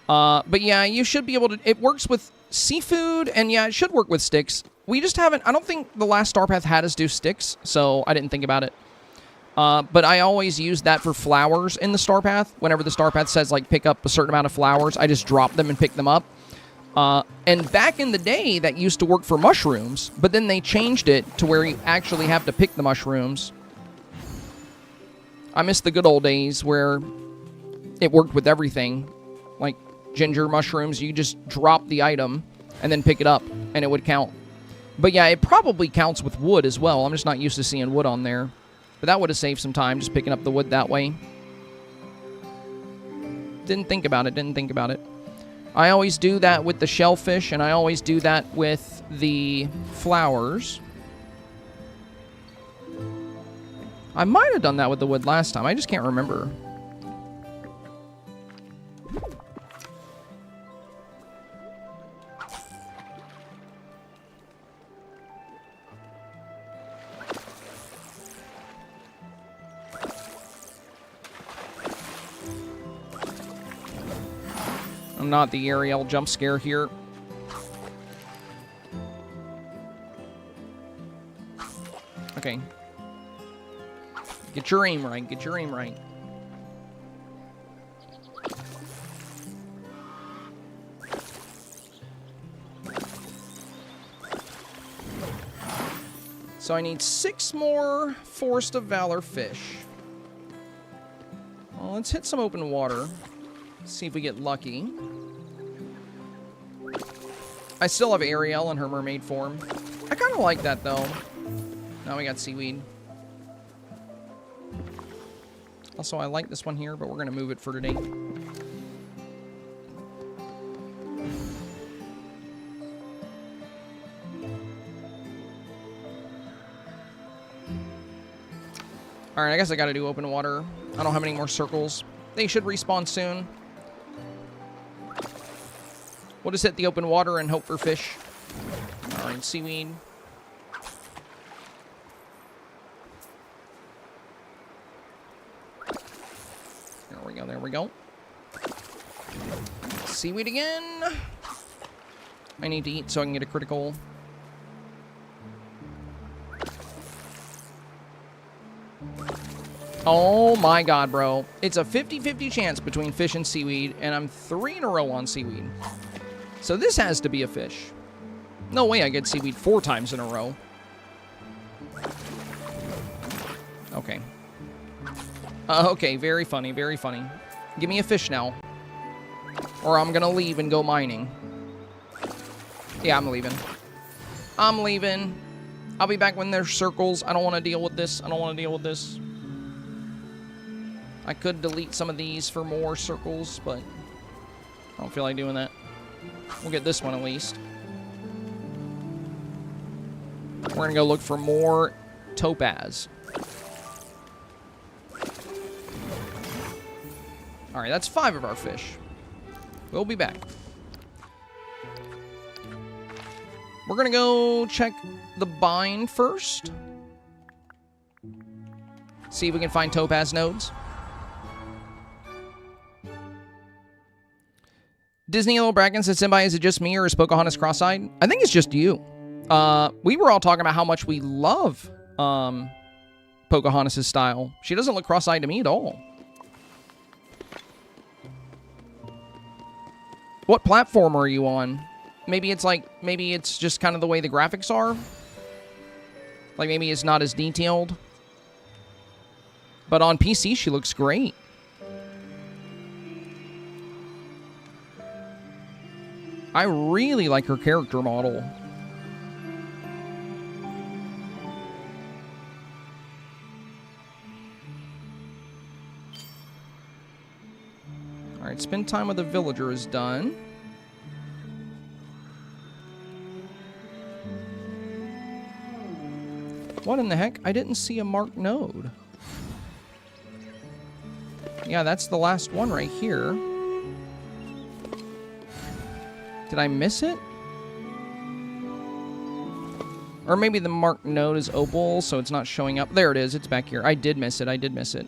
[SPEAKER 1] But yeah, you should be able to... It works with seafood, and yeah, it should work with sticks. We just haven't... I don't think the last StarPath had us do sticks, so I didn't think about it. But I always use that for flowers in the StarPath. Whenever the StarPath says, like, pick up a certain amount of flowers, I just drop them and pick them up. And back in the day, that used to work for mushrooms, but then they changed it to where you actually have to pick the mushrooms. I miss the good old days where it worked with everything. Like ginger mushrooms, you just drop the item and then pick it up, and it would count. But yeah, it probably counts with wood as well. I'm just not used to seeing wood on there. But that would have saved some time, just picking up the wood that way. Didn't think about it. I always do that with the shellfish, and I always do that with the flowers. I might have done that with the wood last time. I just can't remember. I'm not the Ariel jump scare here. Okay. Get your aim right. Get your aim right. So I need 6 more Forest of Valor fish. Well, let's hit some open water. See if we get lucky. I still have Ariel in her mermaid form. I kind of like that, though. Now we got seaweed. Also, I like this one here, but we're going to move it for today. Alright, I guess I got to do open water. I don't have any more circles. They should respawn soon. We'll just hit the open water and hope for fish. Alright, seaweed. There we go. Seaweed again. I need to eat so I can get a critical. Oh my god, bro. It's a 50-50 chance between fish and seaweed, and I'm 3 in a row on seaweed. So this has to be a fish. No way I get seaweed 4 times in a row. Okay. Okay, very funny, very funny. Give me a fish now. Or I'm gonna leave and go mining. Yeah, I'm leaving. I'm leaving. I'll be back when there's circles. I don't want to deal with this. I don't want to deal with this. I could delete some of these for more circles, but I don't feel like doing that. We'll get this one at least. We're gonna go look for more topaz. Alright, that's 5 of our fish. We'll be back. We're gonna go check the bind first. See if we can find topaz nodes. Disney Yellow Bracken said, Simbai, is it just me or is Pocahontas cross-eyed? I think it's just you. We were all talking about how much we love Pocahontas' style. She doesn't look cross-eyed to me at all. What platform are you on? Maybe it's just kind of the way the graphics are. Like maybe it's not as detailed. But on PC, she looks great. I really like her character model. Alright, spend time with the villager is done. What in the heck? I didn't see a marked node. Yeah, that's the last one right here. Did I miss it? Or maybe the marked node is opal, so it's not showing up. There it is. It's back here. I did miss it. I did miss it.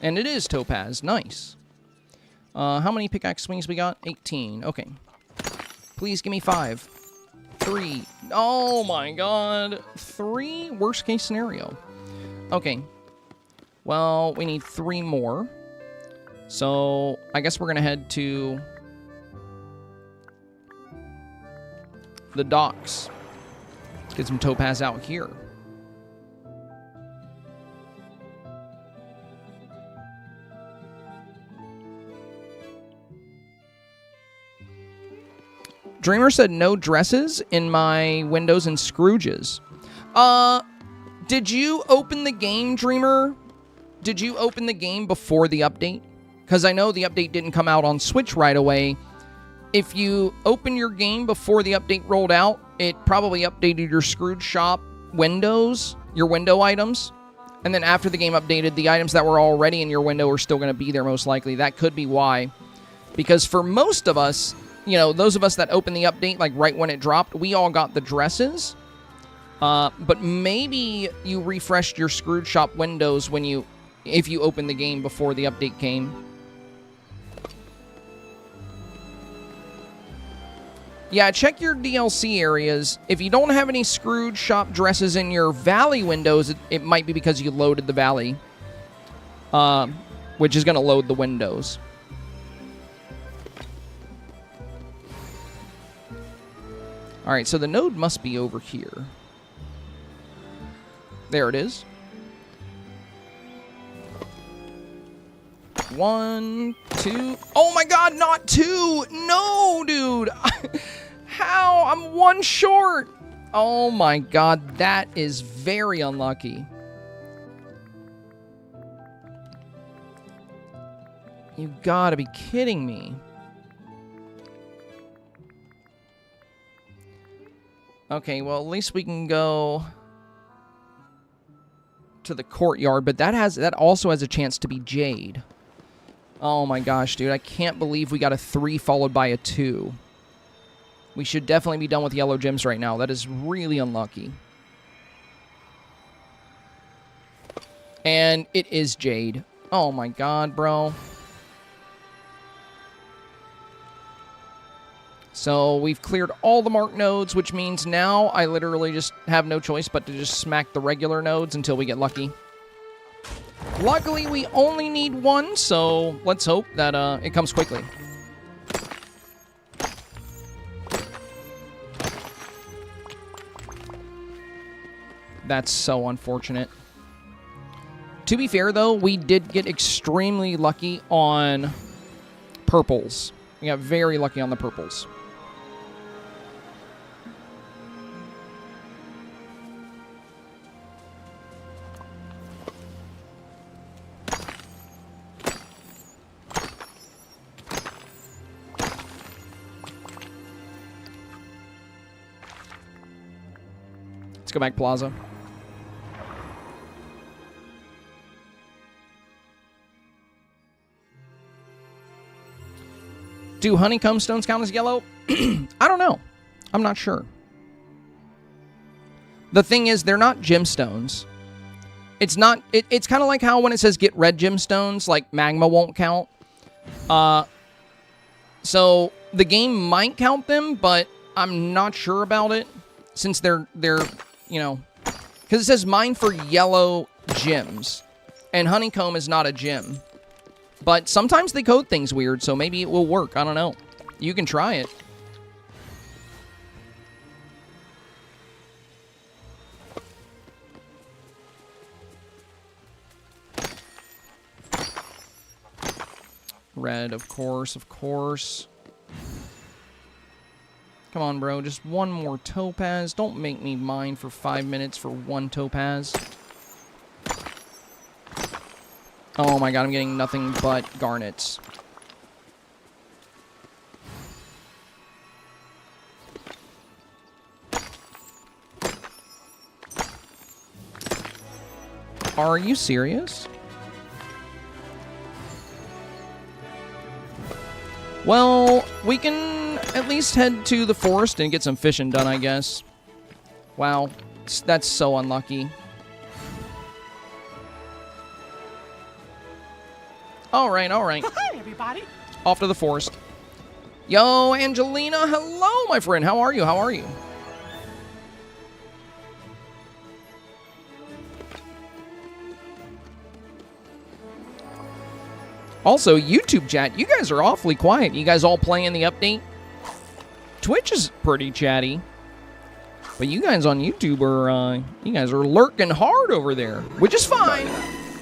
[SPEAKER 1] And it is topaz. Nice. How many pickaxe swings we got? 18. Okay. Please give me 5. 3. Oh my god. 3? Worst case scenario. Okay. Well, we need 3 more. So, I guess we're going to head to the docks. Let's get some topaz out here. Dreamer said no dresses in my windows and Scrooges. Did you open the game, Dreamer? Did you open the game before the update? Because I know the update didn't come out on Switch right away. If you open your game before the update rolled out, it probably updated your Scrooge shop windows, your window items. And then after the game updated, the items that were already in your window are still going to be there most likely. That could be why. Because for most of us, you know, those of us that opened the update, like right when it dropped, we all got the dresses. But maybe you refreshed your Scrooge shop windows if you opened the game before the update came. Yeah, check your DLC areas. If you don't have any Scrooge shop dresses in your Valley windows, it might be because you loaded the Valley, which is going to load the windows. All right, so the node must be over here. There it is. 1, 2. Oh my god, not 2! No, dude! How? I'm 1 short! Oh my god, that is very unlucky. You gotta be kidding me. Okay, well, at least we can go to the courtyard, but that also has a chance to be Jade. Oh my gosh, dude, I can't believe we got a 3 followed by a 2. We should definitely be done with yellow gems right now. That is really unlucky. And it is Jade. Oh my god, bro. So we've cleared all the marked nodes, which means now I literally just have no choice but to just smack the regular nodes until we get lucky. Luckily, we only need 1, so let's hope that it comes quickly. That's so unfortunate. To be fair, though, we did get extremely lucky on purples. We got very lucky on the purples. Let's go back Plaza. Do honeycomb stones count as yellow? I don't know. I'm not sure. The thing is, they're not gemstones. It's not. It's kind of like how when it says get red gemstones, like magma won't count. So the game might count them, but I'm not sure about it since they're you know, because it says mine for yellow gems, and honeycomb is not a gem. But sometimes they code things weird, so maybe it will work. I don't know. You can try it. Red, of course, of course. Come on, bro. Just 1 more topaz. Don't make me mine for 5 minutes for 1 topaz. Oh my god, I'm getting nothing but garnets. Are you serious? Well, we can at least head to the forest and get some fishing done, I guess. Wow, that's so unlucky. Alright, alright.
[SPEAKER 4] Hi, everybody.
[SPEAKER 1] Off to the forest. Yo, Angelina, hello, my friend. How are you? How are you? Also, YouTube chat, you guys are awfully quiet. You guys all playing the update? Twitch is pretty chatty. But you guys on YouTube are, you guys are lurking hard over there, which is fine.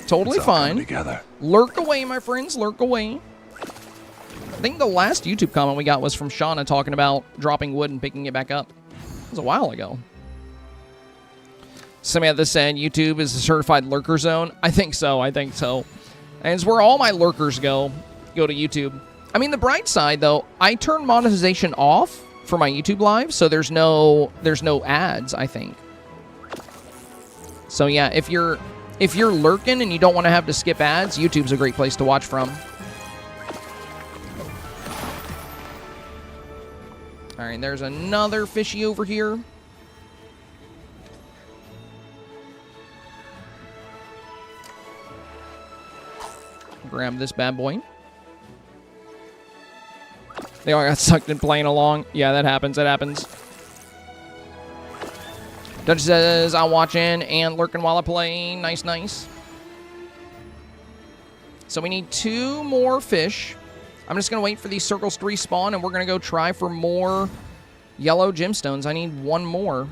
[SPEAKER 1] Totally fine.
[SPEAKER 4] Together.
[SPEAKER 1] Lurk away, my friends, lurk away. I think the last YouTube comment we got was from Shauna talking about dropping wood and picking it back up. It was a while ago. Samantha said YouTube is a certified lurker zone. I think so, I think so. And it's where all my lurkers go to YouTube. I mean, the bright side, though, I turn monetization off for my YouTube live, so there's no ads, I think. So yeah, if you're lurking and you don't want to have to skip ads, YouTube's a great place to watch from. All right, there's another fishy over here. Grab this bad boy. They all got sucked in playing along. Yeah, that happens. That happens. Dutch says, I'm watching and lurking while I play. Nice, nice. So we need 2 more fish. I'm just going to wait for these circles to respawn, and we're going to go try for more yellow gemstones. I need 1 more.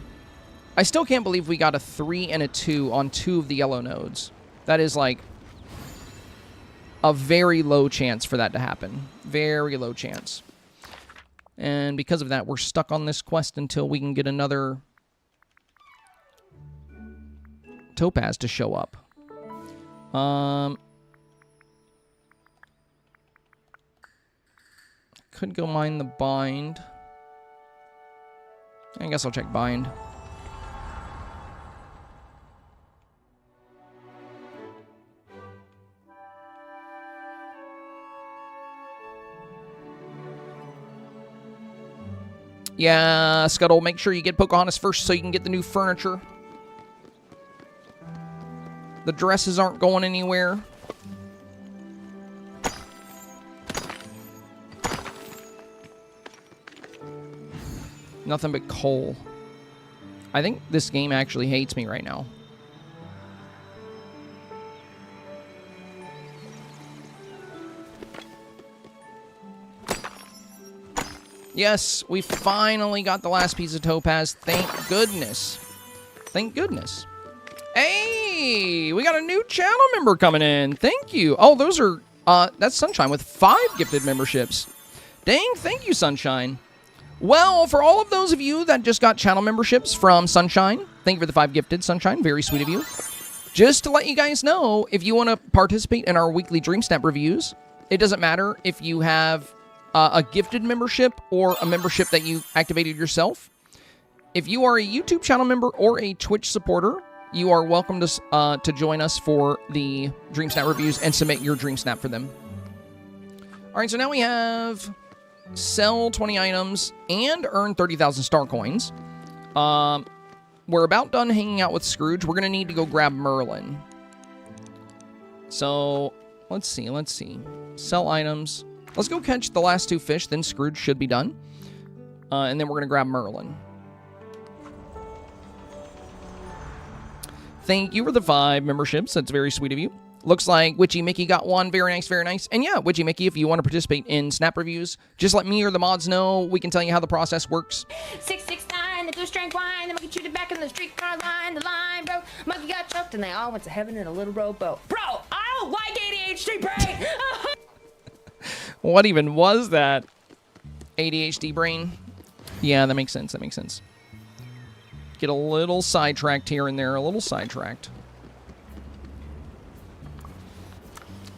[SPEAKER 1] I still can't believe we got a 3 and a 2 on 2 of the yellow nodes. That is like a very low chance for that to happen. Very low chance. And because of that, we're stuck on this quest until we can get another topaz to show up. Could go mine the bind. I guess I'll check bind. Yeah, Scuttle, make sure you get Pocahontas first so you can get the new furniture. The dresses aren't going anywhere. Nothing but coal. I think this game actually hates me right now. Yes, we finally got the last piece of topaz. Thank goodness. Thank goodness. Hey, we got a new channel member coming in. Thank you. Oh, those are, that's Sunshine with 5 gifted memberships. Dang, thank you, Sunshine. Well, for all of those of you that just got channel memberships from Sunshine, thank you for the 5 gifted, Sunshine. Very sweet of you. Just to let you guys know, if you want to participate in our weekly Dreamsnap reviews, it doesn't matter if you have a gifted membership or a membership that you activated yourself. If you are a YouTube channel member or a Twitch supporter, you are welcome to join us for the Dreamsnap reviews and submit your Dreamsnap for them. All right, so now we have sell 20 items and earn 30,000 star coins. We're about done hanging out with Scrooge. We're going to need to go grab Merlin. So, let's see. Sell items. Let's go catch the last 2 fish, then Scrooge should be done. And then we're going to grab Merlin. Thank you for the 5 memberships. That's very sweet of you. Looks like Witchy Mickey got 1. Very nice, very nice. And yeah, Witchy Mickey, if you want to participate in Snap reviews, just let me or the mods know. We can tell you how the process works.
[SPEAKER 5] 669, the 2-strength wine, the monkey chewed it back in the streetcar line, the line broke, monkey got choked, and they all went to heaven in a little rowboat. Bro, I don't like ADHD brain!
[SPEAKER 1] What even was that? ADHD brain? Yeah, that makes sense. That makes sense. Get a little sidetracked here and there. A little sidetracked.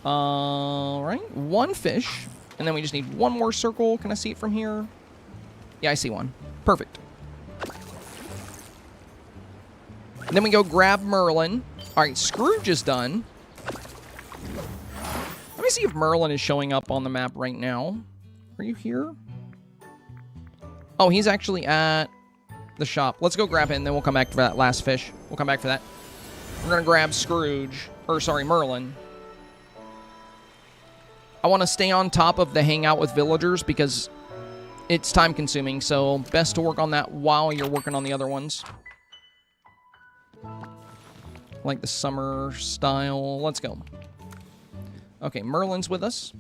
[SPEAKER 1] All right. 1 fish. And then we just need 1 more circle. Can I see it from here? Yeah, I see 1. Perfect. And then we go grab Merlin. All right, Scrooge is done. Let me see if Merlin is showing up on the map right now. Are you here? Oh, he's actually at the shop. Let's go grab it, and then we'll come back for that last fish. We'll come back for that. We're going to grab Scrooge. Or, sorry, Merlin. I want to stay on top of the hangout with villagers because it's time-consuming, so best to work on that while you're working on the other ones. Like the summer style. Let's go. Okay, Merlin's with us.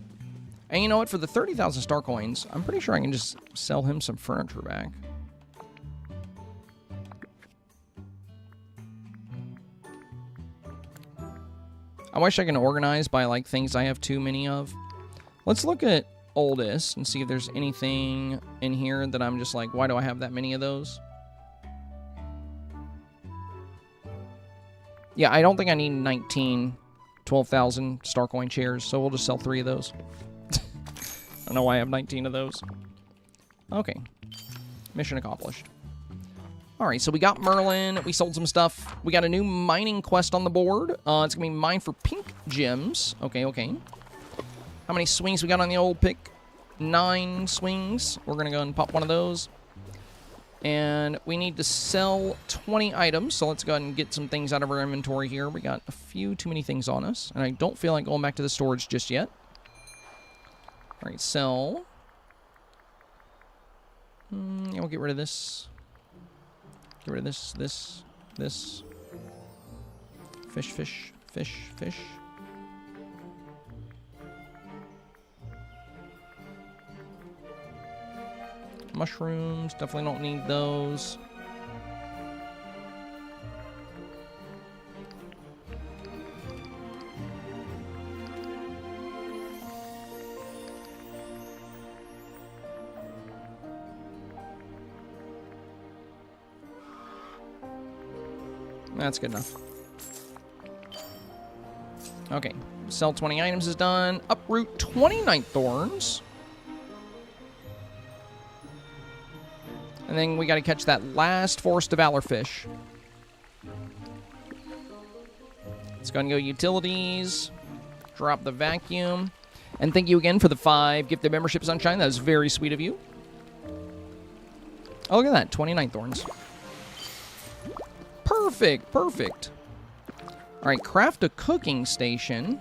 [SPEAKER 1] And you know what? For the 30,000 star coins, I'm pretty sure I can just sell him some furniture back. I wish I can organize by, like, things I have too many of. Let's look at oldest and see if there's anything in here that I'm just like, why do I have that many of those? Yeah, I don't think I need 19 12,000 star coin chairs, so we'll just sell 3 of those. I don't know why I have 19 of those. Okay. Mission accomplished. Alright, so we got Merlin. We sold some stuff. We got a new mining quest on the board. It's going to be mine for pink gems. Okay, okay. How many swings we got on the old pick? 9 swings. We're going to go and pop one of those. And we need to sell 20 items, so let's go ahead and get some things out of our inventory here. We got a few too many things on us, and I don't feel like going back to the storage just yet. Alright, sell. Yeah, we'll get rid of this. Get rid of this, this. Fish, fish, fish, fish. Mushrooms, definitely don't need those. That's good enough. Okay, sell 20 items is done. Uproot 29 thorns. And then we got to catch that last Forest of Valor fish. Let's go and go utilities. Drop the vacuum. And thank you again for the 5 gifted membership, Sunshine. That was very sweet of you. Oh, look at that. 29 thorns. Perfect. Perfect. All right, craft a cooking station.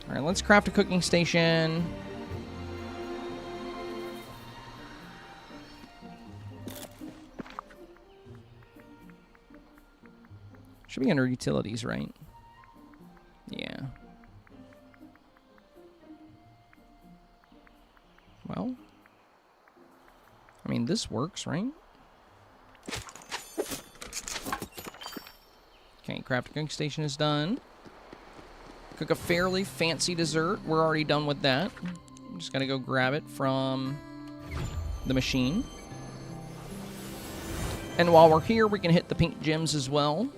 [SPEAKER 1] All right, let's craft a cooking station. Should be under utilities, right? Yeah. Well, I mean, this works, right? Okay, craft a cooking station is done. Cook a fairly fancy dessert. We're already done with that. I'm just gonna go grab it from the machine. And while we're here, we can hit the pink gems as well.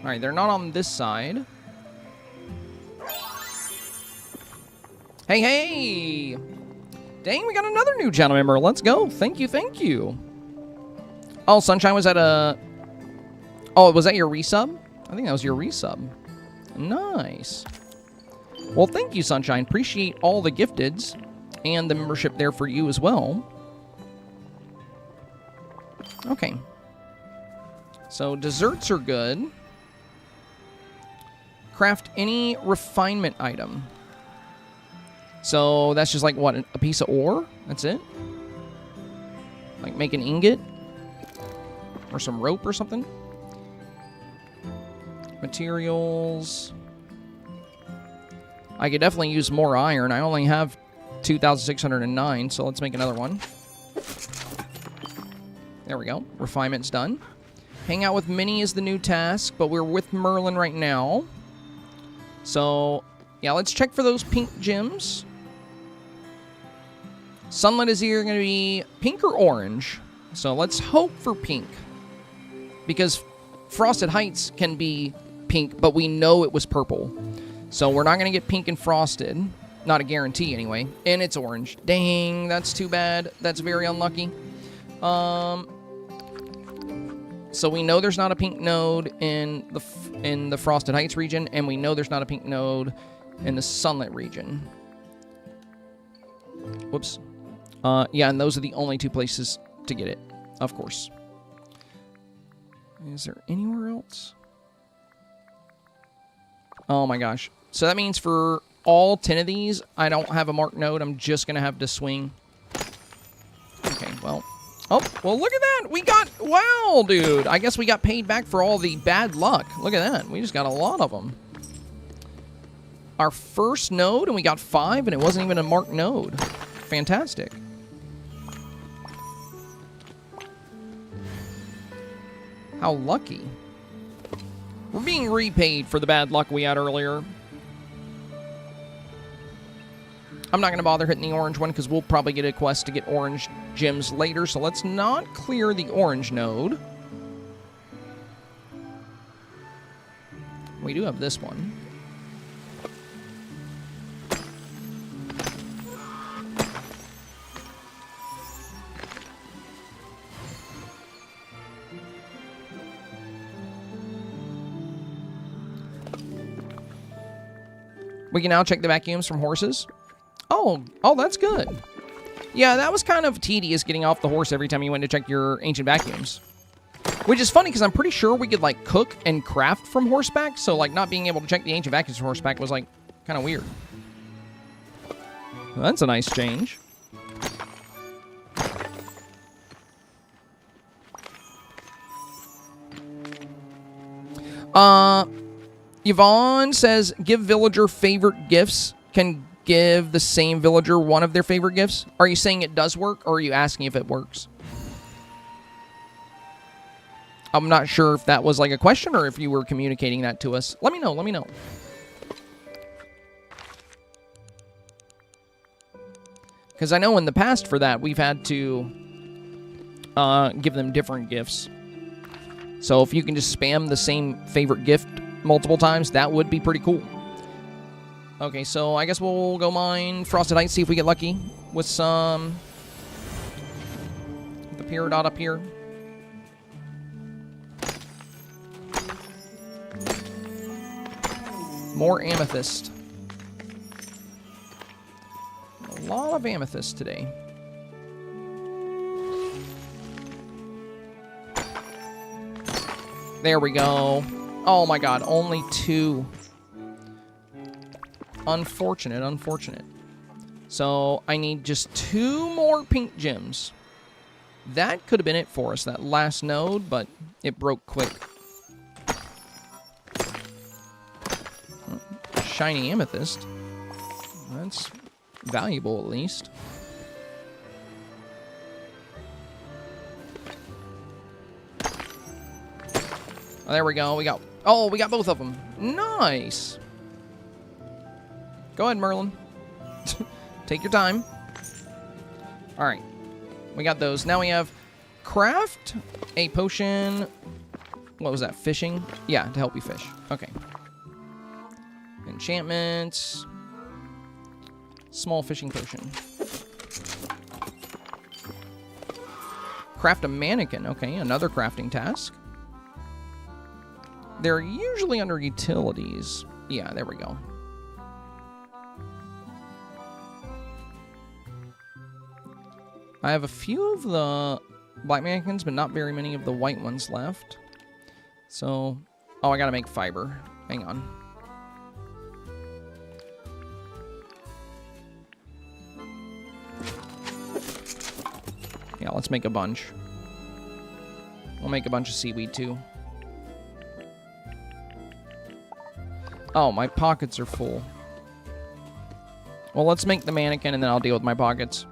[SPEAKER 1] Alright, they're not on this side. Hey, hey! Dang, we got another new channel member. Let's go. Thank you, thank you. Oh, Sunshine was at a... Oh, was that your resub? I think that was your resub. Nice. Well, thank you, Sunshine. Appreciate all the gifteds and the membership there for you as well. Okay. So, desserts are good. Craft any refinement item. So that's just like, what, a piece of ore? That's it? Like make an ingot? Or some rope or something? Materials. I could definitely use more iron. I only have 2,609, so let's make another one. There we go. Refinement's done. Hang out with Minnie is the new task, but we're with Merlin right now. So, yeah, let's check for those pink gems. Sunlit is either going to be pink or orange. So let's hope for pink. Because Frosted Heights can be pink, but we know it was purple. So we're not going to get pink and Frosted. Not a guarantee, anyway. And it's orange. Dang, that's too bad. That's very unlucky. So we know there's not a pink node in the Frosted Heights region, and we know there's not a pink node in the Sunlit region. Whoops. Yeah, and those are the only 2 places to get it, of course. Is there anywhere else? Oh my gosh. So that means for all 10 of these, I don't have a marked node. I'm just going to have to swing. Okay, well. Oh, well, look at that. We got, wow, dude. I guess we got paid back for all the bad luck. Look at that. We just got a lot of them. Our first node, and we got 5, and it wasn't even a marked node. Fantastic. How lucky. We're being repaid for the bad luck we had earlier. I'm not going to bother hitting the orange one because we'll probably get a quest to get orange gems later. So let's not clear the orange node. We do have this one. We can now check the vacuums from horses. Oh, that's good. Yeah, that was kind of tedious getting off the horse every time you went to check your ancient vacuums. Which is funny because I'm pretty sure we could like cook and craft from horseback. So like not being able to check the ancient vacuums from horseback was like kind of weird. Well, that's a nice change. Yvonne says, give villager favorite gifts. Can give the same villager one of their favorite gifts. Are you saying it does work, or are you asking if it works? I'm not sure if that was like a question or if you were communicating that to us. Let me know, let me know. Because I know in the past for that, we've had to give them different gifts. So if you can just spam the same favorite gift multiple times, that would be pretty cool. Okay, so I guess we'll go mine Frosted Heights, see if we get lucky with some... the Peridot up here. More amethyst. A lot of amethyst today. There we go. Oh my god, only 2. Unfortunate, unfortunate. So I need just 2 more pink gems. That could have been it for us, that last node, but it broke quick. Shiny amethyst. That's valuable, at least. Oh, there we go. We got both of them. Nice. Go ahead, Merlin. Take your time. All right. We got those. Now we have craft a potion. What was that? Fishing? Yeah, to help you fish. Okay. Enchantments. Small fishing potion. Craft a mannequin. Okay, another crafting task. They're usually under utilities. Yeah, there we go. I have a few of the black mannequins, but not very many of the white ones left. So, oh, I gotta make fiber. Hang on. Yeah, let's make a bunch. We'll make a bunch of seaweed, too. Oh, my pockets are full. Well, let's make the mannequin, and then I'll deal with my pockets.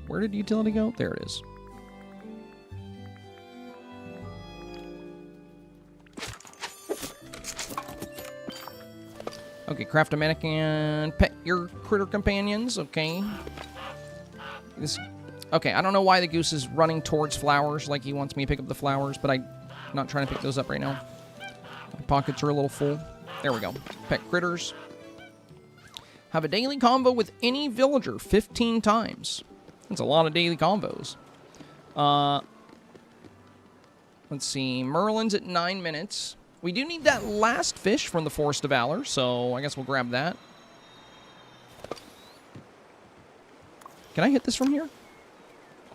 [SPEAKER 1] Where did utility go? There it is. Okay, craft a mannequin. Pet your critter companions. Okay. Okay, I don't know why the goose is running towards flowers like he wants me to pick up the flowers, but I'm not trying to pick those up right now. My pockets are a little full. There we go. Pet critters. Have a daily convo with any villager 15 times. That's a lot of daily convos. Let's see. Merlin's at 9 minutes. We do need that last fish from the Forest of Valor, so I guess we'll grab that. Can I hit this from here?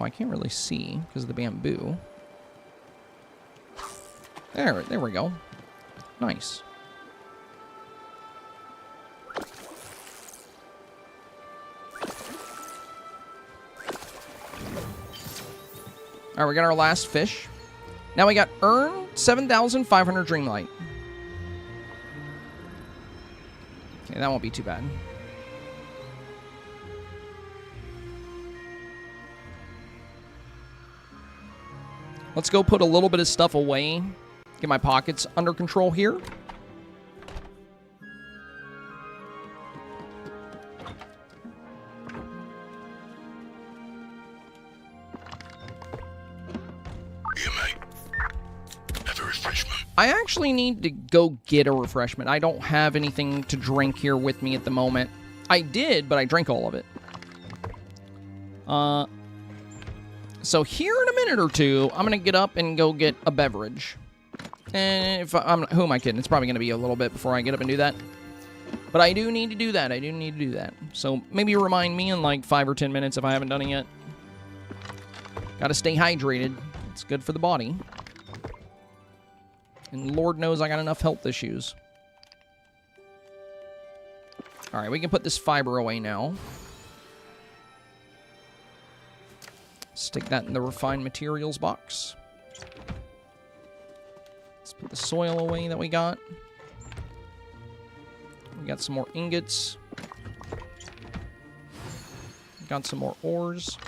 [SPEAKER 1] Oh, I can't really see because of the bamboo. There we go. Nice. All right, we got our last fish. Now we got earn 7,500 Dreamlight. Okay, that won't be too bad. Let's go put a little bit of stuff away. Get my pockets under control here. I actually need to go get a refreshment. I don't have anything to drink here with me at the moment. I did, but I drank all of it. So here in a minute or two, I'm going to get up and go get a beverage. And if who am I kidding? It's probably going to be a little bit before I get up and do that. But I do need to do that. I do need to do that. So maybe remind me in like 5 or 10 minutes if I haven't done it yet. Got to stay hydrated. It's good for the body. And Lord knows I got enough health issues. All right, we can put this fiber away now. Stick that in the refined materials box. Let's put the soil away that we got. We got some more ingots. Got some more ores.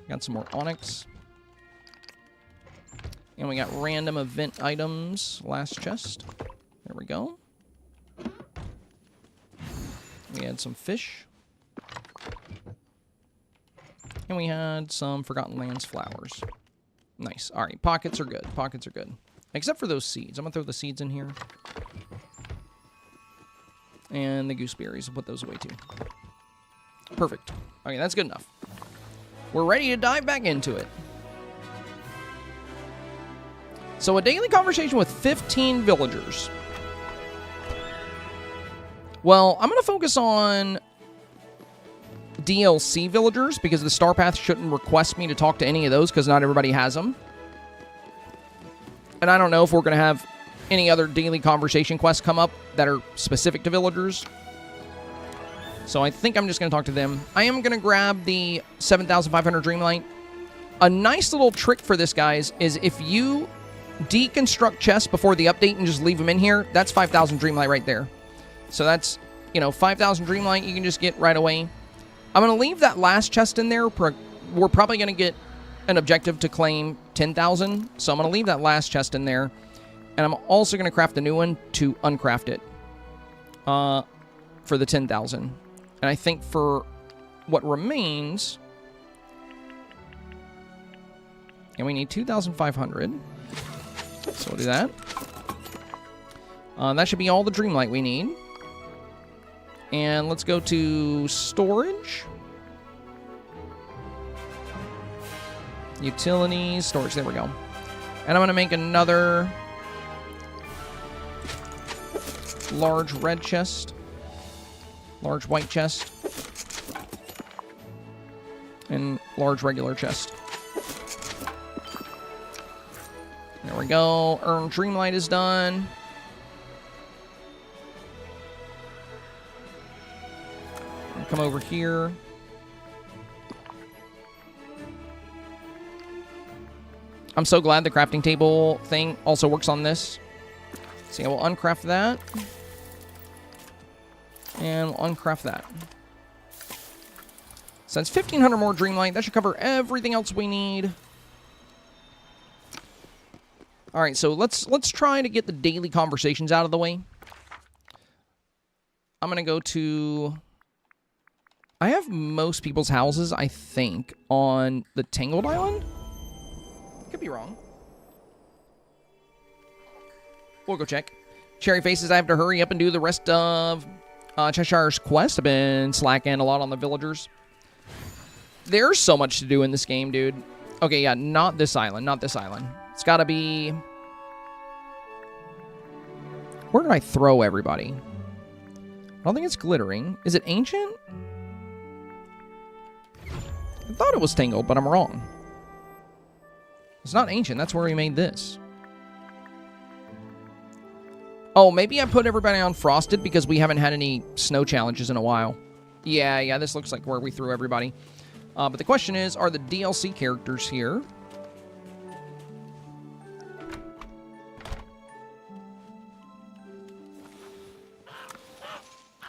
[SPEAKER 1] Got some more onyx. And we got random event items. Last chest. There we go. We had some fish. And we had some Forgotten Lands flowers. Nice. All right, pockets are good. Pockets are good. Except for those seeds. I'm going to throw the seeds in here. And the gooseberries. I'll put those away too. Perfect. Okay, that's good enough. We're ready to dive back into it. So a daily conversation with 15 villagers. Well, I'm going to focus on DLC villagers because the STARPATH shouldn't request me to talk to any of those because not everybody has them. And I don't know if we're going to have any other daily conversation quests come up that are specific to villagers. So I think I'm just going to talk to them. I am going to grab the 7,500 Dreamlight. A nice little trick for this, guys, is if you deconstruct chests before the update and just leave them in here, that's 5,000 Dreamlight right there. So that's, 5,000 Dreamlight you can just get right away. I'm going to leave that last chest in there. We're probably going to get an objective to claim 10,000. So I'm going to leave that last chest in there. And I'm also going to craft a new one to uncraft it for the 10,000. And I think for what remains... And we need 2,500. So we'll do that. That should be all the Dreamlight we need. And let's go to storage. Utilities, storage, there we go. And I'm going to make another large red chest. Large white chest. And large regular chest. There we go. Earn Dreamlight is done. Come over here. I'm so glad the crafting table thing also works on this. So yeah, we'll uncraft that. And we'll uncraft that. So that's 1,500 more Dreamlight. That should cover everything else we need. All right, so let's try to get the daily conversations out of the way. I'm going to go to... I have most people's houses, I think, on the Tangled Island. Could be wrong. We'll go check. Cherry Faces, I have to hurry up and do the rest of Cheshire's quest. I've been slacking a lot on the villagers. There's so much to do in this game, dude. Okay, yeah, not this island. Not this island. It's got to be... Where did I throw everybody? I don't think it's glittering. Is it ancient? I thought it was Tangled, but I'm wrong. It's not Ancient. That's where we made this. Oh, maybe I put everybody on Frosted because we haven't had any snow challenges in a while. Yeah, this looks like where we threw everybody. But the question is, are the DLC characters here?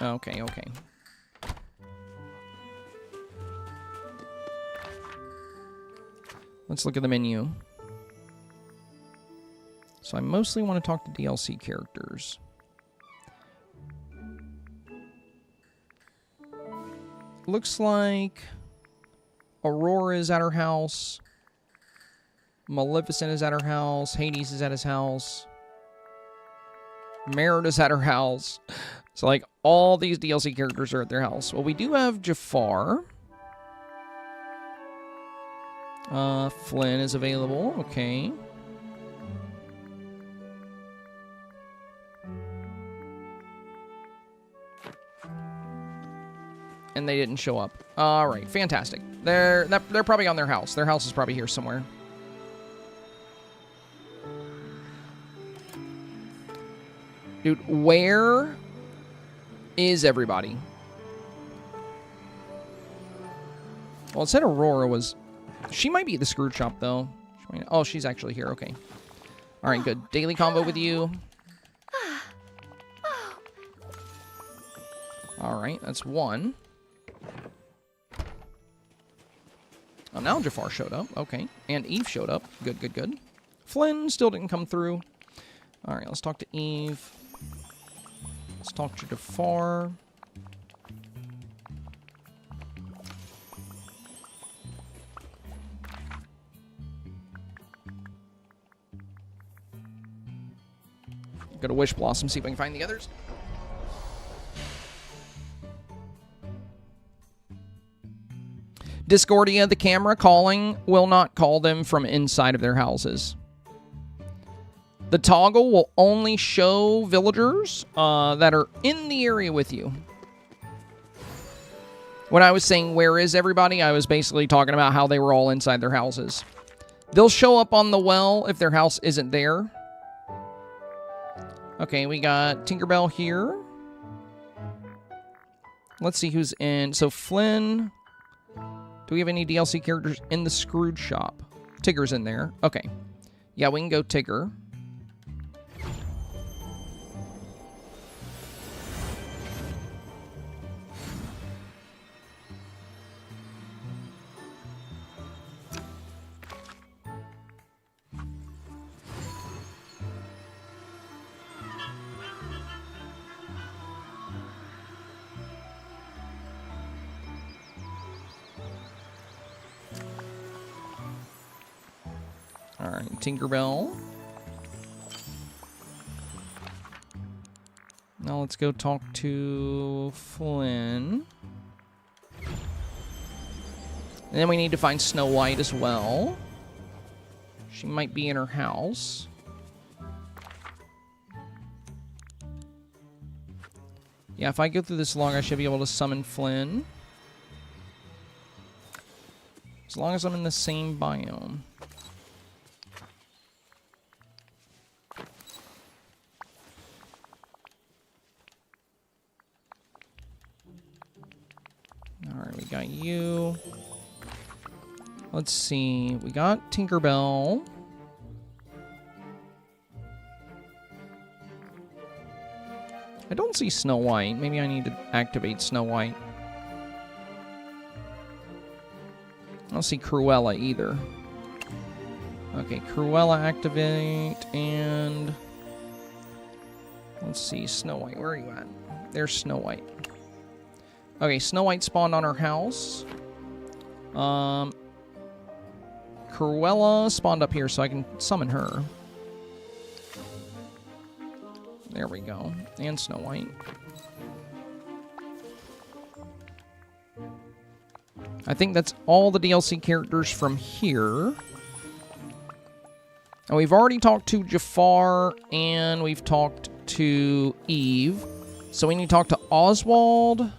[SPEAKER 1] Okay. Let's look at the menu. So I mostly want to talk to DLC characters. Looks like Aurora is at her house. Maleficent is at her house. Hades is at his house. Merida's at her house. So, like, all these DLC characters are at their house. Well, we do have Jafar. Flynn is available. Okay. And they didn't show up. All right, fantastic. They're probably on their house. Their house is probably here somewhere. Dude, where is everybody? Well, it said Aurora was... She might be at the Scrooge shop, though. Oh, she's actually here. Okay. All right, good. Daily combo with you. All right, that's one. Oh, now Jafar showed up. Okay. And Eve showed up. Good. Flynn still didn't come through. All right, let's talk to Eve. Let's talk to Jafar. Go to Wish Blossom, see if I can find the others. Discordia, the camera calling will not call them from inside of their houses. The toggle will only show villagers that are in the area with you. When I was saying where is everybody, I was basically talking about how they were all inside their houses. They'll show up on the well if their house isn't there. Okay, we got Tinkerbell here. Let's see who's in. So Flynn. Do we have any DLC characters in the Scrooge shop? Tigger's in there. Okay. Yeah, we can go Tigger. Alright, Tinkerbell. Now let's go talk to Flynn. And then we need to find Snow White as well. She might be in her house. Yeah, if I go through this long, I should be able to summon Flynn. As long as I'm in the same biome. Alright, we got you. Let's see. We got Tinkerbell. I don't see Snow White. Maybe I need to activate Snow White. I don't see Cruella either. Okay, Cruella activate, and... let's see, Snow White. Where are you at? There's Snow White. Okay, Snow White spawned on her house. Cruella spawned up here, so I can summon her. There we go. And Snow White. I think that's all the DLC characters from here. And we've already talked to Jafar, and we've talked to Eve. So we need to talk to Oswald.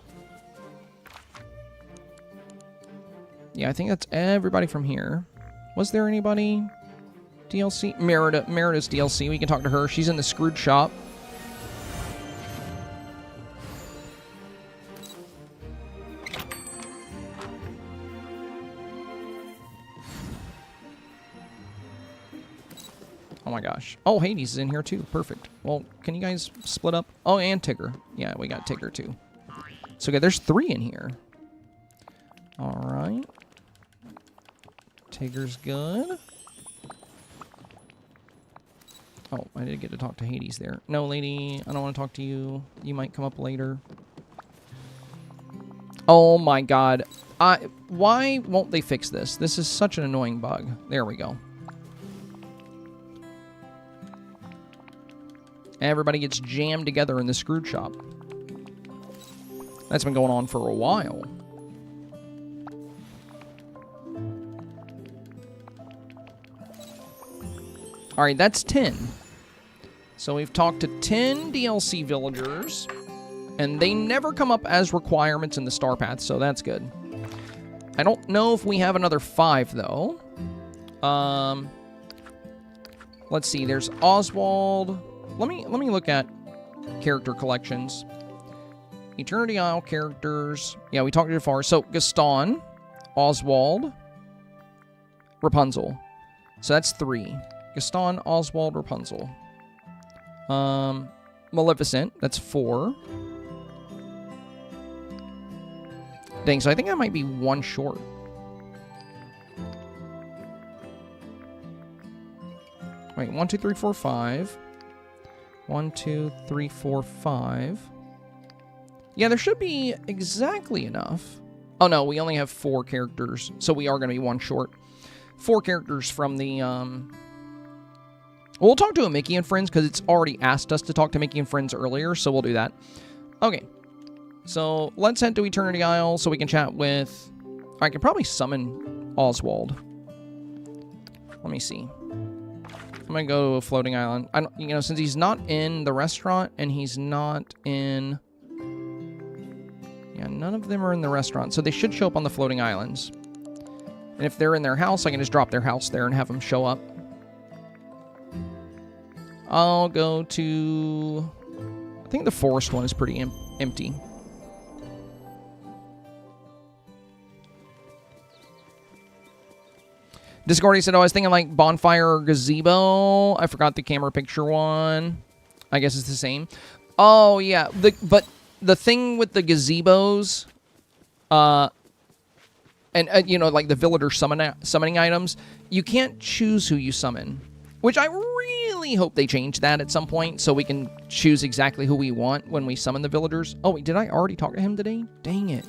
[SPEAKER 1] Yeah, I think that's everybody from here. Was there anybody? DLC? Merida's DLC. We can talk to her. She's in the Screwed Shop. Oh my gosh. Oh, Hades is in here too. Perfect. Well, can you guys split up? Oh, and Tigger. Yeah, we got Tigger too. So, okay, there's 3 in here. Alright. Tigger's good. Oh, I did get to talk to Hades there. No, lady, I don't want to talk to you. You might come up later. Oh my god. Why won't they fix this? This is such an annoying bug. There we go. Everybody gets jammed together in the Screwed Shop. That's been going on for a while. Alright, that's 10. So we've talked to 10 DLC villagers, and they never come up as requirements in the StarPath, so that's good. I don't know if we have another 5, though. Let's see, there's Oswald. Let me look at character collections. Eternity Isle characters. Yeah, we talked to Jafar. So, Gaston, Oswald, Rapunzel. So that's 3. Gaston, Oswald, Rapunzel. Maleficent. That's 4. Dang, so I think I might be 1 short. Wait, 1, 2, 3, 4, 5. 1, 2, 3, 4, 5. Yeah, there should be exactly enough. Oh, no, we only have 4 characters, so we are going to be 1 short. 4 characters from the, We'll talk to a Mickey and Friends, because it's already asked us to talk to Mickey and Friends earlier, so we'll do that. Okay. So, let's head to Eternity Isle so we can chat with... I can probably summon Oswald. Let me see. I'm going to go to a floating island. I don't, you know, since he's not in the restaurant, and he's not in... Yeah, none of them are in the restaurant, so they should show up on the floating islands. And if they're in their house, I can just drop their house there and have them show up. I'll go to... I think the forest one is pretty empty. Discordy said, oh, I was thinking like bonfire or gazebo. I forgot the camera picture one. I guess it's the same. Oh, yeah. But the thing with the gazebos... you know, like the villager summoning items, you can't choose who you summon. Which I really hope they change that at some point so we can choose exactly who we want when we summon the villagers. Oh, wait, did I already talk to him today? Dang it.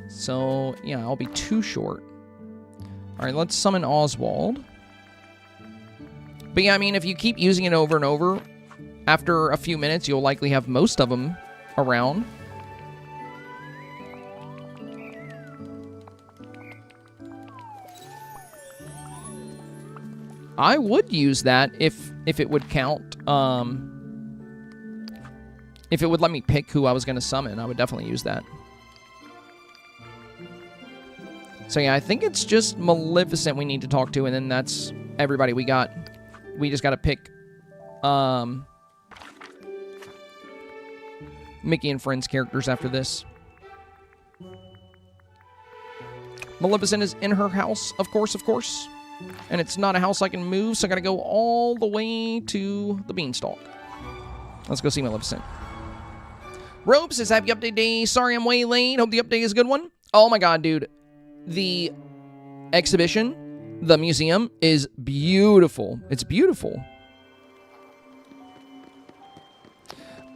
[SPEAKER 1] So, yeah, I'll be 2 short. All right, let's summon Oswald. But yeah, I mean, if you keep using it over and over, after a few minutes, you'll likely have most of them around. I would use that if it would count. If it would let me pick who I was going to summon, I would definitely use that. So yeah, I think it's just Maleficent we need to talk to, and then that's everybody we got. We just got to pick Mickey and Friends characters after this. Maleficent is in her house, of course. And it's not a house I can move, so I gotta go all the way to the Beanstalk. Let's go see Maleficent. Rope says, happy update day. Sorry I'm way late. Hope the update is a good one. Oh my god, dude. The exhibition, the museum, is beautiful. It's beautiful.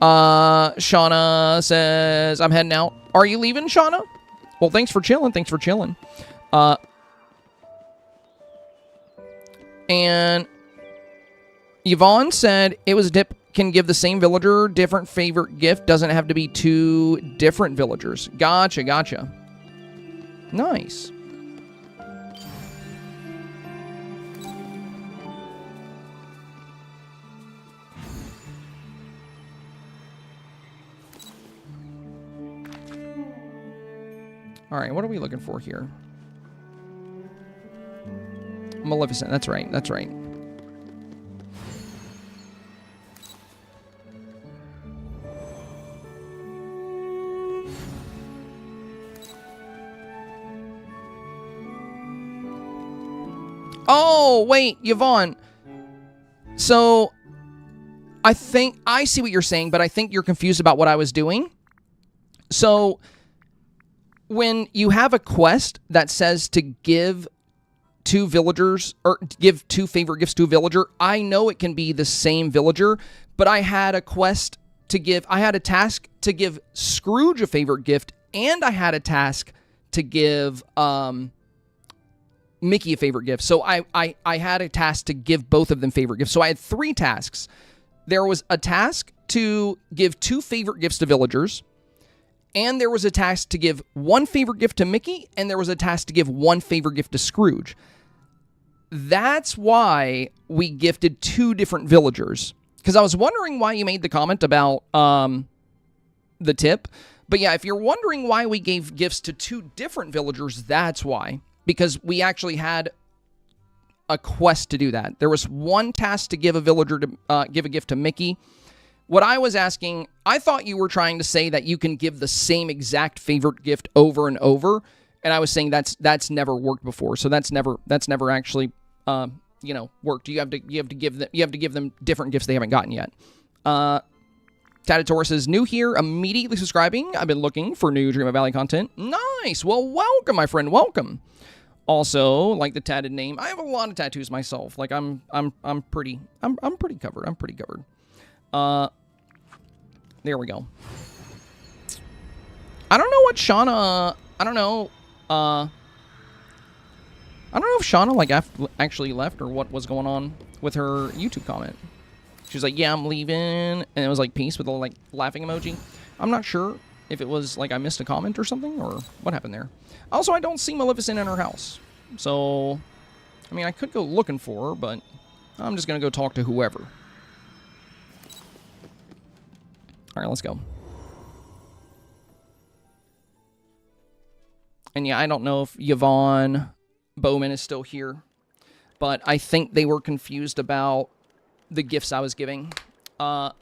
[SPEAKER 1] Shauna says, I'm heading out. Are you leaving, Shauna? Well, thanks for chilling. And Yvonne said, it was a tip, can give the same villager different favorite gift. Doesn't have to be 2 different villagers. Gotcha. Nice. All right, what are we looking for here? Maleficent. That's right. That's right. Oh, wait, Yvonne. So, I think I see what you're saying, but I think you're confused about what I was doing. So, when you have a quest that says to give 2 villagers, or give 2 favorite gifts to a villager, I know it can be the same villager, but I had a quest to give, I had a task to give Scrooge a favorite gift, and I had a task to give, Mickey a favorite gift. So I had a task to give both of them favorite gifts. So I had 3 tasks. There was a task to give 2 favorite gifts to villagers, and there was a task to give 1 favorite gift to Mickey, and there was a task to give 1 favorite gift to Scrooge. That's why we gifted 2 different villagers. Because I was wondering why you made the comment about the tip. But yeah, if you're wondering why we gave gifts to 2 different villagers, that's why. Because we actually had a quest to do that. There was 1 task to give a villager to give a gift to Mickey. What I was asking, I thought you were trying to say that you can give the same exact favorite gift over and over, and I was saying that's never worked before. So that's never actually worked. You have to give them different gifts they haven't gotten yet. Tatator says, new here, immediately subscribing. I've been looking for new Dream of Valley content. Nice. Well, welcome, my friend. Welcome. Also, like the tatted name, I have a lot of tattoos myself. Like I'm pretty covered. I'm pretty covered. There we go. I don't know what Shauna. I don't know if Shauna like actually left or what was going on with her YouTube comment. She was like, "Yeah, I'm leaving," and it was like peace with a like laughing emoji. I'm not sure if it was like I missed a comment or something or what happened there. Also, I don't see Maleficent in her house. So, I mean, I could go looking for her, but I'm just going to go talk to whoever. All right, let's go. And yeah, I don't know if Yvonne Bowman is still here, but I think they were confused about the gifts I was giving. I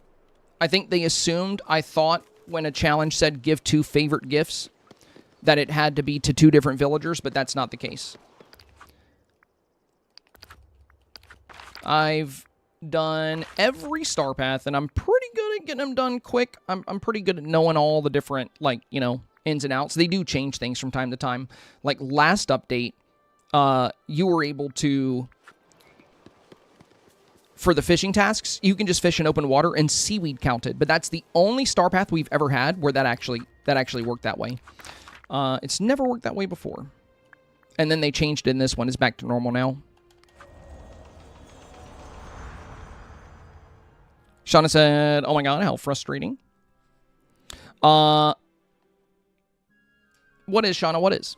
[SPEAKER 1] think they assumed I thought when a challenge said give 2 favorite gifts that it had to be to 2 different villagers, but that's not the case. I've done every star path, and I'm pretty good at getting them done quick. I'm pretty good at knowing all the different, like, ins and outs. They do change things from time to time. Like, last update, you were able to, for the fishing tasks, you can just fish in open water and seaweed counted. But that's the only star path we've ever had where that actually worked that way. It's never worked that way before. And then they changed it in this one. It's back to normal now. Shauna said, oh my god, how frustrating. What is, Shauna? What is?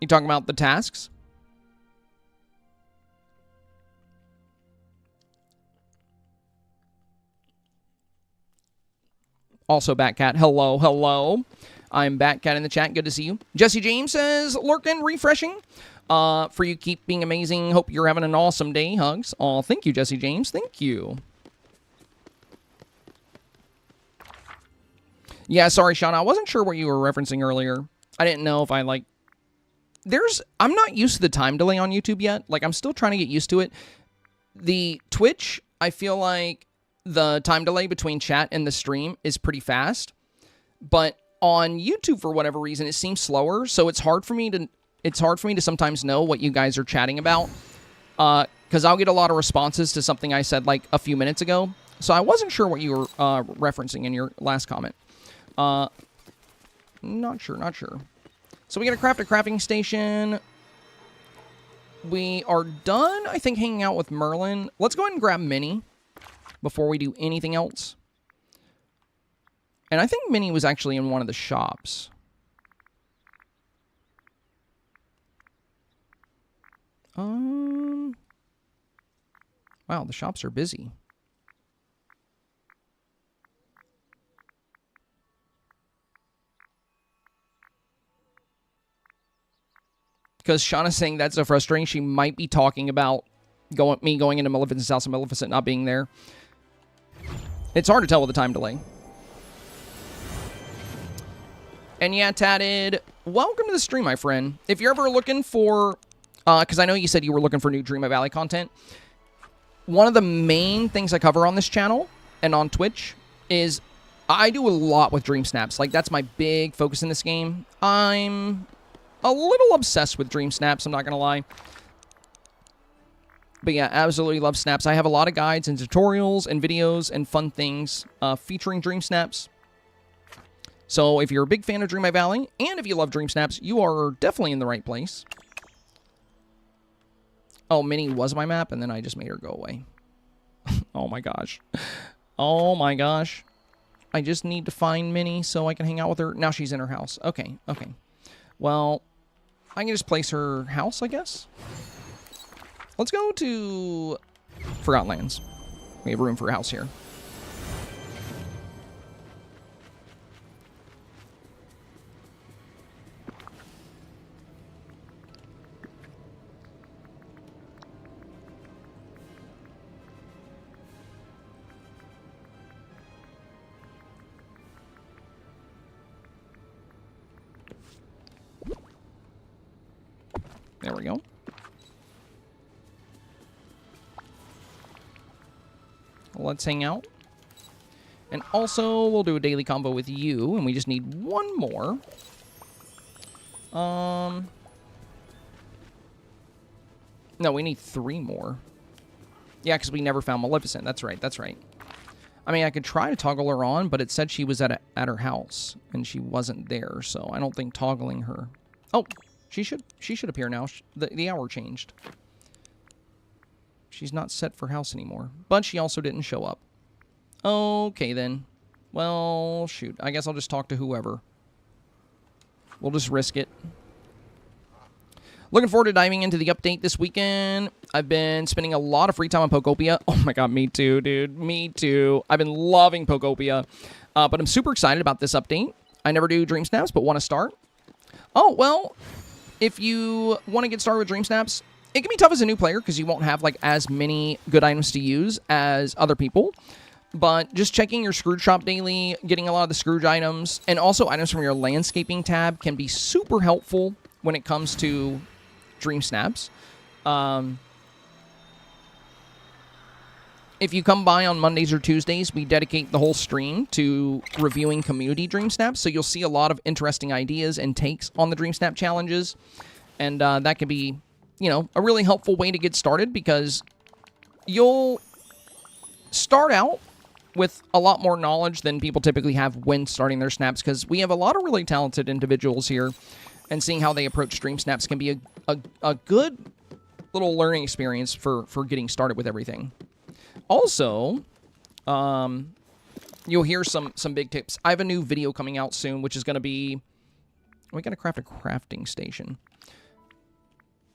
[SPEAKER 1] You talking about the tasks? Also, Batcat. Hello, hello. I'm Batcat in the chat. Good to see you. Jesse James says, lurking, refreshing. For you, keep being amazing. Hope you're having an awesome day. Hugs. Oh, thank you, Jesse James. Thank you. Yeah, sorry, Shauna. I wasn't sure what you were referencing earlier. I didn't know if I, like... I'm not used to the time delay on YouTube yet. Like, I'm still trying to get used to it. The Twitch, I feel like the time delay between chat and the stream is pretty fast. But on YouTube, for whatever reason, it seems slower. So it's hard for me to sometimes know what you guys are chatting about. Because I'll get a lot of responses to something I said like a few minutes ago. So I wasn't sure what you were referencing in your last comment. Not sure. So we got to craft a crafting station. We are done, I think, hanging out with Merlin. Let's go ahead and grab Minnie before we do anything else. And I think Minnie was actually in one of the shops. Wow, the shops are busy. because Shauna's saying that's so frustrating. She might be talking about me going into Maleficent's house and Maleficent not being there. It's hard to tell with the time delay. And yeah, Tatted, welcome to the stream, my friend. If you're ever looking for, because I know you said you were looking for new Dreamlight Valley content, one of the main things I cover on this channel and on Twitch is I do a lot with Dreamsnaps. Like, that's my big focus in this game. I'm a little obsessed with Dreamsnaps, I'm not going to lie. But yeah, absolutely love snaps. I have a lot of guides and tutorials and videos and fun things featuring Dreamsnaps. So if you're a big fan of Dreamlight Valley, and if you love Dreamsnaps, you are definitely in the right place. Oh, Minnie was my map, and then I just made her go away. Oh my gosh. Oh my gosh. I just need to find Minnie so I can hang out with her. Now she's in her house. Okay, okay. Well, I can just place her house, I guess. Let's go to Forgotten Lands. We have room for a house here. There we go. Let's hang out. And also, we'll do a daily combo with you, and we just need one more. No, we need 3 more. Yeah, because we never found Maleficent. That's right, that's right. I mean, I could try to toggle her on, but it said she was at her house, and she wasn't there, so I don't think toggling her... Oh, she should appear now. The hour changed. She's not set for house anymore, but she also didn't show up. Okay, then. Well, shoot. I guess I'll just talk to whoever. We'll just risk it. Looking forward to diving into the update this weekend. I've been spending a lot of free time on Pokopia. Oh my god, me too, dude. Me too. I've been loving Pokopia. But I'm super excited about this update. I never do Dreamsnaps, but want to start. Oh, well, if you want to get started with Dreamsnaps, it can be tough as a new player because you won't have like as many good items to use as other people. But just checking your Scrooge shop daily, getting a lot of the Scrooge items, and also items from your landscaping tab can be super helpful when it comes to Dreamsnaps. If you come by on Mondays or Tuesdays, we dedicate the whole stream to reviewing community Dreamsnaps, so you'll see a lot of interesting ideas and takes on the Dreamsnap challenges, and that can be, you know, a really helpful way to get started because you'll start out with a lot more knowledge than people typically have when starting their snaps because we have a lot of really talented individuals here, and seeing how they approach Dreamsnaps can be a good little learning experience for getting started with everything. Also, you'll hear some big tips. I have a new video coming out soon, which is going to be... We got to craft a crafting station.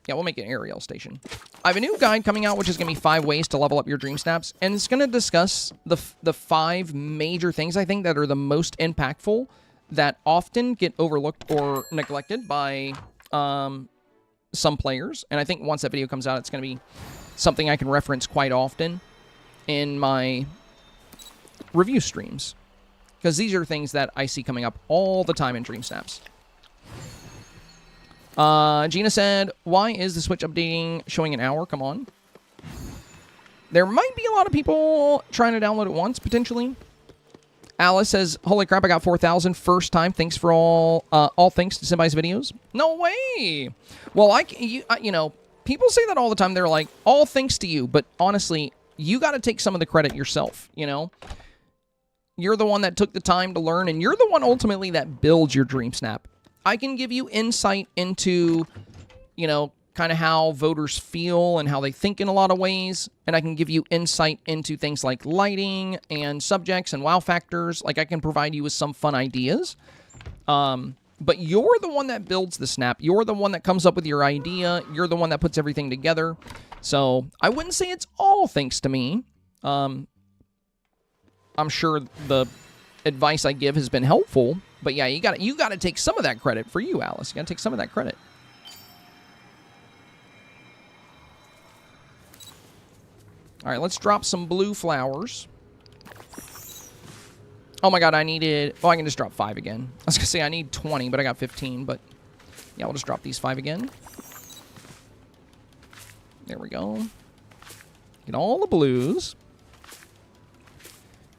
[SPEAKER 1] Yeah, we'll make an aerial station. I have a new guide coming out, which is going to be 5 ways to level up your Dreamsnaps, and it's going to discuss the 5 major things, I think, that are the most impactful that often get overlooked or neglected by some players. And I think once that video comes out, it's going to be something I can reference quite often in my review streams, because these are things that I see coming up all the time in Dreamsnaps. Gina said, why is the Switch updating showing an hour? Come on. There might be a lot of people trying to download it once, potentially. Alice says, holy crap, I got 4,000 first time. Thanks for all thanks to Senpai's videos. No way. Well, you know, people say that all the time. They're like, all thanks to you. But honestly, you got to take some of the credit yourself, you know? You're the one that took the time to learn, and you're the one ultimately that builds your Dreamsnap. I can give you insight into, you know, kind of how voters feel and how they think in a lot of ways, and I can give you insight into things like lighting and subjects and wow factors. Like, I can provide you with some fun ideas. But you're the one that builds the snap. You're the one that comes up with your idea. You're the one that puts everything together. So I wouldn't say it's all thanks to me. I'm sure the advice I give has been helpful. But yeah, you got to take some of that credit for you, Alice. You got to take some of that credit. All right, let's drop some blue flowers. Oh my god, I needed... Oh, I can just drop 5 again. I was going to say I need 20, but I got 15. But yeah, we'll just drop these 5 again. There we go. Get all the blues.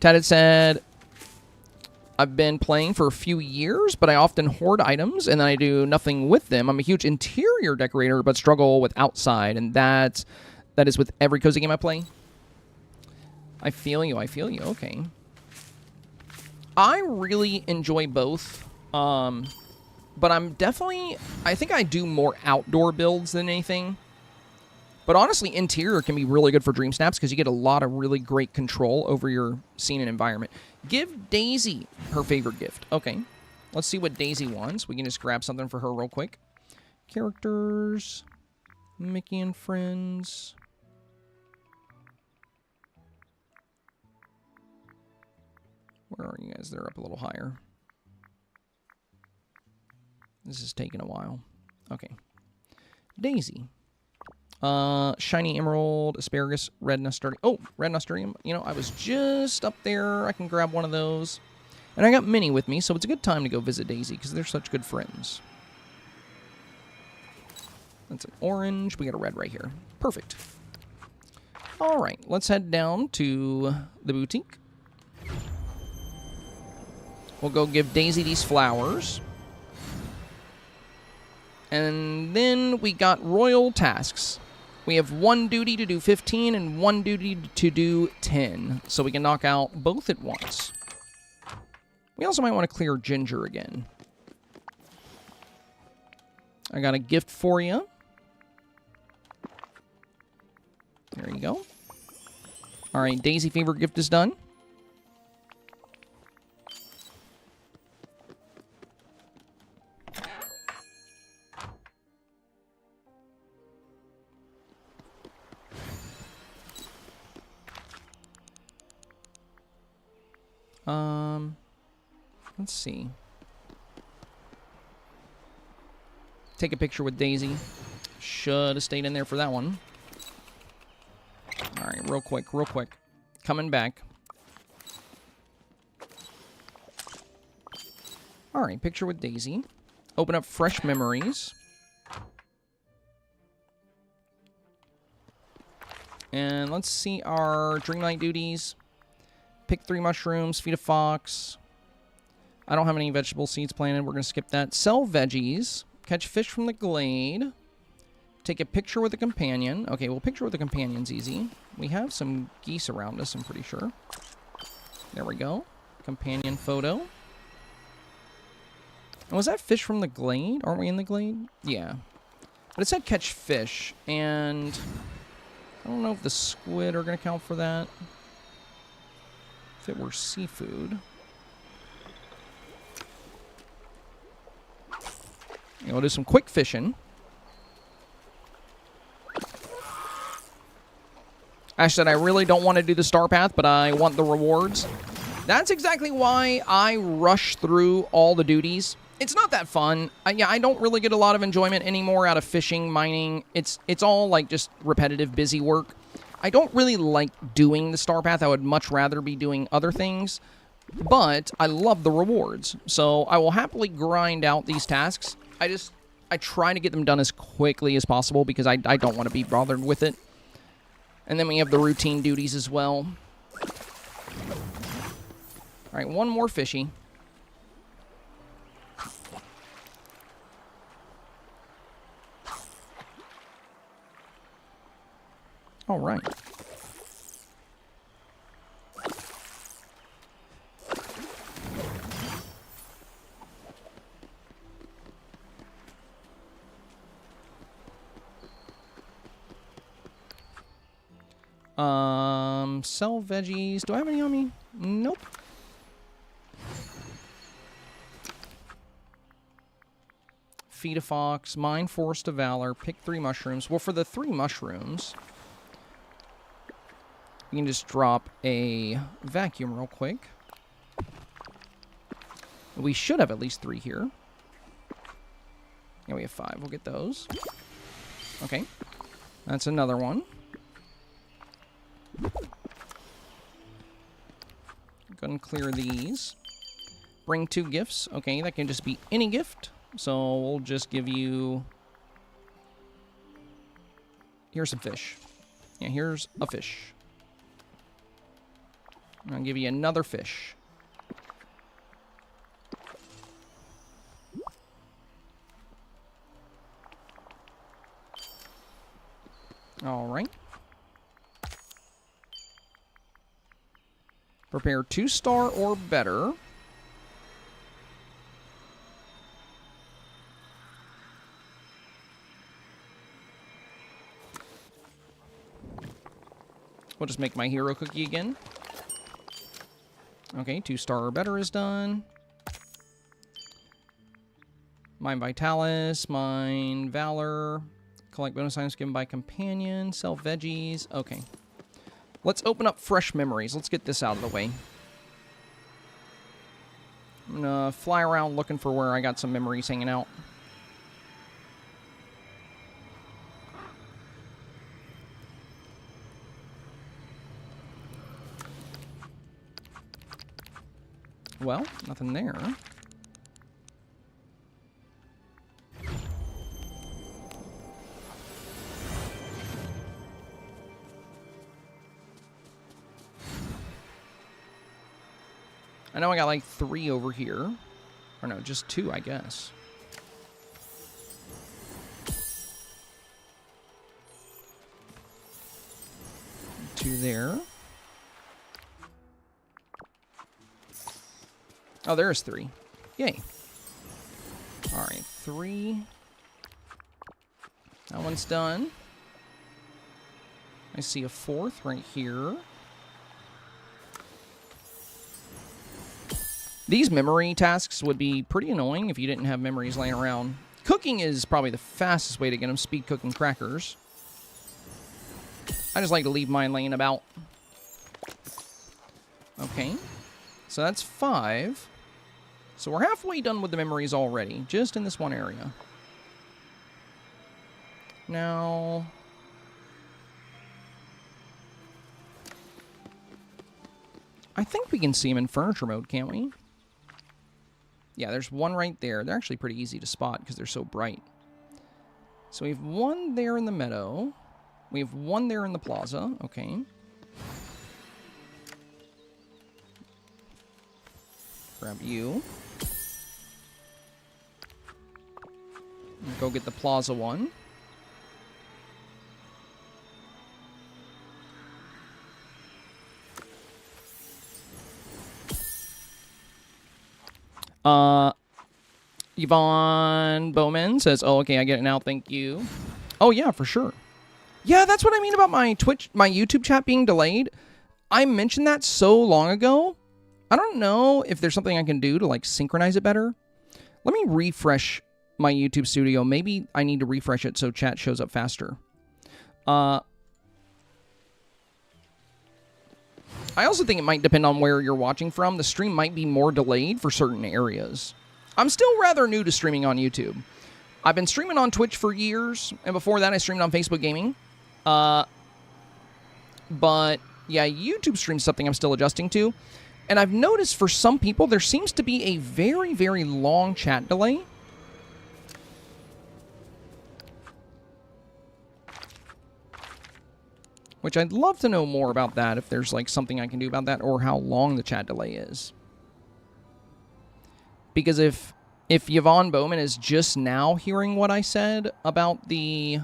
[SPEAKER 1] Ted said, I've been playing for a few years, but I often hoard items, and then I do nothing with them. I'm a huge interior decorator, but struggle with outside, and that is with every cozy game I play. I feel you. I feel you. Okay. I really enjoy both, but I'm definitely... I think I do more outdoor builds than anything. But honestly, interior can be really good for Dreamsnaps because you get a lot of really great control over your scene and environment. Give Daisy her favorite gift. Okay. Let's see what Daisy wants. We can just grab something for her real quick. Characters. Mickey and Friends. Where are you guys? They're up a little higher. This is taking a while. Okay. Daisy. Shiny Emerald, Asparagus, Red Nasturtium. Oh, Red Nasturtium. You know, I was just up there. I can grab one of those. And I got Minnie with me, so it's a good time to go visit Daisy because they're such good friends. That's an orange. We got a red right here. Perfect. All right, let's head down to the boutique. We'll go give Daisy these flowers. And then we got royal tasks. We have 1 duty to do 15 and 1 duty to do 10. So we can knock out both at once. We also might want to clear Ginger again. I got a gift for you. There you go. All right, Daisy favorite gift is done. Let's see. Take a picture with Daisy. Should have stayed in there for that one. All right, real quick. Coming back. All right, picture with Daisy. Open up fresh memories. And let's see our Dreamlight duties. Pick 3 mushrooms, feed a fox. I don't have any vegetable seeds planted. We're going to skip that. Sell veggies. Catch fish from the glade. Take a picture with a companion. Okay, well, picture with a companion's easy. We have some geese around us, I'm pretty sure. There we go. Companion photo. And was that fish from the glade? Aren't we in the glade? Yeah. But it said catch fish, and I don't know if the squid are going to count for that. If it were seafood. We'll do some quick fishing. Ash said, I really don't want to do the STARPATH, but I want the rewards. That's exactly why I rush through all the duties. It's not that fun. I don't really get a lot of enjoyment anymore out of fishing, mining. It's all like just repetitive, busy work. I don't really like doing the STARPATH. I would much rather be doing other things. But I love the rewards. So I will happily grind out these tasks. I try to get them done as quickly as possible because I don't want to be bothered with it. And then we have the routine duties as well. All right, one more fishy. All right. Sell veggies. Do I have any on me? Nope. Feed a fox. Mine Forest of Valor. Pick 3 mushrooms. Well, for the 3 mushrooms, you can just drop a vacuum real quick. We should have at least 3 here. Yeah, we have 5. We'll get those. Okay. That's another one. Go ahead and clear these. Bring 2 gifts. Okay, that can just be any gift. So we'll just give you... Here's some fish. Yeah, here's a fish. I'll give you another fish. All right. Prepare 2-star or better. We'll just make my hero cookie again. Okay, 2-star or better is done. Mine Vitalis, mine Valor. Collect bonus items given by companion. Sell veggies. Okay. Let's open up fresh memories. Let's get this out of the way. I'm gonna fly around looking for where I got some memories hanging out. Well, nothing there. I know I got like 3 over here. Or no, just 2, I guess. 2 there. Oh, there's 3. Yay. Alright, 3. That one's done. I see a 4th right here. These memory tasks would be pretty annoying if you didn't have memories laying around. Cooking is probably the fastest way to get them speed cooking crackers. I just like to leave mine laying about. Okay. So that's 5. So we're halfway done with the memories already, just in this one area. Now... I think we can see them in furniture mode, can't we? Yeah, there's one right there. They're actually pretty easy to spot because they're so bright. So we have one there in the meadow. We have one there in the plaza. Okay. Grab you. Go get the plaza one. Yvonne Bowman says, oh, okay, I get it now, thank you. Oh, yeah, for sure. Yeah, that's what I mean about my YouTube chat being delayed. I mentioned that so long ago. I don't know if there's something I can do to, like, synchronize it better. Let me refresh my YouTube studio. Maybe I need to refresh it so chat shows up faster. I also think it might depend on where you're watching from. The stream might be more delayed for certain areas. I'm still rather new to streaming on YouTube. I've been streaming on Twitch for years, and before that I streamed on Facebook Gaming. But, yeah, YouTube stream's something I'm still adjusting to. And I've noticed for some people there seems to be a very, very long chat delay. Which I'd love to know more about that, if there's like something I can do about that, or how long the chat delay is. Because if Yvonne Bowman is just now hearing what I said about the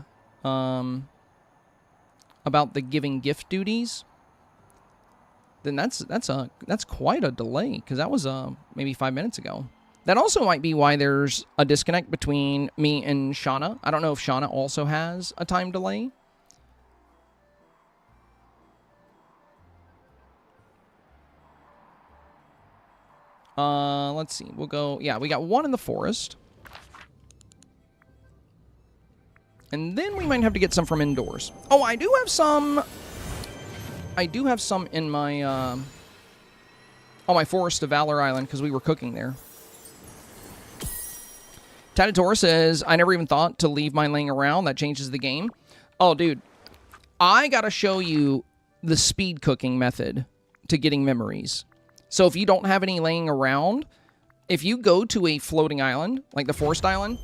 [SPEAKER 1] giving gift duties, then that's quite a delay, because that was maybe 5 minutes ago. That also might be why there's a disconnect between me and Shauna. I don't know if Shauna also has a time delay. Let's see. We'll go... Yeah, we got one in the forest. And then we might have to get some from indoors. Oh, I do have some... in my, on my Forest of Valor Island, because we were cooking there. Tatator says, I never even thought to leave mine laying around. That changes the game. Oh, dude. I gotta show you the speed cooking method to getting memories. So if you don't have any laying around, if you go to a floating island, like the forest island,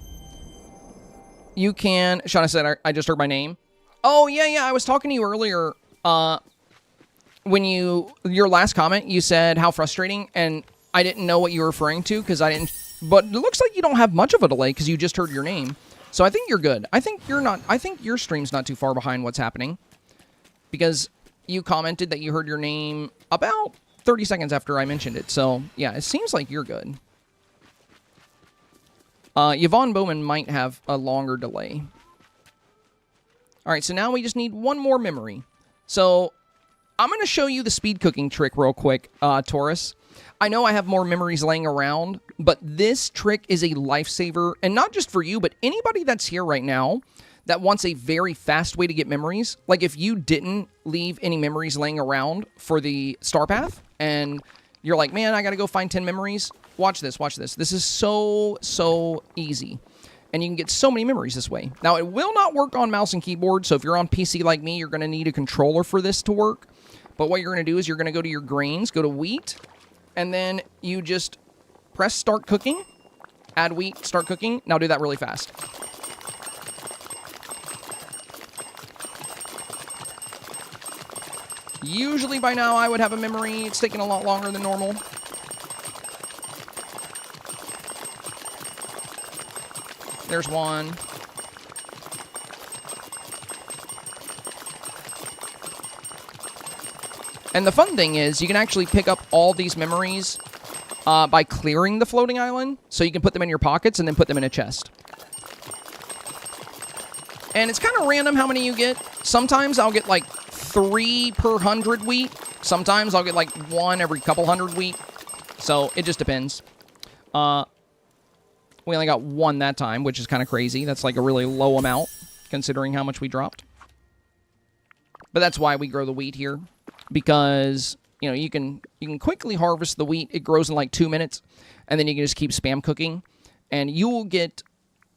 [SPEAKER 1] you can... Shauna said, I just heard my name. Oh, yeah, I was talking to you earlier. When your last comment, you said how frustrating, and I didn't know what you were referring to because I didn't... But it looks like you don't have much of a delay because you just heard your name. So I think you're good. I think your stream's not too far behind what's happening. Because you commented that you heard your name about 30 seconds after I mentioned it. So, yeah, it seems like you're good. Yvonne Bowman might have a longer delay. Alright, so now we just need one more memory. So, I'm going to show you the speed cooking trick real quick, Taurus. I know I have more memories laying around, but this trick is a lifesaver, and not just for you, but anybody that's here right now that wants a very fast way to get memories. Like if you didn't leave any memories laying around for the STARPATH, and you're like, man, I got to go find 10 memories. Watch this, watch this. This is so easy. And you can get so many memories this way. Now, it will not work on mouse and keyboard, so if you're on PC like me, you're going to need a controller for this to work. But what you're going to do is you're going to go to your grains, go to wheat, and then you just press start cooking, add wheat, start cooking. Now do that really fast. Usually by now I would have a memory. It's taking a lot longer than normal. There's one. And the fun thing is, you can actually pick up all these memories by clearing the floating island. So you can put them in your pockets and then put them in a chest. And it's kind of random how many you get. Sometimes I'll get like 3 per 100 wheat. Sometimes I'll get like 1 every couple hundred wheat. So it just depends. We only got 1 that time, which is kind of crazy. That's like a really low amount, considering how much we dropped. But that's why we grow the wheat here. Because, you know, you can quickly harvest the wheat. It grows in like 2 minutes. And then you can just keep spam cooking. And you will get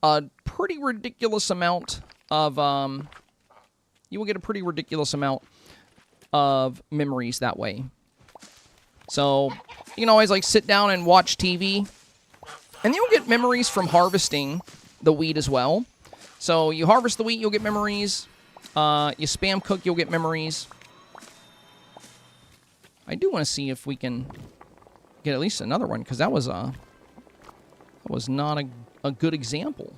[SPEAKER 1] a pretty ridiculous amount of... you will get a pretty ridiculous amount of memories that way. So, you can always like sit down and watch TV. And you'll get memories from harvesting the wheat as well. So you harvest the wheat, you'll get memories. You spam cook, you'll get memories. I do want to see if we can get at least another one, because that was not a good example.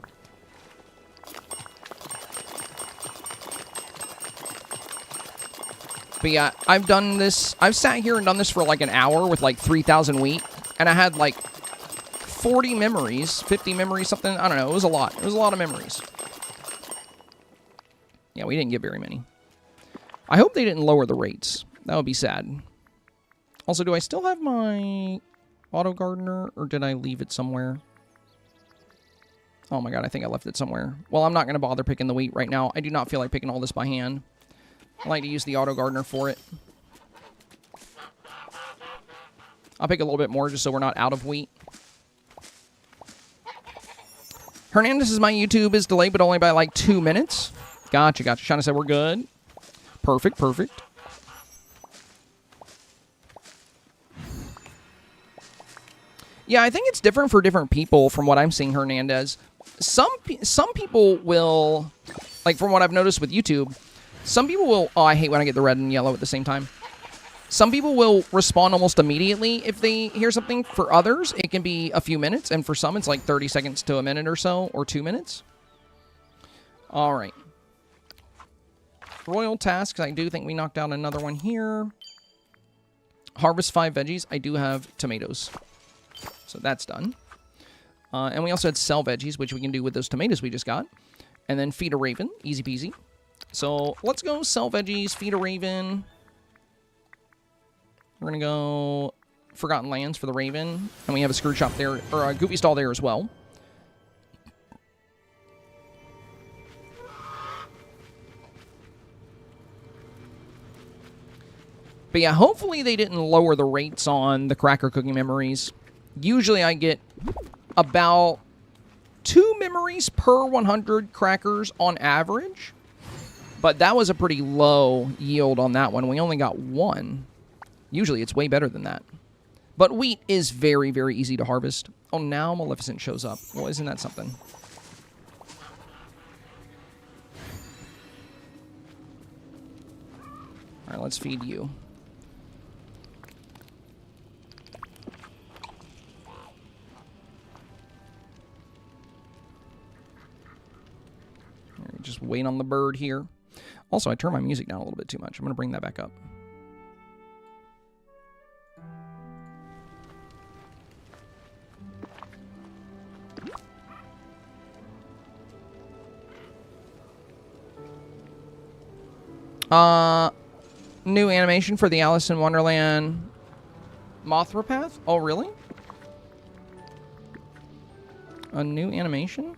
[SPEAKER 1] But yeah, I've done this. I've sat here and done this for like an hour with like 3,000 wheat. And I had like 40 memories, 50 memories, something. I don't know. It was a lot. It was a lot of memories. Yeah, we didn't get very many. I hope they didn't lower the rates. That would be sad. Also, do I still have my auto gardener, or did I leave it somewhere? Oh my god, I think I left it somewhere. Well, I'm not going to bother picking the wheat right now. I do not feel like picking all this by hand. I like to use the auto gardener for it. I'll pick a little bit more just so we're not out of wheat. Hernandez says my YouTube is delayed, but only by like 2 minutes. Gotcha, gotcha. Shauna said we're good. Perfect, perfect. Yeah, I think it's different for different people from what I'm seeing, Hernandez. Some people will, like from what I've noticed with YouTube, some people will, oh, I hate when I get the red and yellow at the same time. Some people will respond almost immediately if they hear something. For others, it can be a few minutes, and for some, it's like 30 seconds to a minute or so, or 2 minutes. All right. Royal tasks, I do think we knocked out another one here. Harvest 5 veggies. I do have tomatoes. So that's done. And we also had sell veggies, which we can do with those tomatoes we just got. And then feed a raven. Easy peasy. So let's go sell veggies, feed a raven. We're going to go Forgotten Lands for the raven. And we have a screw shop there, or a goofy stall there as well. But yeah, hopefully they didn't lower the rates on the cracker cooking memories. Usually I get about 2 memories per 100 crackers on average. But that was a pretty low yield on that one. We only got 1. Usually it's way better than that. But wheat is very, very easy to harvest. Oh, now Maleficent shows up. Well, isn't that something? All right, let's feed you. Just wait on the bird here. Also, I turned my music down a little bit too much. I'm going to bring that back up. New animation for the Alice in Wonderland Mothra path? Oh, really? A new animation?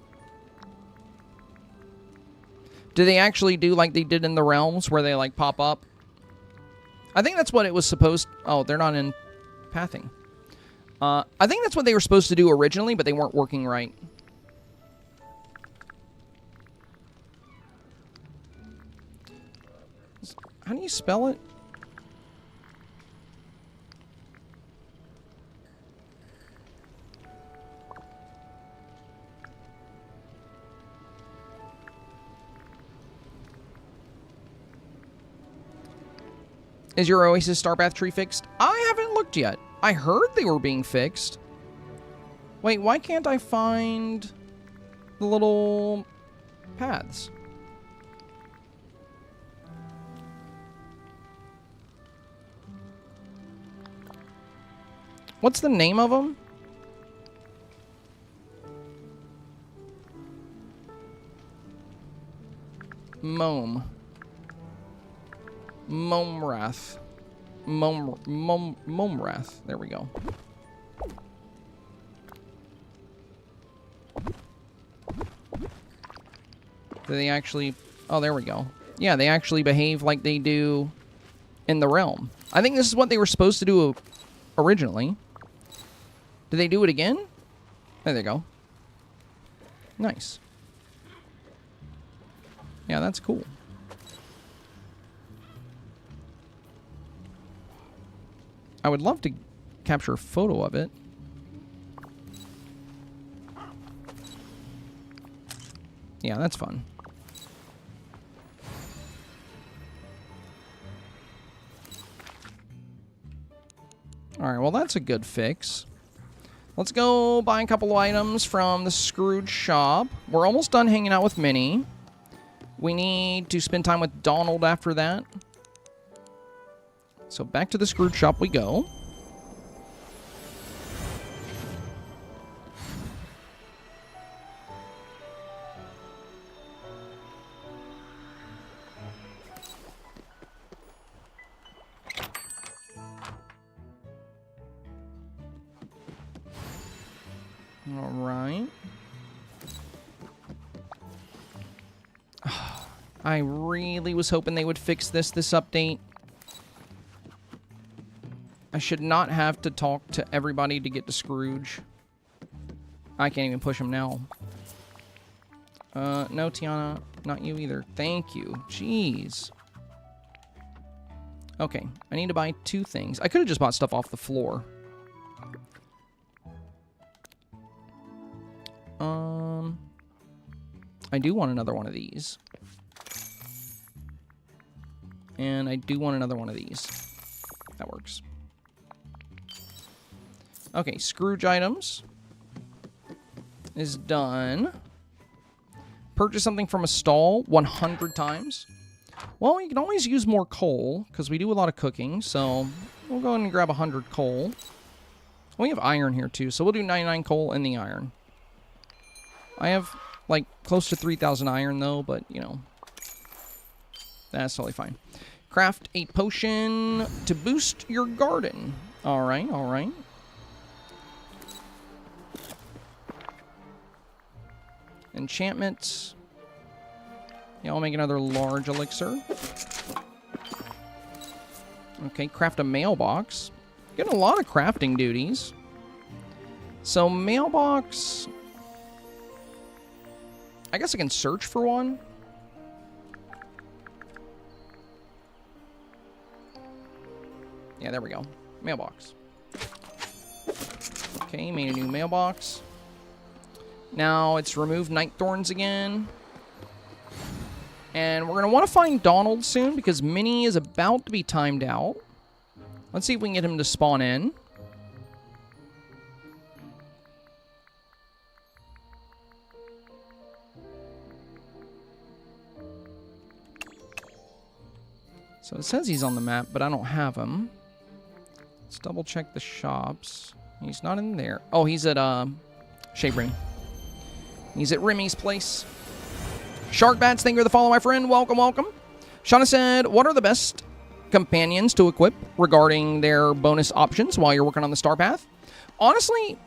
[SPEAKER 1] Do they actually do like they did in the realms where they like pop up? I think that's what it was supposed... Oh, they're not in pathing. I think that's what they were supposed to do originally, but they weren't working right. How do you spell it? Is your Oasis Starpath tree fixed? I haven't looked yet. I heard they were being fixed. Wait, why can't I find the little paths? What's the name of them? Momrath. Momrath. There we go. Do they actually... Oh, there we go. Yeah, they actually behave like they do in the realm. I think this is what they were supposed to do originally. Did they do it again? There they go. Nice. Yeah, that's cool. I would love to capture a photo of it. Yeah, that's fun. Alright, well that's a good fix. Let's go buy a couple of items from the Scrooge shop. We're almost done hanging out with Minnie. We need to spend time with Donald after that. So back to the Scrooge shop we go. All right. I really was hoping they would fix this update. I should not have to talk to everybody to get to Scrooge. I can't even push him now. No, Tiana. Not you either. Thank you. Jeez. Okay. I need to buy 2 things. I could have just bought stuff off the floor. I do want another one of these. And I do want another one of these. That works. Okay, Scrooge items is done. Purchase something from a stall 100 times. Well, you can always use more coal, because we do a lot of cooking, so we'll go ahead and grab 100 coal. We have iron here, too, so we'll do 99 coal in the iron. I have, like, close to 3,000 iron, though, but, you know, that's totally fine. Craft a potion to boost your garden. All right, all right. Enchantments. Yeah, I'll make another large elixir. Okay, craft a mailbox. Getting a lot of crafting duties. So, mailbox... I guess I can search for one. Yeah, there we go. Mailbox. Okay, made a new mailbox. Now it's remove night thorns again. And we're going to want to find Donald soon because Minnie is about to be timed out. Let's see if we can get him to spawn in. So it says he's on the map, but I don't have him. Let's double check the shops. He's not in there. Oh, he's at Shave Ring. He's at Remy's place. Shark Bats, thank you for the follow, my friend. Welcome, welcome. Shauna said, what are the best companions to equip regarding their bonus options while you're working on the star path? Honestly,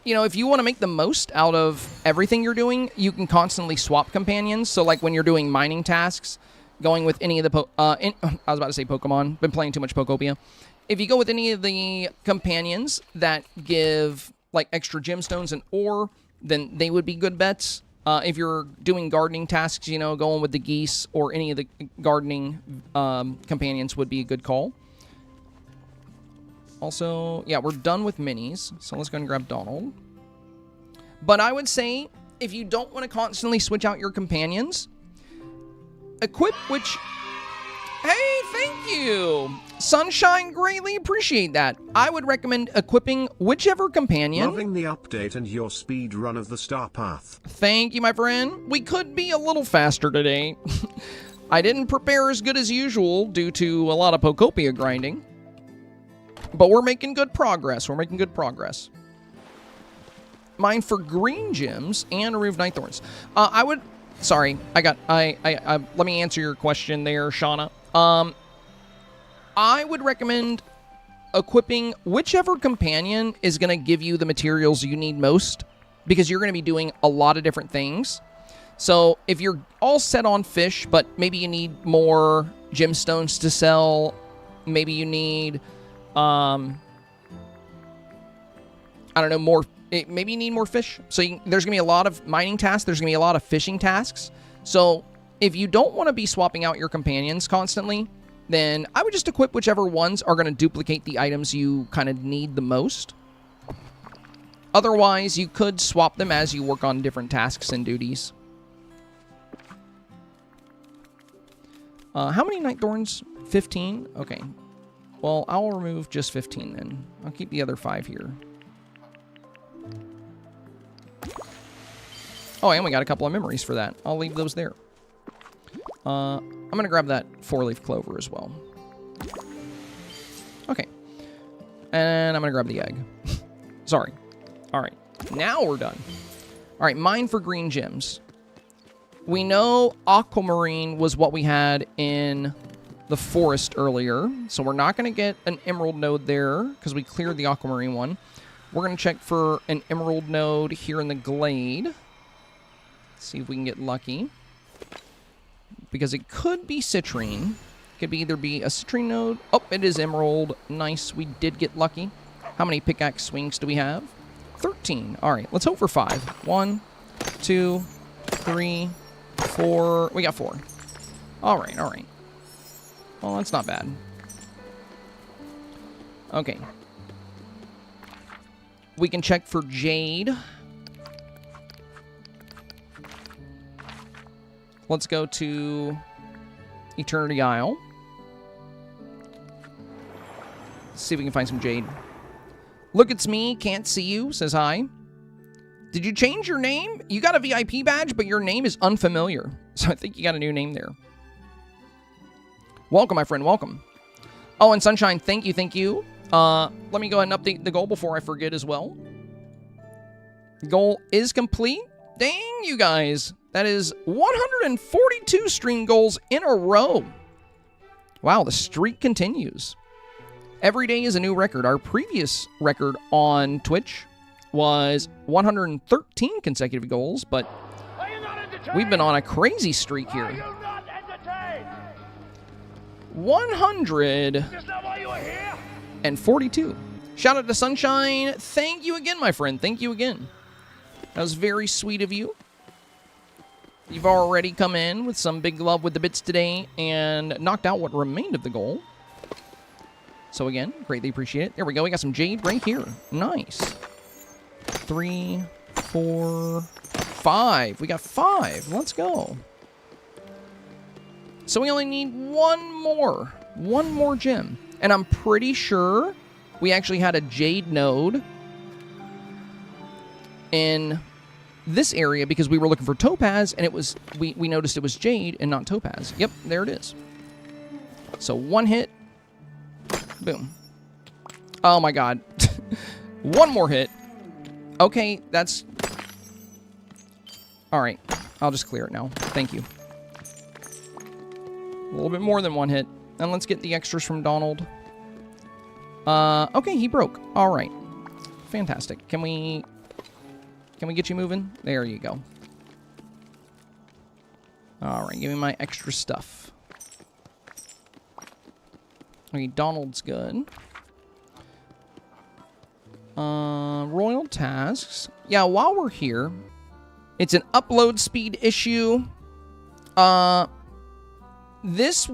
[SPEAKER 1] you know, if you want to make the most out of everything you're doing, you can constantly swap companions. So, like, when you're doing mining tasks, going with any of the... I was about to say Pokemon. Been playing too much Pokopia. If you go with any of the companions that give, like, extra gemstones and ore, then they would be good bets. If you're doing gardening tasks, you know, going with the geese or any of the gardening companions would be a good call. Also, yeah, we're done with minis, so let's go and grab Donald. But I would say, if you don't want to constantly switch out your companions, equip which... Hey, thank you! Sunshine, greatly appreciate that. I would recommend equipping whichever companion...
[SPEAKER 2] Loving the update and your speed run of the star path.
[SPEAKER 1] Thank you, my friend. We could be a little faster today. I didn't prepare as good as usual due to a lot of Pokopia grinding. But we're making good progress. We're making good progress. Mine for green gems and remove night thorns. I would... Sorry, let me answer your question there, Shauna. I would recommend equipping whichever companion is going to give you the materials you need most, because you're going to be doing a lot of different things. So if you're all set on fish, but maybe you need more gemstones to sell, maybe you need, I don't know, maybe you need more fish. So there's going to be a lot of mining tasks. There's going to be a lot of fishing tasks. So if you don't want to be swapping out your companions constantly, then I would just equip whichever ones are going to duplicate the items you kind of need the most. Otherwise, you could swap them as you work on different tasks and duties. How many night thorns? 15? Okay. Well, I'll remove just 15 then. I'll keep the other 5 here. Oh, and we got a couple of memories for that. I'll leave those there. I'm going to grab that 4-leaf clover as well. Okay. And I'm going to grab the egg. Sorry. All right. Now we're done. All right, mine for green gems. We know aquamarine was what we had in the forest earlier, so we're not going to get an emerald node there because we cleared the aquamarine one. We're going to check for an emerald node here in the glade. See if we can get lucky. Because it could be citrine. It could either be a citrine node. Oh, it is emerald. Nice. We did get lucky. How many pickaxe swings do we have? 13. All right, let's hope for 5. 1, 2, 3, 4. We got 4. All right, all right. Well, that's not bad. Okay. We can check for jade. Let's go to Eternity Isle. Let's see if we can find some jade. Look, it's me. Can't see you. Says hi. Did you change your name? You got a VIP badge, but your name is unfamiliar. So I think you got a new name there. Welcome, my friend. Welcome. Oh, and Sunshine, thank you. Thank you. Let me go ahead and update the goal before I forget as well. Goal is complete. Dang, you guys. That is 142 stream goals in a row. Wow, the streak continues. Every day is a new record. Our previous record on Twitch was 113 consecutive goals, but we've been on a crazy streak here. 142. Shout out to Sunshine. Thank you again, my friend. Thank you again. That was very sweet of you. You've already come in with some big love with the bits today and knocked out what remained of the goal. So again, greatly appreciate it. There we go. We got some jade right here. Nice. 3, 4, 5. We got 5. Let's go. So we only need one more gem. And I'm pretty sure we actually had a jade node in this area because we were looking for topaz, and it was we noticed it was jade and not topaz. Yep, there it is. So one hit. Boom. Oh my god. One more hit. Okay, that's... Alright, I'll just clear it now. Thank you. A little bit more than one hit. And let's get the extras from Donald. Okay, he broke. Alright. Fantastic. Can we get you moving? There you go. Alright, give me my extra stuff. Okay, Donald's good. Royal tasks. Yeah, while we're here, it's an upload speed issue. This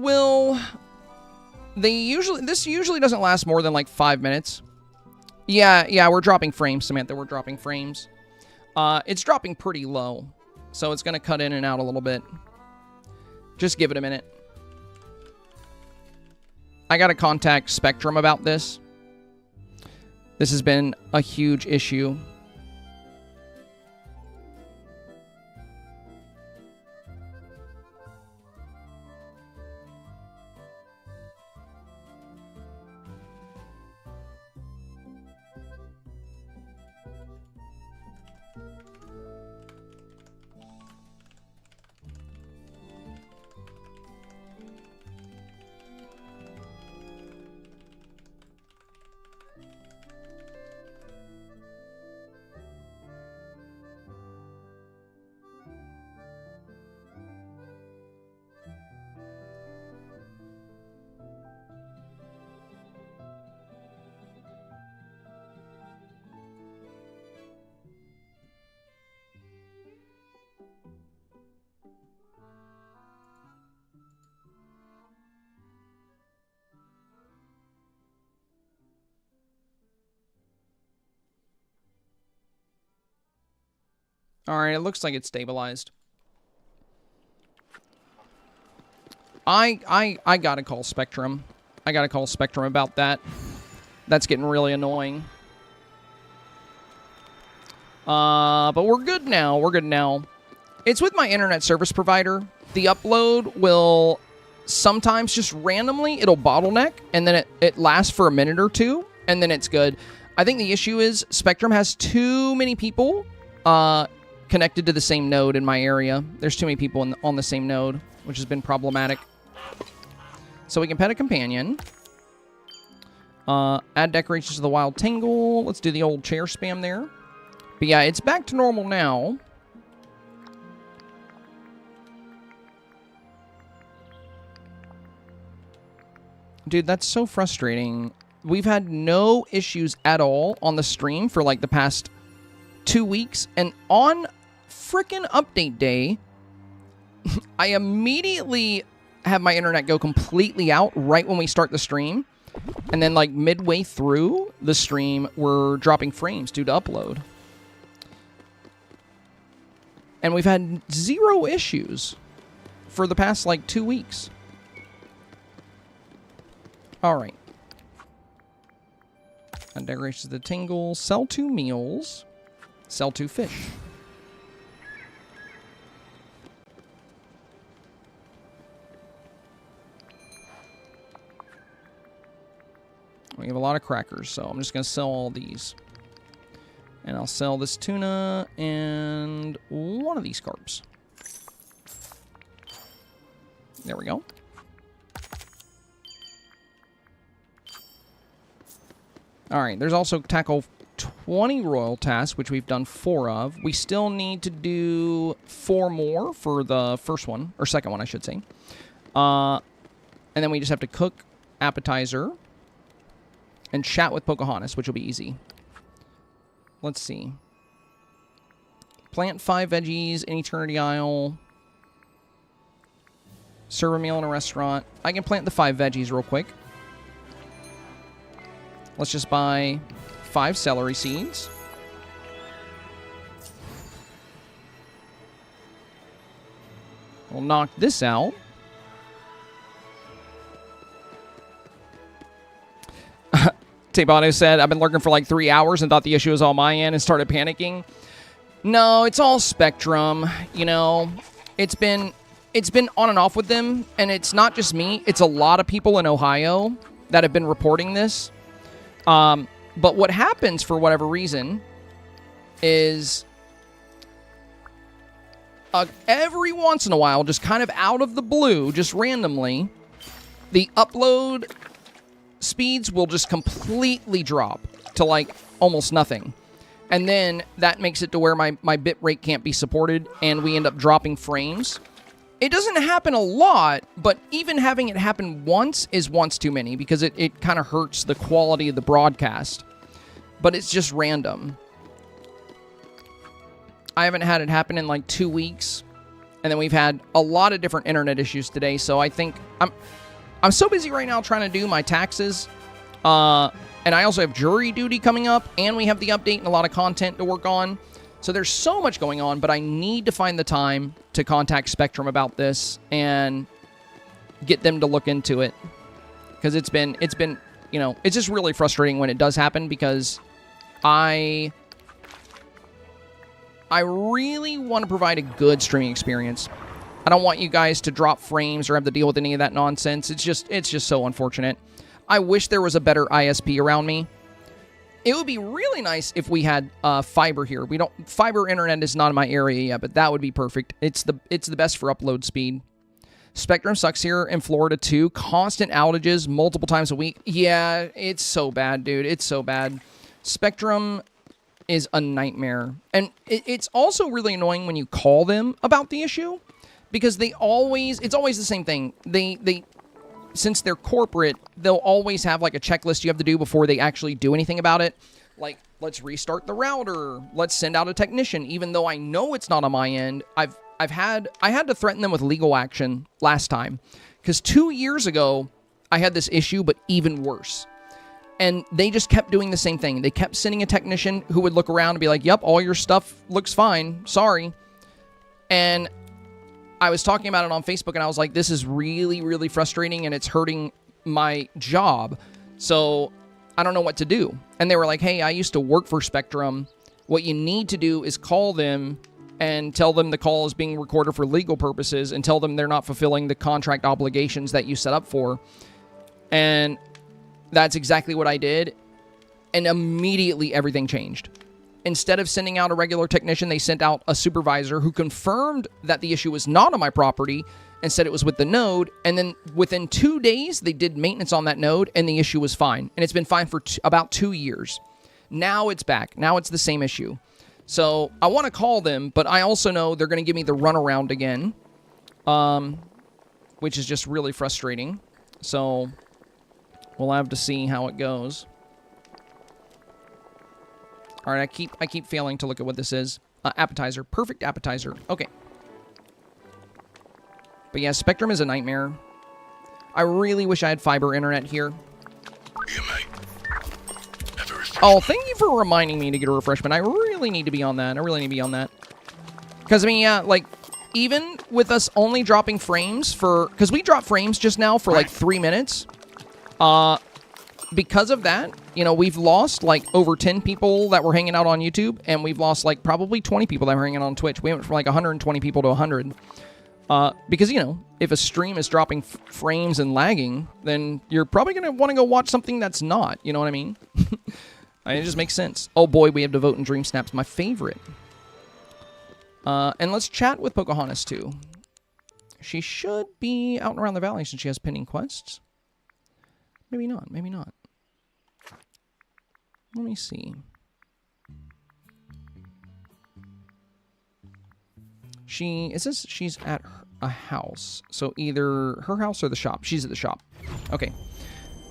[SPEAKER 1] usually doesn't last more than like 5 minutes. Yeah, we're dropping frames, Samantha. We're dropping frames. It's dropping pretty low, so it's going to cut in and out a little bit. Just give it a minute. I got to contact Spectrum about this. This has been a huge issue. Alright, it looks like it's stabilized. I gotta call Spectrum. I gotta call Spectrum about that. That's getting really annoying. But we're good now. We're good now. It's with my internet service provider. The upload will sometimes just randomly, it'll bottleneck, and then it lasts for a minute or two, and then it's good. I think the issue is Spectrum has too many people connected to the same node in my area. There's too many people on the same node, which has been problematic. So we can pet a companion. Add decorations to the wild tingle. Let's do the old chair spam there. But yeah, it's back to normal now. Dude, that's so frustrating. We've had no issues at all on the stream for like the past 2 weeks, and on frickin' update day, I immediately have my internet go completely out right when we start the stream, and then like midway through the stream, we're dropping frames due to upload. And we've had 0 issues for the past like 2 weeks. Alright. And decorations of the tingle. Sell 2 meals. Sell 2 fish. We have a lot of crackers, so I'm just going to sell all these. And I'll sell this tuna and one of these carbs. There we go. Alright, there's also tackle 20 royal tasks, which we've done 4 of. We still need to do 4 more for the first one, or second one, I should say. And then we just have to cook appetizer and chat with Pocahontas, which will be easy. Let's see. Plant 5 veggies in Eternity Isle. Serve a meal in a restaurant. I can plant the 5 veggies real quick. Let's just buy 5 celery seeds. We'll knock this out. Tabato said, I've been lurking for like 3 hours and thought the issue was all my end and started panicking. No, it's all Spectrum. You know, it's been on and off with them, and it's not just me. It's a lot of people in Ohio that have been reporting this. But what happens for whatever reason is every once in a while, just kind of out of the blue, just randomly, the upload speeds will just completely drop to like almost nothing. And then that makes it to where my bit rate can't be supported and we end up dropping frames. It doesn't happen a lot, but even having it happen once is once too many because it kind of hurts the quality of the broadcast. But it's just random. I haven't had it happen in like 2 weeks. And then we've had a lot of different internet issues today. So I think I'm so busy right now trying to do my taxes. And I also have jury duty coming up. And we have the update and a lot of content to work on. So there's so much going on. But I need to find the time to contact Spectrum about this. And get them to look into it. Because it's been, you know, it's just really frustrating when it does happen. Because I really want to provide a good streaming experience. I don't want you guys to drop frames or have to deal with any of that nonsense. It's just so unfortunate. I wish there was a better ISP around me. It would be really nice if we had fiber here. Fiber internet is not in my area yet, but that would be perfect. It's the best for upload speed. Spectrum sucks here in Florida too. Constant outages multiple times a week. Yeah, it's so bad, dude. It's so bad. Spectrum is a nightmare. And it's also really annoying when you call them about the issue. Because it's always the same thing. They since they're corporate, they'll always have like a checklist you have to do before they actually do anything about it. Like, let's restart the router. Let's send out a technician. Even though I know it's not on my end, I had to threaten them with legal action last time. Because 2 years ago, I had this issue, but even worse. And they just kept doing the same thing. They kept sending a technician who would look around and be like, yep, all your stuff looks fine. Sorry. And I was talking about it on Facebook, and I was like, this is really, really frustrating, and it's hurting my job. So I don't know what to do. And they were like, hey, I used to work for Spectrum. What you need to do is call them and tell them the call is being recorded for legal purposes and tell them they're not fulfilling the contract obligations that you set up for. And that's exactly what I did. And immediately everything changed. Instead of sending out a regular technician, they sent out a supervisor who confirmed that the issue was not on my property and said it was with the node. And then within 2 days, they did maintenance on that node and the issue was fine. And it's been fine for about 2 years. Now it's back. Now it's the same issue. So I want to call them, but I also know they're going to give me the runaround again, which is just really frustrating. So we'll have to see how it goes. All right, I keep failing to look at what this is. Appetizer. Perfect appetizer. Okay. But yeah, Spectrum is a nightmare. I really wish I had fiber internet here. Oh, thank you for reminding me to get a refreshment. I really need to be on that. Because, I mean, yeah, like, even with us only dropping frames for... Because we dropped frames just now for, like, 3 minutes. Because of that, you know, we've lost, like, over 10 people that were hanging out on YouTube, and we've lost, like, probably 20 people that were hanging out on Twitch. We went from, like, 120 people to 100. Because, you know, if a stream is dropping frames and lagging, then you're probably going to want to go watch something that's not. You know what I mean? It just makes sense. Oh, boy, we have to vote in Dreamsnaps, my favorite. And let's chat with Pocahontas, too. She should be out and around the valley since she has pending quests. Maybe not, maybe not. Let me see. It says she's at a house. So either her house or the shop. She's at the shop. Okay.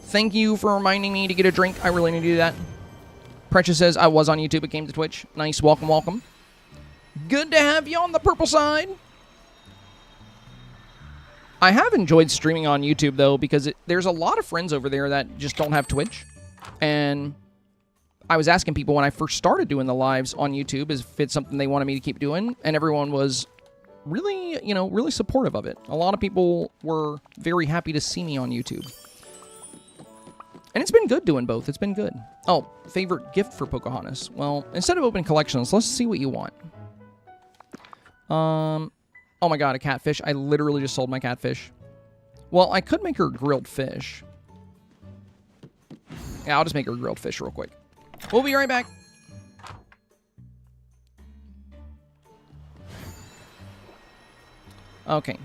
[SPEAKER 1] Thank you for reminding me to get a drink. I really need to do that. Precious says, I was on YouTube, it came to Twitch. Nice, welcome, welcome. Good to have you on the purple side. I have enjoyed streaming on YouTube, though, because there's a lot of friends over there that just don't have Twitch. And I was asking people when I first started doing the lives on YouTube if it's something they wanted me to keep doing, and everyone was really, really supportive of it. A lot of people were very happy to see me on YouTube. And it's been good doing both. It's been good. Oh, favorite gift for Pocahontas. Well, instead of opening collections, let's see what you want. Oh my god, a catfish. I literally just sold my catfish. Well, I could make her grilled fish. Yeah, I'll just make her grilled fish real quick. We'll be right back. Okay,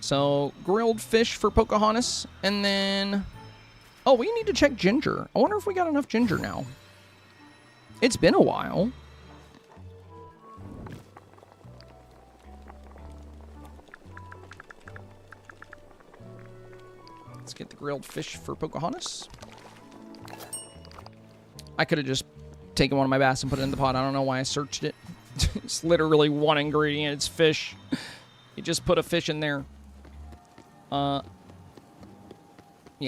[SPEAKER 1] so grilled fish for Pocahontas, and then... Oh, we need to check ginger. I wonder if we got enough ginger now. It's been a while. Let's get the grilled fish for Pocahontas. I could have just taken one of my bass and put it in the pot. I don't know why I searched it. It's literally one ingredient. It's fish. You just put a fish in there. Yeah,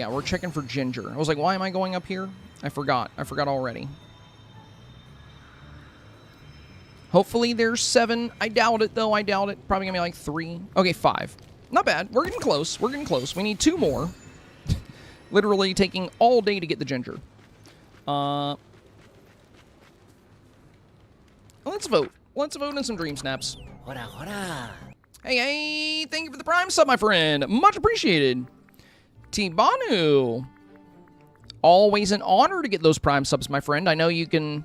[SPEAKER 1] we're checking for ginger. I was like, why am I going up here? I forgot. I forgot already. Hopefully there's 7. I doubt it, though. I doubt it. Probably gonna be like 3. Okay, 5. Not bad. We're getting close. We're getting close. We need 2 more. Literally taking all day to get the ginger. Let's vote. Let's vote in some Dream Snaps.
[SPEAKER 3] Hora, hora.
[SPEAKER 1] Hey, thank you for the Prime sub, my friend. Much appreciated. T-Banu. Always an honor to get those Prime subs, my friend. I know you can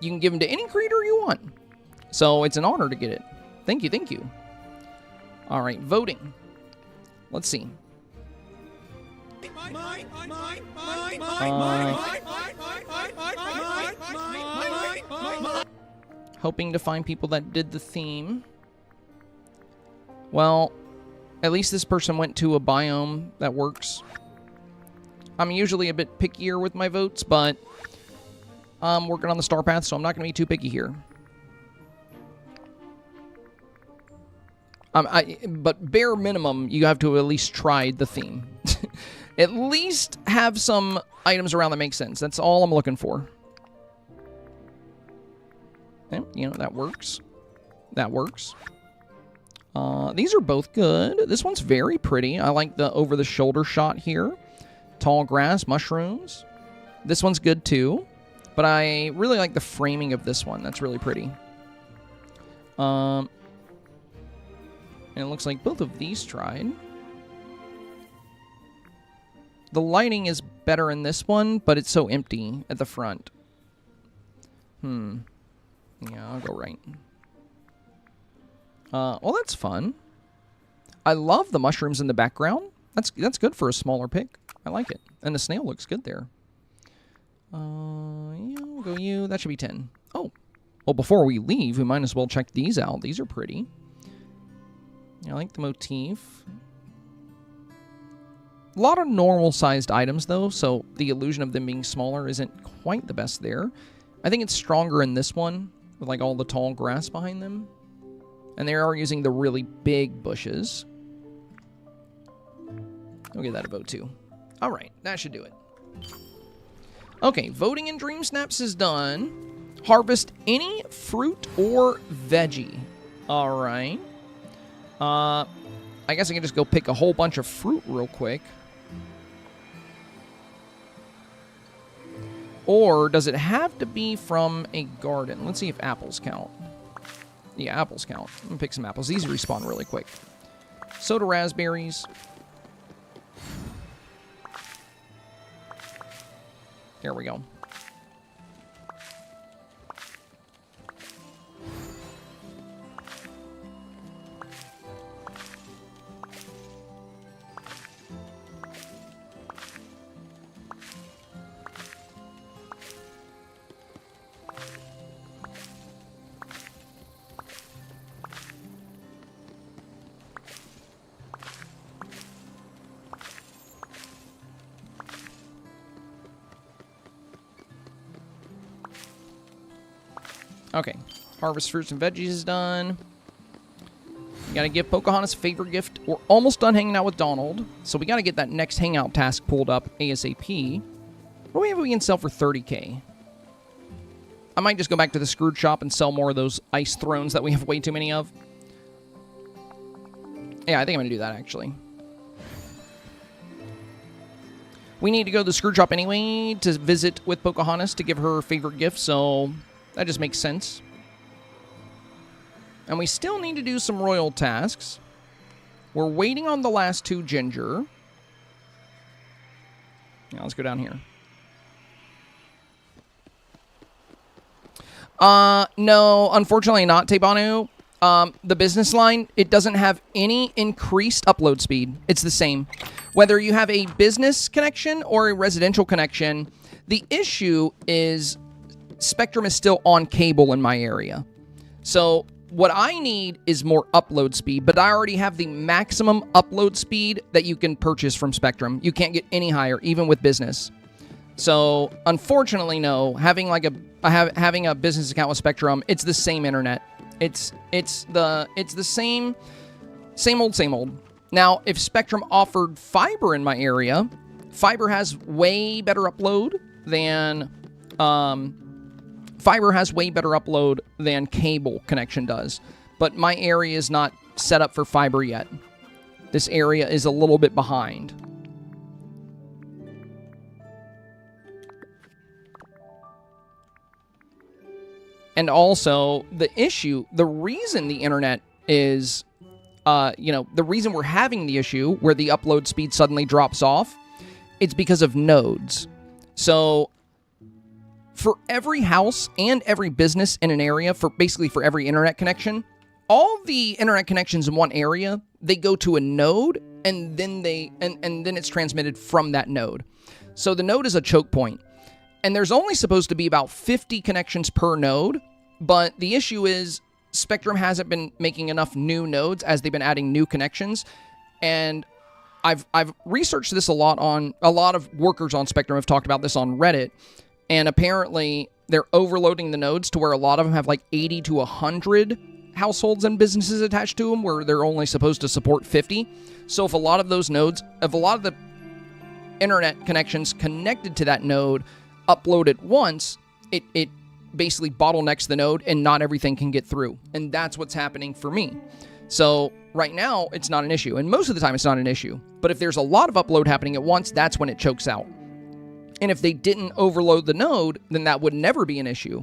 [SPEAKER 1] give them to any creator you want. So it's an honor to get it. Thank you, thank you. All right, voting. Let's see. Hoping to find people that did the theme. Well, at least this person went to a biome that works. I'm usually a bit pickier with my votes, but I'm working on the STARPATH, so I'm not going to be too picky here. But bare minimum, you have to at least try the theme. At least have some items around that make sense. That's all I'm looking for. And, that works. That works. These are both good. This one's very pretty. I like the over-the-shoulder shot here. Tall grass, mushrooms. This one's good too. But I really like the framing of this one. That's really pretty. And it looks like both of these tried. The lighting is better in this one, but it's so empty at the front. Yeah, I'll go right. Well, that's fun. I love the mushrooms in the background. That's good for a smaller pick. I like it. And the snail looks good there. Yeah, we'll go you. That should be 10. Oh. Well, before we leave, we might as well check these out. These are pretty. I like the motif. A lot of normal-sized items, though, so the illusion of them being smaller isn't quite the best there. I think it's stronger in this one, with like all the tall grass behind them. And they are using the really big bushes. I'll give that a vote, too. All right, that should do it. Okay, voting in Dream Snaps is done. Harvest any fruit or veggie. All right. I guess I can just go pick a whole bunch of fruit real quick. Or does it have to be from a garden? Let's see if apples count. Yeah, apples count. I'm gonna pick some apples. These respawn really quick. Soda raspberries. There we go. Okay, harvest fruits and veggies is done. We gotta give Pocahontas a favorite gift. We're almost done hanging out with Donald, so we gotta get that next hangout task pulled up ASAP. What do we have we can sell for 30K? I might just go back to the Scrooge shop and sell more of those ice thrones that we have way too many of. Yeah, I think I'm going to do that, actually. We need to go to the Scrooge shop anyway to visit with Pocahontas to give her her favorite gift, so that just makes sense. And we still need to do some royal tasks. We're waiting on the last 2 ginger. Yeah, let's go down here. No, unfortunately not, Tebanu. The business line, it doesn't have any increased upload speed. It's the same. Whether you have a business connection or a residential connection, the issue is Spectrum is still on cable in my area. So what I need is more upload speed, but I already have the maximum upload speed that you can purchase from Spectrum. You can't get any higher, even with business. So unfortunately, no. Having like having a business account with Spectrum, it's the same internet. It's the same old. Now, if Spectrum offered fiber in my area, fiber has way better upload than cable connection does. But my area is not set up for fiber yet. This area is a little bit behind. And also, the reason the internet is, the reason we're having the issue where the upload speed suddenly drops off, it's because of nodes. So, for every house and every business in an area, basically for every internet connection, all the internet connections in one area, they go to a node, and then then it's transmitted from that node. So the node is a choke point. And there's only supposed to be about 50 connections per node, but the issue is Spectrum hasn't been making enough new nodes as they've been adding new connections. And I've researched this a lot of workers on Spectrum have talked about this on Reddit, and apparently they're overloading the nodes to where a lot of them have like 80 to 100 households and businesses attached to them, where they're only supposed to support 50. So if a lot of the internet connections connected to that node upload at once, it basically bottlenecks the node and not everything can get through. And that's what's happening for me. So right now, it's not an issue. And most of the time, it's not an issue. But if there's a lot of upload happening at once, that's when it chokes out. And if they didn't overload the node, then that would never be an issue.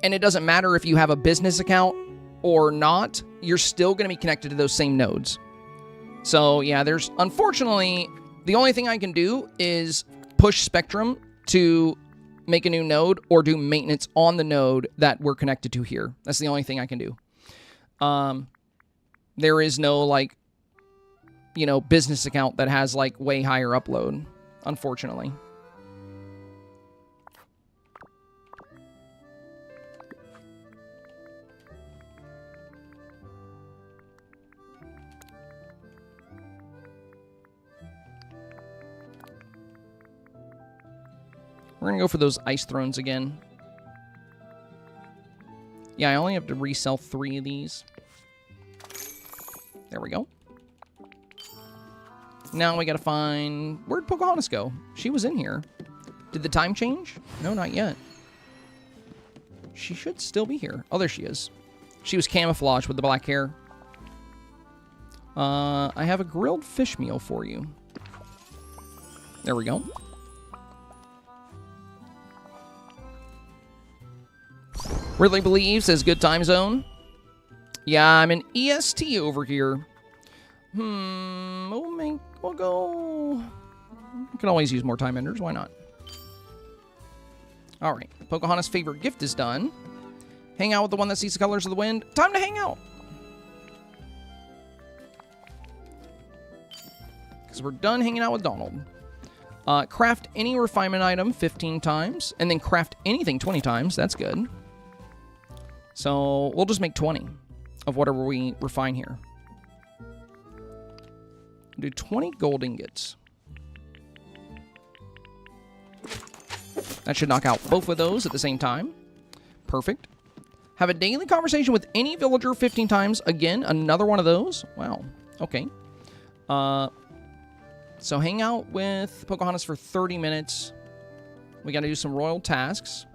[SPEAKER 1] And it doesn't matter if you have a business account or not, you're still going to be connected to those same nodes. So yeah, unfortunately, the only thing I can do is push Spectrum to make a new node or do maintenance on the node that we're connected to here. That's the only thing I can do. There is no, business account that has, way higher upload, unfortunately. We're going to go for those ice thrones again. Yeah, I only have to resell 3 of these. There we go. Now we got to find... Where'd Pocahontas go? She was in here. Did the time change? No, not yet. She should still be here. Oh, there she is. She was camouflaged with the black hair. I have a grilled fish meal for you. There we go. Ridley believes says good time zone. Yeah, I'm in EST over here. We'll go. We can always use more time enders. Why not? All right. Pocahontas' favorite gift is done. Hang out with the one that sees the colors of the wind. Time to hang out. Because we're done hanging out with Donald. Craft any refinement item 15 times. And then craft anything 20 times. That's good. So we'll just make 20 of whatever we refine here. Do 20 gold ingots. That should knock out both of those at the same time. Perfect. Have a daily conversation with any villager 15 times. Again, another one of those. Wow. Okay. So hang out with Pocahontas for 30 minutes. We got to do some royal tasks.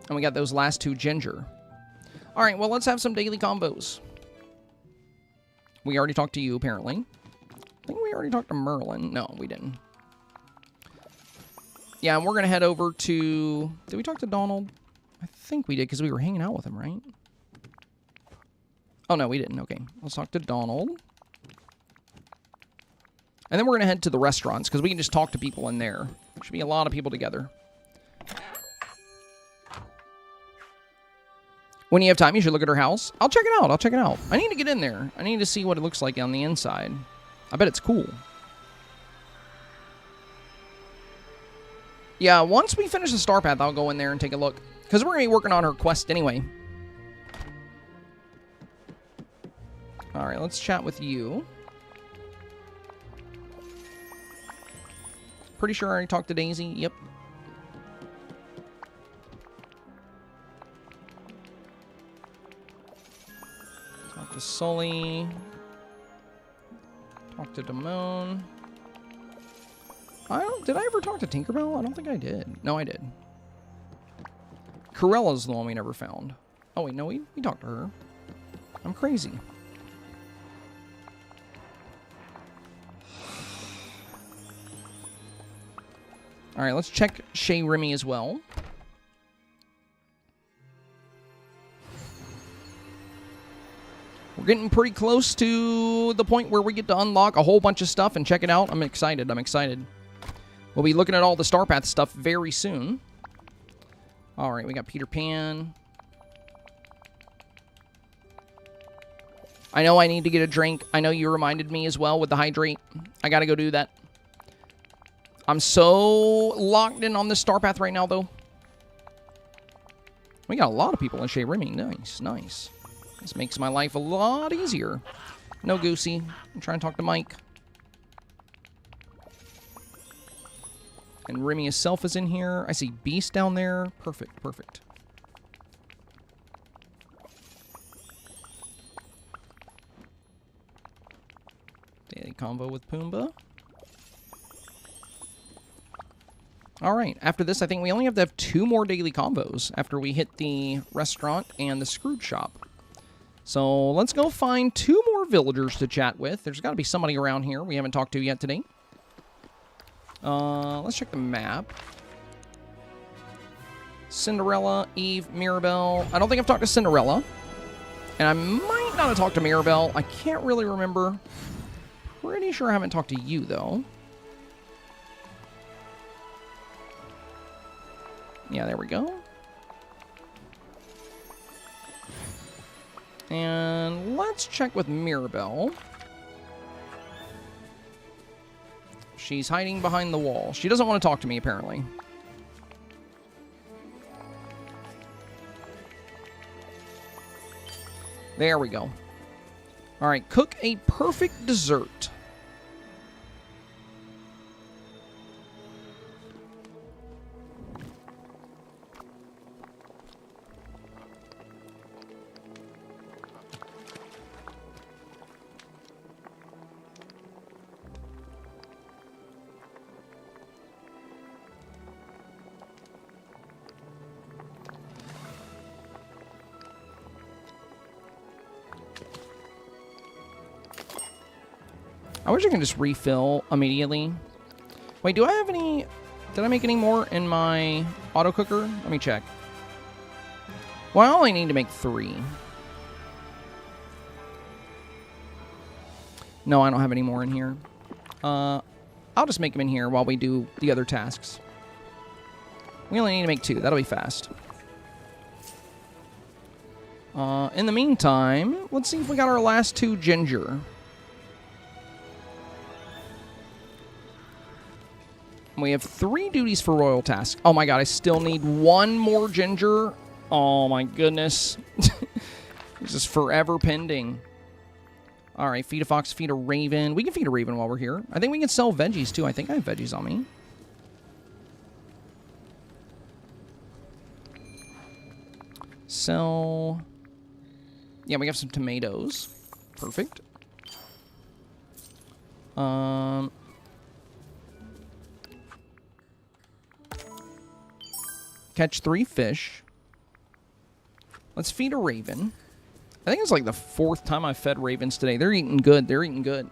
[SPEAKER 1] And we got those last 2 ginger. All right, well, let's have some daily combos. We already talked to you, apparently. I think we already talked to Merlin. No, we didn't. Yeah, and we're going to head over to... Did we talk to Donald? I think we did, because we were hanging out with him, right? Oh, no, we didn't. Okay, let's talk to Donald. And then we're going to head to the restaurants, because we can just talk to people in there. There should be a lot of people together. When you have time, you should look at her house. I'll check it out. I'll check it out. I need to get in there. I need to see what it looks like on the inside. I bet it's cool. Yeah, once we finish the STARPATH, I'll go in there and take a look. Because we're going to be working on her quest anyway. Alright, let's chat with you. Pretty sure I already talked to Daisy. Yep. Talk to Sully. Talk to Damone. Did I ever talk to Tinkerbell? I don't think I did. No, I did. Corella's the one we never found. Oh, wait, no, we talked to her. I'm crazy. Alright, let's check Shea Remy as well. We're getting pretty close to the point where we get to unlock a whole bunch of stuff and check it out. I'm excited. I'm excited. We'll be looking at all the STARPATH stuff very soon. Alright, we got Peter Pan. I know I need to get a drink. I know you reminded me as well with the hydrate. I gotta go do that. I'm so locked in on this STARPATH right now, though. We got a lot of people in Shea Remy. Nice, nice. This makes my life a lot easier. No Goosey. I'm trying to talk to Mike. And Remy itself is in here. I see Beast down there. Perfect, perfect. Daily combo with Pumbaa. Alright, after this, I think we only have to have 2 more daily combos after we hit the restaurant and the Scrooge shop. So, let's go find 2 more villagers to chat with. There's got to be somebody around here we haven't talked to yet today. Let's check the map. Cinderella, Eve, Mirabelle. I don't think I've talked to Cinderella. And I might not have talked to Mirabelle. I can't really remember. Pretty sure I haven't talked to you, though. Yeah, there we go. And let's check with Mirabelle. She's hiding behind the wall. She doesn't want to talk to me, apparently. There we go. All right, cook a perfect dessert. I wish I could just refill immediately. Wait, do I have any... Did I make any more in my auto cooker? Let me check. Well, I only need to make 3. No, I don't have any more in here. I'll just make them in here while we do the other tasks. We only need to make 2. That'll be fast. In the meantime, let's see if we got our last 2 ginger. We have 3 duties for royal tasks. Oh my god, I still need 1 more ginger. Oh my goodness. This is forever pending. Alright, feed a fox, feed a raven. We can feed a raven while we're here. I think we can sell veggies too. I think I have veggies on me. Sell. Yeah, we have some tomatoes. Perfect. catch 3 fish. Let's feed a raven. I think it's like the 4th time I've fed ravens today. They're eating good. They're eating good.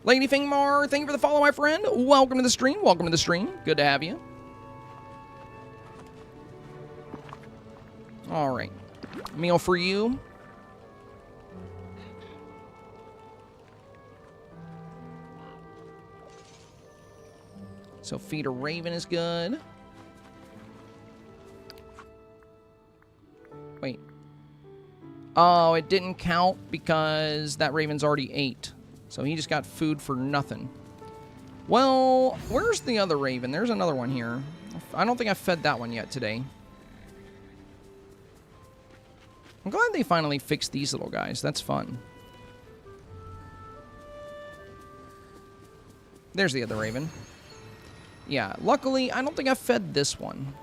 [SPEAKER 1] Lady Fingmar, thank you for the follow, my friend. Welcome to the stream. Welcome to the stream. Good to have you. All right. Meal for you. So feed a raven is good. Wait. Oh, it didn't count because that raven's already ate. So he just got food for nothing. Well, where's the other raven? There's another one here. I don't think I've fed that one yet today. I'm glad they finally fixed these little guys. That's fun. There's the other raven. Yeah, luckily, I don't think I've fed this one.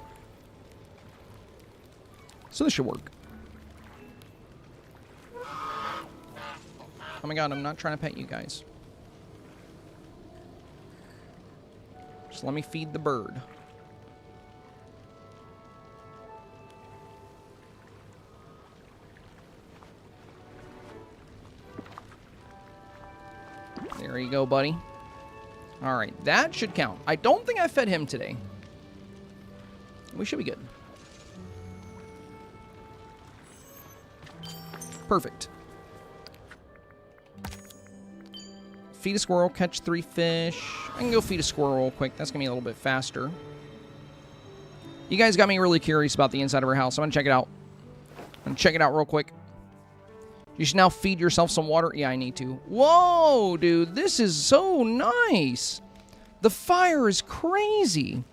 [SPEAKER 1] So this should work. Oh my god, I'm not trying to pet you guys. Just let me feed the bird. There you go, buddy. Alright, that should count. I don't think I fed him today. We should be good. Perfect. Feed a squirrel, catch 3 fish. I can go feed a squirrel real quick. That's going to be a little bit faster. You guys got me really curious about the inside of our house. I'm going to check it out. I'm going to check it out real quick. You should now feed yourself some water. Yeah, I need to. Whoa, dude. This is so nice. The fire is crazy.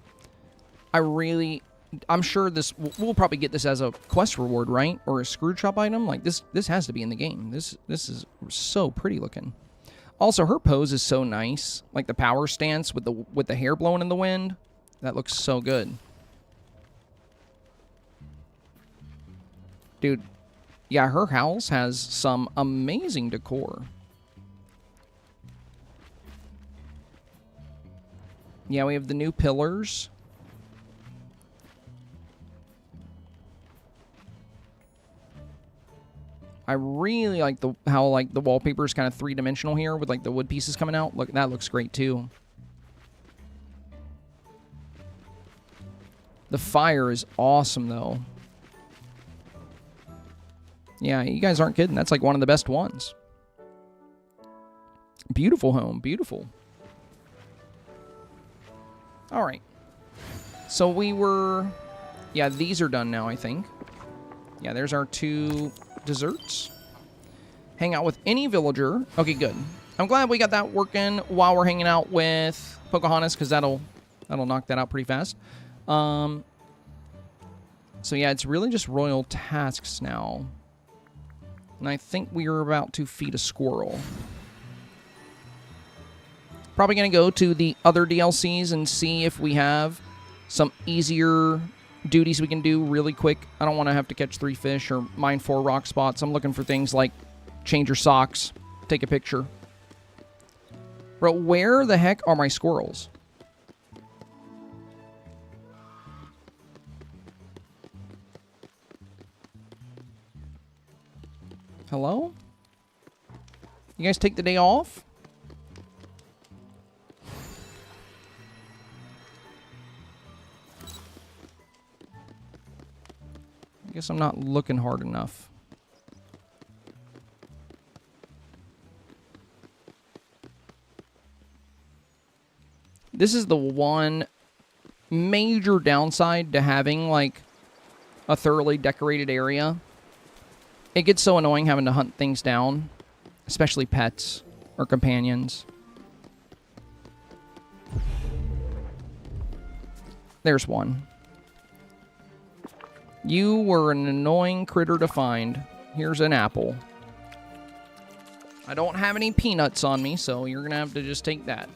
[SPEAKER 1] I'm sure this... We'll probably get this as a quest reward, right? Or a screw shop item. Like, this has to be in the game. This is so pretty looking. Also, her pose is so nice. Like, the power stance with the hair blowing in the wind. That looks so good. Dude... Yeah, her house has some amazing decor. Yeah, we have the new pillars. I really like how the wallpaper is kind of 3-dimensional here with like the wood pieces coming out. Look, that looks great too. The fire is awesome though. Yeah, you guys aren't kidding. That's like one of the best ones. Beautiful home. Beautiful. All right. So we were... Yeah, these are done now, I think. Yeah, there's our 2 desserts. Hang out with any villager. Okay, good. I'm glad we got that working while we're hanging out with Pocahontas, because that'll knock that out pretty fast. So yeah, it's really just royal tasks now. And I think we are about to feed a squirrel. Probably going to go to the other DLCs and see if we have some easier duties we can do really quick. I don't want to have to catch 3 fish or mine 4 rock spots. I'm looking for things like change your socks, take a picture. Bro, where the heck are my squirrels? Hello? You guys take the day off? I guess I'm not looking hard enough. This is the one major downside to having, like, a thoroughly decorated area. It gets so annoying having to hunt things down, especially pets or companions. There's one. You were an annoying critter to find. Here's an apple. I don't have any peanuts on me, so you're going to have to just take that.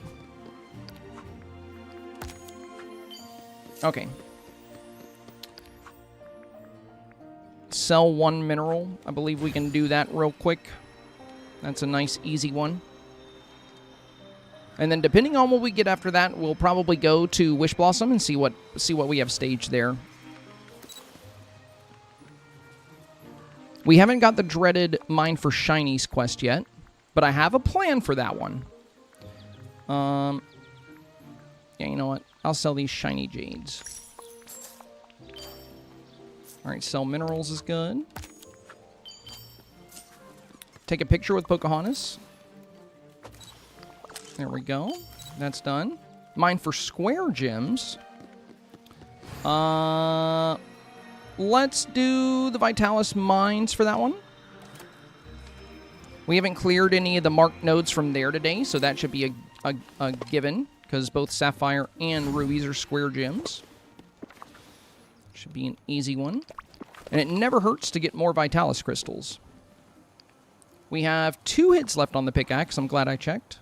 [SPEAKER 1] Okay. Sell 1 mineral. I believe we can do that real quick. That's a nice, easy one. And then depending on what we get after that, we'll probably go to Wish Blossom and see what we have staged there. We haven't got the dreaded Mine for Shinies quest yet, but I have a plan for that one. Yeah, you know what? I'll sell these shiny jades. Alright, sell minerals is good. Take a picture with Pocahontas. There we go. That's done. Mine for square gems. Let's do the Vitalis mines for that one. We haven't cleared any of the marked nodes from there today, so that should be a given, because both Sapphire and Rubies are square gems. Should be an easy one. And it never hurts to get more Vitalis crystals. We have 2 hits left on the pickaxe. I'm glad I checked.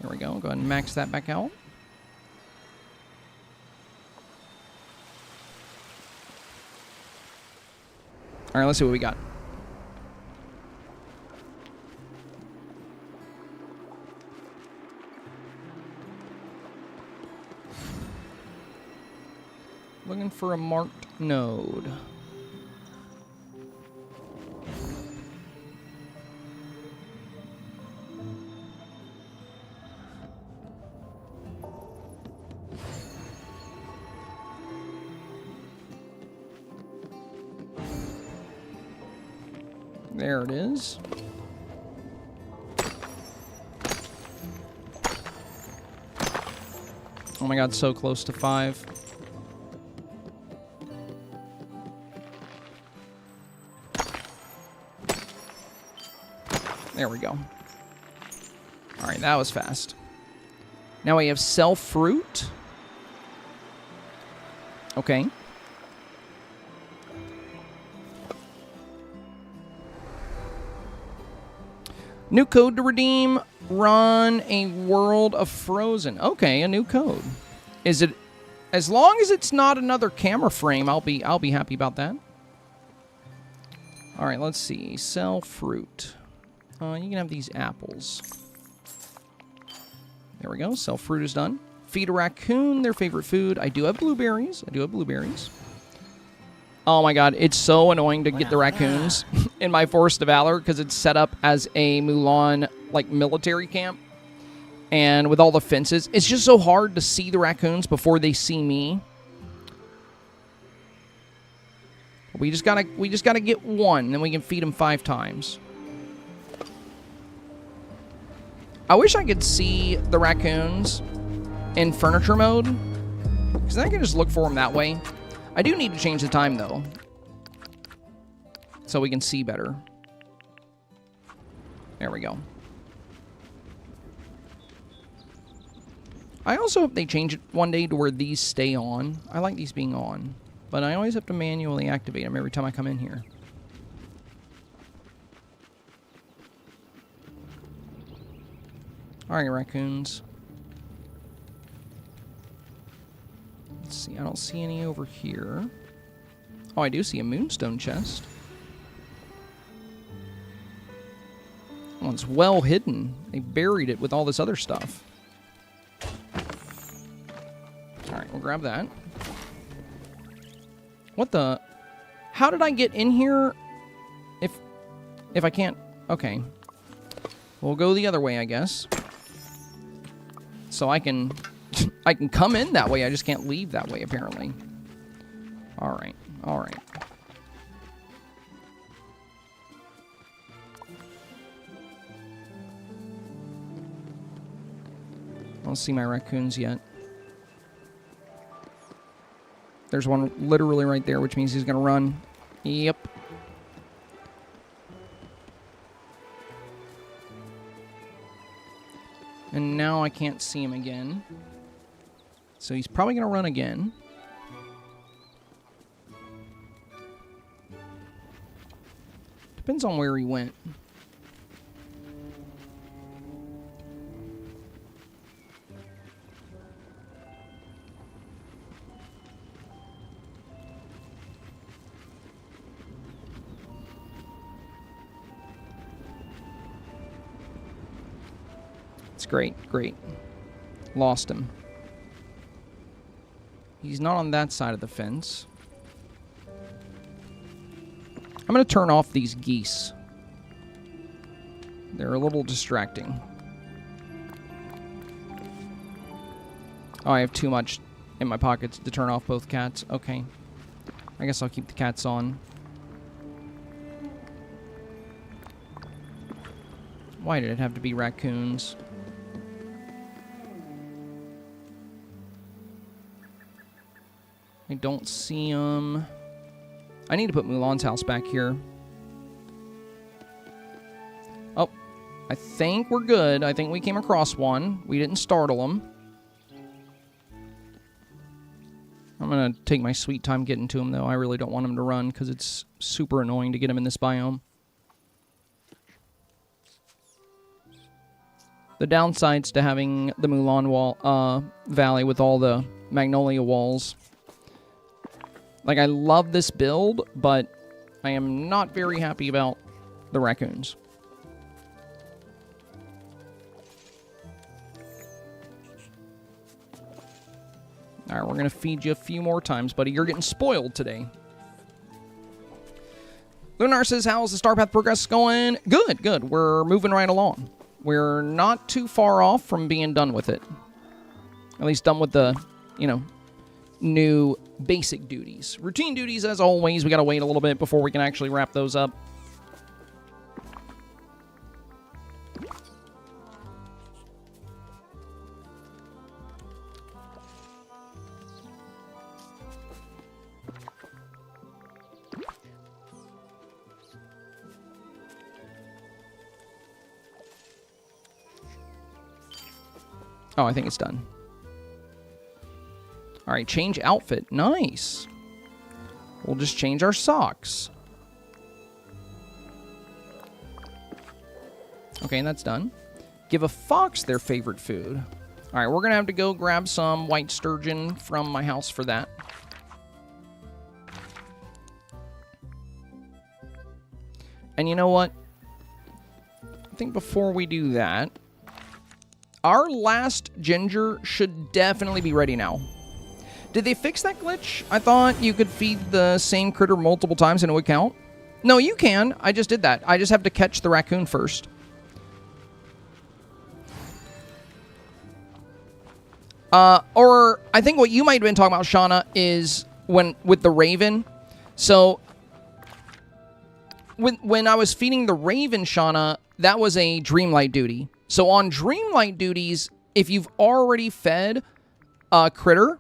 [SPEAKER 1] There we go. Go ahead and max that back out. All right, let's see what we got. Looking for a marked node. There it is. Oh my god, so close to 5. There we go. Alright, that was fast. Now we have sell fruit. Okay. New code to redeem. Run a World of Frozen. Okay, a new code. Is it... As long as it's not another camera frame, I'll be happy about that. Alright, let's see. Sell fruit. You can have these apples. There we go. Sell fruit is done. Feed a raccoon their favorite food. I do have blueberries. Oh my god, it's so annoying to get the raccoons in my Forest of Valor because it's set up as a Mulan, like, military camp. And with all the fences, it's just so hard to see the raccoons before they see me. We just gotta get one, then we can feed them 5 times. I wish I could see the raccoons in furniture mode, because then I can just look for them that way. I do need to change the time, though, so we can see better. There we go. I also hope they change it one day to where these stay on. I like these being on, but I always have to manually activate them every time I come in here. Alright, raccoons. Let's see, I don't see any over here. Oh, I do see a moonstone chest. Oh, it's well hidden. They buried it with all this other stuff. Alright, we'll grab that. What the... How did I get in here if I can't... Okay. We'll go the other way, I guess. So I can come in that way. I just can't leave that way, apparently. Alright. Alright. I don't see my raccoons yet. There's one literally right there, which means he's going to run. Yep. And now I can't see him again. So he's probably going to run again. Depends on where he went. It's great, great. Lost him. He's not on that side of the fence. I'm going to turn off these geese. They're a little distracting. Oh, I have too much in my pockets to turn off both cats. Okay. I guess I'll keep the cats on. Why did it have to be raccoons? I don't see them. I need to put Mulan's house back here. Oh, I think we're good. I think we came across one. We didn't startle them. I'm going to take my sweet time getting to him, though. I really don't want him to run, because it's super annoying to get him in this biome. The downsides to having the Mulan Valley with all the magnolia walls. Like, I love this build, but I am not very happy about the raccoons. Alright, we're going to feed you a few more times, buddy. You're getting spoiled today. Lunar says, how's the StarPath progress going? Good, good. We're moving right along. We're not too far off from being done with it. At least done with the, you know, new basic duties. Routine duties, as always, we got to wait a little bit before we can actually wrap those up. Oh, I think it's done. All right, change outfit. Nice. We'll just change our socks. Okay, and that's done. Give a fox their favorite food. All right, we're going to have to go grab some white sturgeon from my house for that. And you know what? I think before we do that, our last ginger should definitely be ready now. Did they fix that glitch? I thought you could feed the same critter multiple times and it would count. No, you can. I just did that. I just have to catch the raccoon first. Or I think what you might have been talking about, Shauna, is with the raven. So when I was feeding the raven, Shauna, that was a Dreamlight duty. So on Dreamlight duties, if you've already fed a critter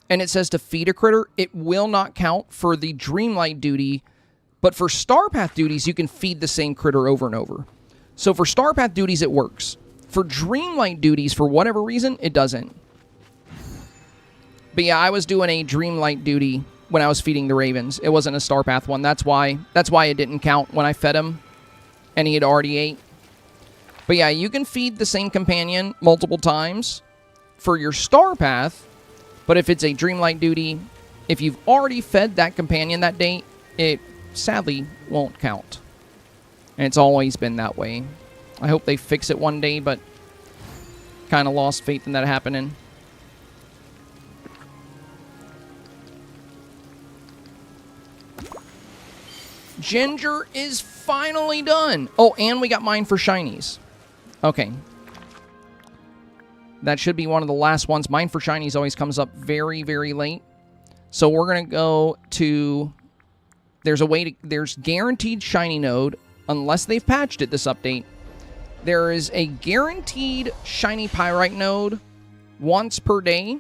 [SPEAKER 1] and it says to feed a critter, it will not count for the Dreamlight duty. But for StarPath duties, you can feed the same critter over and over. So for StarPath duties, it works. For Dreamlight duties, for whatever reason, it doesn't. But yeah, I was doing a Dreamlight duty when I was feeding the ravens. It wasn't a StarPath one. That's why it didn't count when I fed him and he had already ate. But yeah, you can feed the same companion multiple times for your StarPath, but if it's a Dreamlight duty, if you've already fed that companion that day, it sadly won't count. And it's always been that way. I hope they fix it one day, but kind of lost faith in that happening. Ginger is finally done. Oh, and we got mine for shinies. Okay. That should be one of the last ones. Mine for shinies always comes up very, very late. So we're going to go to... There's guaranteed shiny node, unless they've patched it this update. There is a guaranteed shiny pyrite node once per day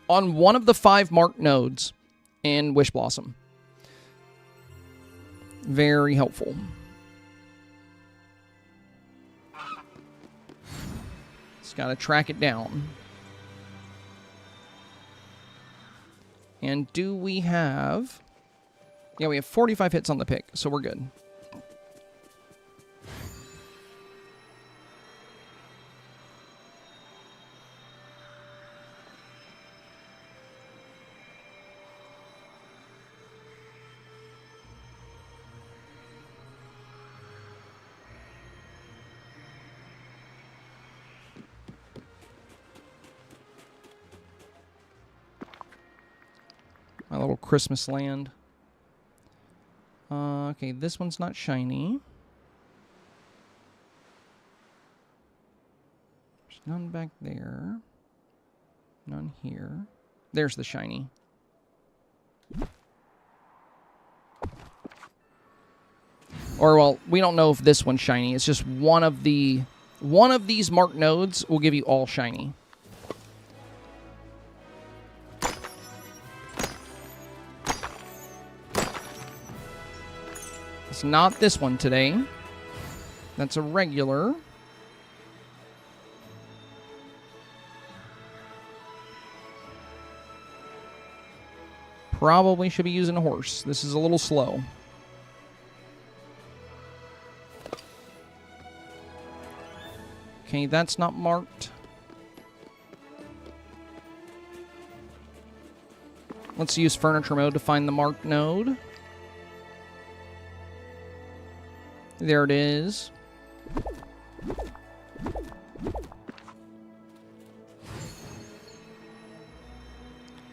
[SPEAKER 1] on one of the 5 marked nodes in Wish Blossom. Very helpful. Just got to track it down. And do we have... Yeah, we have 45 hits on the pick, so we're good. Christmas land. Okay, this one's not shiny. There's none back there. None here. There's the shiny. Or, well, we don't know if this one's shiny. It's just one of these marked nodes will give you all shiny. It's not this one today. That's a regular. Probably should be using a horse. This is a little slow. Okay, that's not marked. Let's use furniture mode to find the marked node. There it is.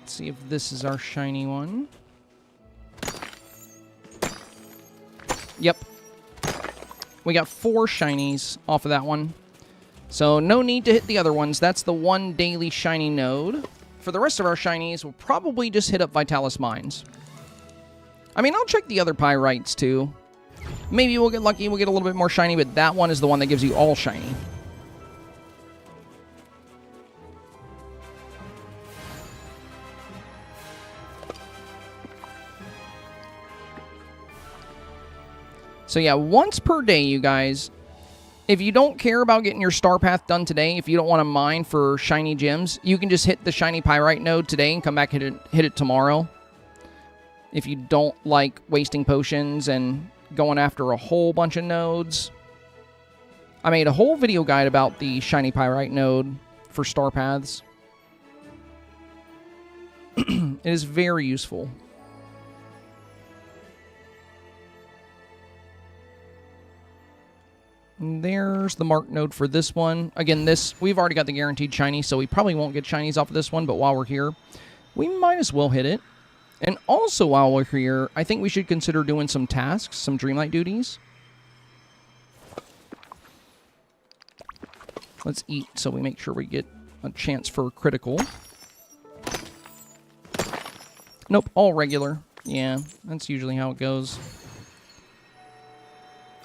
[SPEAKER 1] Let's see if this is our shiny one. Yep. We got 4 shinies off of that one. So no need to hit the other ones. That's the one daily shiny node. For the rest of our shinies, we'll probably just hit up Vitalis Mines. I mean, I'll check the other pyrites too. Maybe we'll get lucky, we'll get a little bit more shiny, but that one is the one that gives you all shiny. So yeah, once per day, you guys. If you don't care about getting your StarPath done today, if you don't want to mine for shiny gems, you can just hit the shiny pyrite node today and come back and hit it tomorrow. If you don't like wasting potions and going after a whole bunch of nodes. I made a whole video guide about the shiny pyrite node for StarPaths. It is very useful. And there's the mark node for this one. Again, we've already got the guaranteed shiny, so we probably won't get shinies off of this one, but while we're here, we might as well hit it. And also while we're here, I think we should consider doing some tasks, some Dreamlight duties. Let's eat so we make sure we get a chance for critical. Nope, all regular. Yeah, that's usually how it goes.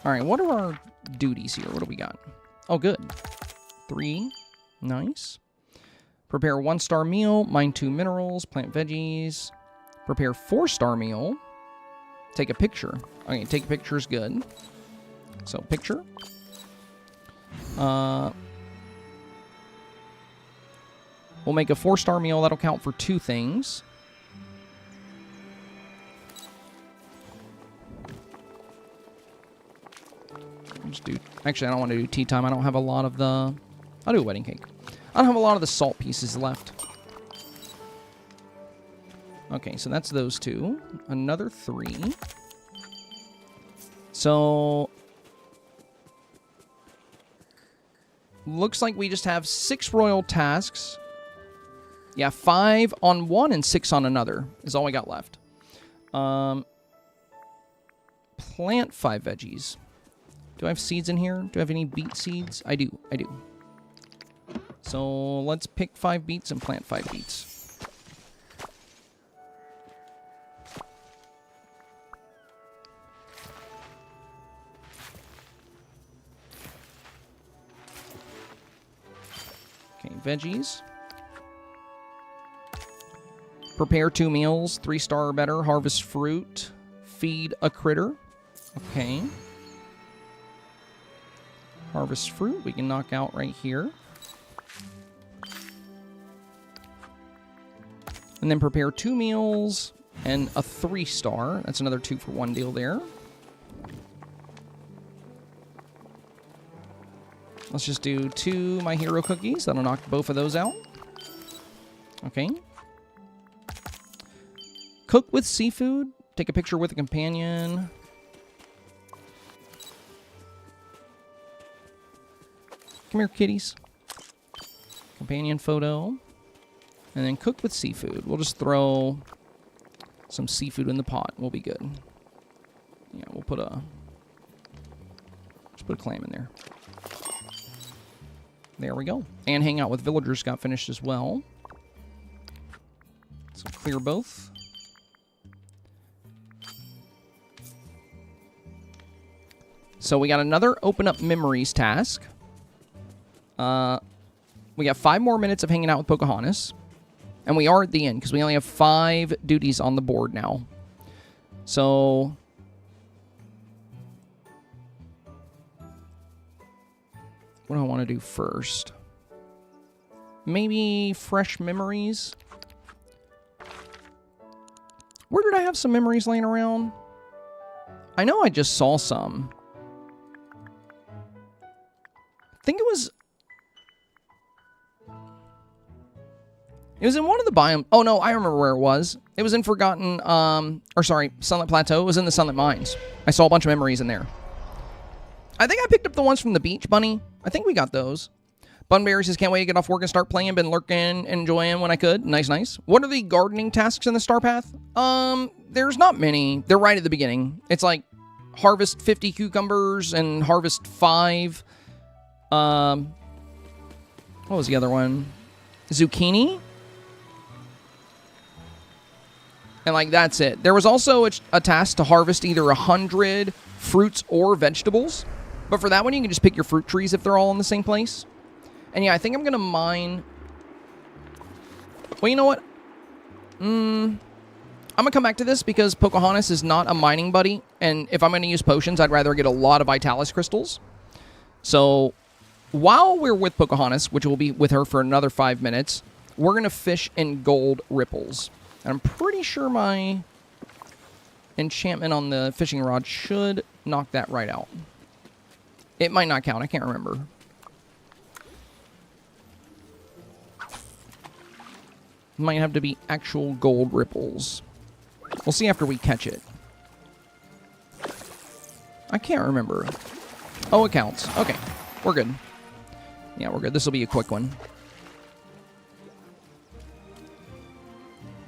[SPEAKER 1] Alright, what are our duties here? What do we got? Oh, good. 3. Nice. Prepare 1-star meal, mine 2 minerals, plant veggies. Prepare 4-star meal. Take a picture. Okay, take a picture is good. So, picture. We'll make a 4-star meal. That'll count for 2 things. Just do. Actually, I don't want to do tea time. I don't have a lot of the. I'll do a wedding cake. I don't have a lot of the salt pieces left. Okay, so that's those 2. Another 3. So looks like we just have 6 royal tasks. Yeah, 5 on one and 6 on another is all we got left. Plant 5 veggies. Do I have seeds in here? Do I have any beet seeds? I do. I do. So let's pick 5 beets and plant 5 beets. Okay, veggies. Prepare 2 meals, 3-star or better, harvest fruit, feed a critter. Okay. Harvest fruit, we can knock out right here. And then prepare 2 meals and a 3-star. That's another 2 for 1 deal there. Let's just do 2 My Hero cookies. That'll knock both of those out. Okay. Cook with seafood. Take a picture with a companion. Come here, kitties. Companion photo. And then cook with seafood. We'll just throw Some seafood in the pot will be good. Yeah, we'll put a... Let's put a clam in there. There we go. And hang out with villagers got finished as well. So clear both. So we got another open up memories task. We got 5 more minutes of hanging out with Pocahontas. And we are at the end because we only have 5 duties on the board now. So... what do I want to do first? Maybe fresh memories? Where did I have some memories laying around? I know I just saw some. I think it was in one of the biomes. Oh no, I remember where it was. It was in Forgotten, Sunlit Plateau. It was in the Sunlit Mines. I saw a bunch of memories in there. I think I picked up the ones from the beach, Bunny. I think we got those. Bunberry says, can't wait to get off work and start playing. Been lurking, enjoying when I could. Nice, nice. What are the gardening tasks in the StarPath? There's not many. They're right at the beginning. It's like harvest 50 cucumbers and harvest 5. What was the other one? Zucchini? And like, that's it. There was also a task to harvest either 100 fruits or vegetables. But for that one, you can just pick your fruit trees if they're all in the same place. And yeah, I think I'm going to mine... Well, you know what? I'm going to come back to this because Pocahontas is not a mining buddy. And if I'm going to use potions, I'd rather get a lot of Vitalis crystals. So while we're with Pocahontas, which will be with her for another 5 minutes, we're going to fish in gold ripples. And I'm pretty sure my enchantment on the fishing rod should knock that right out. It might not count. I can't remember. Might have to be actual gold ripples. We'll see after we catch it. I can't remember. Oh, it counts. Okay. We're good. Yeah, we're good. This will be a quick one.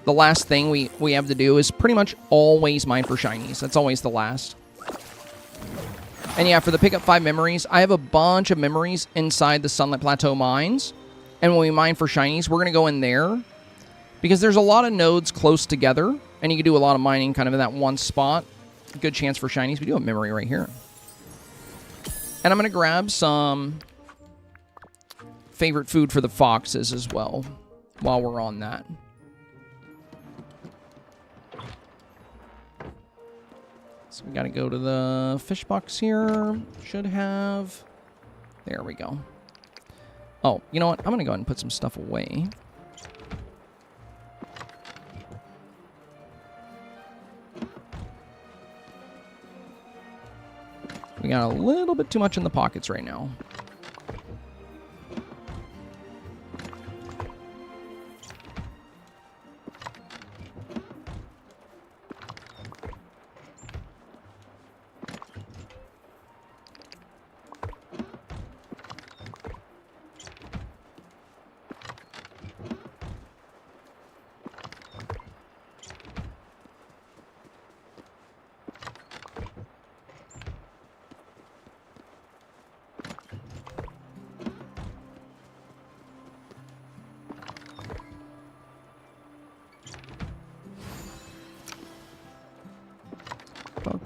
[SPEAKER 1] The last thing we have to do is pretty much always mine for shinies. That's always the last. And yeah, for the pick up 5 memories, I have a bunch of memories inside the Sunlit Plateau mines. And when we mine for shinies, we're going to go in there. Because there's a lot of nodes close together. And you can do a lot of mining kind of in that one spot. Good chance for shinies. We do have memory right here. And I'm going to grab some favorite food for the foxes as well. While we're on that. So we got to go to the fish box here. Should have... There we go. Oh, you know what? I'm going to go ahead and put some stuff away. We got a little bit too much in the pockets right now.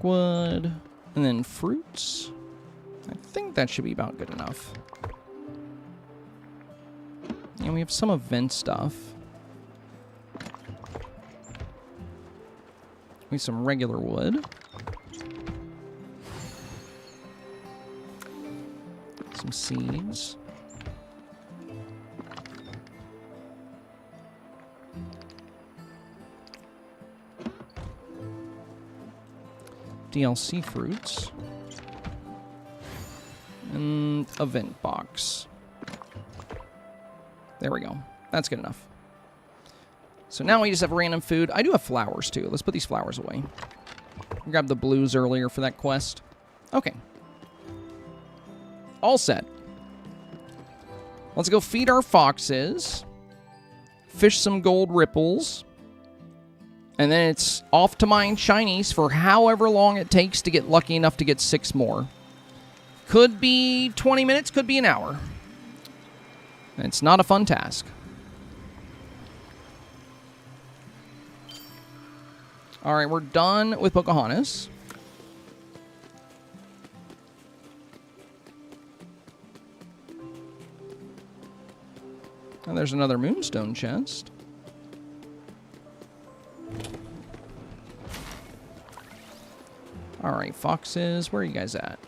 [SPEAKER 1] Wood, and then fruits. I think that should be about good enough. And we have some event stuff. We have some regular wood. Some seeds. DLC fruits. And event box. There we go. That's good enough. So now we just have random food. I do have flowers too. Let's put these flowers away. Grab the blues earlier for that quest. Okay. All set. Let's go feed our foxes. Fish some gold ripples. And then it's off to mine shinies for however long it takes to get lucky enough to get 6 more. Could be 20 minutes, could be an hour. It's not a fun task. All right, we're done with Pocahontas. And there's another Moonstone chest. All right, foxes, where are you guys at?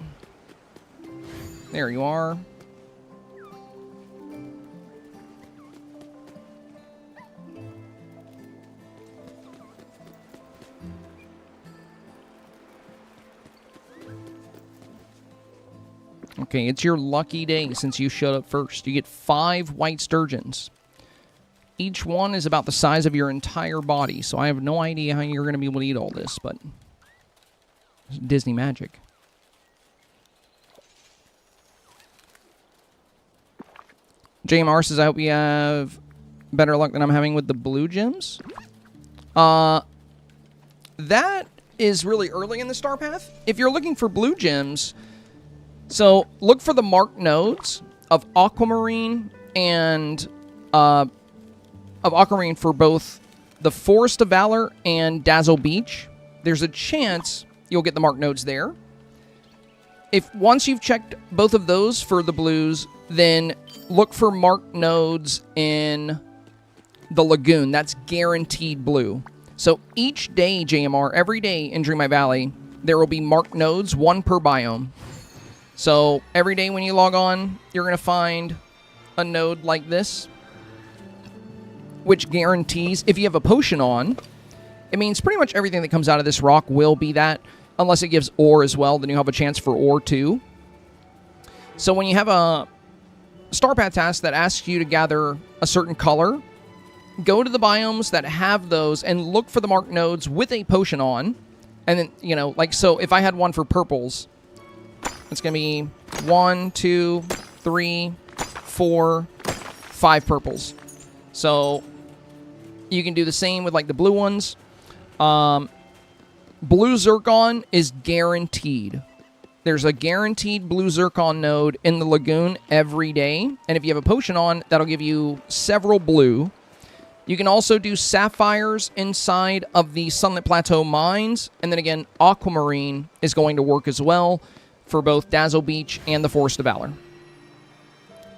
[SPEAKER 1] There you are. Okay, it's your lucky day since you showed up first. You get 5 white sturgeons. Each one is about the size of your entire body, so I have no idea how you're going to be able to eat all this, but it's Disney magic. JMR says, I hope you have better luck than I'm having with the blue gems. That is really early in the star path. If you're looking for blue gems, so look for the marked nodes of Aquamarine and of Aquamarine for both the Forest of Valor and Dazzle Beach. There's a chance you'll get the marked nodes there. If once you've checked both of those for the blues, then look for marked nodes in the Lagoon. That's guaranteed blue. So each day, JMR, every day in Dreamlight Valley, there will be marked nodes, 1 per biome. So every day when you log on, you're going to find a node like this, which guarantees, if you have a potion on, it means pretty much everything that comes out of this rock will be that, unless it gives ore as well, then you have a chance for ore too. So when you have a StarPath task that asks you to gather a certain color, go to the biomes that have those and look for the marked nodes with a potion on. And then, you know, like, so if I had one for purples, it's going to be 1, 2, 3, 4, 5 purples. So you can do the same with like the blue ones. Blue Zircon is guaranteed. There's a guaranteed blue Zircon node in the Lagoon every day. And if you have a potion on, that'll give you several blue. You can also do sapphires inside of the Sunlit Plateau mines. And then again, Aquamarine is going to work as well for both Dazzle Beach and the Forest of Valor.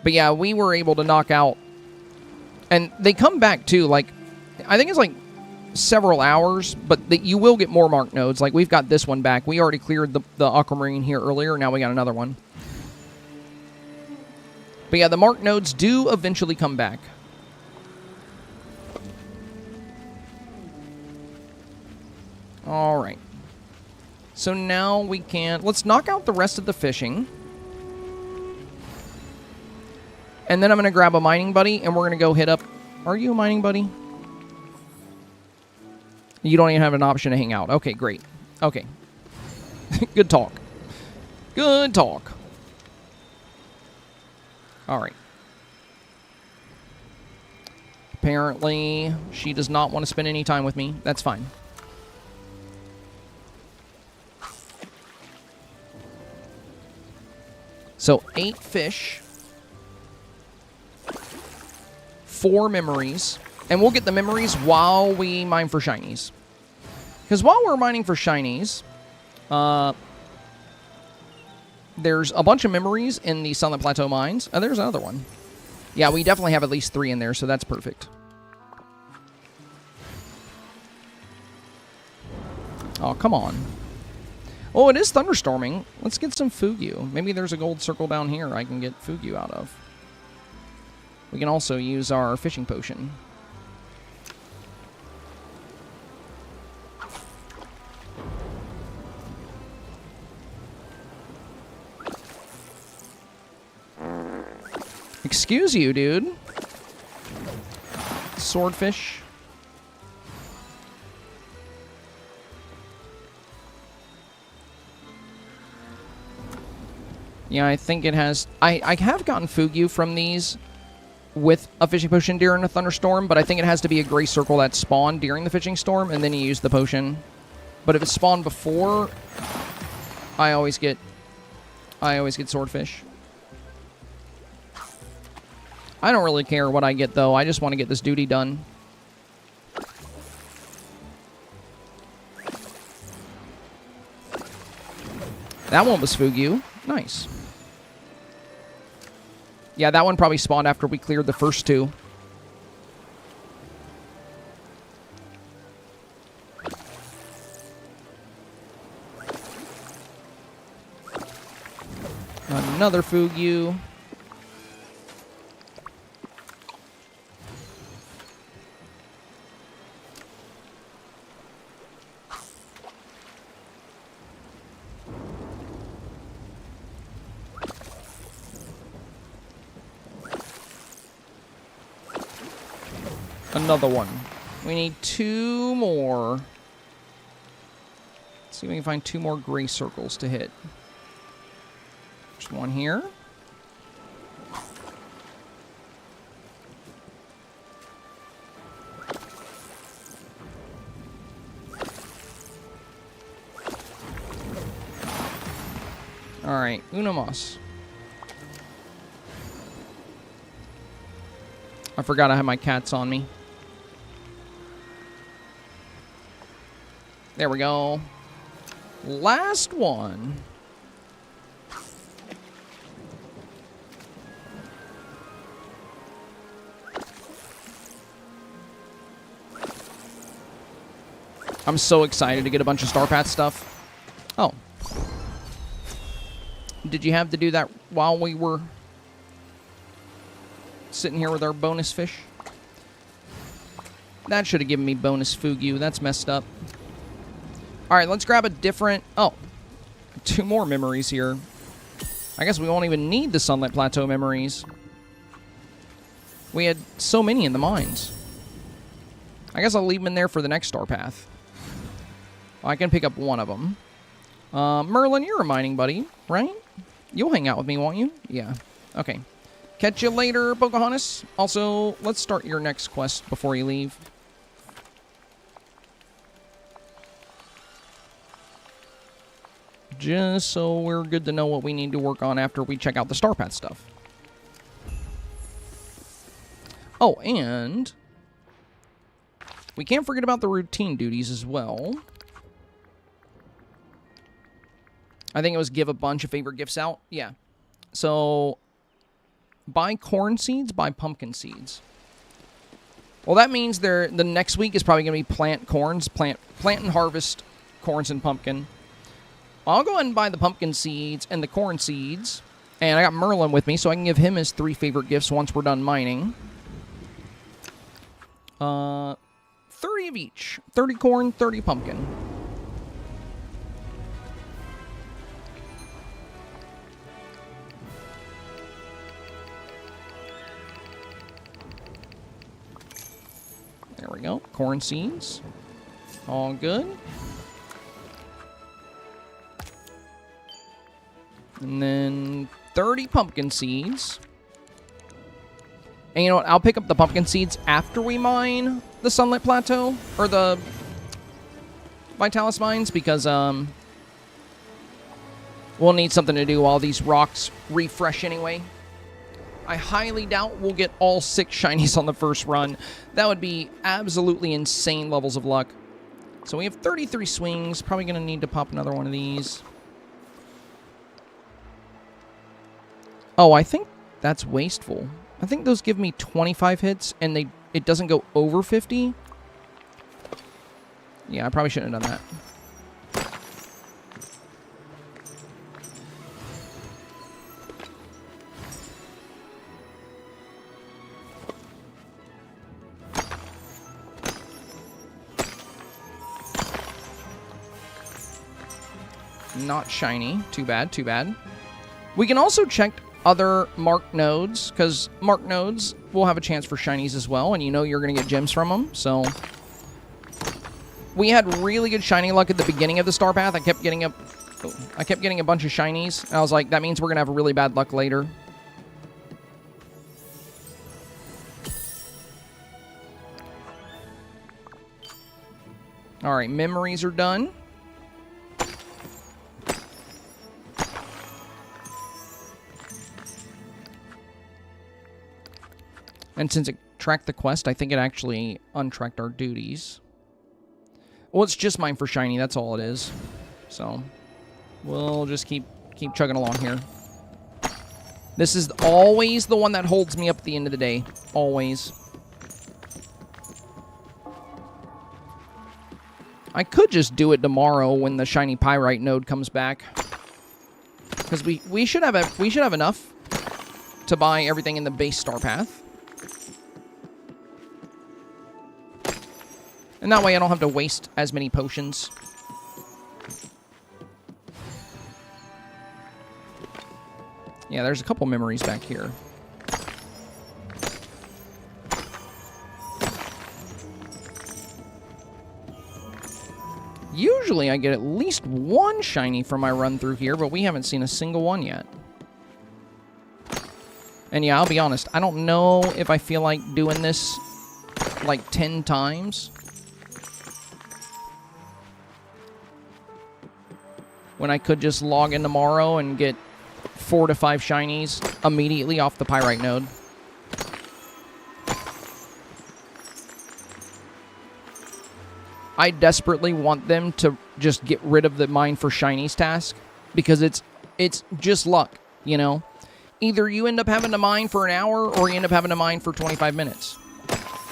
[SPEAKER 1] But yeah, we were able to knock out... And they come back too, like... I think it's like several hours, but you will get more marked nodes. Like, we've got this one back. We already cleared the Aquamarine here earlier. Now we got another one. But yeah, the marked nodes do eventually come back. All right. So now we can... Let's knock out the rest of the fishing. And then I'm going to grab a mining buddy, and we're going to go hit up... Are you a mining buddy? You don't even have an option to hang out. Okay, great. Okay. Good talk. Good talk. All right. Apparently, she does not want to spend any time with me. That's fine. So, 8 fish. 4 memories. And we'll get the memories while we mine for shinies. Because while we're mining for shinies, there's a bunch of memories in the Sunlit Plateau mines. Oh, there's another one. Yeah, we definitely have at least 3 in there, so that's perfect. Oh, come on. Oh, it is thunderstorming. Let's get some Fugu. Maybe there's a gold circle down here I can get Fugu out of. We can also use our fishing potion. Excuse you, dude. Swordfish. Yeah, I think it has... I have gotten Fugu from these with a fishing potion during a thunderstorm, but I think it has to be a gray circle that spawned during the fishing storm, and then you use the potion. But if it spawned before, I always get swordfish. I don't really care what I get, though. I just want to get this duty done. That one was Fugu. Nice. Yeah, that one probably spawned after we cleared the first two. Another Fugu. Another one. We need 2 more. Let's see if we can find 2 more gray circles to hit. There's one here. Alright, uno más. I forgot I had my cats on me. There we go. Last one. I'm so excited to get a bunch of StarPath stuff. Oh. Did you have to do that while we were sitting here with our bonus fish? That should have given me bonus Fugu. That's messed up. Alright, let's grab a different... Oh. 2 more memories here. I guess we won't even need the Sunlit Plateau memories. We had so many in the mines. I guess I'll leave them in there for the next StarPath. I can pick up one of them. Merlin, you're a mining buddy, right? You'll hang out with me, won't you? Yeah. Okay. Catch you later, Pocahontas. Also, let's start your next quest before you leave. Just so we're good to know what we need to work on after we check out the StarPath stuff. Oh, and we can't forget about the routine duties as well. I think it was give a bunch of favorite gifts out. Yeah. So, buy corn seeds, buy pumpkin seeds. Well, that means the next week is probably going to be plant and harvest corns and pumpkin. I'll go ahead and buy the pumpkin seeds and the corn seeds. And I got Merlin with me, so I can give him his 3 favorite gifts once we're done mining. 30 of each. 30 corn, 30 pumpkin. There we go. Corn seeds. All good. And then 30 pumpkin seeds. And you know what? I'll pick up the pumpkin seeds after we mine the Sunlit Plateau. Or the Vitalis mines. Because, we'll need something to do while these rocks refresh anyway. I highly doubt we'll get all 6 shinies on the first run. That would be absolutely insane levels of luck. So we have 33 swings. Probably going to need to pop another one of these. Oh, I think that's wasteful. I think those give me 25 hits, and it doesn't go over 50. Yeah, I probably shouldn't have done that. Not shiny. Too bad, too bad. We can also check other marked nodes, because marked nodes will have a chance for shinies as well, and you know you're going to get gems from them, so... We had really good shiny luck at the beginning of the StarPath. I kept getting a bunch of shinies, and I was like, that means we're going to have really bad luck later. All right, memories are done. And since it tracked the quest, I think it actually untracked our duties. Well, it's just mine for shiny. That's all it is. So we'll just keep chugging along here. This is always the one that holds me up at the end of the day. Always. I could just do it tomorrow when the shiny pyrite node comes back, because we should have enough to buy everything in the base StarPath. And that way I don't have to waste as many potions. Yeah, there's a couple memories back here. Usually I get at least one shiny from my run through here, but we haven't seen a single one yet. And yeah, I'll be honest, I don't know if I feel like doing this like 10 times. When I could just log in tomorrow and get 4 to 5 shinies immediately off the pyrite node. I desperately want them to just get rid of the mine for shinies task, because it's just luck, you know? Either you end up having to mine for an hour or you end up having to mine for 25 minutes.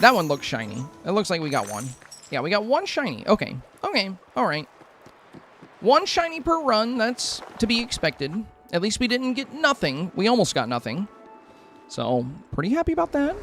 [SPEAKER 1] That one looks shiny. It looks like we got one. Yeah, we got one shiny. Okay. Okay. All right. One shiny per run. That's to be expected. At least we didn't get nothing. We almost got nothing. So, pretty happy about that.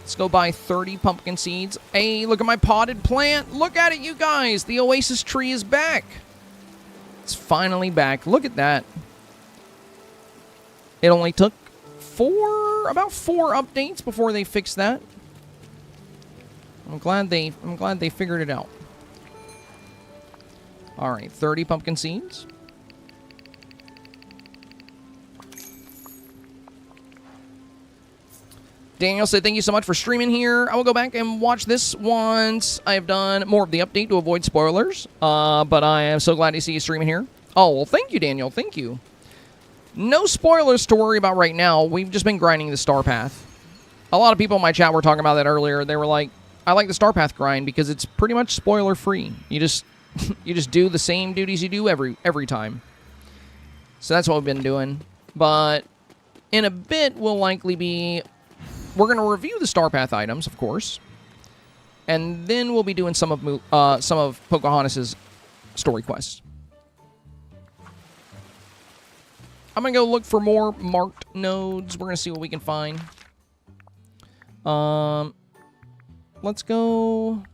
[SPEAKER 1] Let's go buy 30 pumpkin seeds. Hey, look at my potted plant. Look at it, you guys. The oasis tree is back. It's finally back. Look at that. It only took about 4 updates before they fixed that. I'm glad they figured it out. All right, 30 pumpkin seeds. Daniel said, thank you so much for streaming here. I will go back and watch this once I have done more of the update to avoid spoilers. But I am so glad to see you streaming here. Oh, well, thank you, Daniel. Thank you. No spoilers to worry about right now. We've just been grinding the StarPath. A lot of people in my chat were talking about that earlier. They were like, I like the StarPath grind because it's pretty much spoiler-free. You just you just do the same duties you do every time. So that's what we've been doing. But in a bit, we'll likely be... We're going to review the StarPath items, of course. And then we'll be doing some of Pocahontas' story quests. I'm going to go look for more marked nodes. We're going to see what we can find. Let's go...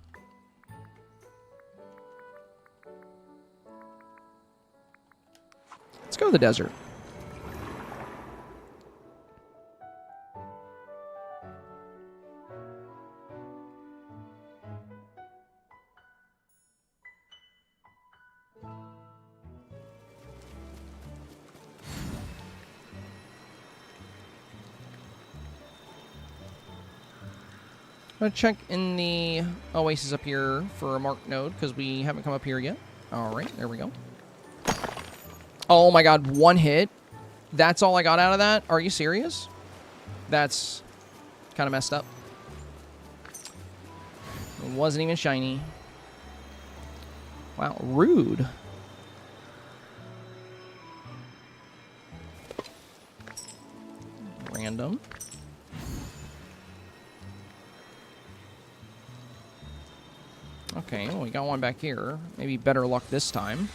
[SPEAKER 1] Let's go to the desert. I'm going to check in the oasis up here for a marked node, because we haven't come up here yet. Alright, there we go. Oh my god, 1 hit? That's all I got out of that? Are you serious? That's kind of messed up. It wasn't even shiny. Wow, rude. Random. Okay, well, we got one back here. Maybe better luck this time.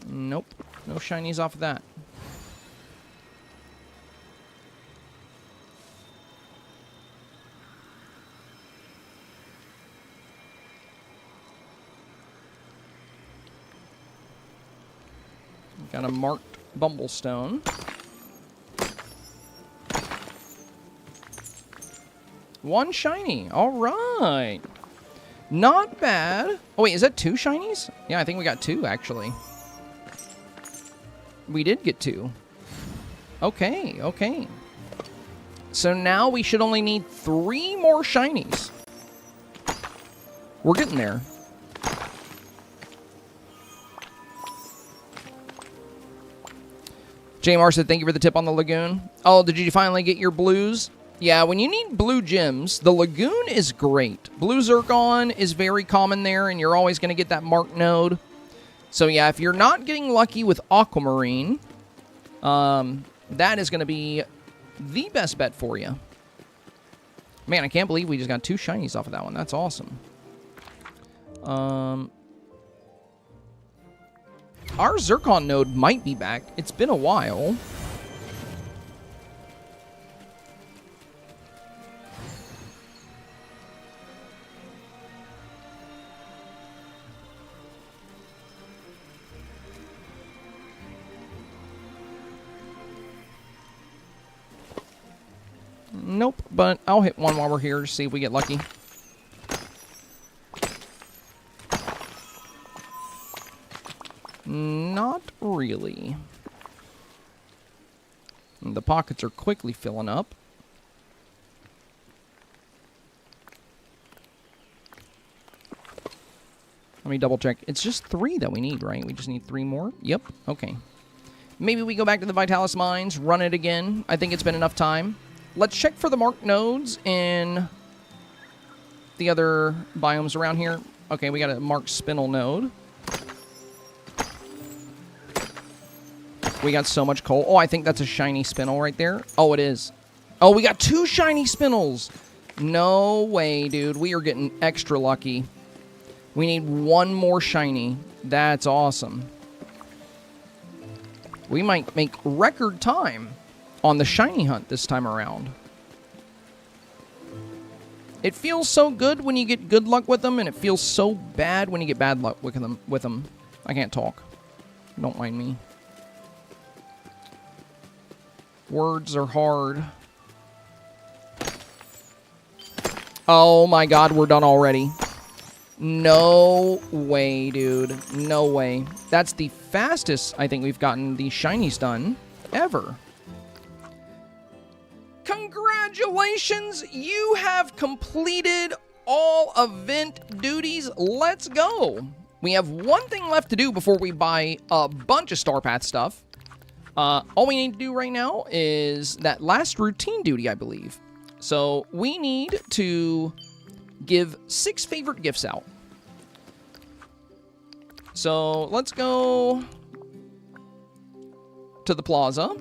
[SPEAKER 1] Nope. No shinies off of that. Got a marked Bumblestone. One shiny. All right. Not bad. Oh, wait, is that 2 shinies? Yeah, I think we got 2, actually. We did get 2. Okay, okay. So now we should only need 3 more shinies. We're getting there. JMR said, thank you for the tip on the Lagoon. Oh, did you finally get your blues? Yeah, when you need blue gems, the Lagoon is great. Blue Zircon is very common there, and you're always going to get that marked node. So yeah, if you're not getting lucky with Aquamarine, that is going to be the best bet for you. Man, I can't believe we just got 2 shinies off of that one. That's awesome. Our Zircon node might be back. It's been a while. Nope, but I'll hit one while we're here to see if we get lucky. Not really. The pockets are quickly filling up. Let me double check. It's just 3 that we need, right? We just need 3 more? Yep, okay. Maybe we go back to the Vitalis Mines, run it again. I think it's been enough time. Let's check for the marked nodes in the other biomes around here. Okay, we got a marked spinel node. We got so much coal. Oh, I think that's a shiny spinel right there. Oh, it is. Oh, we got 2 shiny spinels. No way, dude. We are getting extra lucky. We need 1 more shiny. That's awesome. We might make record time on the shiny hunt this time around. It feels so good when you get good luck with them, and it feels so bad when you get bad luck with them. I can't talk. Don't mind me. Words are hard. Oh my god, we're done already. No way, dude. No way. That's the fastest I think we've gotten the shinies done ever. Congratulations! You have completed all event duties. Let's go. We have one thing left to do before we buy a bunch of StarPath stuff. All we need to do right now is that last routine duty, I believe. So we need to give 6 favorite gifts out. So let's go to the plaza.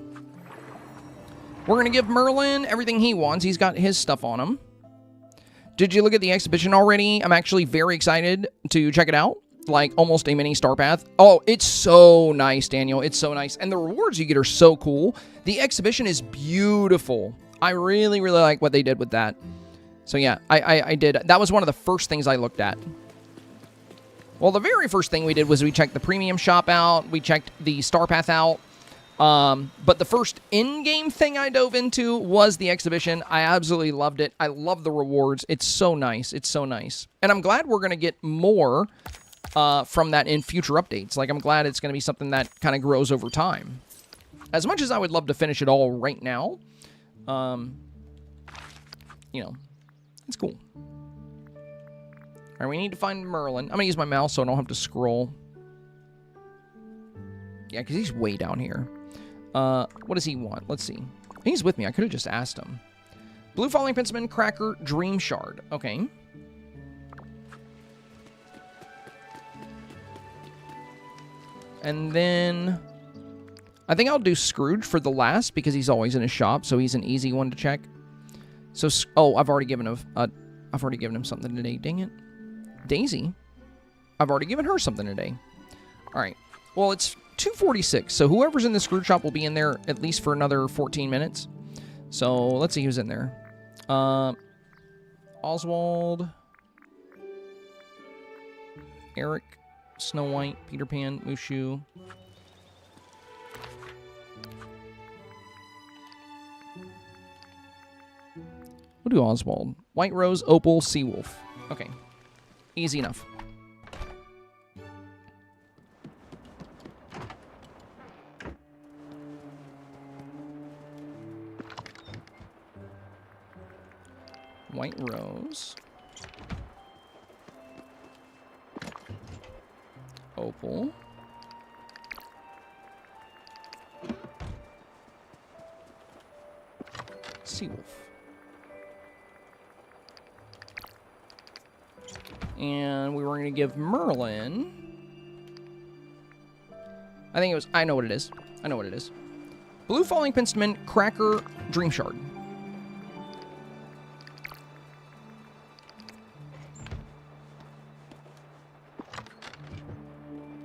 [SPEAKER 1] We're going to give Merlin everything he wants. He's got his stuff on him. Did you look at the exhibition already? I'm actually very excited to check it out. Like almost a mini StarPath. Oh, it's so nice, Daniel. It's so nice. And the rewards you get are so cool. The exhibition is beautiful. I really, really like what they did with that. So yeah, I did. That was one of the first things I looked at. Well, the very first thing we did was we checked the premium shop out. We checked the StarPath out. But the first in-game thing I dove into was the exhibition. I absolutely loved it. I love the rewards. It's so nice. It's so nice. And I'm glad we're going to get more from that in future updates. Like, I'm glad it's going to be something that kind of grows over time. As much as I would love to finish it all right now, you know, it's cool. All right, we need to find Merlin. I'm going to use my mouse so I don't have to scroll. Yeah, because he's way down here. What does he want? Let's see. He's with me. I could have just asked him. Blue Falling Pinsman, Cracker, Dream Shard. Okay. And then I think I'll do Scrooge for the last because he's always in his shop, so he's an easy one to check. So, oh, I've already given him something today. Dang it. Daisy. I've already given her something today. All right. Well, it's 2:46, so whoever's in the Scrooge shop will be in there at least for another 14 minutes. So let's see who's in there. Oswald, Eric, Snow White, Peter Pan, Mushu. We'll do Oswald. White Rose, Opal, Seawolf. Okay. Easy enough. White Rose. Opal. Seawolf. And we were going to give Merlin... I think it was... I know what it is. I know what it is. Blue Falling Penstement, Cracker, Dream Shard.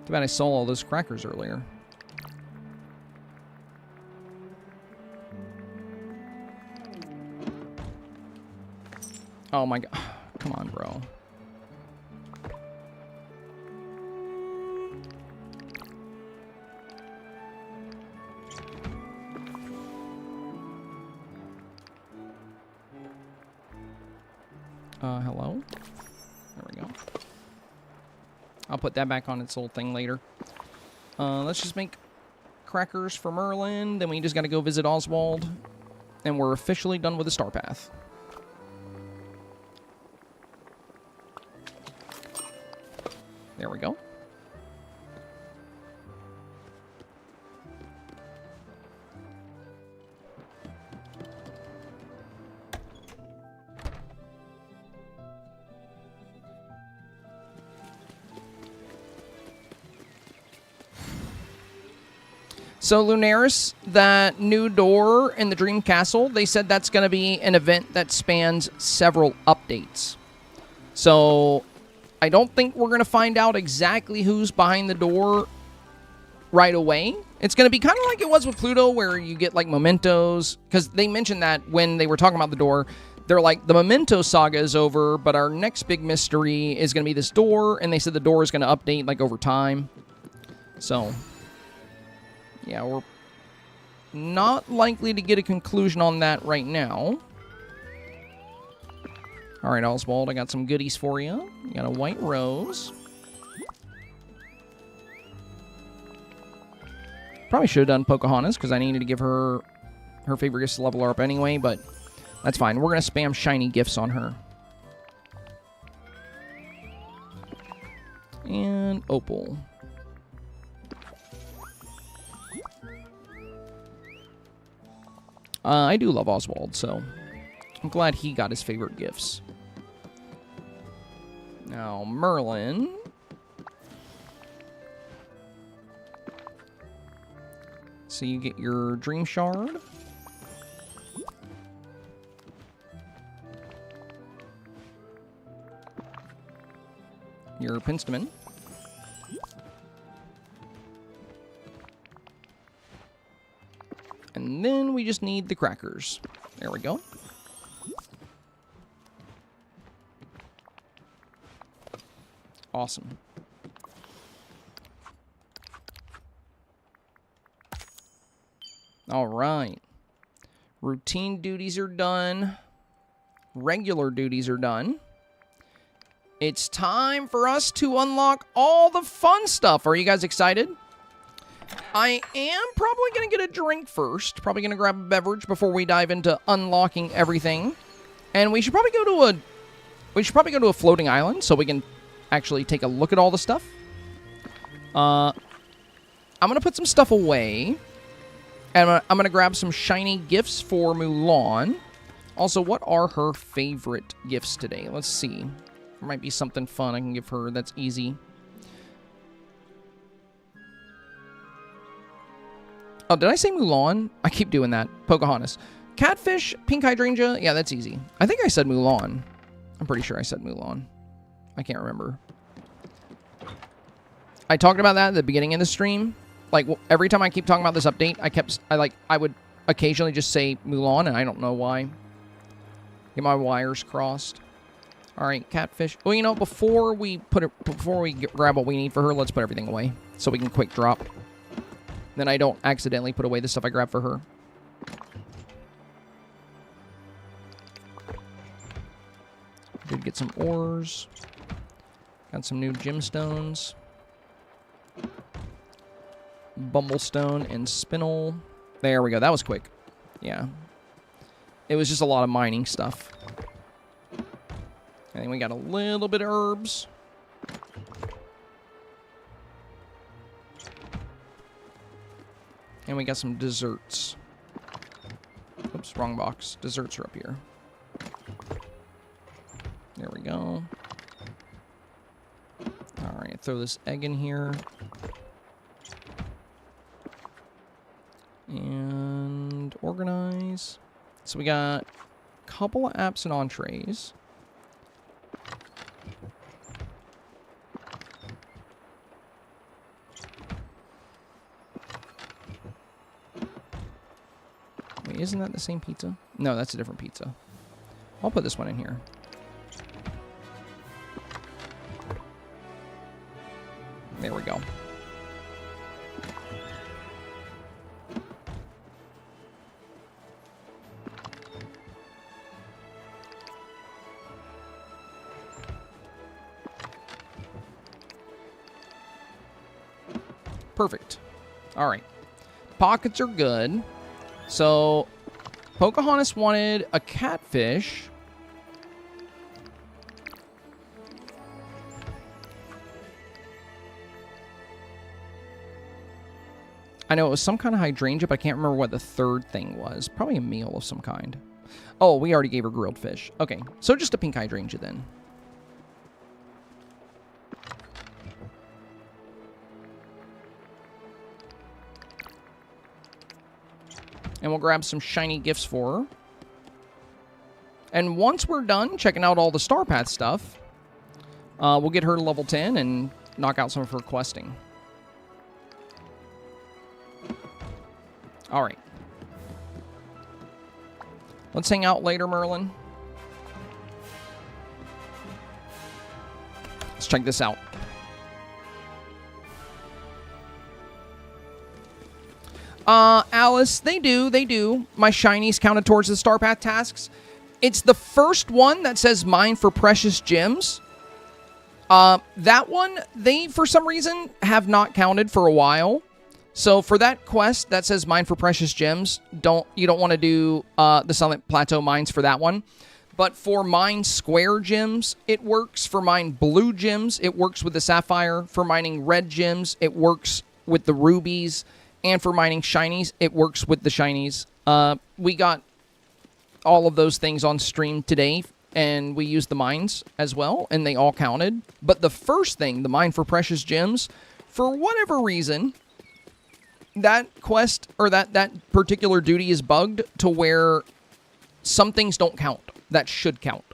[SPEAKER 1] Too bad I saw all those crackers earlier. Oh my god. Come on, bro. Hello? There we go. I'll put that back on its little thing later. Let's just make crackers for Merlin. Then we just got to go visit Oswald. And we're officially done with the STARPATH. There we go. So Lunaris, that new door in the Dream Castle, they said that's going to be an event that spans several updates. So I don't think we're going to find out exactly who's behind the door right away. It's going to be kind of like it was with Pluto, where you get like mementos, because they mentioned that when they were talking about the door. They're like, the memento saga is over, but our next big mystery is going to be this door, and they said the door is going to update like over time. So yeah, we're not likely to get a conclusion on that right now. All right, Oswald, I got some goodies for you. You got a white rose. Probably should have done Pocahontas, because I needed to give her her favorite gifts to level her up anyway, but that's fine. We're going to spam shiny gifts on her. And Opal. I do love Oswald, so I'm glad he got his favorite gifts. Now, Merlin. So you get your Dream Shard. Your Penstement. And then we just need the crackers. There we go. Awesome. All right. Routine duties are done. Regular duties are done. It's time for us to unlock all the fun stuff. Are you guys excited? I am probably going to get a drink first. Probably going to grab a beverage before we dive into unlocking everything. And we should probably go to a floating island so we can actually take a look at all the stuff. I'm going to put some stuff away. And I'm going to grab some shiny gifts for Mulan. Also, what are her favorite gifts today? Let's see. There might be something fun I can give her that's easy. Oh, did I say Mulan? I keep doing that. Pocahontas. Catfish, pink hydrangea. Yeah, that's easy. I think I said Mulan. I'm pretty sure I said Mulan. I can't remember. I talked about that at the beginning of the stream. Like, every time I keep talking about this update, I would occasionally just say Mulan, and I don't know why. Get my wires crossed. All right, catfish. Well, you know, before we grab what we need for her, let's put everything away so we can quick drop. Then I don't accidentally put away the stuff I grabbed for her. Did get some ores. Got some new gemstones. Bumblestone and spinel. There we go. That was quick. Yeah. It was just a lot of mining stuff. And then we got a little bit of herbs. And we got some desserts. Oops, wrong box. Desserts are up here. There we go. Alright, throw this egg in here. And organize. So we got a couple of apps and entrees. Wait, isn't that the same pizza? No, that's a different pizza. I'll put this one in here. There we go. Perfect. All right. Pockets are good. So, Pocahontas wanted a catfish. I know it was some kind of hydrangea, but I can't remember what the third thing was. Probably a meal of some kind. Oh, we already gave her grilled fish. Okay, so just a pink hydrangea then. And we'll grab some shiny gifts for her. And once we're done checking out all the StarPath stuff, we'll get her to level 10 and knock out some of her questing. All right. Let's hang out later, Merlin. Let's check this out. Alice, they do. My shinies counted towards the StarPath tasks. It's the first one that says mine for precious gems. That one, they, for some reason, have not counted for a while. So for that quest that says mine for precious gems, you don't want to do the Silent Plateau mines for that one. But for mine square gems, it works. For mine blue gems, it works with the sapphire. For mining red gems, it works with the rubies. And for mining shinies, it works with the shinies. We got all of those things on stream today, and we used the mines as well, and they all counted. But the first thing, the mine for precious gems, for whatever reason, that quest, or that particular duty is bugged to where some things don't count that should count.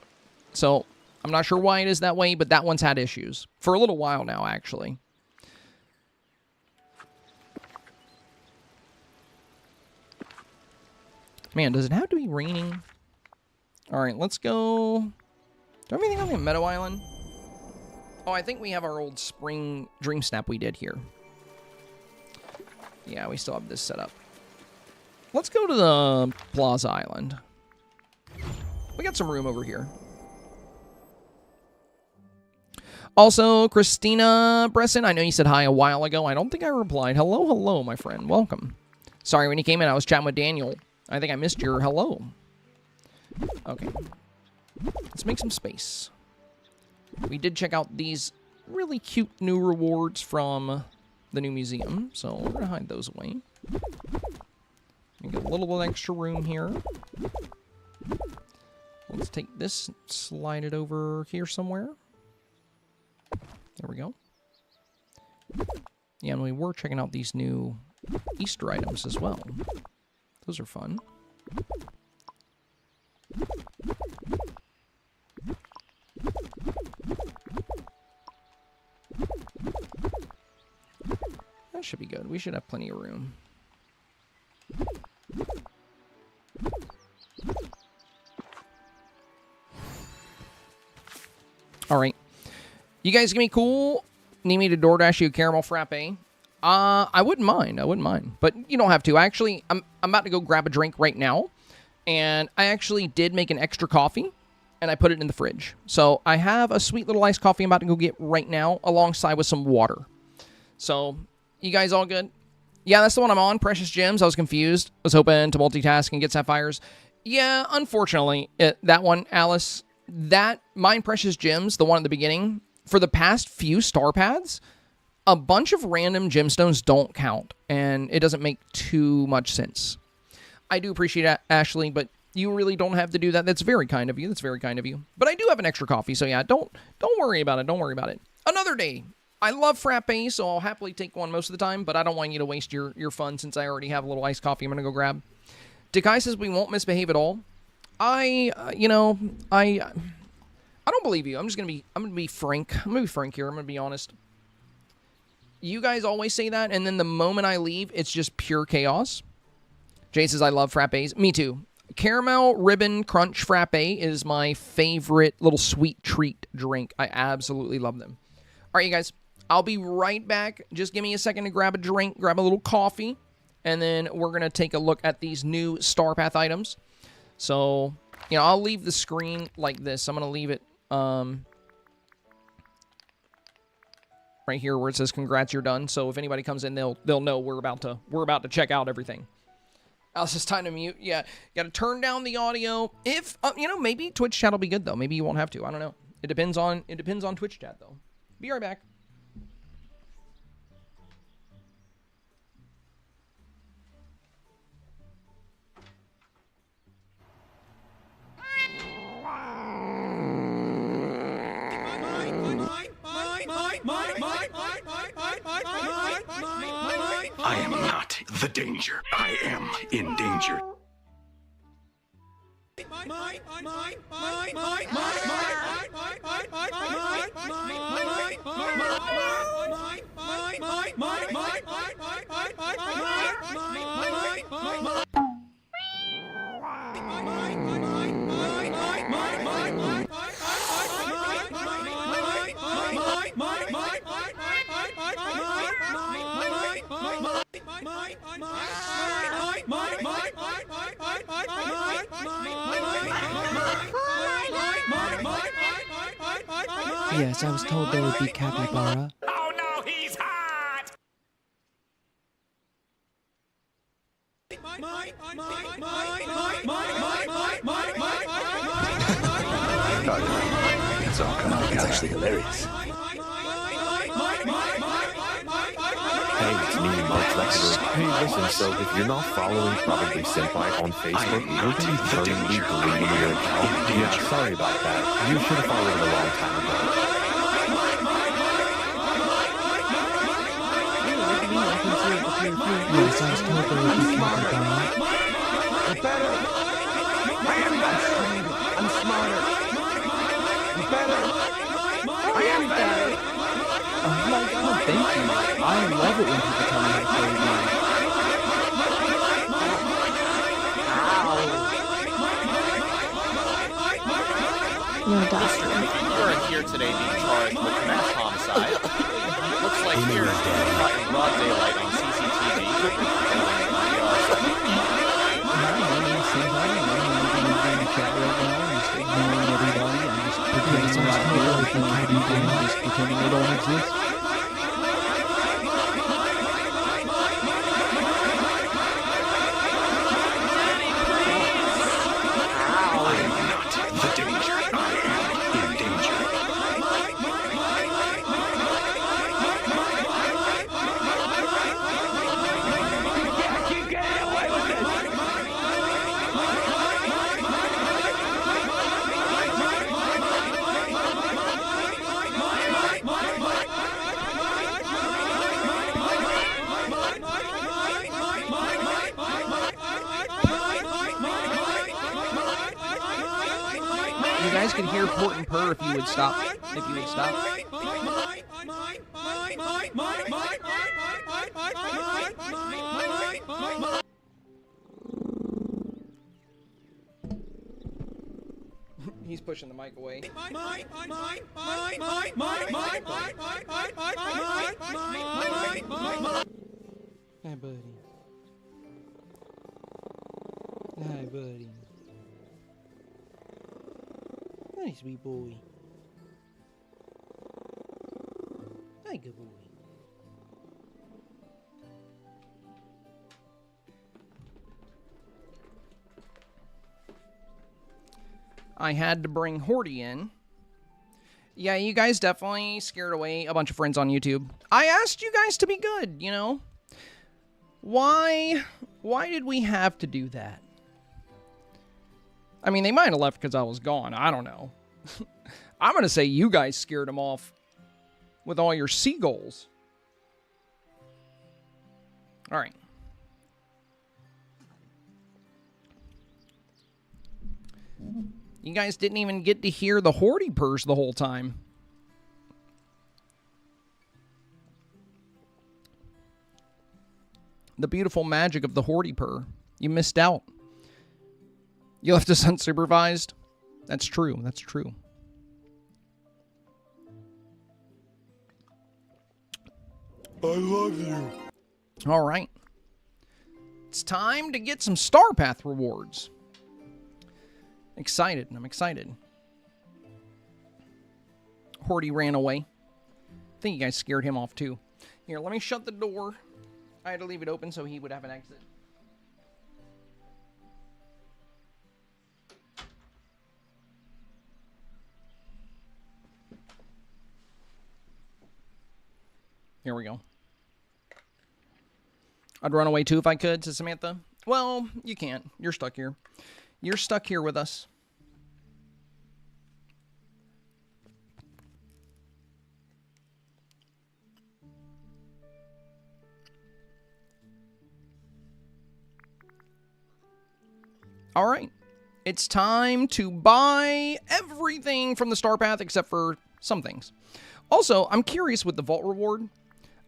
[SPEAKER 1] So, I'm not sure why it is that way, but that one's had issues. For a little while now, actually. Man, does it have to be raining? Alright, let's go. Do I have anything on the Meadow Island? Oh, I think we have our old spring Dreamsnap we did here. Yeah, we still have this set up. Let's go to the Plaza Island. We got some room over here. Also, Christina Bresson, I know you said hi a while ago. I don't think I replied. Hello, hello, my friend. Welcome. Sorry, when you came in, I was chatting with Daniel. I think I missed your hello. Okay. Let's make some space. We did check out these really cute new rewards from the new museum, so we're going to hide those away. We get a little bit of extra room here. Let's take this, slide it over here somewhere. There we go. Yeah, and we were checking out these new Easter items as well. Those are fun. That should be good. We should have plenty of room. All right. You guys gonna be cool? Need me to DoorDash you a caramel frappe? I wouldn't mind. I wouldn't mind. But you don't have to. Actually, I'm about to go grab a drink right now. And I actually did make an extra coffee. and I put it in the fridge. So I have a sweet little iced coffee I'm about to go get right now, alongside with some water. So, you guys all good? Yeah, that's the one I'm on, Precious Gems. I was confused. I was hoping to multitask and get sapphires. Yeah, unfortunately, that one, Alice, that Mine Precious Gems, the one at the beginning, for the past few star paths, a bunch of random gemstones don't count, and it doesn't make too much sense. I do appreciate that, Ashley, but you really don't have to do that. That's very kind of you. That's very kind of you. But I do have an extra coffee, so yeah, don't worry about it. Don't worry about it. Another day. I love frappes, so I'll happily take one most of the time, but I don't want you to waste your fun since I already have a little iced coffee I'm going to go grab. Dekai says we won't misbehave at all. I don't believe you. I'm going to be frank. I'm going to be frank here. I'm going to be honest. You guys always say that, and then the moment I leave, it's just pure chaos. Jay says I love frappes. Me too. Caramel Ribbon Crunch Frappe is my favorite little sweet treat drink. I absolutely love them. All right, you guys. I'll be right back. Just give me a second to grab a drink, grab a little coffee, and then we're going to take a look at these new StarPath items. So, I'll leave the screen like this. I'm going to leave it right here where it says congrats, you're done. So if anybody comes in, they'll know we're about to check out everything. Alice, it's time to mute. Yeah, got to turn down the audio. If maybe Twitch chat will be good though. Maybe you won't have to. I don't know. It depends on Twitch chat though. Be right back.
[SPEAKER 4] I am not the danger. I am in danger.
[SPEAKER 6] Yes, I was told there would be capybara.
[SPEAKER 4] Oh no, he's hot! It's all come out. It's actually hilarious.
[SPEAKER 7] Hey, it's me, Mark Lecter. Hey, listen, so if you're not following Probably Senpai on Facebook, you're going to be permanently deleting your account. Yeah, sorry about that. You should have followed it a long time ago.
[SPEAKER 6] Yes, I was told there would be capybara.
[SPEAKER 3] I'm better. I am better. I'm smarter. I'm better. I am better.
[SPEAKER 6] Oh my god, thank you. I love it when people tell me how to play the game.
[SPEAKER 8] You're a doctor.
[SPEAKER 9] You aren't here today being charged with mass homicide. Looks like you're caught in broad daylight on CCTV.
[SPEAKER 6] Just pretending they don't exist.
[SPEAKER 1] You guys can hear Port and Purr if you would stop. If you would stop. He's pushing the mic away.
[SPEAKER 6] Hi, buddy. Hi, buddy. Hi, sweet boy. Hi, good boy.
[SPEAKER 1] I had to bring Horty in. Yeah, you guys definitely scared away a bunch of friends on YouTube. I asked you guys to be good, you know? Why did we have to do that? I mean, they might have left because I was gone. I don't know. I'm going to say you guys scared them off with all your seagulls. All right. You guys didn't even get to hear the Horty purrs the whole time. The beautiful magic of the Horty purr. You missed out. You left us unsupervised? That's true. That's true.
[SPEAKER 7] I love you.
[SPEAKER 1] All right. It's time to get some StarPath rewards. Excited. I'm excited. Horty ran away. I think you guys scared him off too. Here, let me shut the door. I had to leave it open so he would have an exit. Here we go. I'd run away too if I could, says Samantha. Well, you can't. You're stuck here. You're stuck here with us. All right. It's time to buy everything from the StarPath except for some things. Also, I'm curious with the Vault reward.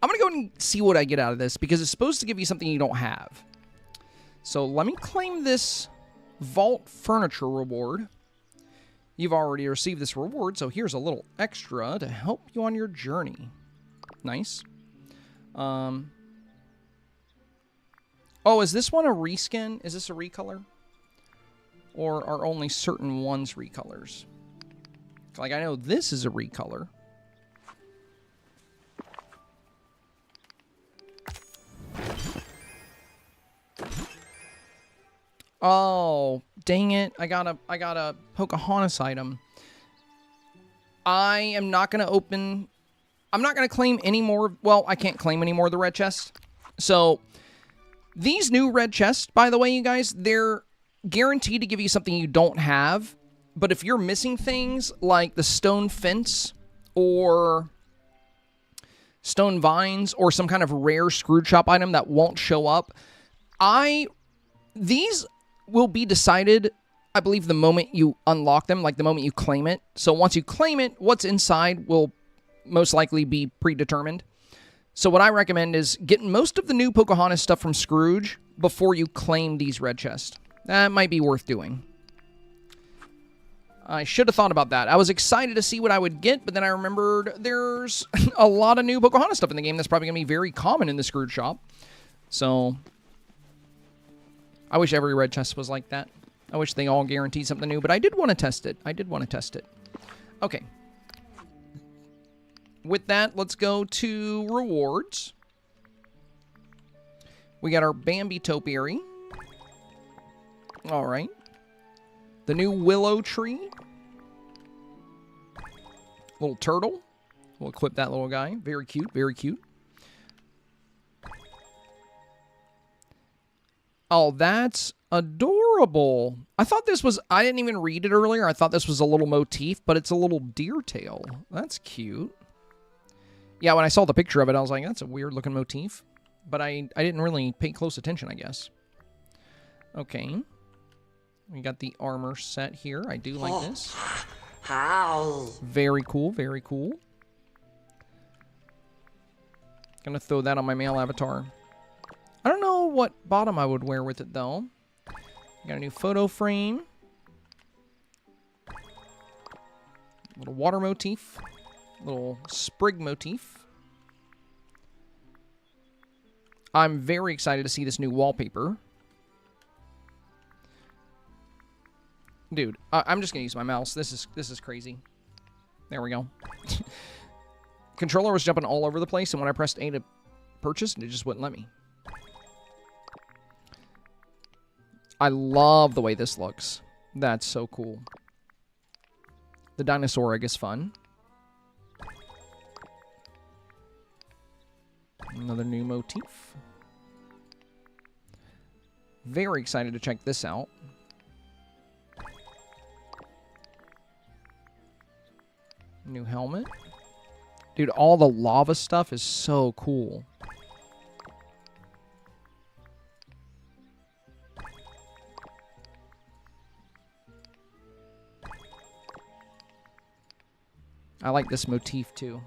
[SPEAKER 1] I'm going to go and see what I get out of this because it's supposed to give you something you don't have. So let me claim this Vault Furniture reward. You've already received this reward, so here's a little extra to help you on your journey. Nice. Oh, is this one a reskin? Is this a recolor? Or are only certain ones recolors? Like, I know this is a recolor. Oh, dang it. I got a Pocahontas item. I am not going to open... I'm not going to claim any more... Well, I can't claim any more of the red chest. So, these new red chests, by the way, you guys, they're guaranteed to give you something you don't have. But if you're missing things like the stone fence or stone vines or some kind of rare Scrooge shop item that won't show up, these will be decided, I believe, the moment you unlock them, like the moment you claim it. So once you claim it, what's inside will most likely be predetermined. So what I recommend is getting most of the new Pocahontas stuff from Scrooge before you claim these red chests. That might be worth doing. I should have thought about that. I was excited to see what I would get, but then I remembered there's a lot of new Pocahontas stuff in the game that's probably going to be very common in the Scrooge shop. So I wish every red chest was like that. I wish they all guaranteed something new, but I did want to test it. Okay. With that, let's go to rewards. We got our Bambi Topiary. All right. The new Willow Tree. Little turtle. We'll equip that little guy. Very cute, very cute. Oh, that's adorable. I thought this was... I didn't even read it earlier. I thought this was a little motif, but it's a little deer tail. That's cute. Yeah, when I saw the picture of it, I was like, that's a weird-looking motif. But I didn't really pay close attention, I guess. Okay. We got the armor set here. I do like this. Very cool, very cool. Gonna throw that on my male avatar. I don't know what bottom I would wear with it, though. Got a new photo frame. Little water motif. Little sprig motif. I'm very excited to see this new wallpaper. Dude, I'm just gonna use my mouse. This is crazy. There we go. Controller was jumping all over the place, and when I pressed A to purchase, it just wouldn't let me. I love the way this looks. That's so cool. The dinosaur egg is fun. Another new motif. Very excited to check this out. New helmet. Dude, all the lava stuff is so cool. I like this motif too.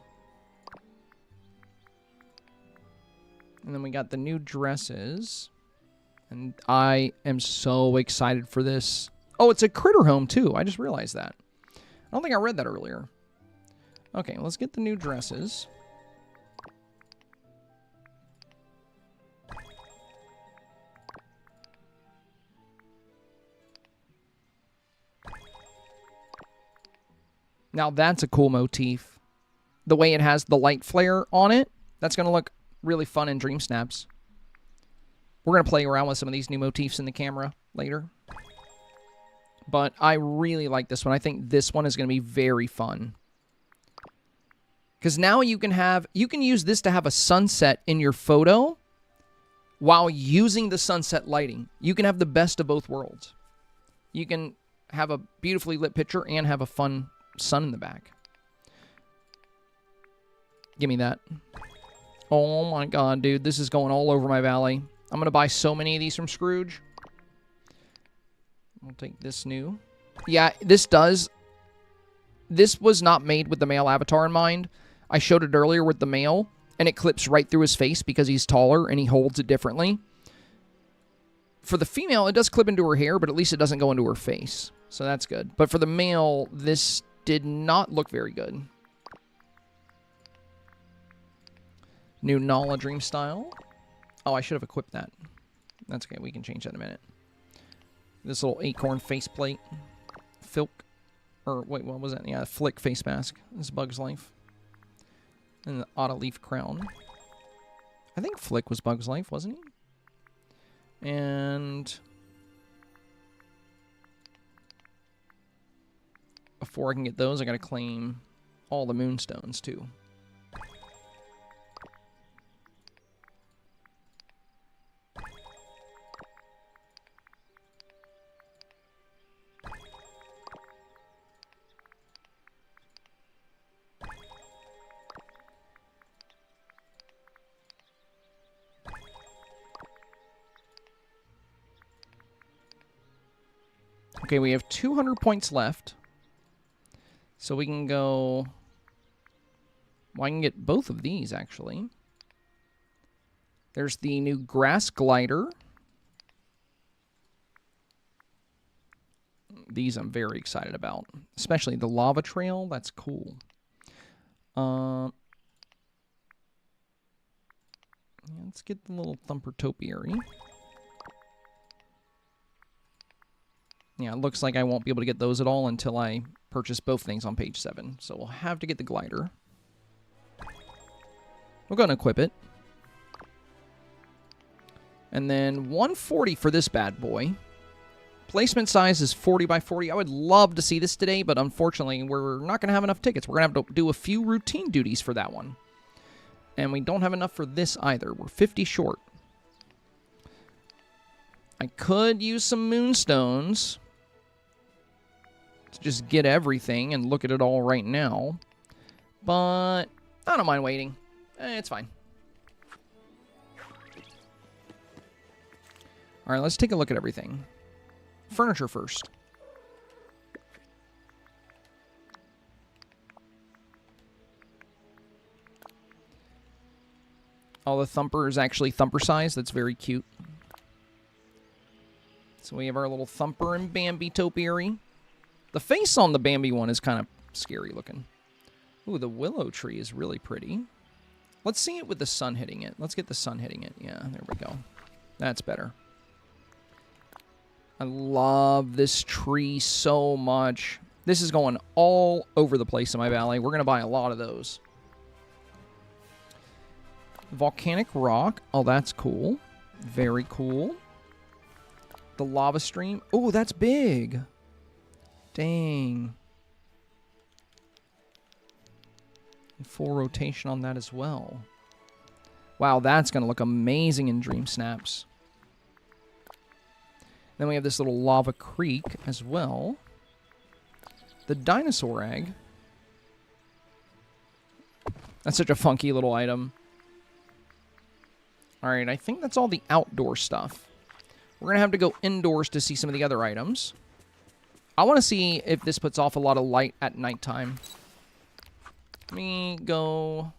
[SPEAKER 1] And then we got the new dresses. And I am so excited for this. Oh, it's a critter home too. I just realized that. I don't think I read that earlier. Okay, let's get the new dresses. Now that's a cool motif. The way it has the light flare on it, that's going to look really fun in Dreamsnaps. We're going to play around with some of these new motifs in the camera later. But I really like this one. I think this one is going to be very fun. Because now you can use this to have a sunset in your photo while using the sunset lighting. You can have the best of both worlds. You can have a beautifully lit picture and have a fun sun in the back. Give me that. Oh my god, dude. This is going all over my valley. I'm going to buy so many of these from Scrooge. We'll take this new. Yeah, this was not made with the male avatar in mind. I showed it earlier with the male, and it clips right through his face because he's taller and he holds it differently. For the female, it does clip into her hair, but at least it doesn't go into her face. So that's good. But for the male, this did not look very good. New Nala Dream style. Oh, I should have equipped that. That's okay. We can change that in a minute. This little acorn faceplate. Filk. Or, wait, what was that? Yeah, Flick face mask. This is Bug's Life. And the Auto Leaf crown. I think Flick was Bug's Life, wasn't he? And before I can get those, I gotta claim all the moonstones too. Okay, we have 200 points left. So we can go... Well, I can get both of these, actually. There's the new grass glider. These I'm very excited about. Especially the lava trail. That's cool. Let's get the little thumper topiary. Yeah, it looks like I won't be able to get those at all until I purchase both things on page 7. So we'll have to get the glider. We're going to equip it. And then 140 for this bad boy. Placement size is 40 by 40. I would love to see this today, but unfortunately, we're not going to have enough tickets. We're going to have to do a few routine duties for that one. And we don't have enough for this either. We're 50 short. I could use some moonstones to just get everything and look at it all right now. But I don't mind waiting. It's fine. All right, let's take a look at everything. Furniture first. Oh, the thumper is actually thumper size. That's very cute. So we have our little thumper and Bambi topiary. The face on the Bambi one is kind of scary looking. Ooh, the willow tree is really pretty. Let's see it with the sun hitting it. Let's get the sun hitting it. Yeah, there we go. That's better. I love this tree so much. This is going all over the place in my valley. We're going to buy a lot of those. Volcanic rock. Oh, that's cool. Very cool. The lava stream. Oh, that's big. Dang. Full rotation on that as well. Wow, that's going to look amazing in Dreamsnaps. Then we have this little lava creek as well. The dinosaur egg. That's such a funky little item. Alright, I think that's all the outdoor stuff. We're going to have to go indoors to see some of the other items. I want to see if this puts off a lot of light at nighttime. Let me go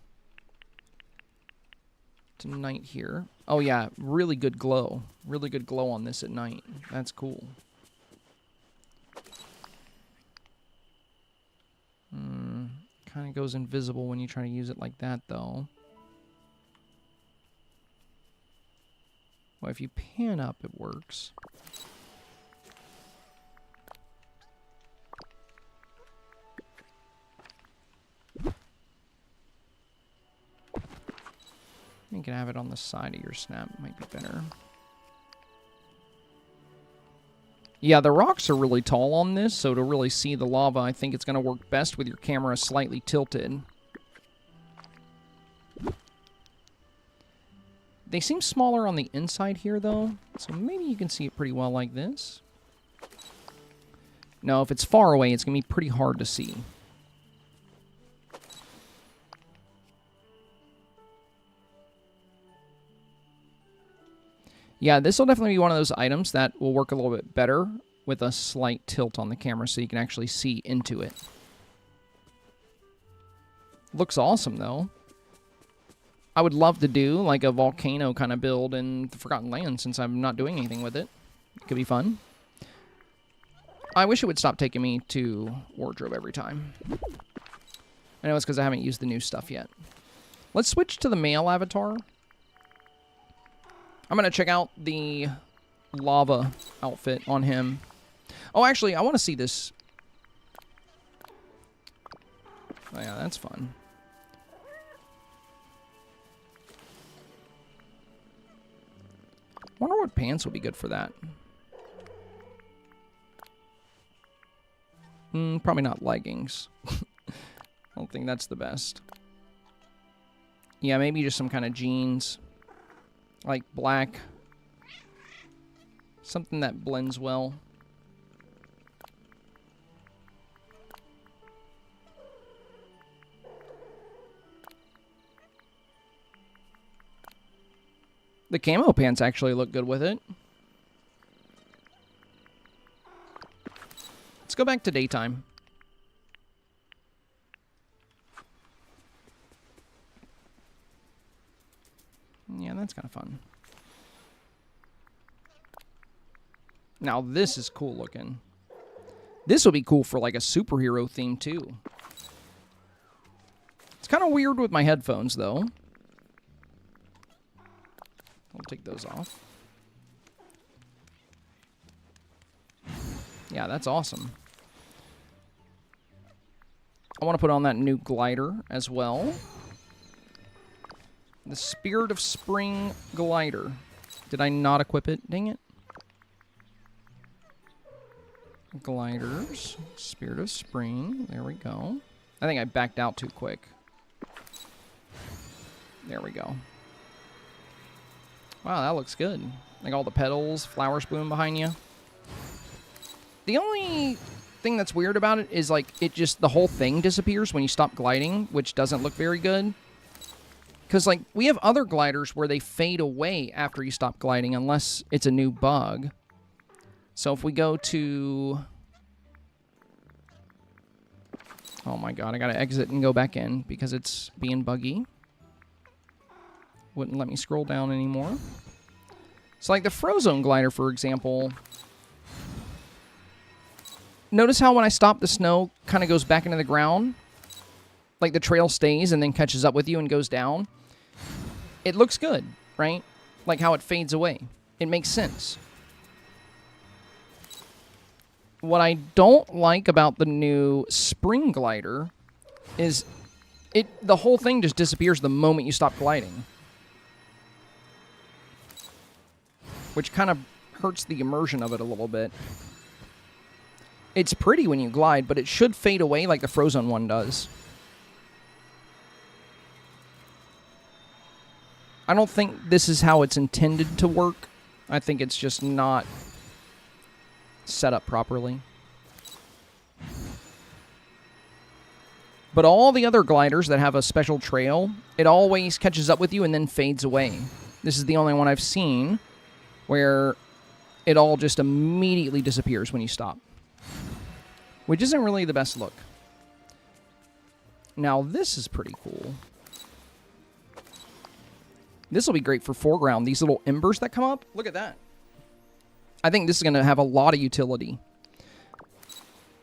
[SPEAKER 1] to night here. Oh yeah, really good glow. Really good glow on this at night. That's cool. Kind of goes invisible when you try to use it like that, though. Well, if you pan up, it works. You can have it on the side of your snap. Might be better. Yeah, the rocks are really tall on this, so to really see the lava, I think it's going to work best with your camera slightly tilted. They seem smaller on the inside here, though, so maybe you can see it pretty well like this. No, if it's far away, it's going to be pretty hard to see. Yeah, this will definitely be one of those items that will work a little bit better with a slight tilt on the camera so you can actually see into it. Looks awesome, though. I would love to do like a volcano kind of build in the Forgotten Land since I'm not doing anything with it. It could be fun. I wish it would stop taking me to wardrobe every time. I know it's because I haven't used the new stuff yet. Let's switch to the male avatar. I'm going to check out the lava outfit on him. Oh, actually, I want to see this. Oh, yeah, that's fun. I wonder what pants would be good for that. Probably not leggings. I don't think that's the best. Yeah, maybe just some kind of jeans. Like black. Something that blends well. The camo pants actually look good with it. Let's go back to daytime. Yeah, that's kind of fun. Now, this is cool looking. This will be cool for like a superhero theme, too. It's kind of weird with my headphones, though. I'll take those off. Yeah, that's awesome. I want to put on that new glider as well. The Spirit of Spring glider. Did I not equip it? Dang it. Gliders. Spirit of Spring. There we go. I think I backed out too quick. There we go. Wow, that looks good. Like all the petals, flowers blooming behind you. The only thing that's weird about it is like it just, the whole thing disappears when you stop gliding, which doesn't look very good. Because like we have other gliders where they fade away after you stop gliding unless it's a new bug. So if we go to... Oh my god, I gotta exit and go back in because it's being buggy. Wouldn't let me scroll down anymore. So like the Frozone glider, for example. Notice how when I stop, the snow kind of goes back into the ground? Like the trail stays and then catches up with you and goes down. It looks good, right? Like how it fades away. It makes sense. what I don't like about the new spring glider is the whole thing just disappears the moment you stop gliding. Which kind of hurts the immersion of it a little bit. It's pretty when you glide, but it should fade away like the Frozen one does. I don't think this is how it's intended to work. I think it's just not set up properly. But all the other gliders that have a special trail, it always catches up with you and then fades away. This is the only one I've seen where it all just immediately disappears when you stop. Which isn't really the best look. Now, this is pretty cool. This will be great for foreground. These little embers that come up. Look at that. I think this is going to have a lot of utility.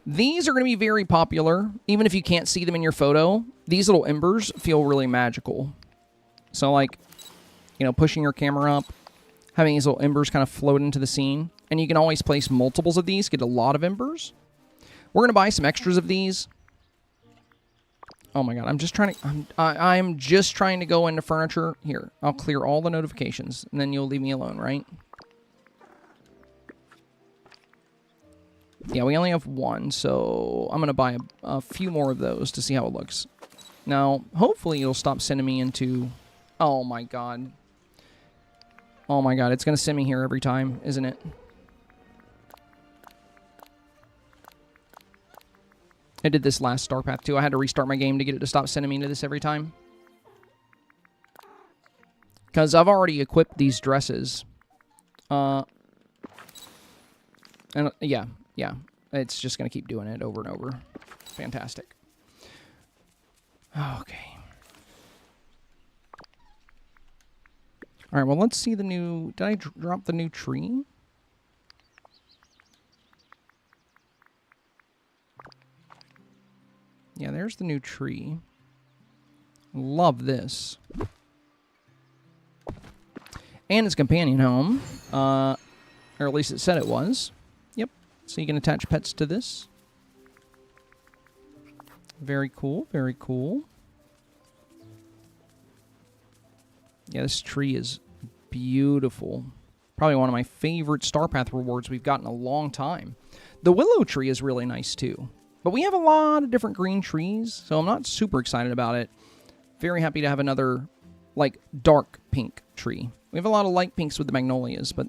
[SPEAKER 1] These are going to be very popular. Even if you can't see them in your photo, these little embers feel really magical. So, like, you know, pushing your camera up, having these little embers kind of float into the scene. And you can always place multiples of these, get a lot of embers. We're going to buy some extras of these. Oh my god, I'm just trying to... I'm just trying to go into furniture. Here, I'll clear all the notifications, and then you'll leave me alone, right? Yeah, we only have one, so I'm going to buy a few more of those to see how it looks. Now, hopefully it'll stop sending me into... Oh my god. Oh my god, it's going to send me here every time, isn't it? I did this last StarPath too. I had to restart my game to get it to stop sending me into this every time. Because I've already equipped these dresses. And yeah. It's just going to keep doing it over and over. Fantastic. Okay. Alright, well, let's see the new... Did I drop the new tree? Yeah, there's the new tree. Love this. And its companion home. Or at least it said it was. Yep. So you can attach pets to this. Very cool, very cool. Yeah, this tree is beautiful. Probably one of my favorite StarPath rewards we've got in a long time. The willow tree is really nice too. But we have a lot of different green trees, so I'm not super excited about it. Very happy to have another, like, dark pink tree. We have a lot of light pinks with the magnolias, but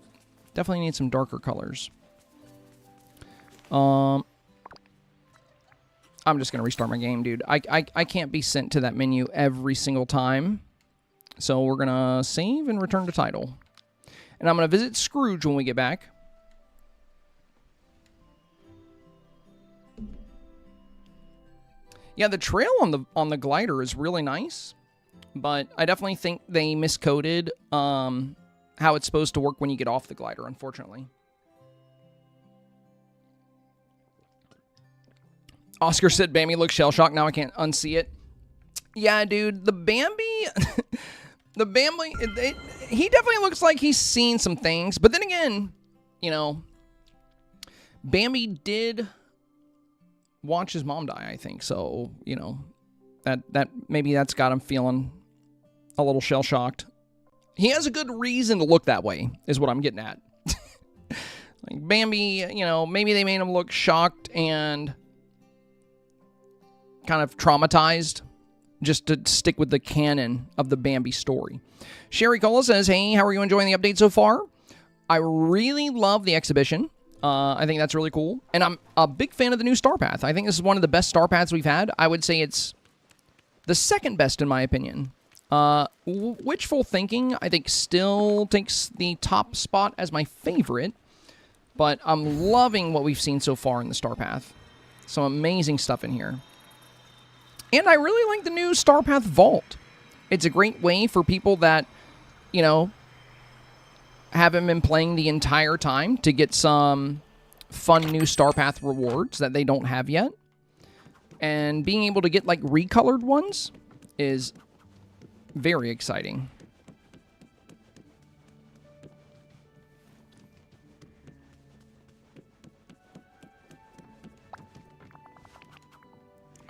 [SPEAKER 1] definitely need some darker colors. I'm just going to restart my game, dude. I can't be sent to that menu every single time. So we're going to save and return to title. And I'm going to visit Scrooge when we get back. Yeah, the trail on the glider is really nice, but I definitely think they miscoded how it's supposed to work when you get off the glider, unfortunately. Oscar said Bambi looks shell-shocked. Now I can't unsee it. Yeah, dude, the Bambi... the Bambi... he definitely looks like he's seen some things, but then again, you know, Bambi did... watch his mom die, I think. So, you know, that maybe that's got him feeling a little shell-shocked. He has a good reason to look that way, is what I'm getting at. Like, Bambi, you know, maybe they made him look shocked and kind of traumatized just to stick with the canon of the Bambi story. Sherry Cola says, hey, how are you enjoying the update so far? I really love the exhibition. I think that's really cool. And I'm a big fan of the new StarPath. I think this is one of the best StarPaths we've had. I would say it's the second best in my opinion. Wishful Thinking, I think, still takes the top spot as my favorite. But I'm loving what we've seen so far in the StarPath. Some amazing stuff in here. And I really like the new StarPath Vault. It's a great way for people that, you know, haven't been playing the entire time to get some fun new StarPath rewards that they don't have yet. And being able to get, like, recolored ones is very exciting.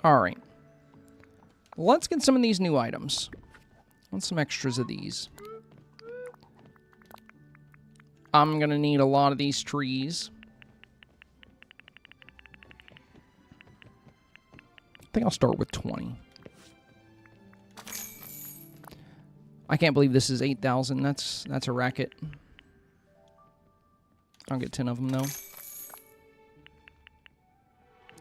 [SPEAKER 1] All right. Let's get some of these new items. Want some extras of these. I'm going to need a lot of these trees. I think I'll start with 20. I can't believe this is 8,000. That's a racket. I'll get 10 of them, though.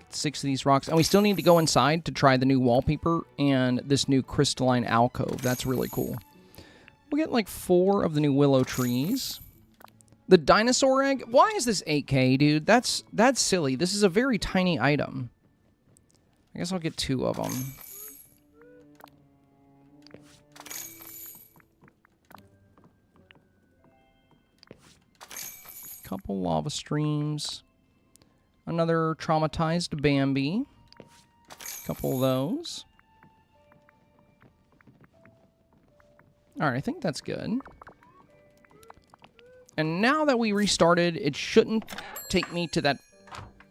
[SPEAKER 1] 6 of these rocks. And we still need to go inside to try the new wallpaper and this new crystalline alcove. That's really cool. We'll get like 4 of the new willow trees. The dinosaur egg? Why is this 8K, dude? That's silly. This is a very tiny item. I guess I'll get 2 of them. Couple lava streams. Another traumatized Bambi. Couple of those. Alright, I think that's good. And now that we restarted, it shouldn't take me to that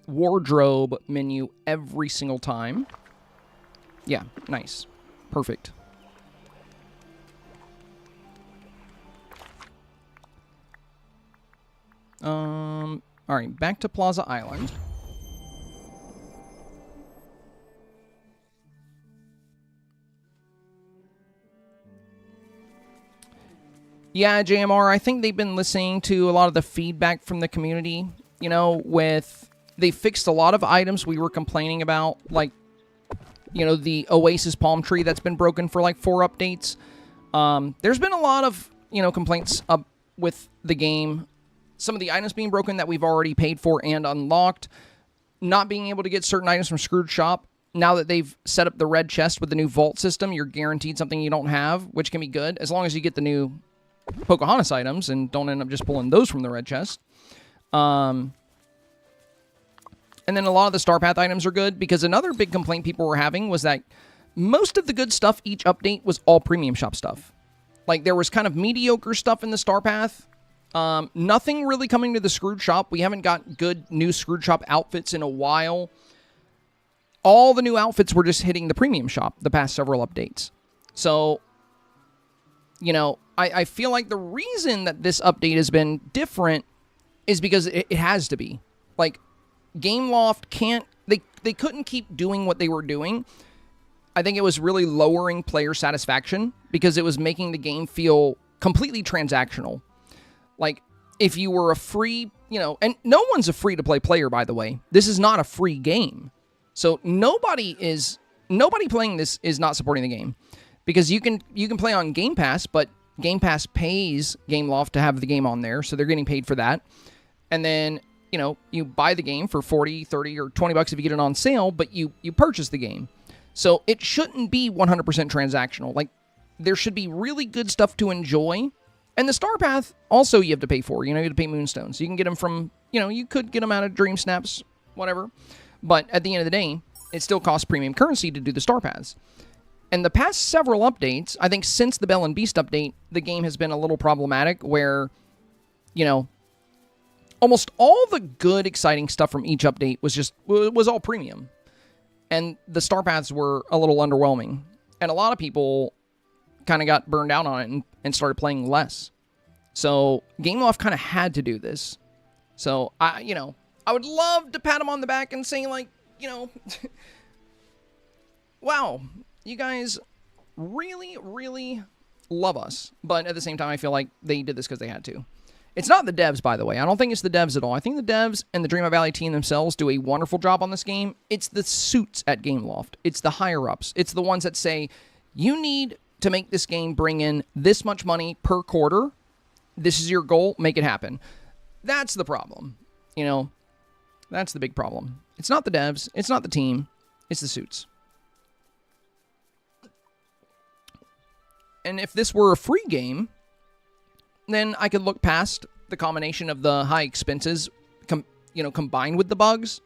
[SPEAKER 1] wardrobe menu every single time. Yeah, nice. Perfect. Alright, back to Plaza Island. Yeah, JMR, I think they've been listening to a lot of the feedback from the community. You know, they fixed a lot of items we were complaining about, like, you know, the Oasis palm tree that's been broken for like 4 updates. There's been a lot of, you know, complaints up with the game. Some of the items being broken that we've already paid for and unlocked. Not being able to get certain items from Scrooge Shop. Now that they've set up the red chest with the new vault system, you're guaranteed something you don't have, which can be good, as long as you get the new Pocahontas items and don't end up just pulling those from the red chest. And then a lot of the StarPath items are good, because another big complaint people were having was that most of the good stuff each update was all premium shop stuff. Like, there was kind of mediocre stuff in the StarPath. Nothing really coming to the Scrooge Shop. We haven't got good new Scrooge Shop outfits in a while. All the new outfits were just hitting the premium shop the past several updates. So, you know, I feel like the reason that this update has been different is because it has to be. Like, Gameloft can't... They couldn't keep doing what they were doing. I think it was really lowering player satisfaction because it was making the game feel completely transactional. Like, if you were a free, you know, and no one's a free-to-play player, by the way. This is not a free game. So nobody playing this is not supporting the game. Because you can play on Game Pass, but Game Pass pays Gameloft to have the game on there, so they're getting paid for that. And then, you know, you buy the game for 40, 30, or 20 bucks if you get it on sale, but you purchase the game. So it shouldn't be 100% transactional. Like, there should be really good stuff to enjoy. And the StarPath, also you have to pay for. You know, you have to pay Moonstones. You can get them from, you know, you could get them out of Dreamsnaps, whatever. But at the end of the day, it still costs premium currency to do the StarPaths. And the past several updates, I think since the Belle and Beast update, the game has been a little problematic where, you know, almost all the good, exciting stuff from each update was all premium. And the StarPaths were a little underwhelming. And a lot of people kind of got burned out on it and started playing less. So Gameloft kind of had to do this. So, I would love to pat them on the back and say, like, you know, wow, you guys really, really love us. But at the same time, I feel like they did this because they had to. It's not the devs, by the way. I don't think it's the devs at all. I think the devs and the Dreamlight Valley team themselves do a wonderful job on this game. It's the suits at Gameloft. It's the higher-ups. It's the ones that say, you need to make this game bring in this much money per quarter. This is your goal. Make it happen. That's the problem. You know, that's the big problem. It's not the devs. It's not the team. It's the suits. And if this were a free game, then I could look past the combination of the high expenses, combined with the bugs.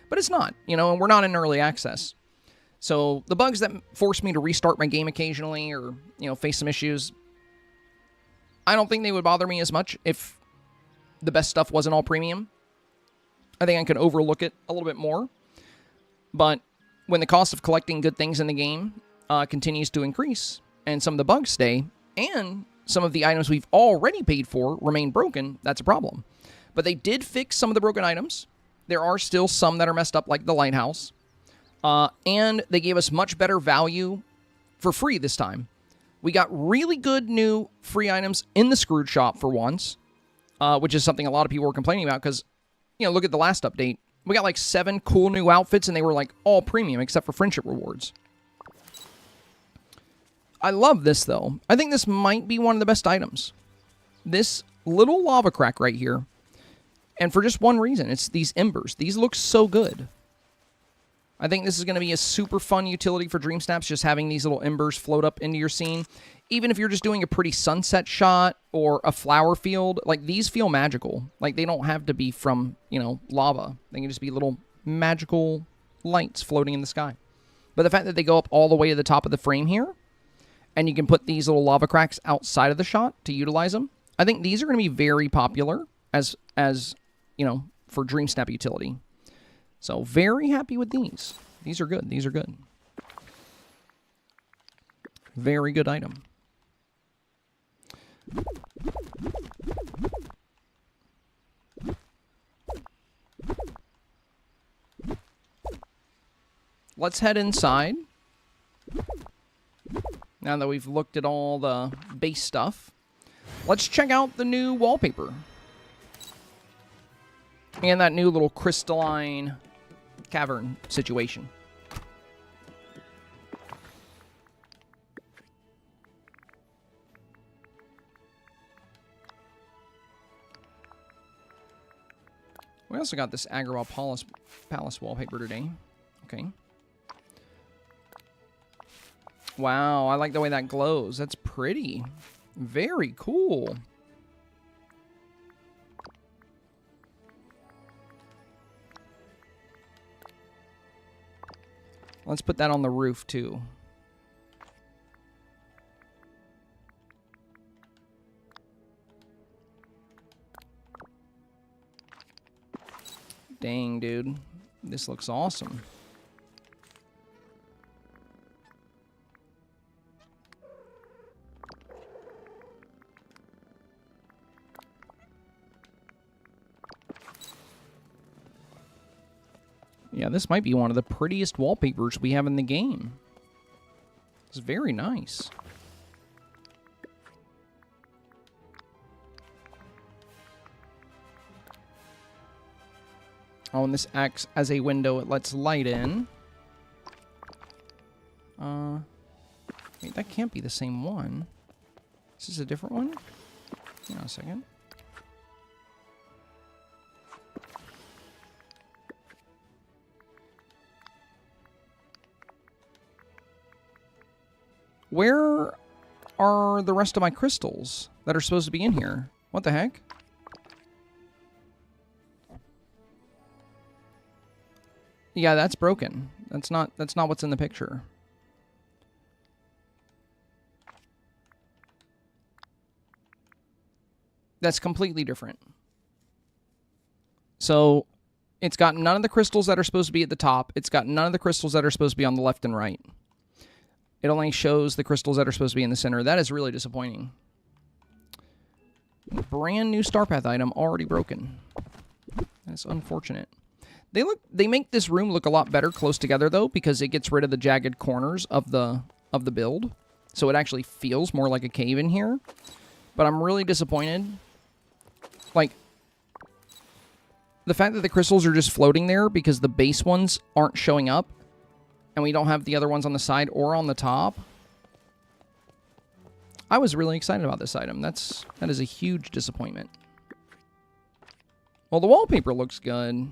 [SPEAKER 1] But it's not, and we're not in early access. So the bugs that force me to restart my game occasionally or, face some issues, I don't think they would bother me as much if the best stuff wasn't all premium. I think I could overlook it a little bit more. But when the cost of collecting good things in the game continues to increase, and some of the bugs stay, and some of the items we've already paid for remain broken, that's a problem. But they did fix some of the broken items. There are still some that are messed up, like the lighthouse. And they gave us much better value for free this time. We got really good new free items in the Scrooge shop for once, which is something a lot of people were complaining about because, you know, look at the last update. We got like 7 cool new outfits, and they were like all premium except for friendship rewards. I love this, though. I think this might be one of the best items. This little lava crack right here. And for just one reason. It's these embers. These look so good. I think this is going to be a super fun utility for Dreamsnaps, just having these little embers float up into your scene. Even if you're just doing a pretty sunset shot or a flower field, like, these feel magical. Like, they don't have to be from, you know, lava. They can just be little magical lights floating in the sky. But the fact that they go up all the way to the top of the frame here, and you can put these little lava cracks outside of the shot to utilize them, I think these are going to be very popular as you know, for Dreamsnap utility. So, very happy with these. These are good. These are good. Very good item. Let's head inside. Now that we've looked at all the base stuff, let's check out the new wallpaper. And that new little crystalline cavern situation. We also got this Agrabah Palace wallpaper today. Okay. Wow, I like the way that glows. That's pretty. Very cool. Let's put that on the roof, too. Dang, dude. This looks awesome. Yeah, this might be one of the prettiest wallpapers we have in the game. It's very nice. Oh, and this acts as a window. It lets light in. Wait, that can't be the same one. Is this a different one? Hang on a second. Where are the rest of my crystals that are supposed to be in here? What the heck? Yeah, that's broken. That's not what's in the picture. That's completely different. So, it's got none of the crystals that are supposed to be at the top. It's got none of the crystals that are supposed to be on the left and right. It only shows the crystals that are supposed to be in the center. That is really disappointing. Brand new STARPATH item already broken. That's unfortunate. They make this room look a lot better close together though, because it gets rid of the jagged corners of the build. So it actually feels more like a cave in here. But I'm really disappointed. Like, the fact that the crystals are just floating there because the base ones aren't showing up, and we don't have the other ones on the side or on the top. I was really excited about this item. That is a huge disappointment. Well, the wallpaper looks good.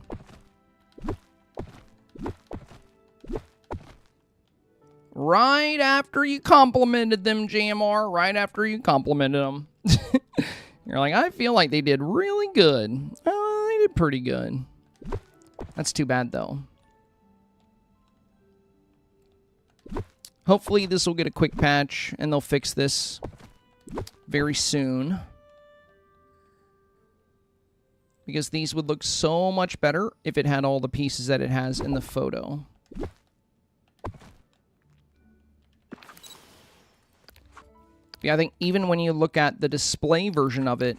[SPEAKER 1] Right after you complimented them, JMR. Right after you complimented them. You're like, I feel like they did really good. Oh, they did pretty good. That's too bad, though. Hopefully this will get a quick patch and they'll fix this very soon. Because these would look so much better if it had all the pieces that it has in the photo. Yeah, I think even when you look at the display version of it,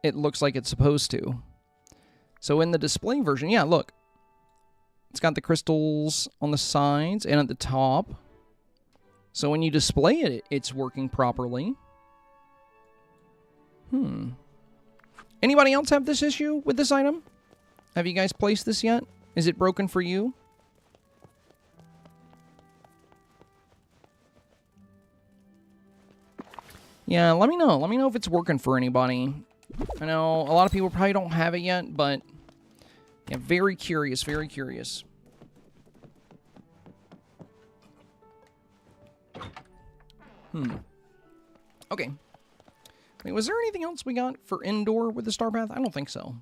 [SPEAKER 1] it looks like it's supposed to. So in the display version, yeah, look. It's got the crystals on the sides and at the top. So when you display it, it's working properly. Anybody else have this issue with this item? Have you guys placed this yet? Is it broken for you? Yeah, let me know. Let me know if it's working for anybody. I know a lot of people probably don't have it yet, but yeah, very curious, very curious. Okay. Wait, was there anything else we got for indoor with the STARPATH? I don't think so.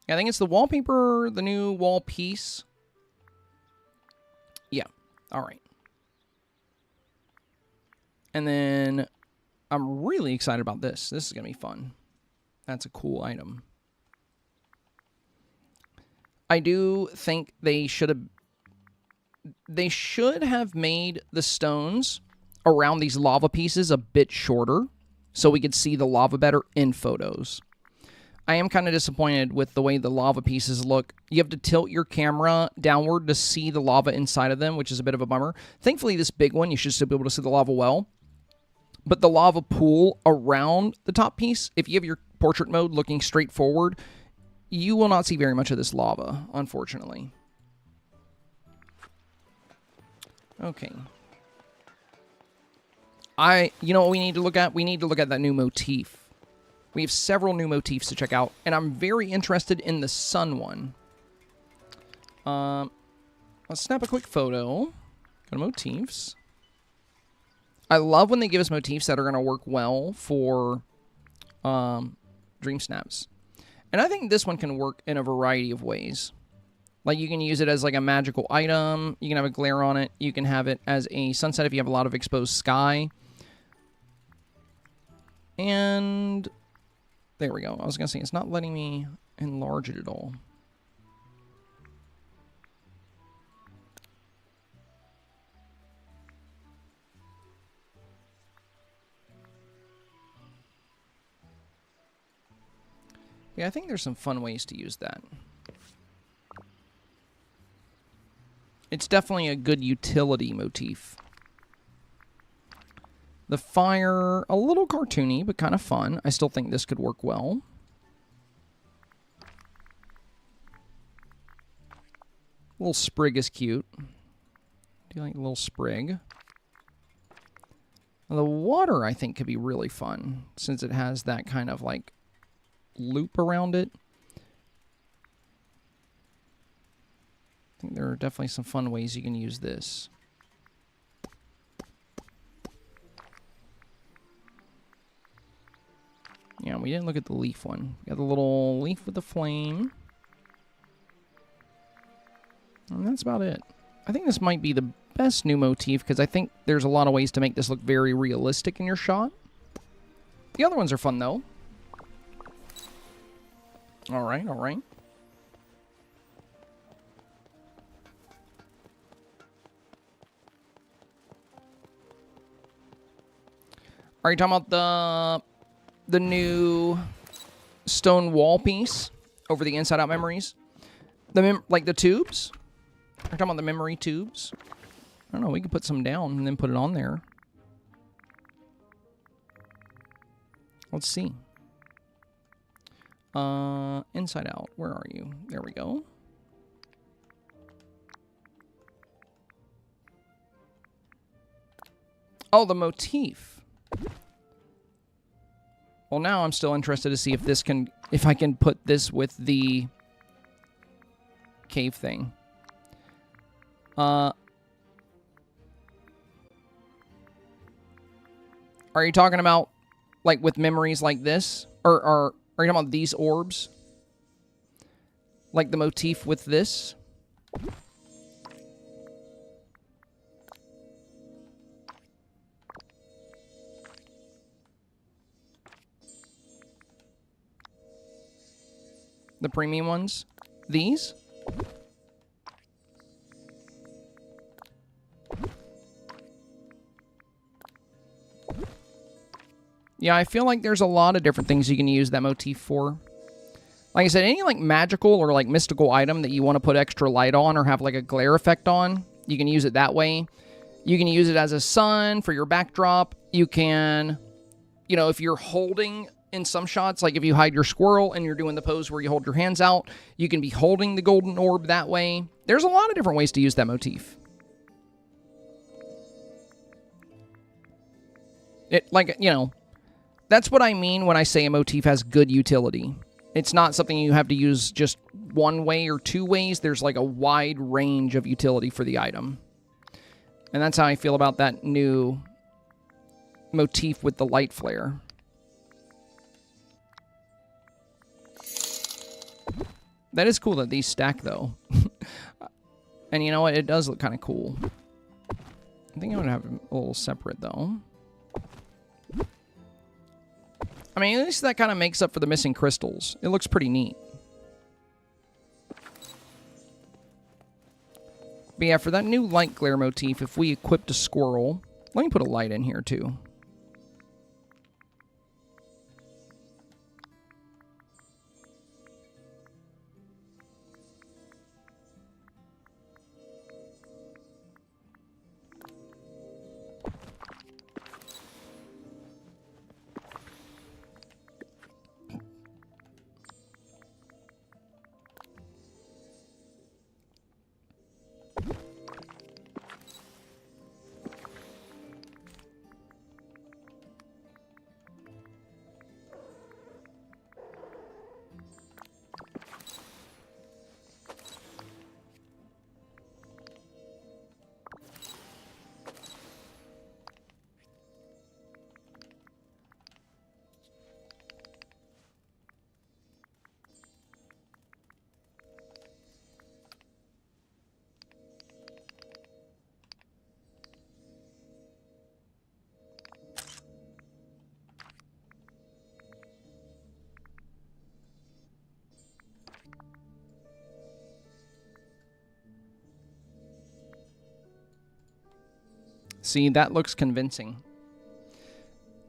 [SPEAKER 1] I think it's the wallpaper, the new wall piece. Yeah. All right. And then I'm really excited about this. This is going to be fun. That's a cool item. I do think they should have made the stones around these lava pieces a bit shorter so we could see the lava better in photos. I am kind of disappointed with the way the lava pieces look. You have to tilt your camera downward to see the lava inside of them, which is a bit of a bummer. Thankfully, this big one, you should still be able to see the lava well. But the lava pool around the top piece, if you have your portrait mode looking straight forward, you will not see very much of this lava, unfortunately. Okay. You know what we need to look at? We need to look at that new motif. We have several new motifs to check out, and I'm very interested in the sun one. Let's snap a quick photo. Go to motifs. I love when they give us motifs that are going to work well for Dream Snaps. And I think this one can work in a variety of ways. Like, you can use it as like a magical item. You can have a glare on it. You can have it as a sunset if you have a lot of exposed sky. And there we go. I was going to say, it's not letting me enlarge it at all. Yeah, I think there's some fun ways to use that. It's definitely a good utility motif. The fire, a little cartoony, but kind of fun. I still think this could work well. Little sprig is cute. Do you like a little sprig? Well, the water, I think, could be really fun, since it has that kind of, like, loop around it. I think there are definitely some fun ways you can use this. Yeah, we didn't look at the leaf one. We got the little leaf with the flame. And that's about it. I think this might be the best new motif because I think there's a lot of ways to make this look very realistic in your shot. The other ones are fun, though. All right, all right. Are you talking about the new stone wall piece over the inside out memories? Like the tubes? Are you talking about the memory tubes? I don't know, we could put some down and then put it on there. Let's see. Inside out, where are you? There we go. Oh, the motif. Well, now I'm still interested to see if this can, if I can put this with the cave thing. Are you talking about, like, with memories like this? Or are you talking about these orbs? Like the motif with this? The premium ones? These? Yeah, I feel like there's a lot of different things you can use that motif for. Like I said, any like magical or like mystical item that you want to put extra light on or have like a glare effect on, you can use it that way. You can use it as a sun for your backdrop. You can, you know, if you're holding in some shots, like if you hide your squirrel and you're doing the pose where you hold your hands out, you can be holding the golden orb that way. There's a lot of different ways to use that motif. It, like, you know, that's what I mean when I say a motif has good utility. It's not something you have to use just one way or two ways. There's like a wide range of utility for the item. And that's how I feel about that new motif with the light flare. That is cool that these stack, though. And you know what? It does look kind of cool. I think I'm going to have them a little separate, though. I mean, at least that kind of makes up for the missing crystals. It looks pretty neat. But yeah, for that new light glare motif, if we equipped a squirrel... Let me put a light in here, too. See, that looks convincing.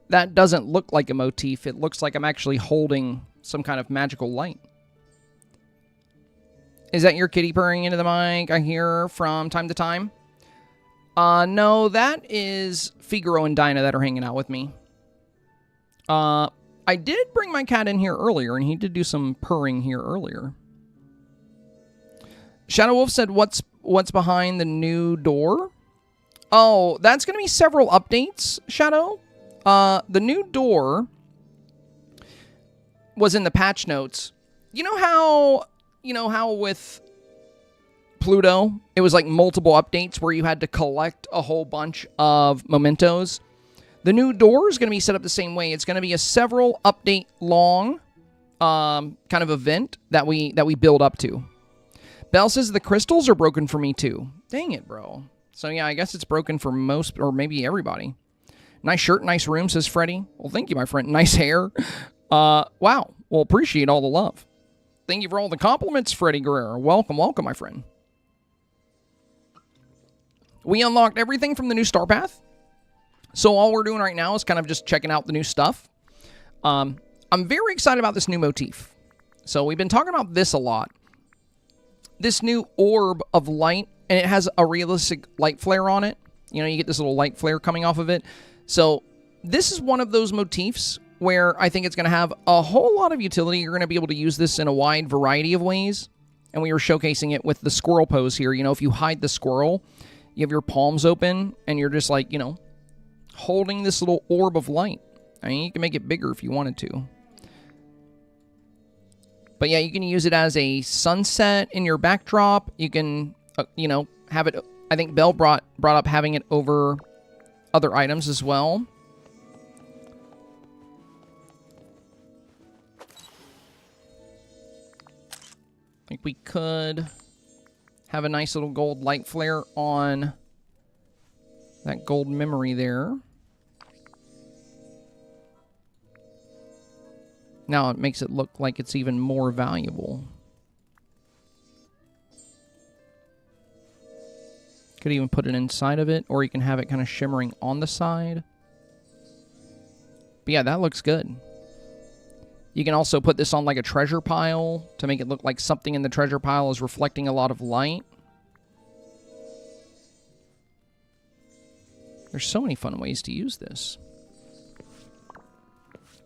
[SPEAKER 1] That doesn't look like a motif. It looks like I'm actually holding some kind of magical light. Is that your kitty purring into the mic I hear from time to time? No, that is Figaro and Dinah that are hanging out with me. I did bring my cat in here earlier, and he did do some purring here earlier. Shadow Wolf said, what's behind the new door? Oh, that's going to be several updates, Shadow. The new door was in the patch notes. You know how with Pluto, it was like multiple updates where you had to collect a whole bunch of mementos? The new door is going to be set up the same way. It's going to be a several update long kind of event that we build up to. Belle says the crystals are broken for me too. Dang it, bro. So yeah, I guess it's broken for most, or maybe everybody. Nice shirt, nice room, says Freddy. Well, thank you, my friend. Nice hair. Wow. Well, appreciate all the love. Thank you for all the compliments, Freddy Guerrero. Welcome, welcome, my friend. We unlocked everything from the new STARPATH. So all we're doing right now is kind of just checking out the new stuff. I'm very excited about this new motif. So we've been talking about this a lot. This new orb of light, and it has a realistic light flare on it. You know, you get this little light flare coming off of it. So this is one of those motifs where I think it's going to have a whole lot of utility. You're going to be able to use this in a wide variety of ways. And we were showcasing it with the squirrel pose here. You know, if you hide the squirrel, you have your palms open, and you're just like, you know, holding this little orb of light. I mean, you can make it bigger if you wanted to. But yeah, you can use it as a sunset in your backdrop. You can, you know, have it. I think Belle brought up having it over other items as well. I think we could have a nice little gold light flare on that gold memory there. Now it makes it look like it's even more valuable. Could even put it inside of it, or you can have it kind of shimmering on the side. But yeah, that looks good. You can also put this on like a treasure pile to make it look like something in the treasure pile is reflecting a lot of light. There's so many fun ways to use this.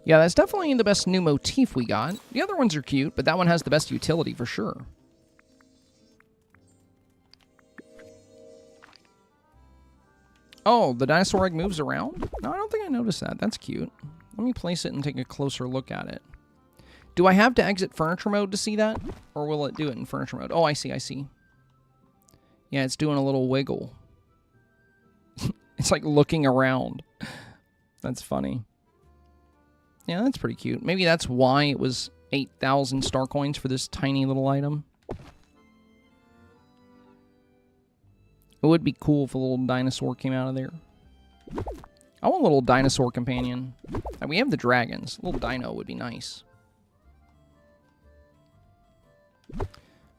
[SPEAKER 1] Yeah, that's definitely the best new motif we got. The other ones are cute, but that one has the best utility for sure. Oh, the dinosaur egg moves around? No, I don't think I noticed that. That's cute. Let me place it and take a closer look at it. Do I have to exit furniture mode to see that? Or will it do it in furniture mode? Oh, I see, I see. Yeah, it's doing a little wiggle. It's like looking around. That's funny. Yeah, that's pretty cute. Maybe that's why it was 8,000 star coins for this tiny little item. It would be cool if a little dinosaur came out of there. I want a little dinosaur companion. We have the dragons. A little dino would be nice.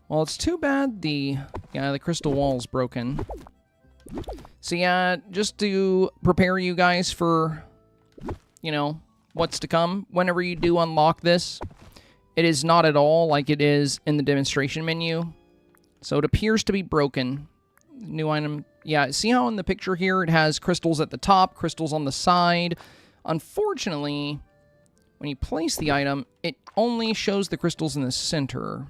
[SPEAKER 1] Well, it's too bad the crystal wall's broken. So yeah, just to prepare you guys for, you know, what's to come whenever you do unlock this, it is not at all like it is in the demonstration menu. So it appears to be broken. New item. Yeah, see how in the picture here it has crystals at the top, crystals on the side. Unfortunately, when you place the item, it only shows the crystals in the center.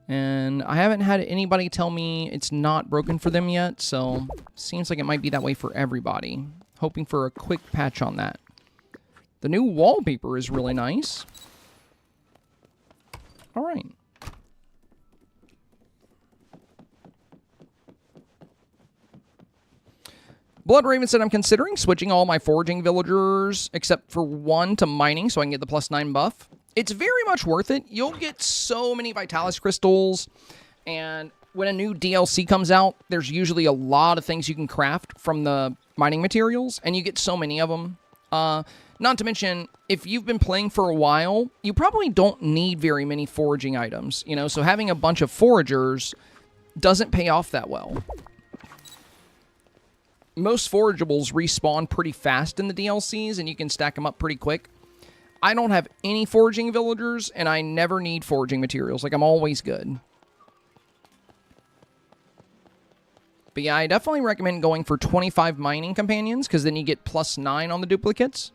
[SPEAKER 1] And I haven't had anybody tell me it's not broken for them yet, so seems like it might be that way for everybody. Hoping for a quick patch on that. The new wallpaper is really nice. All right. Blood Raven said, I'm considering switching all my foraging villagers, except for one, to mining so I can get the +9 buff. It's very much worth it. You'll get so many Vitalis crystals, and when a new DLC comes out, there's usually a lot of things you can craft from the mining materials, and you get so many of them. Not to mention, if you've been playing for a while, you probably don't need very many foraging items, you know, so having a bunch of foragers doesn't pay off that well. Most forageables respawn pretty fast in the DLCs, and you can stack them up pretty quick. I don't have any foraging villagers, and I never need foraging materials. Like, I'm always good. But yeah, I definitely recommend going for 25 mining companions, because then you get +9 on the duplicates.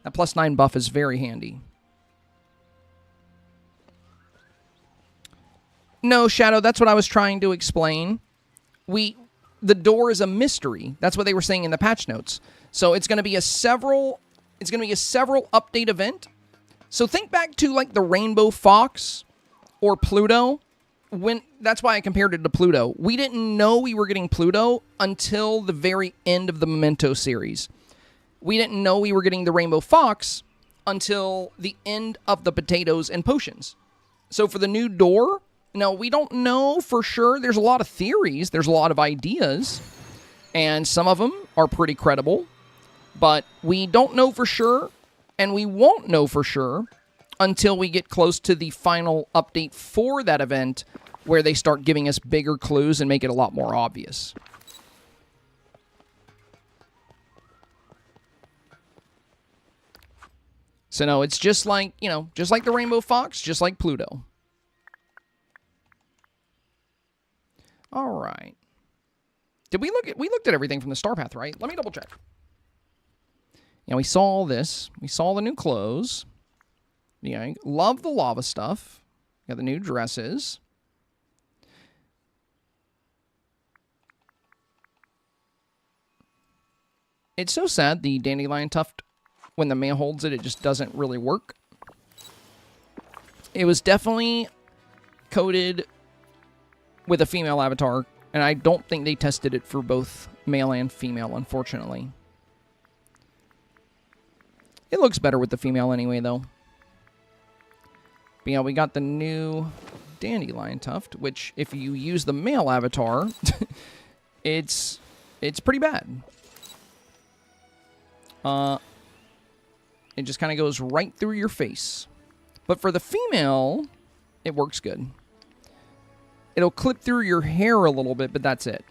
[SPEAKER 1] That +9 buff is very handy. No, Shadow, that's what I was trying to explain. The door is a mystery. That's what they were saying in the patch notes. So it's going to be a several update event. So think back to like the Rainbow Fox or Pluto. That's why I compared it to Pluto. We didn't know we were getting Pluto until the very end of the Memento series. We didn't know we were getting the Rainbow Fox until the end of the potatoes and potions. So for the new door, no, we don't know for sure. There's a lot of theories. There's a lot of ideas. And some of them are pretty credible. But we don't know for sure. And we won't know for sure until we get close to the final update for that event, where they start giving us bigger clues and make it a lot more obvious. So no, it's just like, you know, just like the Rainbow Fox, just like Pluto. All right. We looked at everything from the StarPath, right? Let me double check. Yeah, we saw all this. We saw the new clothes. Yeah, love the lava stuff. Got the new dresses. It's so sad the dandelion tuft, when the man holds it, it just doesn't really work. It was definitely coded with a female avatar, and I don't think they tested it for both male and female, unfortunately. It looks better with the female anyway, though. But yeah, we got the new dandelion tuft, which, if you use the male avatar, it's pretty bad. It just kind of goes right through your face. But for the female, it works good. It'll clip through your hair a little bit, but that's it.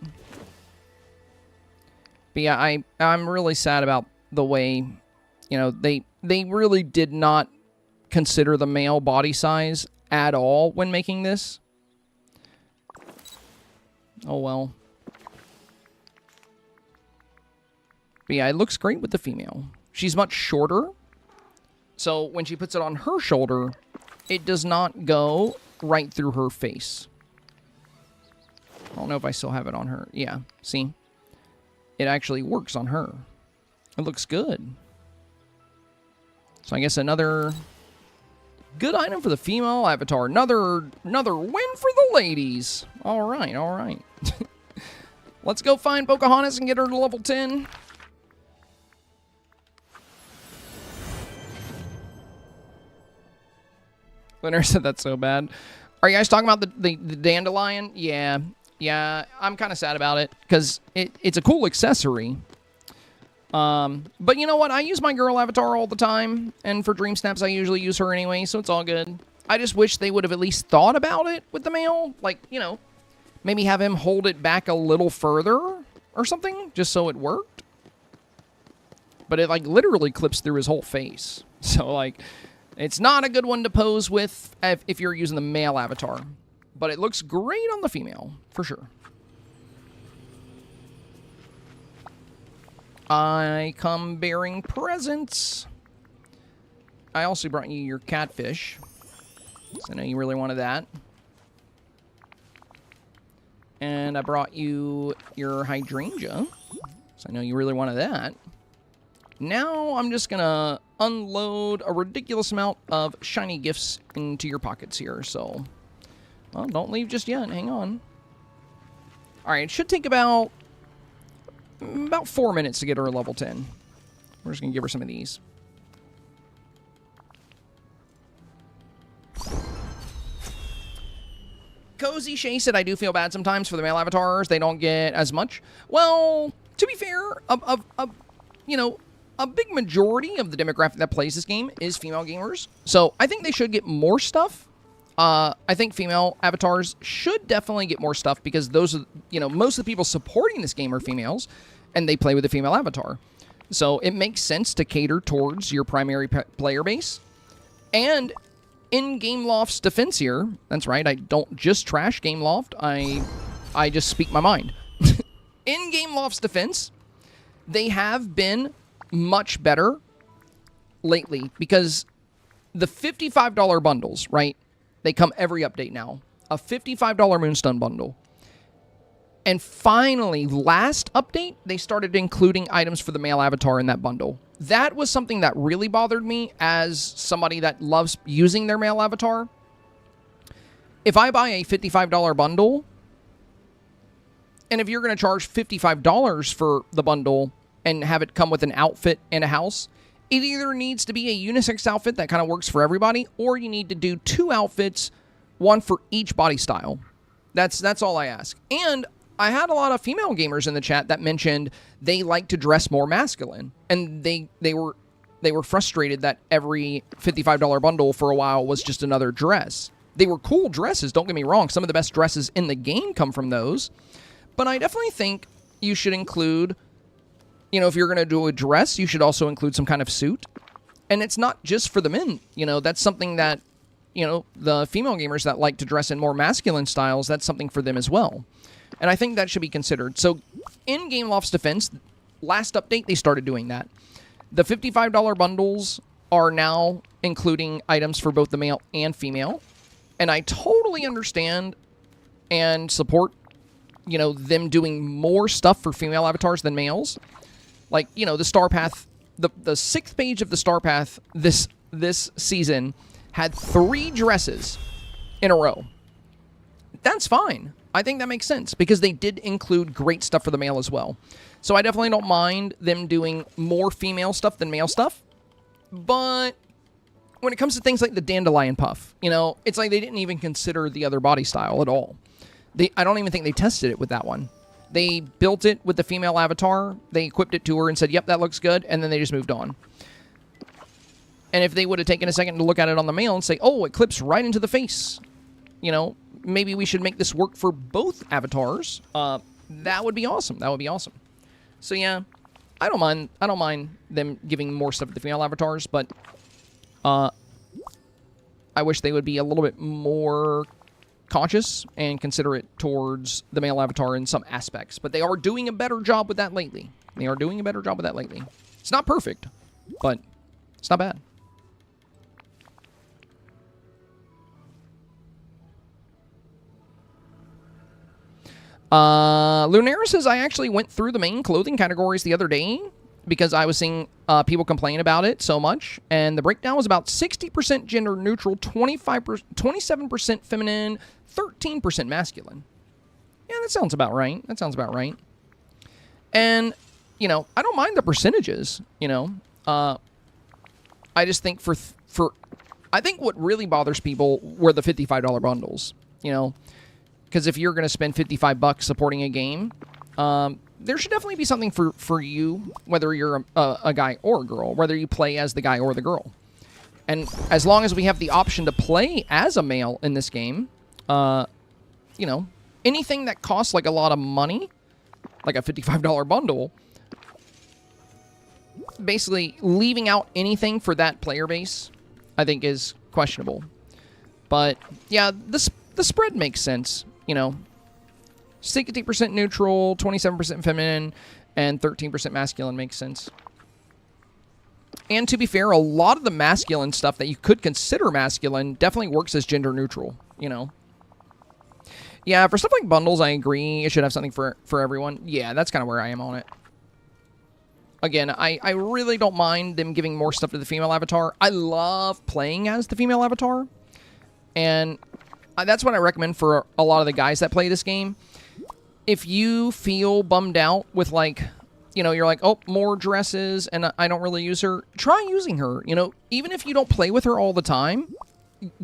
[SPEAKER 1] But yeah, I'm really sad about the way You know, they really did not consider the male body size at all when making this. Oh, well. But yeah, it looks great with the female. She's much shorter. So when she puts it on her shoulder, it does not go right through her face. I don't know if I still have it on her. Yeah, see? It actually works on her. It looks good. So I guess another good item for the female avatar. Another win for the ladies. All right, all right. Let's go find Pocahontas and get her to level 10. Winner said that's so bad. Are you guys talking about the dandelion? Yeah. Yeah, I'm kind of sad about it because it's a cool accessory. But you know what? I use my girl avatar all the time, and for Dream Snaps, I usually use her anyway, so it's all good. I just wish they would have at least thought about it with the male. Like, you know, maybe have him hold it back a little further or something, just so it worked. But it, like, literally clips through his whole face. So, like, it's not a good one to pose with if you're using the male avatar. But it looks great on the female, for sure. I come bearing presents. I also brought you your catfish. So I know you really wanted that. And I brought you your hydrangea. So I know you really wanted that. Now I'm just going to unload a ridiculous amount of shiny gifts into your pockets here. So, well, don't leave just yet. Hang on. All right, it should take about 4 minutes to get her level 10. We're just going to give her some of these. Cozy Shay said, I do feel bad sometimes for the male avatars. They don't get as much. Well, to be fair, you know, a big majority of the demographic that plays this game is female gamers. So I think they should get more stuff. I think female avatars should definitely get more stuff because those are, you know, most of the people supporting this game are females and they play with a female avatar. So it makes sense to cater towards your primary player base. And in Gameloft's defense here, that's right, I don't just trash Gameloft, I just speak my mind. In Gameloft's defense, they have been much better lately because the $55 bundles, right? They come every update now. A $55 Moonstone bundle. And finally, last update, they started including items for the male avatar in that bundle. That was something that really bothered me as somebody that loves using their male avatar. If I buy a $55 bundle, and if you're going to charge $55 for the bundle and have it come with an outfit and a house, it either needs to be a unisex outfit that kind of works for everybody, or you need to do 2 outfits, one for each body style. That's all I ask. And I had a lot of female gamers in the chat that mentioned they like to dress more masculine, and they were frustrated that every $55 bundle for a while was just another dress. They were cool dresses, don't get me wrong. Some of the best dresses in the game come from those. But I definitely think you should include, you know, if you're going to do a dress, you should also include some kind of suit. And it's not just for the men. You know, that's something that, you know, the female gamers that like to dress in more masculine styles, that's something for them as well. And I think that should be considered. So in Gameloft's defense, last update, they started doing that. The $55 bundles are now including items for both the male and female. And I totally understand and support, you know, them doing more stuff for female avatars than males. Like, you know, the STARPATH, the 6th page of the STARPATH this season had 3 dresses in a row. That's fine. I think that makes sense because they did include great stuff for the male as well. So I definitely don't mind them doing more female stuff than male stuff. But when it comes to things like the dandelion puff, you know, it's like they didn't even consider the other body style at all. I don't even think they tested it with that one. They built it with the female avatar. They equipped it to her and said, yep, that looks good. And then they just moved on. And if they would have taken a second to look at it on the male and say, oh, it clips right into the face, you know, maybe we should make this work for both avatars. That would be awesome. That would be awesome. So, yeah, I don't mind them giving more stuff to the female avatars, but I wish they would be a little bit more conscious and considerate towards the male avatar in some aspects. But they are doing a better job with that lately. It's not perfect, but it's not bad. Lunaris says, I actually went through the main clothing categories the other day because I was seeing people complain about it so much, and the breakdown was about 60% gender neutral, 27% feminine, 13% masculine. Yeah, that sounds about right. And, you know, I don't mind the percentages, you know. I just think I think what really bothers people were the $55 bundles, you know. Because if you're going to spend $55 supporting a game, there should definitely be something for you, whether you're a guy or a girl, whether you play as the guy or the girl. And as long as we have the option to play as a male in this game, you know, anything that costs like a lot of money, like a $55 bundle, basically leaving out anything for that player base, I think is questionable. But yeah, the spread makes sense. You know, 60% neutral, 27% feminine, and 13% masculine makes sense. And to be fair, a lot of the masculine stuff that you could consider masculine definitely works as gender neutral, you know. Yeah, for stuff like bundles, I agree. It should have something for everyone. Yeah, that's kind of where I am on it. Again, I really don't mind them giving more stuff to the female avatar. I love playing as the female avatar. And that's what I recommend for a lot of the guys that play this game. If you feel bummed out with, like, you know, you're like, oh, more dresses, and I don't really use her, try using her. You know, even if you don't play with her all the time,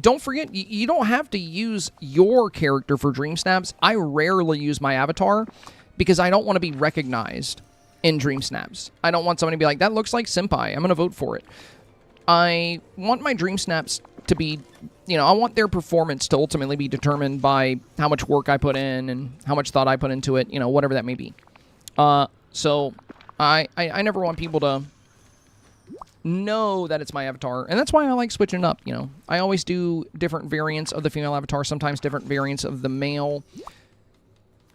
[SPEAKER 1] don't forget, you don't have to use your character for Dreamsnaps. I rarely use my avatar because I don't want to be recognized in Dreamsnaps. I don't want somebody to be like, that looks like Senpai, I'm going to vote for it. I want my Dreamsnaps to be, you know, I want their performance to ultimately be determined by how much work I put in and how much thought I put into it, you know, whatever that may be. So I never want people to know that it's my avatar, and that's why I like switching it up, you know. I always do different variants of the female avatar, sometimes different variants of the male.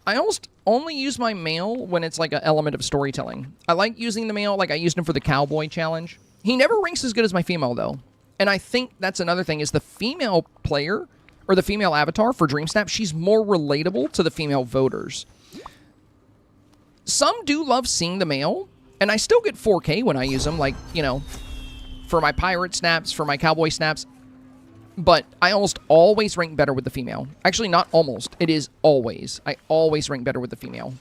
[SPEAKER 1] I almost only use my male when it's like an element of storytelling. I like using the male, like I used him for the cowboy challenge. He never ranks as good as my female, though. And I think that's another thing, is the female player, or the female avatar for Dreamsnap, she's more relatable to the female voters. Some do love seeing the male, and I still get 4K when I use them, like, you know, for my pirate snaps, for my cowboy snaps. But I almost always rank better with the female. Actually, not almost. It is always. I always rank better with the female.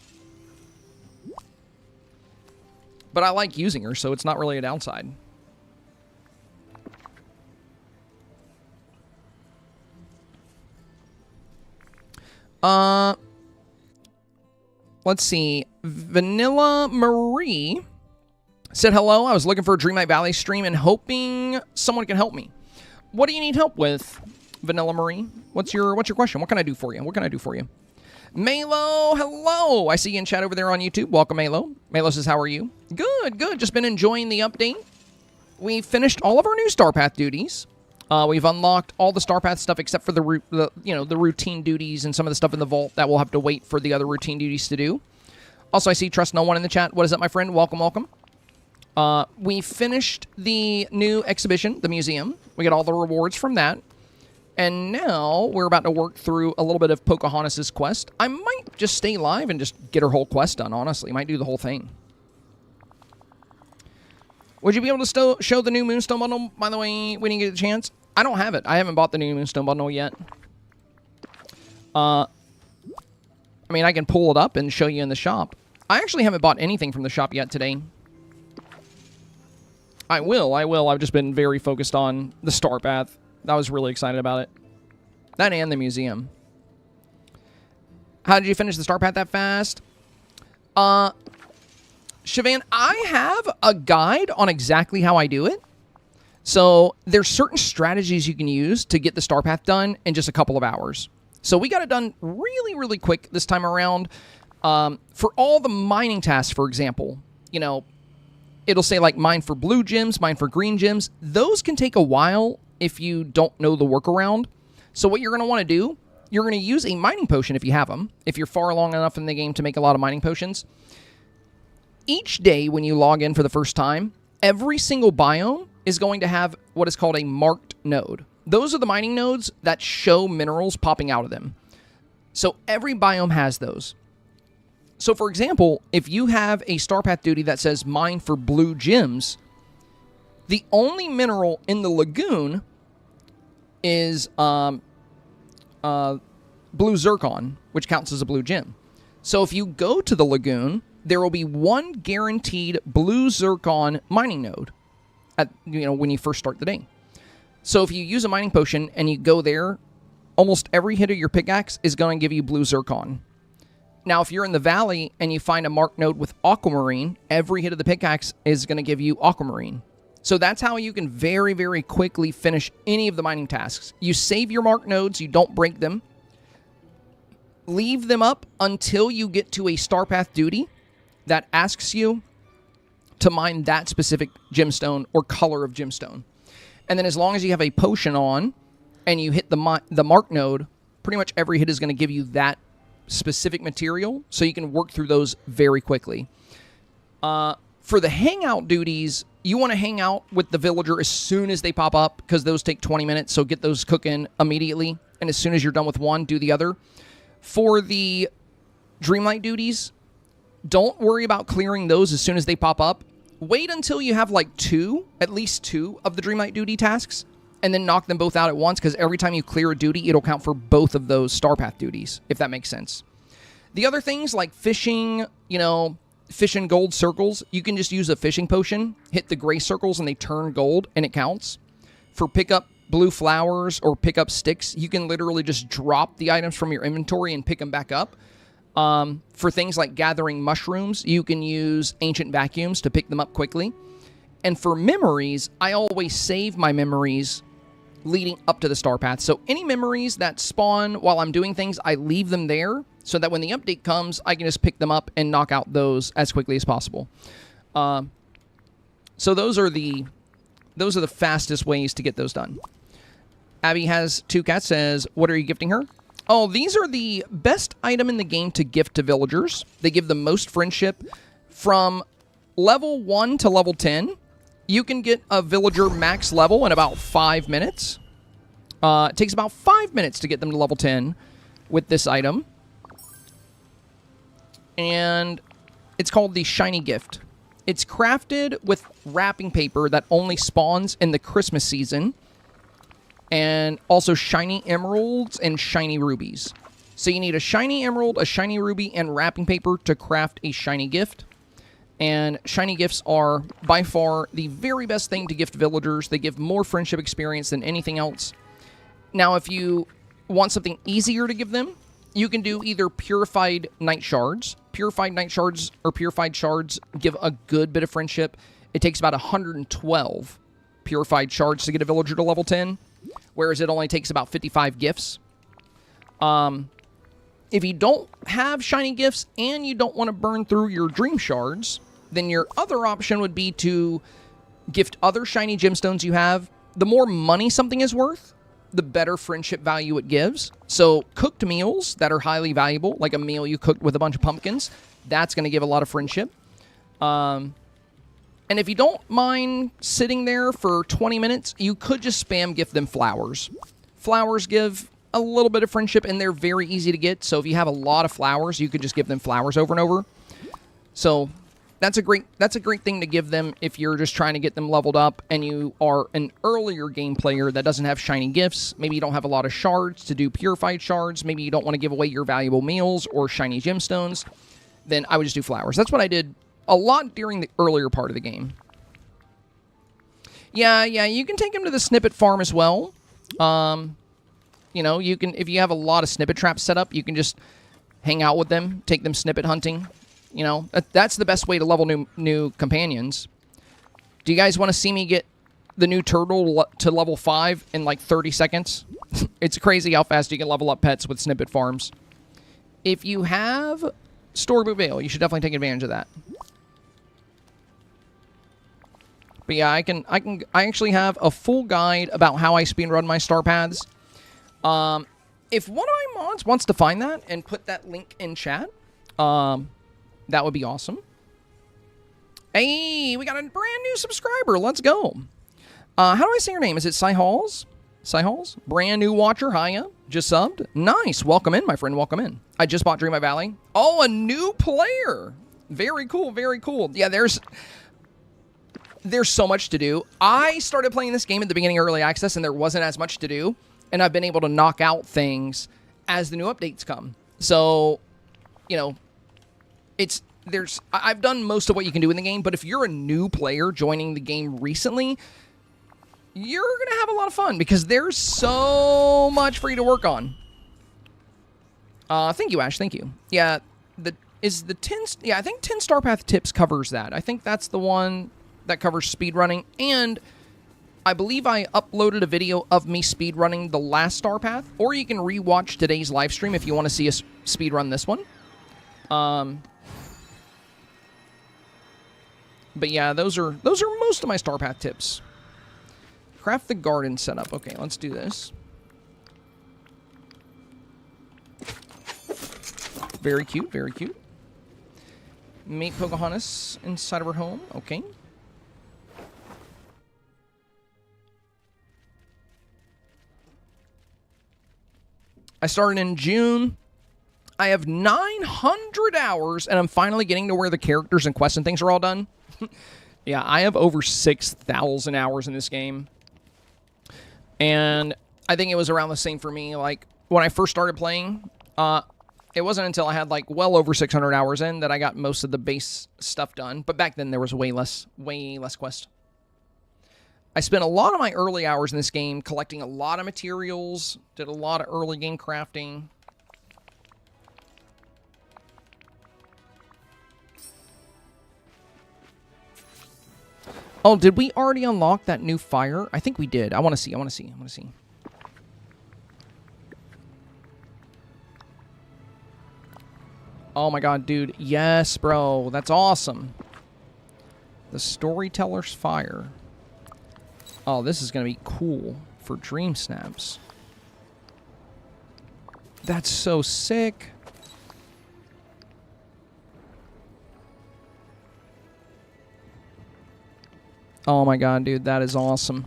[SPEAKER 1] But I like using her, so it's not really a downside. Let's see. Vanilla Marie said, hello, I was looking for a Dreamlight Valley stream and hoping someone can help me. What do you need help with, Vanilla Marie? What's your question? What can I do for you? Melo, hello. I see you in chat over there on YouTube. Welcome, Melo. Melo says, how are you? Good, good. Just been enjoying the update. We finished all of our new StarPath duties. We've unlocked all the StarPath stuff except for the routine duties and some of the stuff in the vault that we'll have to wait for the other routine duties to do. Also, I see Trust No One in the chat. What is up, my friend? Welcome, welcome. We finished the new exhibition, the museum. We got all the rewards from that. And now we're about to work through a little bit of Pocahontas' quest. I might just stay live and just get her whole quest done, honestly. Might do the whole thing. Would you be able to show the new Moonstone bundle, by the way, when you get a chance? I don't have it. I haven't bought the new Moonstone bundle yet. I mean, I can pull it up and show you in the shop. I actually haven't bought anything from the shop yet today. I will. I've just been very focused on the StarPath. I was really excited about it. That and the museum. How did you finish the StarPath that fast? Siobhan, I have a guide on exactly how I do it. So there's certain strategies you can use to get the StarPath done in just a couple of hours. So we got it done really, really quick this time around. For all the mining tasks, for example, you know, it'll say like mine for blue gems, mine for green gems. Those can take a while if you don't know the workaround. So what you're going to want to do, you're going to use a mining potion if you have them, if you're far along enough in the game to make a lot of mining potions. Each day when you log in for the first time, every single biome is going to have what is called a marked node. Those are the mining nodes that show minerals popping out of them. So every biome has those. So for example, if you have a StarPath duty that says mine for blue gems, the only mineral in the lagoon is blue zircon, which counts as a blue gem. So if you go to the lagoon, there will be one guaranteed blue zircon mining node at, when you first start the day. So if you use a mining potion and you go there, almost every hit of your pickaxe is going to give you blue zircon. Now, if you're in the valley and you find a marked node with aquamarine, every hit of the pickaxe is going to give you aquamarine. So that's how you can very, very quickly finish any of the mining tasks. You save your marked nodes, you don't break them. Leave them up until you get to a StarPath duty that asks you to mine that specific gemstone or color of gemstone. And then as long as you have a potion on and you hit the mark node, pretty much every hit is going to give you that specific material, so you can work through those very quickly. For the hangout duties, you want to hang out with the villager as soon as they pop up, because those take 20 minutes, so get those cooking immediately. And as soon as you're done with one, do the other. For the Dreamlight duties, don't worry about clearing those as soon as they pop up. Wait until you have like at least two of the Dreamlight duty tasks, and then knock them both out at once, because every time you clear a duty, it'll count for both of those StarPath duties, if that makes sense. The other things like fishing, fishing gold circles, you can just use a fishing potion, hit the gray circles, and they turn gold, and it counts. For pick up blue flowers or pick up sticks, you can literally just drop the items from your inventory and pick them back up. For things like gathering mushrooms, you can use ancient vacuums to pick them up quickly. And for memories, I always save my memories leading up to the StarPath. So any memories that spawn while I'm doing things, I leave them there so that when the update comes, I can just pick them up and knock out those as quickly as possible. So those are the fastest ways to get those done. Abby has 2 cats, says, what are you gifting her? Oh, these are the best item in the game to gift to villagers. They give the most friendship. From level 1 to level 10, you can get a villager max level in about 5 minutes. It takes about 5 minutes to get them to level 10 with this item. And it's called the Shiny Gift. It's crafted with wrapping paper that only spawns in the Christmas season. And also shiny emeralds and shiny rubies. So you need a shiny emerald, a shiny ruby, and wrapping paper to craft a shiny gift. And shiny gifts are by far the very best thing to gift villagers. They give more friendship experience than anything else. Now, if you want something easier to give them, you can do either purified night shards. Purified night shards or purified shards give a good bit of friendship. It takes about 112 purified shards to get a villager to level 10, whereas it only takes about 55 gifts. If you don't have shiny gifts and you don't want to burn through your dream shards, then your other option would be to gift other shiny gemstones you have. The more money something is worth, the better friendship value it gives. So cooked meals that are highly valuable, like a meal you cooked with a bunch of pumpkins, that's going to give a lot of friendship. And if you don't mind sitting there for 20 minutes, you could just spam gift them flowers. Flowers give a little bit of friendship, and they're very easy to get. So if you have a lot of flowers, you could just give them flowers over and over. So that's a great thing to give them if you're just trying to get them leveled up and you are an earlier game player that doesn't have shiny gifts. Maybe you don't have a lot of shards to do purified shards. Maybe you don't want to give away your valuable meals or shiny gemstones. Then I would just do flowers. That's what I did a lot during the earlier part of the game. Yeah, you can take them to the snippet farm as well. You can, if you have a lot of snippet traps set up, you can just hang out with them, take them snippet hunting. That's the best way to level new companions. Do you guys want to see me get the new turtle to level 5 in like 30 seconds? It's crazy how fast you can level up pets with snippet farms. If you have Storybook Veil, you should definitely take advantage of that. But yeah, I actually have a full guide about how I speedrun my star paths. If one of my mods wants to find that and put that link in chat, that would be awesome. Hey, we got a brand new subscriber. Let's go. How do I say your name? Is it Cy Halls? Cy Halls? Brand new watcher. Hiya. Just subbed. Nice. Welcome in, my friend. Welcome in. I just bought Dreamlight Valley. Oh, a new player. Very cool. Very cool. Yeah, there's so much to do. I started playing this game at the beginning of Early Access, and there wasn't as much to do. And I've been able to knock out things as the new updates come. So, you know, I've done most of what you can do in the game, but if you're a new player joining the game recently, you're going to have a lot of fun because there's so much for you to work on. Thank you, Ash. Thank you. Yeah, I think 10 StarPath Tips covers that. I think that's the one that covers speedrunning, and I believe I uploaded a video of me speedrunning the last StarPath, or you can rewatch today's live stream if you want to see us speedrun this one. But yeah, those are most of my StarPath tips. Craft the garden setup. Okay, let's do this. Very cute, very cute. Meet Pocahontas inside of her home. Okay. I started in June. I have 900 hours, and I'm finally getting to where the characters and quests and things are all done. Yeah, I have over 6,000 hours in this game. And I think it was around the same for me. Like, when I first started playing, it wasn't until I had, like, well over 600 hours in that I got most of the base stuff done. But back then, there was way less quest. I spent a lot of my early hours in this game collecting a lot of materials, did a lot of early game crafting. Oh, did we already unlock that new fire? I think we did. I want to see. Oh my god, dude. Yes, bro. That's awesome. The Storyteller's Fire. Oh, this is going to be cool for Dream Snaps. That's so sick. Oh my god, dude, that is awesome.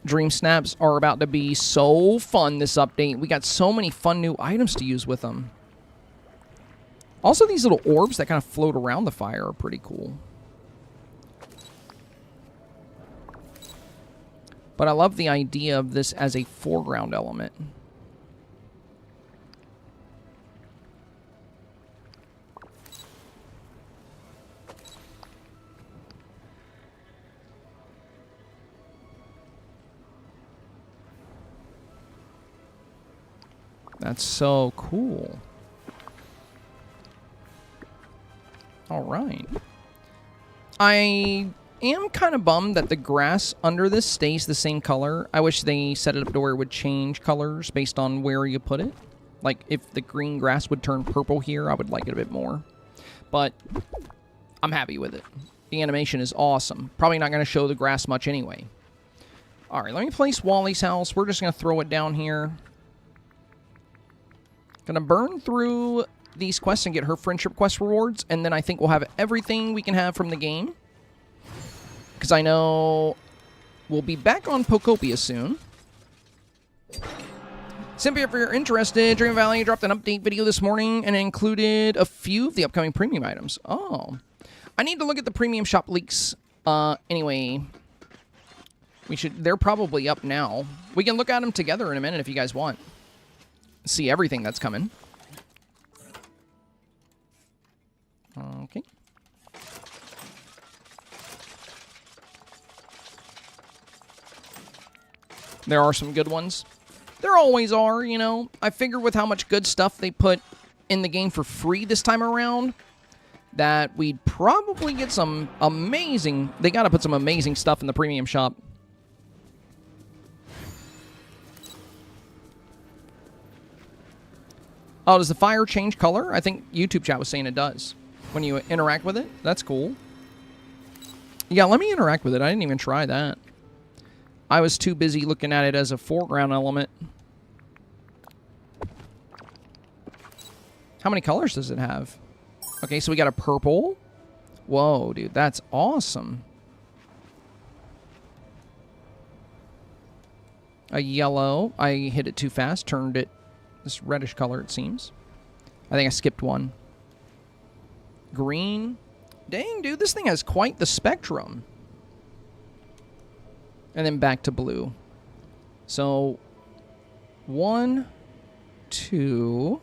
[SPEAKER 1] Dream Snaps are about to be so fun this update. We got so many fun new items to use with them. Also, these little orbs that kind of float around the fire are pretty cool. But I love the idea of this as a foreground element. That's so cool. All right. I am kind of bummed that the grass under this stays the same color. I wish they set it up to where it would change colors based on where you put it. Like, if the green grass would turn purple here, I would like it a bit more. But I'm happy with it. The animation is awesome. Probably not going to show the grass much anyway. All right, let me place Wally's house. We're just going to throw it down here. Gonna burn through these quests and get her friendship quest rewards, and then I think we'll have everything we can have from the game. Because I know we'll be back on Pocopia soon. Simply, if you're interested, Dream Valley dropped an update video this morning and included a few of the upcoming premium items. Oh. I need to look at the premium shop leaks. Anyway, they're probably up now. We can look at them together in a minute if you guys want. See everything that's coming. Okay. There are some good ones. There always are, you know. I figure with how much good stuff they put in the game for free this time around, that we'd probably get some amazing... They gotta put some amazing stuff in the premium shop. Oh, does the fire change color? I think YouTube chat was saying it does. When you interact with it. That's cool. Yeah, let me interact with it. I didn't even try that. I was too busy looking at it as a foreground element. How many colors does it have? Okay, so we got a purple. Whoa, dude, that's awesome. A yellow. I hit it too fast, turned it this reddish color, it seems. I think I skipped one. Green. Dang, dude, this thing has quite the spectrum. And then back to blue. So, 1, 2.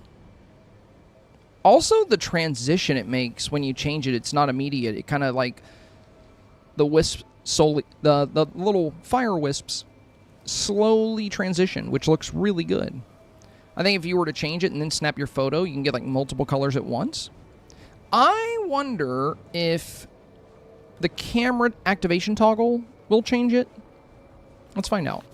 [SPEAKER 1] Also, the transition it makes when you change it, it's not immediate. It kind of like the wisp solely, the little fire wisps slowly transition, which looks really good. I think if you were to change it and then snap your photo, you can get like multiple colors at once. I wonder if the camera activation toggle will change it. Let's find out.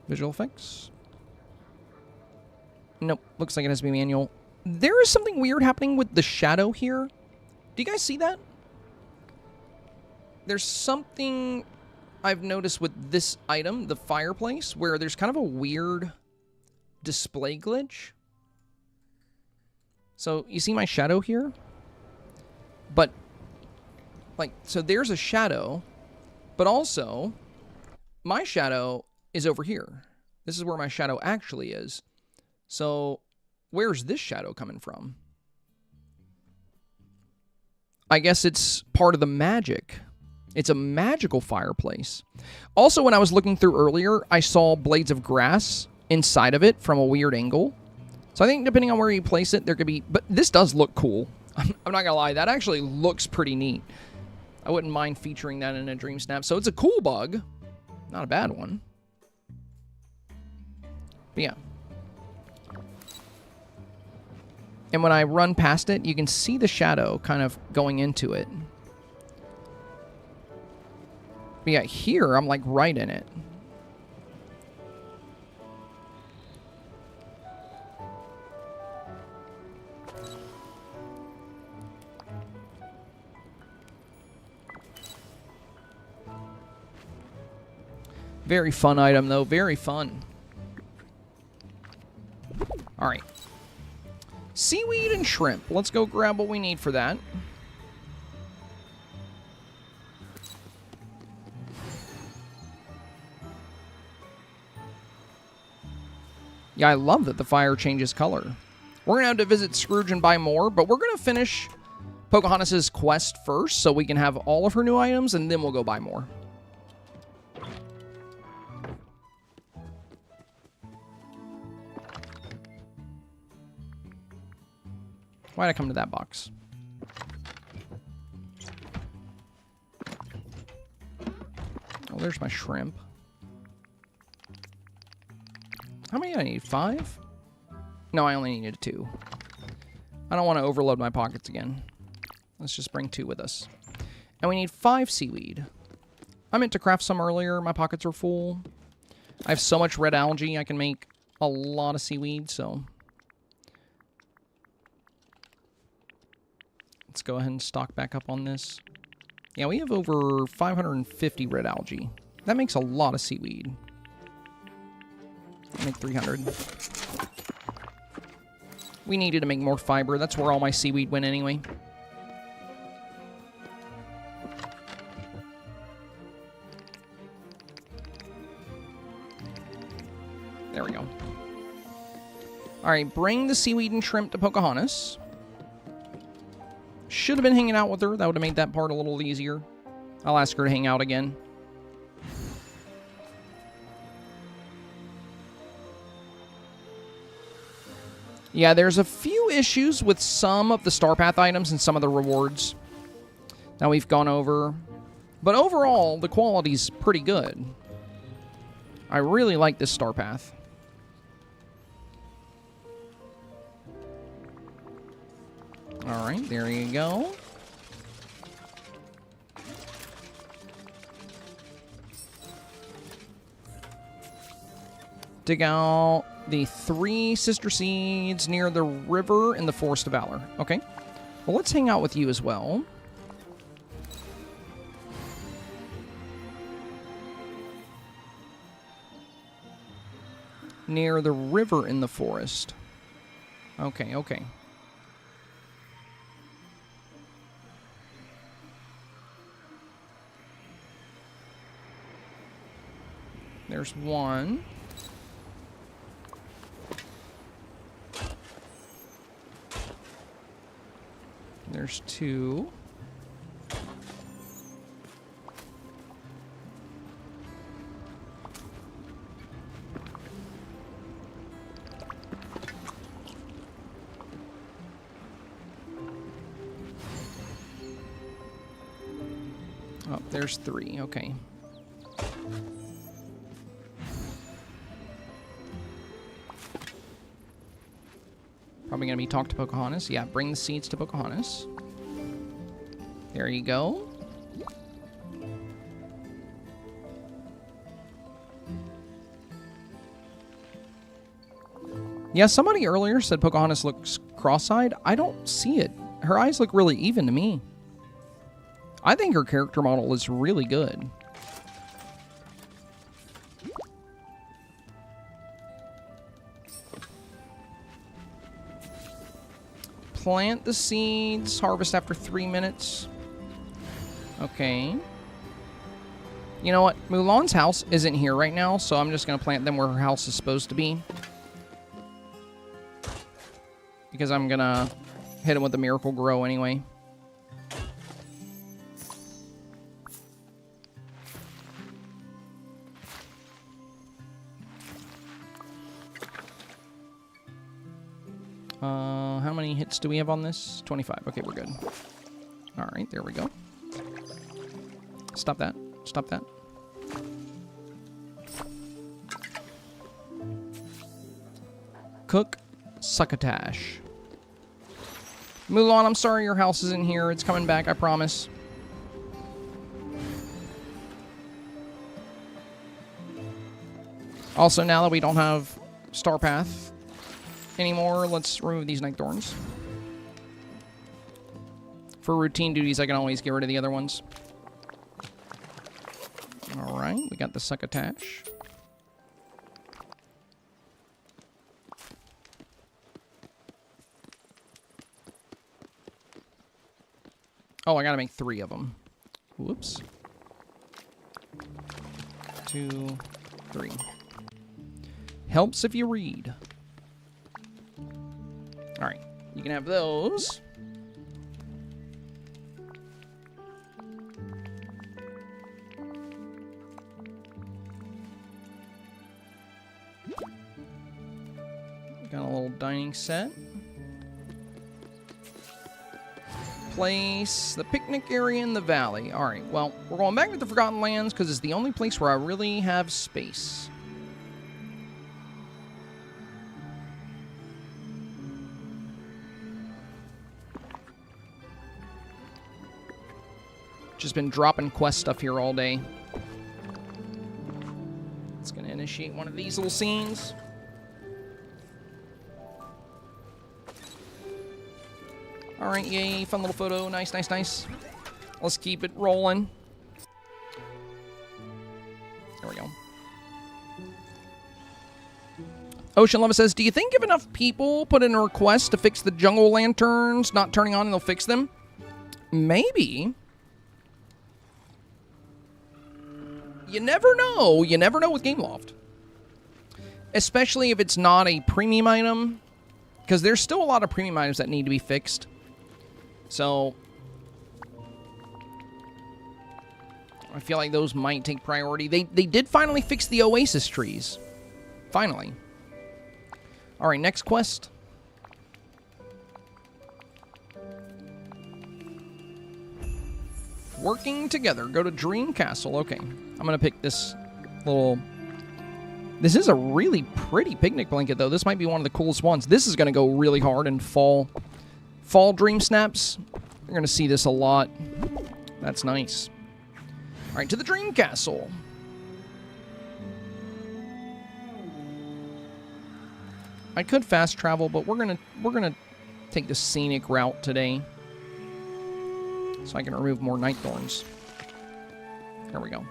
[SPEAKER 1] Visual effects. Nope. Looks like it has to be manual. There is something weird happening with the shadow here. Do you guys see that? There's something I've noticed with this item, the fireplace, where there's kind of a weird display glitch. So, you see my shadow here? But, like, so there's a shadow, but also, my shadow is over here. This is where my shadow actually is. So, where's this shadow coming from? I guess it's part of the magic. It's a magical fireplace. Also, when I was looking through earlier, I saw blades of grass inside of it from a weird angle. So I think depending on where you place it, there could be... But this does look cool. I'm not going to lie. That actually looks pretty neat. I wouldn't mind featuring that in a Dreamsnap. So it's a cool bug. Not a bad one. But yeah. And when I run past it, you can see the shadow kind of going into it. But yeah, here, I'm like right in it. Very fun item, though. Very fun. All right. Seaweed and shrimp. Let's go grab what we need for that. Yeah, I love that the fire changes color. We're going to have to visit Scrooge and buy more, but we're going to finish Pocahontas' quest first so we can have all of her new items, and then we'll go buy more. Why'd I come to that box? Oh, there's my shrimp. How many do I need? 5? No, I only needed 2. I don't want to overload my pockets again. Let's just bring 2 with us. And we need 5 seaweed. I meant to craft some earlier. My pockets are full. I have so much red algae, I can make a lot of seaweed, so... Let's go ahead and stock back up on this. Yeah, we have over 550 red algae. That makes a lot of seaweed. I'll make 300. We needed to make more fiber. That's where all my seaweed went anyway. There we go. Alright, bring the seaweed and shrimp to Pocahontas. Should have been hanging out with her. That would have made that part a little easier. I'll ask her to hang out again. Yeah, there's a few issues with some of the StarPath items and some of the rewards that we've gone over. But overall, the quality's pretty good. I really like this StarPath. Alright, there you go. Dig out The 3 sister seeds near the river in the Forest of Valor. Okay. Well, let's hang out with you as well. Near the river in the forest. Okay, okay. There's 1. There's 2. Oh, there's 3. Okay. Probably going to be talk to Pocahontas. Yeah, bring the seeds to Pocahontas. There you go. Yeah, somebody earlier said Pocahontas looks cross-eyed. I don't see it. Her eyes look really even to me. I think her character model is really good. Plant the seeds. Harvest after 3 minutes. Okay. You know what? Mulan's house isn't here right now, so I'm just going to plant them where her house is supposed to be. Because I'm going to hit him with the Miracle Grow anyway. How many hits do we have on this? 25. Okay, we're good. All right, there we go. Stop that. Stop that. Cook succotash. Mulan, I'm sorry your house isn't here. It's coming back, I promise. Also, now that we don't have STARPATH anymore, let's remove these night thorns. For routine duties, I can always get rid of the other ones. Alright, we got the succotash. Oh, I gotta make 3 of them. Whoops. 2, 3. Helps if you read. Alright, you can have those. Got a little dining set. Place the picnic area in the valley. Alright, well, we're going back to the Forgotten Lands because it's the only place where I really have space. Just been dropping quest stuff here all day. It's going to initiate one of these little scenes. Alright, yay, fun little photo. Nice, nice, nice. Let's keep it rolling. There we go. Ocean Lava says, do you think if enough people put in a request to fix the jungle lanterns not turning on, they'll fix them? Maybe. You never know. You never know with Gameloft. Especially if it's not a premium item. Because there's still a lot of premium items that need to be fixed. So, I feel like those might take priority. They did finally fix the Oasis trees. Finally. Alright, next quest. Working together. Go to Dream Castle. Okay. I'm going to pick this little... This is a really pretty picnic blanket, though. This might be one of the coolest ones. This is going to go really hard in fall Dream Snaps. You're going to see this a lot. That's nice. All right, to the Dream Castle. I could fast travel, but we're gonna take the scenic route today, so I can remove more night thorns. There we go.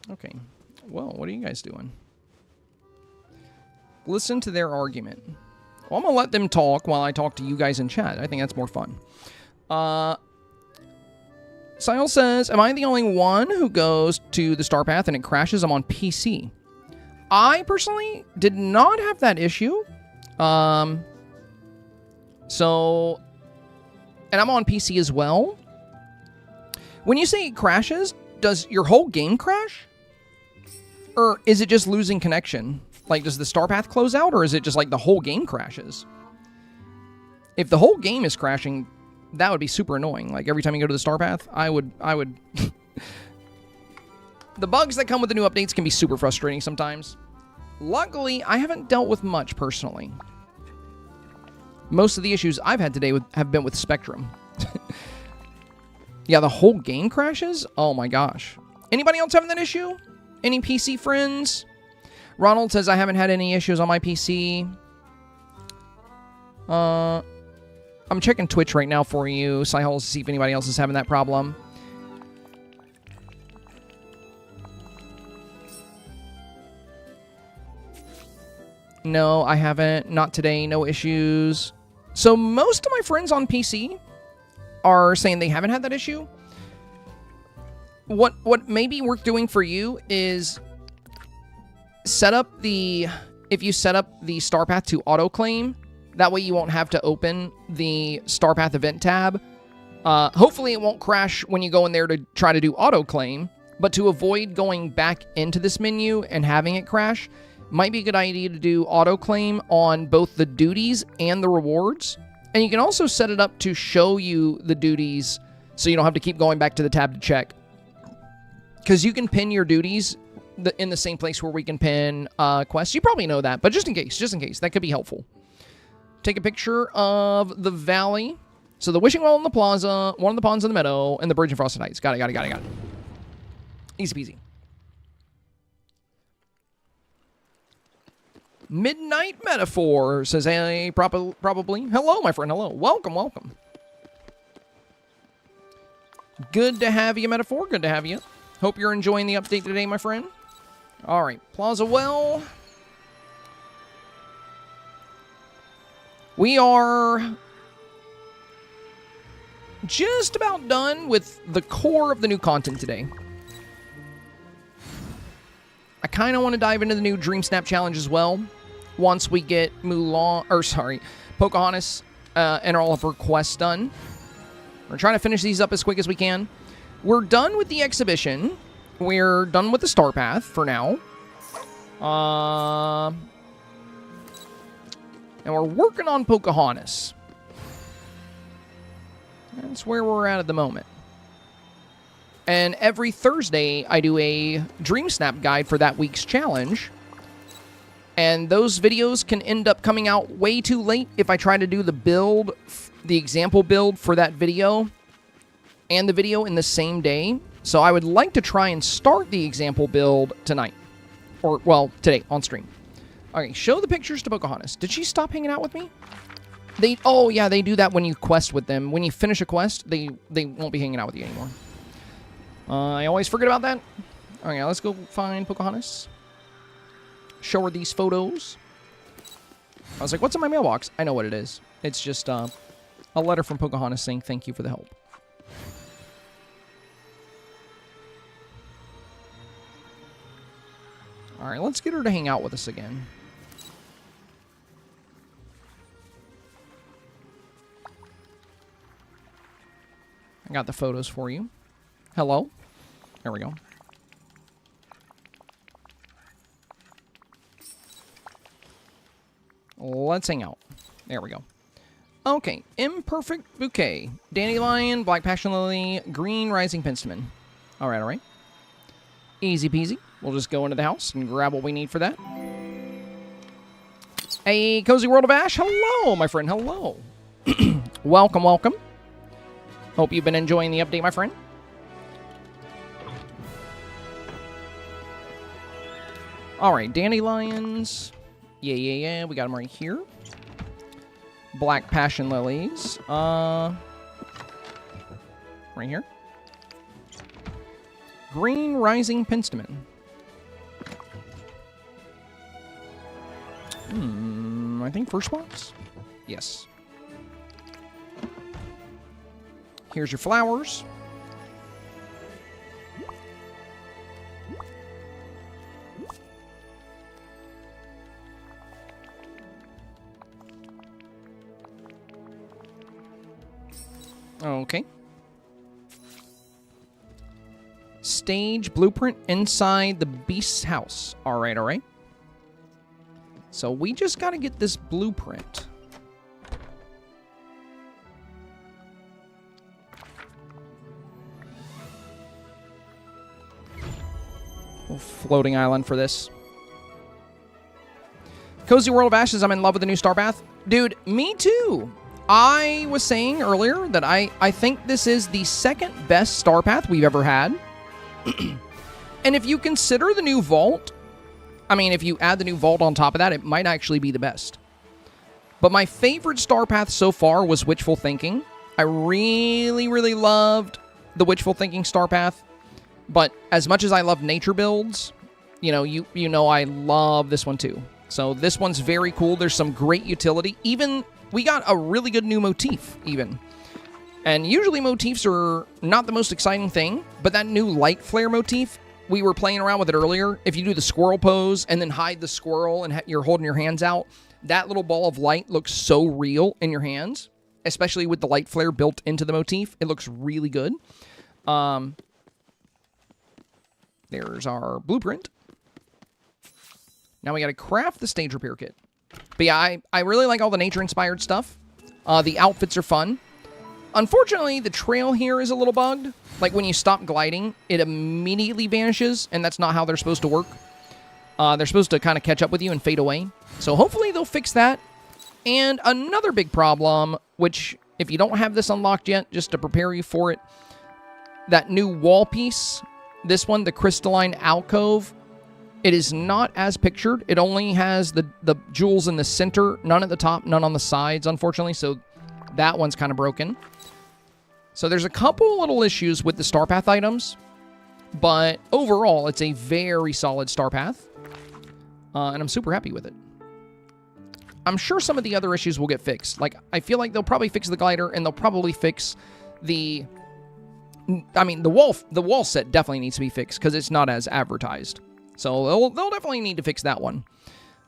[SPEAKER 1] Okay. Well, what are you guys doing? Listen to their argument. Well, I'm going to let them talk while I talk to you guys in chat. I think that's more fun. Sile says, am I the only one who goes to the StarPath and it crashes? I'm on PC. I personally did not have that issue. And I'm on PC as well. When you say it crashes, does your whole game crash? Or is it just losing connection? Like, does the StarPath close out, or is it just like the whole game crashes? If the whole game is crashing, that would be super annoying. Like, every time you go to the StarPath, I would... The bugs that come with the new updates can be super frustrating sometimes. Luckily, I haven't dealt with much personally. Most of the issues I've had today have been with Spectrum. Yeah, the whole game crashes? Oh my gosh. Anybody else having that issue? Any PC friends? Ronald says, I haven't had any issues on my PC. I'm checking Twitch right now for you, Sihol, to see if anybody else is having that problem. No, I haven't. Not today. No issues. So most of my friends on PC are saying they haven't had that issue. What may be worth doing for you is set up if you set up the StarPath to auto-claim, that way you won't have to open the StarPath event tab. Hopefully it won't crash when you go in there to try to do auto-claim, but to avoid going back into this menu and having it crash, might be a good idea to do auto-claim on both the duties and the rewards. And you can also set it up to show you the duties so you don't have to keep going back to the tab to check. Because you can pin your duties in the same place where we can pin quests. You probably know that, but just in case, that could be helpful. Take a picture of the valley. So the wishing well in the plaza, one of the ponds in the meadow, and the bridge in Frosted Heights. Got it. Easy peasy. Midnight Metaphor says, hey, probably. Hello, my friend. Hello. Welcome. Good to have you, Metaphor. Good to have you. Hope you're enjoying the update today, my friend. All right, Plaza Well. We are just about done with the core of the new content today. I kind of want to dive into the new Dreamsnap challenge as well. Once we get Pocahontas and all of her quests done. We're trying to finish these up as quick as we can. We're done with the exhibition. We're done with the StarPath for now. And we're working on Pocahontas. That's where we're at the moment. And every Thursday, I do a Dreamsnap guide for that week's challenge. And those videos can end up coming out way too late if I try to do the example build for that video and the video in the same day. So I would like to try and start the example build tonight. Or, well, today, on stream. Okay, show the pictures to Pocahontas. Did she stop hanging out with me? Oh, yeah, they do that when you quest with them. When you finish a quest, they won't be hanging out with you anymore. I always forget about that. Okay, let's go find Pocahontas. Show her these photos. I was like, what's in my mailbox? I know what it is. It's just a letter from Pocahontas saying thank you for the help. All right, let's get her to hang out with us again. I got the photos for you. Hello. There we go. Let's hang out. There we go. Okay, Imperfect Bouquet. Dandelion, Black Passion Lily, Green Rising Penstemon. All right. Easy peasy. We'll just go into the house and grab what we need for that. A Cozy World of Ash. Hello, my friend. Hello. welcome, welcome. Hope you've been enjoying the update, my friend. All right, dandelions. Yeah. We got them right here. Black passion lilies. Right here. Green rising penstemon. I think first box? Yes. Here's your flowers. Okay. Stage blueprint inside the beast's house. All right. So we just got to get this blueprint. Little floating island for this. Cozy World of Ashes, I'm in love with the new StarPath. Dude, me too. I was saying earlier that I think this is the second best StarPath we've ever had. And if you consider the new vault, I mean, if you add the new vault on top of that, it might actually be the best. But my favorite StarPath so far was Wishful Thinking. I really loved the Wishful Thinking StarPath. But as much as I love nature builds, you know I love this one too. So this one's very cool. There's some great utility. Even, we got a really good new motif, even. And usually motifs are not the most exciting thing, but that new light flare motif, we were playing around with it earlier. If you do the squirrel pose and then hide the squirrel and you're holding your hands out, that little ball of light looks so real in your hands, especially with the light flare built into the motif. It looks really good. There's our blueprint. Now we got to craft the stage repair kit. But yeah, I really like all the nature-inspired stuff. The outfits are fun. Unfortunately, the trail here is a little bugged. Like, when you stop gliding, it immediately vanishes, and that's not how they're supposed to work. They're supposed to kind of catch up with you and fade away. So hopefully they'll fix that. And another big problem, which, if you don't have this unlocked yet, just to prepare you for it, that new wall piece, this one, the crystalline alcove, it is not as pictured. It only has the jewels in the center, none at the top, none on the sides, unfortunately, so that one's kind of broken. So there's a couple little issues with the StarPath items, but overall, it's a very solid StarPath, and I'm super happy with it. I'm sure some of the other issues will get fixed. Like, I feel like they'll probably fix the glider, and they'll probably fix the... I mean, the wall set definitely needs to be fixed, because it's not as advertised. So they'll definitely need to fix that one.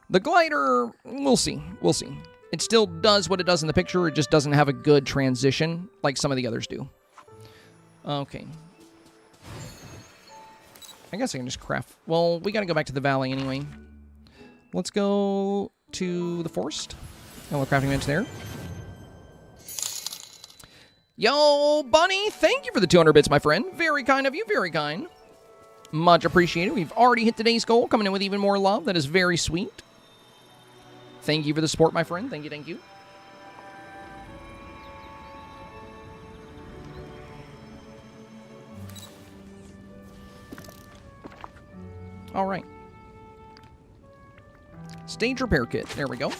[SPEAKER 1] The glider, we'll see. We'll see. It still does what it does in the picture. It just doesn't have a good transition like some of the others do. Okay. I guess I can just craft... Well, we got to go back to the valley anyway. Let's go to the forest. Oh, crafting bench there. Yo, Bunny, thank you for the 200 bits, my friend. Very kind of you, very kind. Much appreciated. We've already hit today's goal, coming in with even more love. That is very sweet. Thank you for the support, my friend. Thank you, thank you. All right. Stage repair kit. There we go.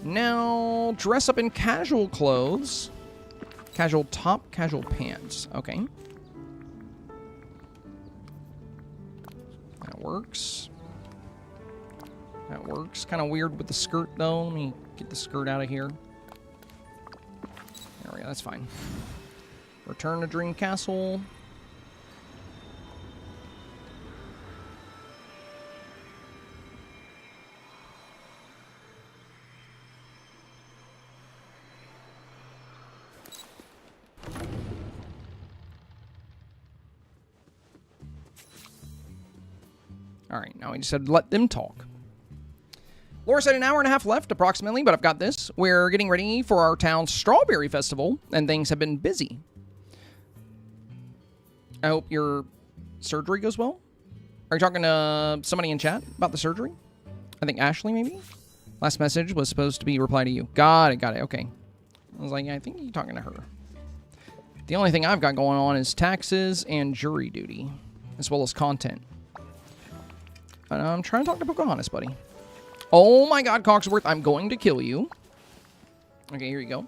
[SPEAKER 1] Now, dress up in casual clothes. Casual top, casual pants. Okay. That works. That works. Kind of weird with the skirt, though. Let me get the skirt out of here. There we go. That's fine. Return to Dream Castle. All right, now we just had to let them talk. Laura said an hour and a half left, approximately, but I've got this. We're getting ready for our town's Strawberry Festival, and things have been busy. I hope your surgery goes well. Are you talking to somebody in chat about the surgery? I think Ashley, maybe? Last message was supposed to be reply to you. Got it, okay. I was like, yeah, I think you're talking to her. The only thing I've got going on is taxes and jury duty, as well as content. And I'm trying to talk to Pocahontas, buddy. Oh my god, Cogsworth, I'm going to kill you. Okay, here you go.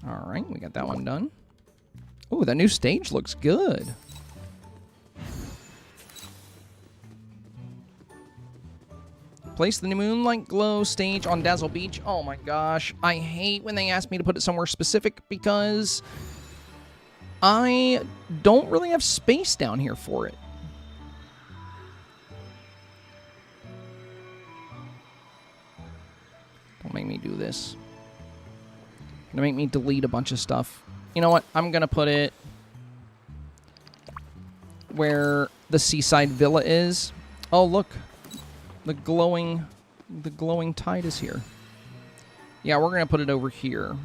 [SPEAKER 1] Alright, we got that one done. Oh, that new stage looks good. Place the Moonlight Glow stage on Dazzle Beach. Oh my gosh. I hate when they ask me to put it somewhere specific because I don't really have space down here for it. Don't make me do this. Gonna make me delete a bunch of stuff. You know what? I'm gonna put it where the seaside villa is. Oh, look. The glowing tide is here. Yeah, we're gonna put it over here.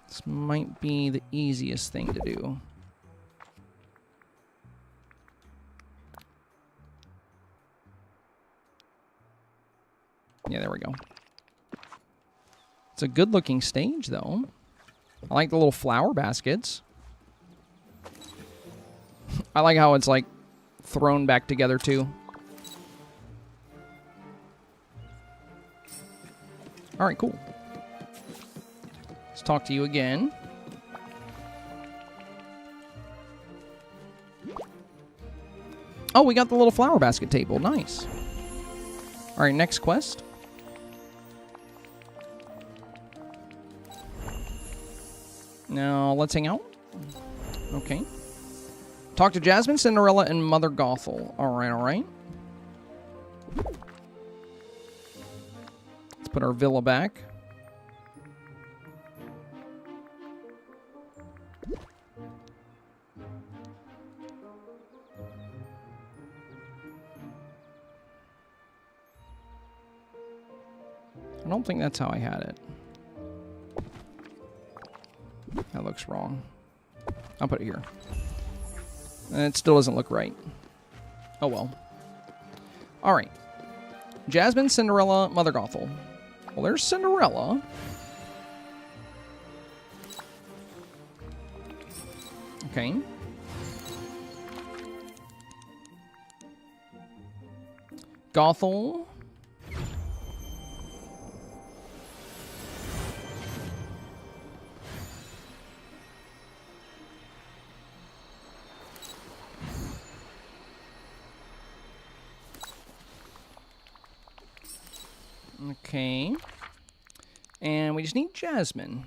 [SPEAKER 1] This might be the easiest thing to do. Yeah, there we go. It's a good-looking stage, though. I like the little flower baskets. I like how it's, like, thrown back together, too. Alright, cool. Let's talk to you again. Oh, we got the little flower basket table. Nice. Alright, next quest. Now, let's hang out. Okay. Talk to Jasmine, Cinderella, and Mother Gothel. Alright, alright. Let's put our villa back. I don't think that's how I had it. That looks wrong. I'll put it here. And it still doesn't look right. Oh well. Alright. Jasmine, Cinderella, Mother Gothel. Well, there's Cinderella. Okay. Gothel. Okay. And we just need Jasmine.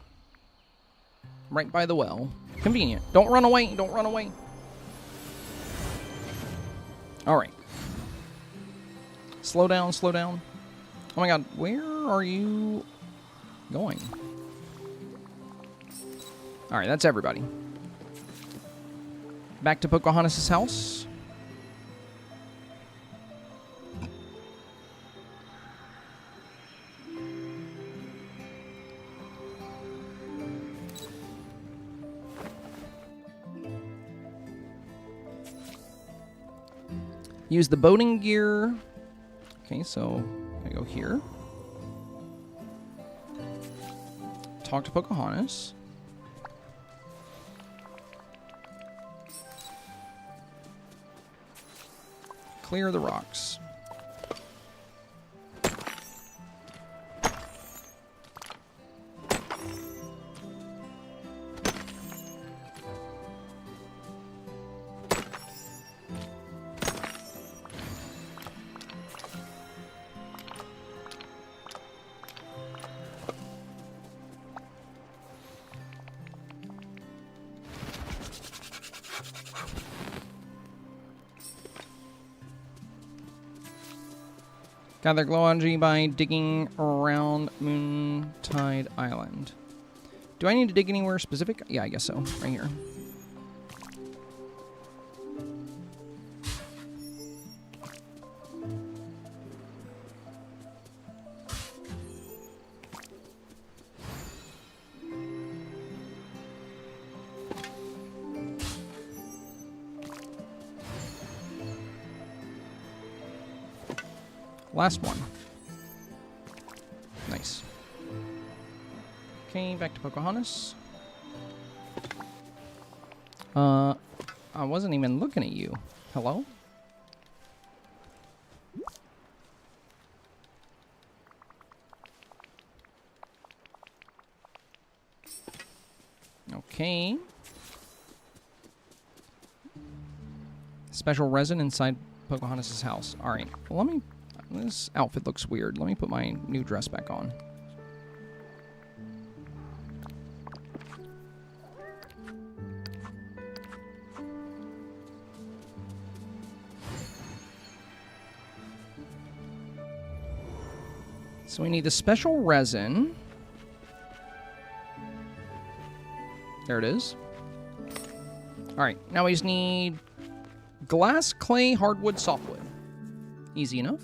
[SPEAKER 1] Right by the well. Convenient. Don't run away. Don't run away. Alright. Slow down, slow down. Oh my god, where are you going? Alright, that's everybody. Back to Pocahontas' house. Use the boating gear. Okay, so I go here. Talk to Pocahontas. Clear the rocks. Gather glow energy by digging around Moontide Island. Do I need to dig anywhere specific? Yeah, I guess so. Right here. Last one. Nice. Okay, back to Pocahontas. I wasn't even looking at you. Hello? Okay. Special resin inside Pocahontas' house. Alright, well, let me... This outfit looks weird. Let me put my new dress back on. So we need the special resin. There it is. Alright, now we just need glass, clay, hardwood, softwood. Easy enough.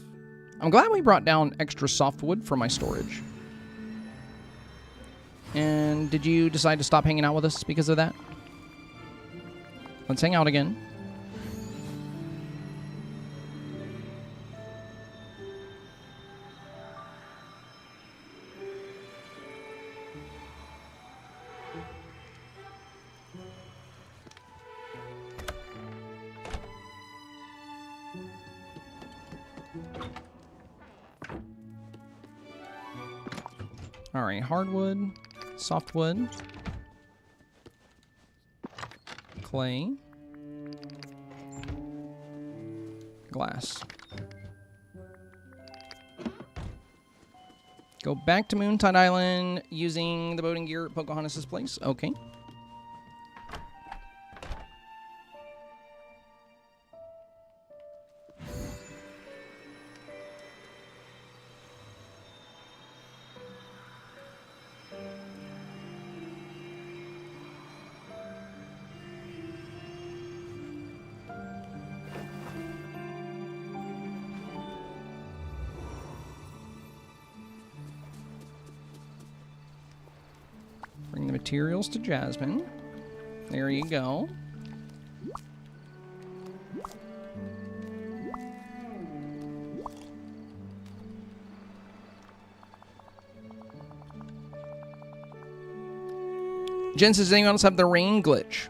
[SPEAKER 1] I'm glad we brought down extra softwood for my storage. And did you decide to stop hanging out with us because of that? Let's hang out again. Alright, hardwood, softwood, clay, glass. Go back to Moontide Island using the boating gear at Pocahontas' place. Okay. Bring the materials to Jasmine. There you go. Jen says, does anyone else have the rain glitch?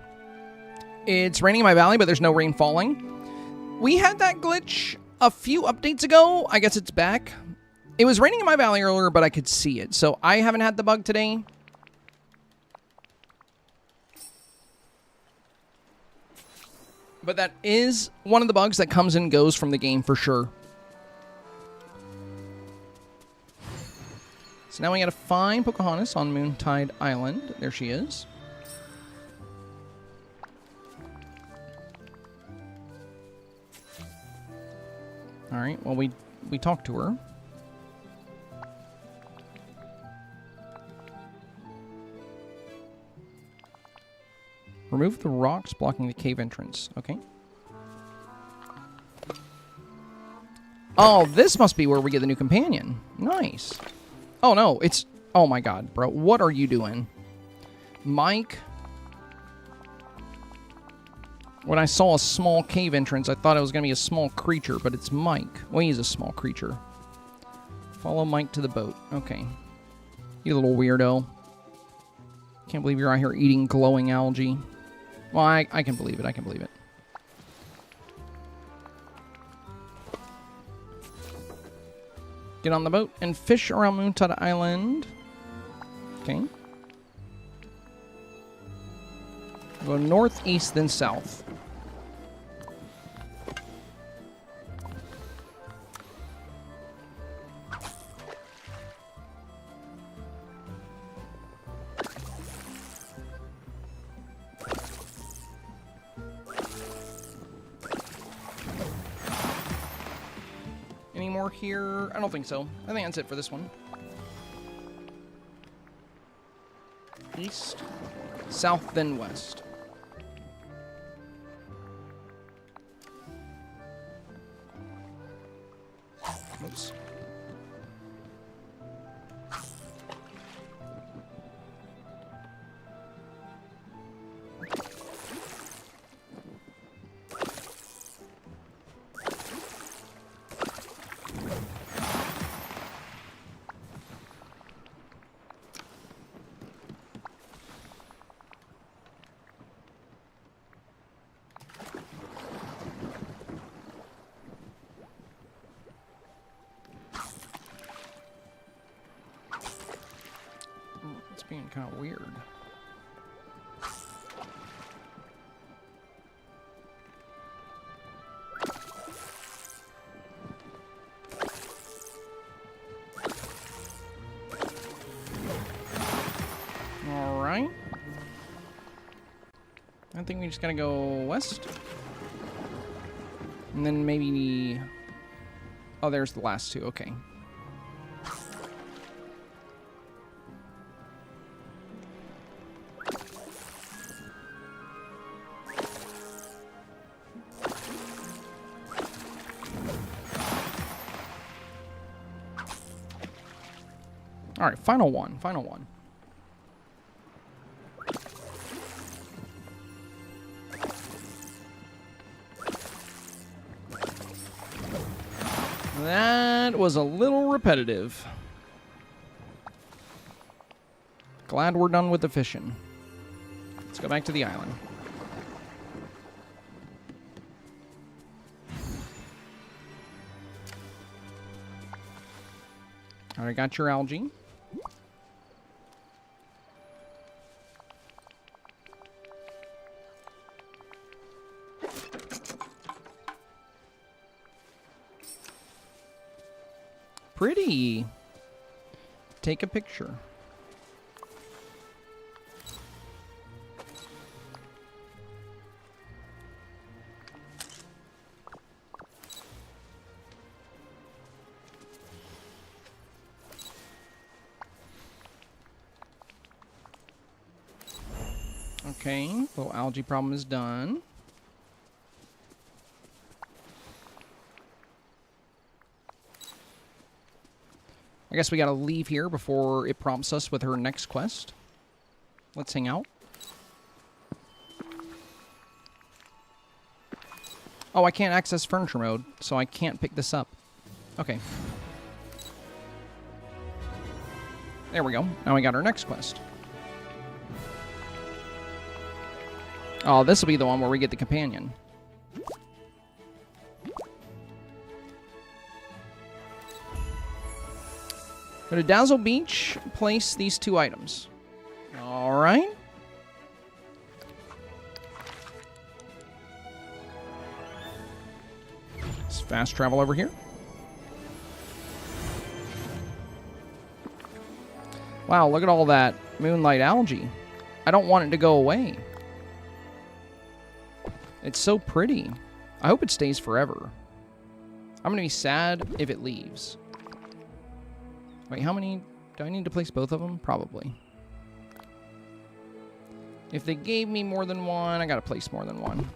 [SPEAKER 1] It's raining in my valley, but there's no rain falling. We had that glitch a few updates ago. I guess it's back. It was raining in my valley earlier, but I could see it. So I haven't had the bug today. But that is one of the bugs that comes and goes from the game for sure. So now we gotta find Pocahontas on Moontide Island. There she is. Alright, well we talked to her. Remove the rocks blocking the cave entrance. Okay. Oh, this must be where we get the new companion. Nice. Oh, no. It's... Oh, my God, bro. What are you doing? Mike? When I saw a small cave entrance, I thought it was going to be a small creature, but it's Mike. Well, he's a small creature. Follow Mike to the boat. Okay. You little weirdo. Can't believe you're out here eating glowing algae. Well, I can believe it. I can believe it. Get on the boat and fish around Moontide Island. Okay. Go northeast, then south. Any more here? I don't think so. I think that's it for this one. East, south, then west. Oops. It's being kind of weird. All right. I think we just gotta go west. And then maybe... Oh, there's the last two. Okay. All right, final one. Final one. That was a little repetitive. Glad we're done with the fishing. Let's go back to the island. All right, got your algae. Pretty. Take a picture. Okay, little algae problem is done. I guess we gotta leave here before it prompts us with her next quest. Let's hang out. Oh, I can't access furniture mode, so I can't pick this up. Okay. There we go. Now we got our next quest. Oh, this will be the one where we get the companion. Go to Dazzle Beach, place these two items. All right. Let's fast travel over here. Wow, look at all that moonlight algae. I don't want it to go away. It's so pretty. I hope it stays forever. I'm going to be sad if it leaves. Wait, how many? Do I need to place both of them? Probably. If they gave me more than one, I got to place more than one.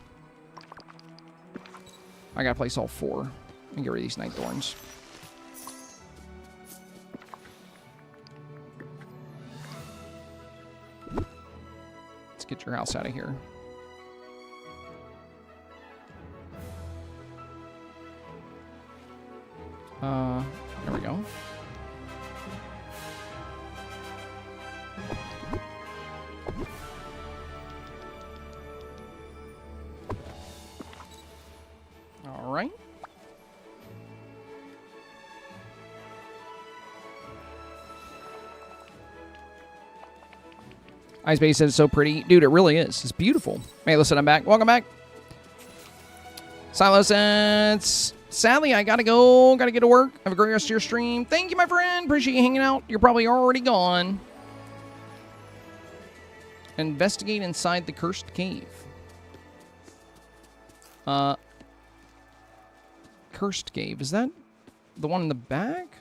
[SPEAKER 1] I got to place all four and get rid of these night thorns. Let's get your house out of here. There we go. All right. Ice Base says it's so pretty. Dude, it really is. It's beautiful. Hey, listen, I'm back. Welcome back. Silo says, sadly, I gotta go. Gotta get to work. Have a great rest of your stream. Thank you, my friend. Appreciate you hanging out. You're probably already gone. Investigate inside the cursed cave. Cursed cave. Is that the one in the back?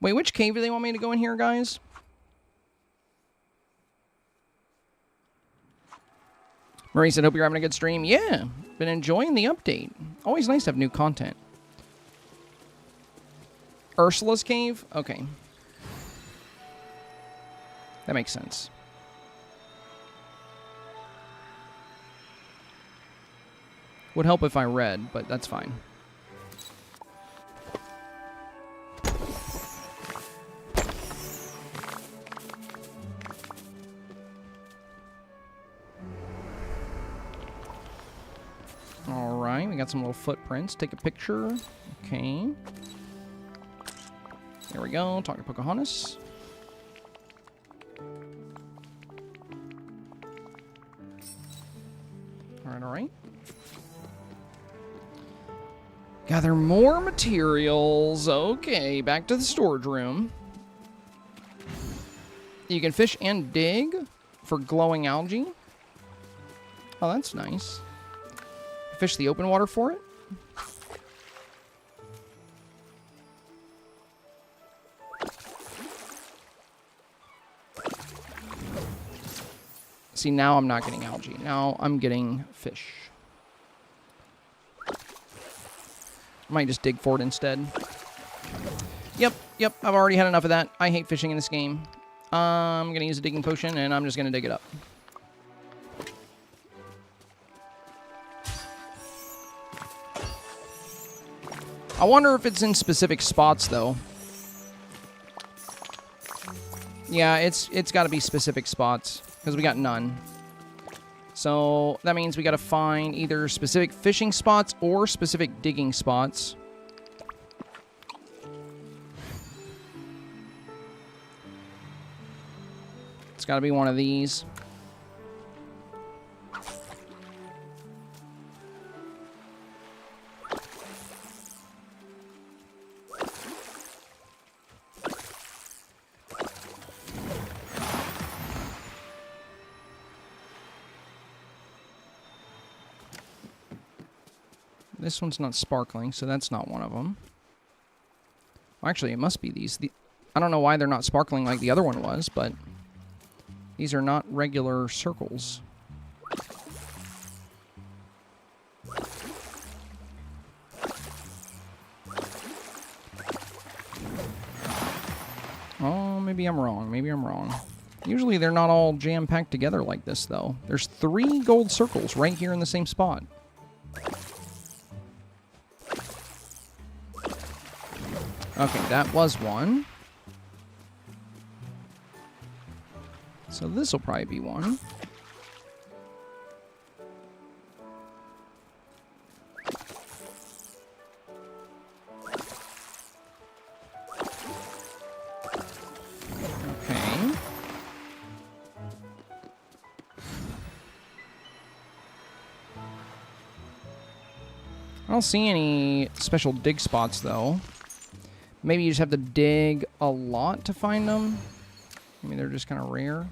[SPEAKER 1] Wait, which cave do they want me to go in here, guys? Marie said, hope you're having a good stream. Yeah, been enjoying the update. Always nice to have new content. Ursula's cave? Okay. That makes sense. Would help if I read, but that's fine. All right, we got some little footprints. Take a picture. Okay. There we go. Talk to Pocahontas. Alright, alright. Gather more materials. Okay, back to the storage room. You can fish and dig for glowing algae. Oh, that's nice. Fish the open water for it. See, now I'm not getting algae. Now I'm getting fish. I might just dig for it instead. Yep, I've already had enough of that. I hate fishing in this game. I'm going to use a digging potion, and I'm just going to dig it up. I wonder if it's in specific spots, though. Yeah, it's got to be specific spots, because we got none. So that means we got to find either specific fishing spots or specific digging spots. It's got to be one of these. This one's not sparkling, so that's not one of them. Well, actually, it must be these. I don't know why they're not sparkling like the other one was, but these are not regular circles. Oh, maybe I'm wrong. Maybe I'm wrong. Usually they're not all jam-packed together like this, though. There's 3 gold circles right here in the same spot. Okay, that was one. So this will probably be one. Okay. I don't see any special dig spots, though. Maybe you just have to dig a lot to find them. I mean, they're just kind of rare.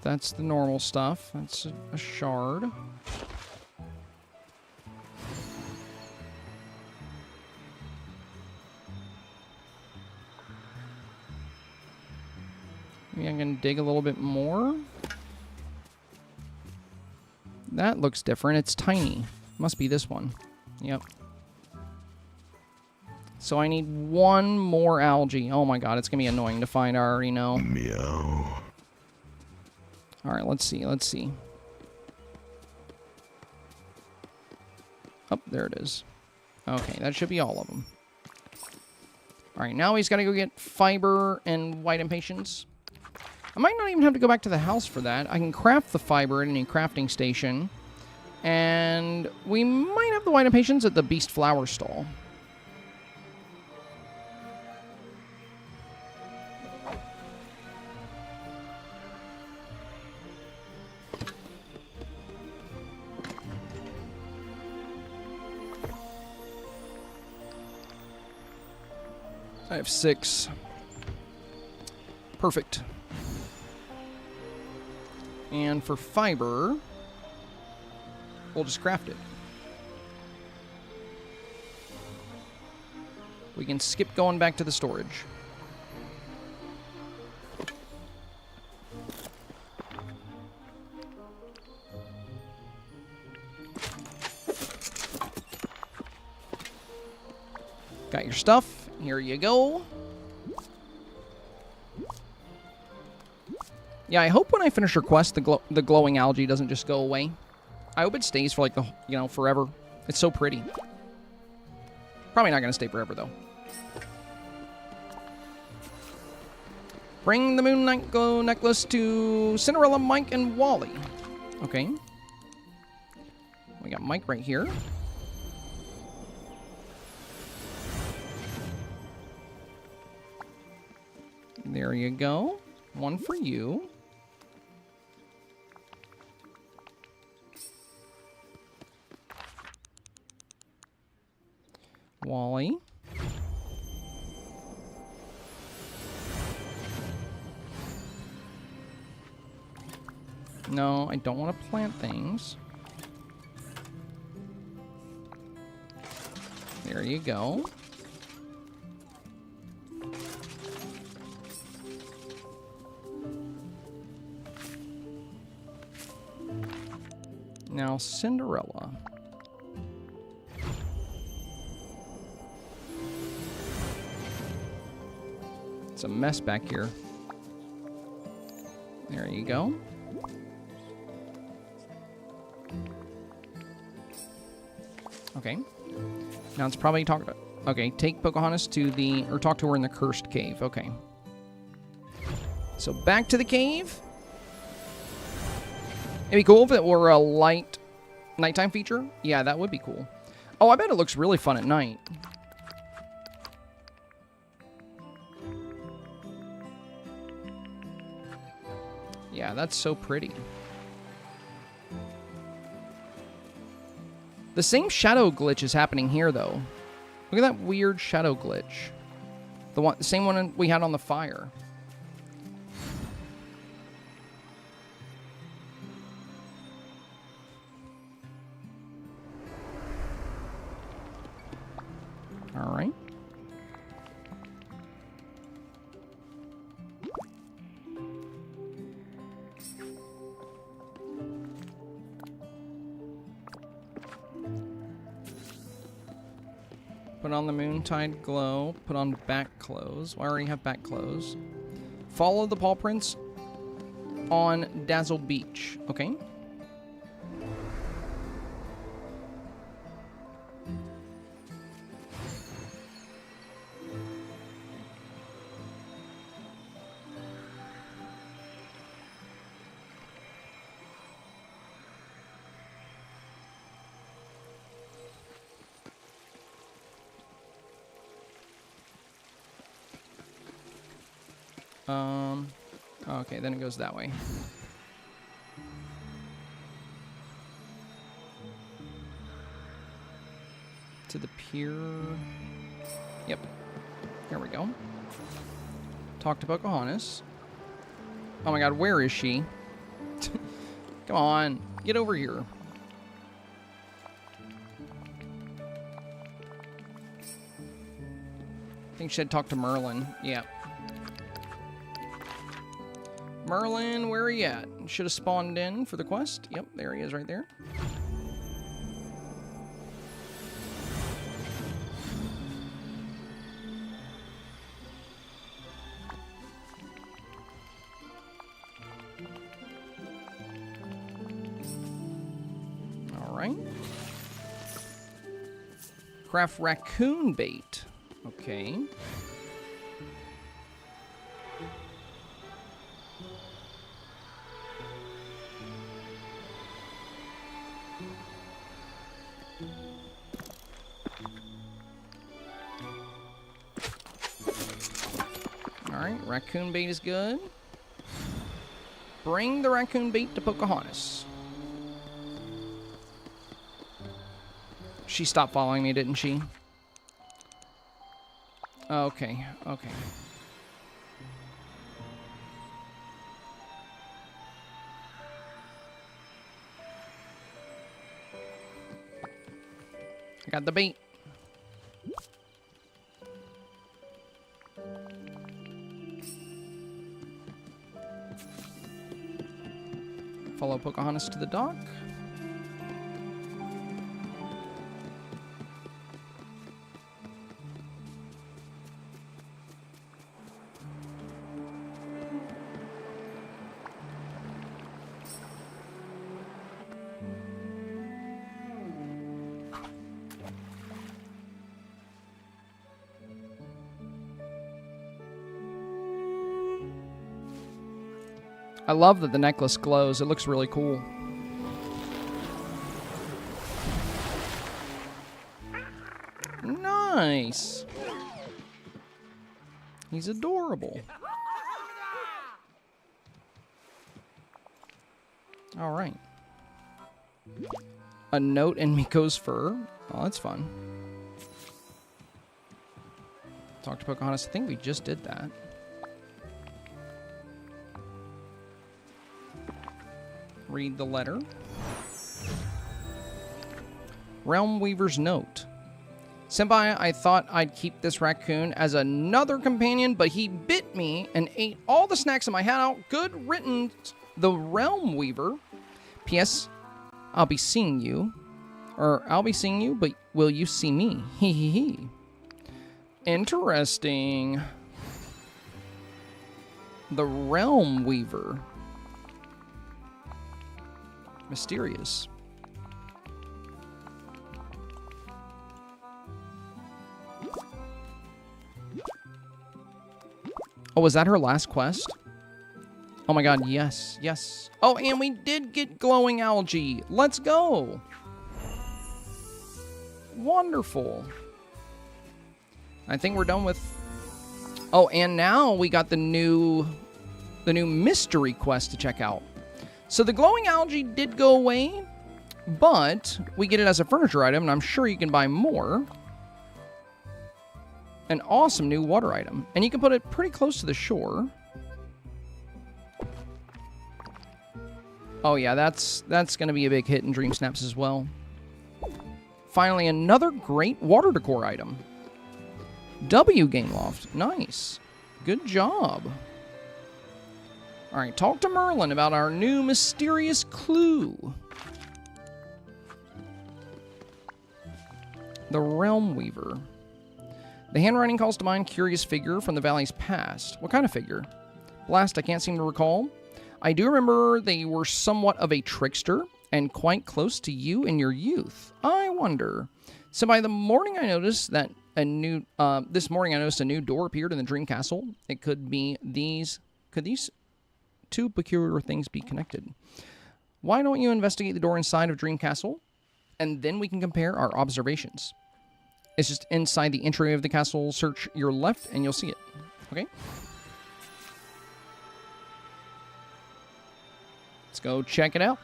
[SPEAKER 1] That's the normal stuff. That's a shard. Maybe I'm going to dig a little bit more. That looks different. It's tiny. Must be this one. Yep. So I need one more algae. Oh my god, it's going to be annoying to find, I already know.
[SPEAKER 4] Meow.
[SPEAKER 1] Alright, let's see, let's see. Oh, there it is. Okay, that should be all of them. Alright, now he's got to go get fiber and white impatiens. I might not even have to go back to the house for that. I can craft the fiber at any crafting station. And we might have the white impatiens at the beast flower stall. I have 6. Perfect. And for fiber, we'll just craft it. We can skip going back to the storage. Got your stuff. Here you go. Yeah, I hope when I finish her quest, the glowing algae doesn't just go away. I hope it stays for like the, forever. It's so pretty. Probably not going to stay forever, though. Bring the Moon Knight Glow necklace to Cinderella, Mike, and Wally. Okay. We got Mike right here. There you go. One for you. Wally. No, I don't want to plant things. There you go. Now, Cinderella. It's a mess back here. There you go. Okay. Now it's probably talk about... Okay, take Pocahontas to the... Or talk to her in the cursed cave. Okay. So back to the cave. It'd be cool if it were a light nighttime feature. Yeah, that would be cool. Oh, I bet it looks really fun at night. Yeah, that's so pretty. The same shadow glitch is happening here, though. Look at that weird shadow glitch. The same one we had on the fire. All right. Put on the Moontide Glow. Put on back clothes. Well, I already have back clothes. Follow the paw prints on Dazzle Beach. Okay. Okay, then it goes that way. To the pier. Yep. There we go. Talk to Pocahontas. Oh my god, where is she? Come on, get over here. I think she had talked to Merlin. Yeah. Merlin, where are you at? Should have spawned in for the quest. Yep, there he is right there. All right. Craft raccoon bait. Okay. Raccoon bait is good. Bring the raccoon bait to Pocahontas. She stopped following me, didn't she? Okay, okay. I got the bait. Follow Pocahontas to the dock. I love that the necklace glows. It looks really cool. Nice. He's adorable. All right. A note in Miko's fur. Oh, that's fun. Talk to Pocahontas. I think we just did that. Read the letter. Realm Weaver's note. Senpai, I thought I'd keep this raccoon as another companion, but he bit me and ate all the snacks in my handout. Good riddance, the Realm Weaver. P.S. I'll be seeing you. Or, I'll be seeing you, but will you see me? Hee hee hee. Interesting. The Realm Weaver. Mysterious. Oh, was that her last quest? Oh my god, yes, yes. Oh, and we did get glowing algae. Let's go. Wonderful. I think we're done with... Oh, and now we got the new mystery quest to check out. So the glowing algae did go away, but we get it as a furniture item, and I'm sure you can buy more. An awesome new water item. And you can put it pretty close to the shore. Oh yeah, that's going to be a big hit in Dreamsnaps as well. Finally, another great water decor item. W Game Loft. Nice. Good job. Alright, talk to Merlin about our new mysterious clue. The Realm Weaver. The handwriting calls to mind curious figure from the valley's past. What kind of figure? Blast, I can't seem to recall. I do remember they were somewhat of a trickster and quite close to you in your youth. I wonder. So by the morning I noticed that this morning I noticed a new door appeared in the Dream Castle. It could be these... Could these two peculiar things be connected? Why don't you investigate the door inside of Dream Castle? And then we can compare our observations. It's just inside the entry of the castle. Search your left and you'll see it. Okay? Let's go check it out.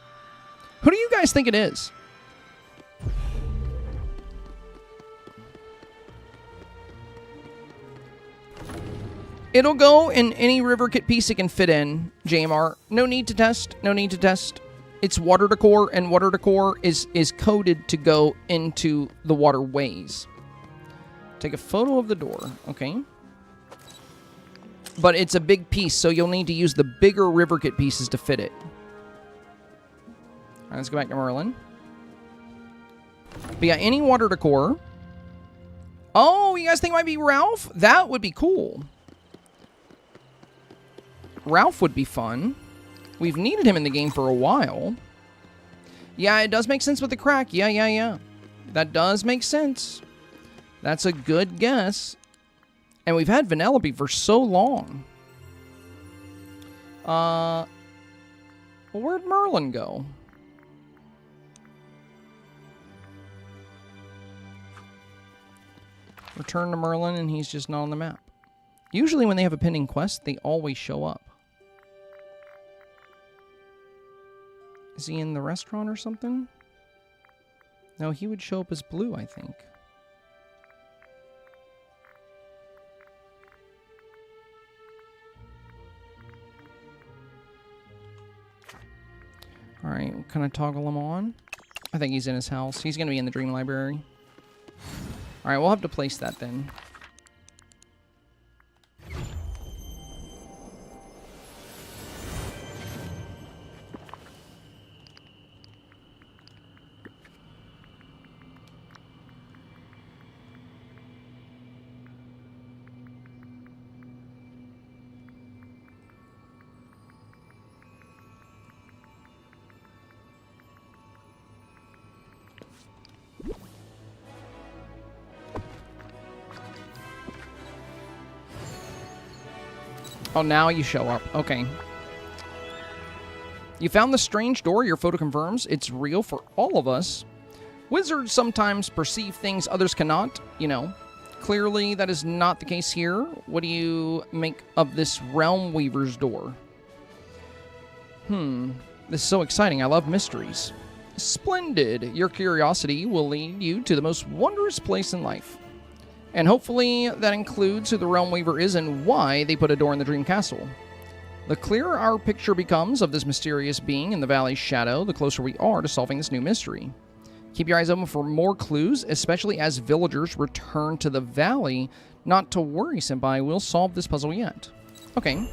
[SPEAKER 1] Who do you guys think it is? It'll go in any river kit piece it can fit in, JMR. No need to test. No need to test. It's water decor, and water decor is coded to go into the waterways. Take a photo of the door. Okay. But it's a big piece, so you'll need to use the bigger river kit pieces to fit it. All right, let's go back to Merlin. But yeah, any water decor. Oh, you guys think it might be Ralph? That would be cool. Ralph would be fun. We've needed him in the game for a while. Yeah, it does make sense with the crack. Yeah. That does make sense. That's a good guess. And we've had Vanellope for so long. Well, where'd Merlin go? Return to Merlin, and he's just not on the map. Usually when they have a pending quest, they always show up. Is he in the restaurant or something? No, he would show up as blue, I think. Alright, can I toggle him on? I think he's in his house. He's going to be in the Dream Library. Alright, we'll have to place that then. Oh, now you show up. Okay. You found the strange door. Your photo confirms it's real for all of us. Wizards sometimes perceive things others cannot, you know. Clearly, that is not the case here. What do you make of this Realm Weaver's door? This is so exciting. I love mysteries. Splendid. Your curiosity will lead you to the most wondrous place in life. And hopefully that includes who the Realm Weaver is and why they put a door in the Dream Castle. The clearer our picture becomes of this mysterious being in the valley's shadow, the closer we are to solving this new mystery. Keep your eyes open for more clues, especially as villagers return to the valley. Not to worry, Senpai, we'll solve this puzzle yet. Okay,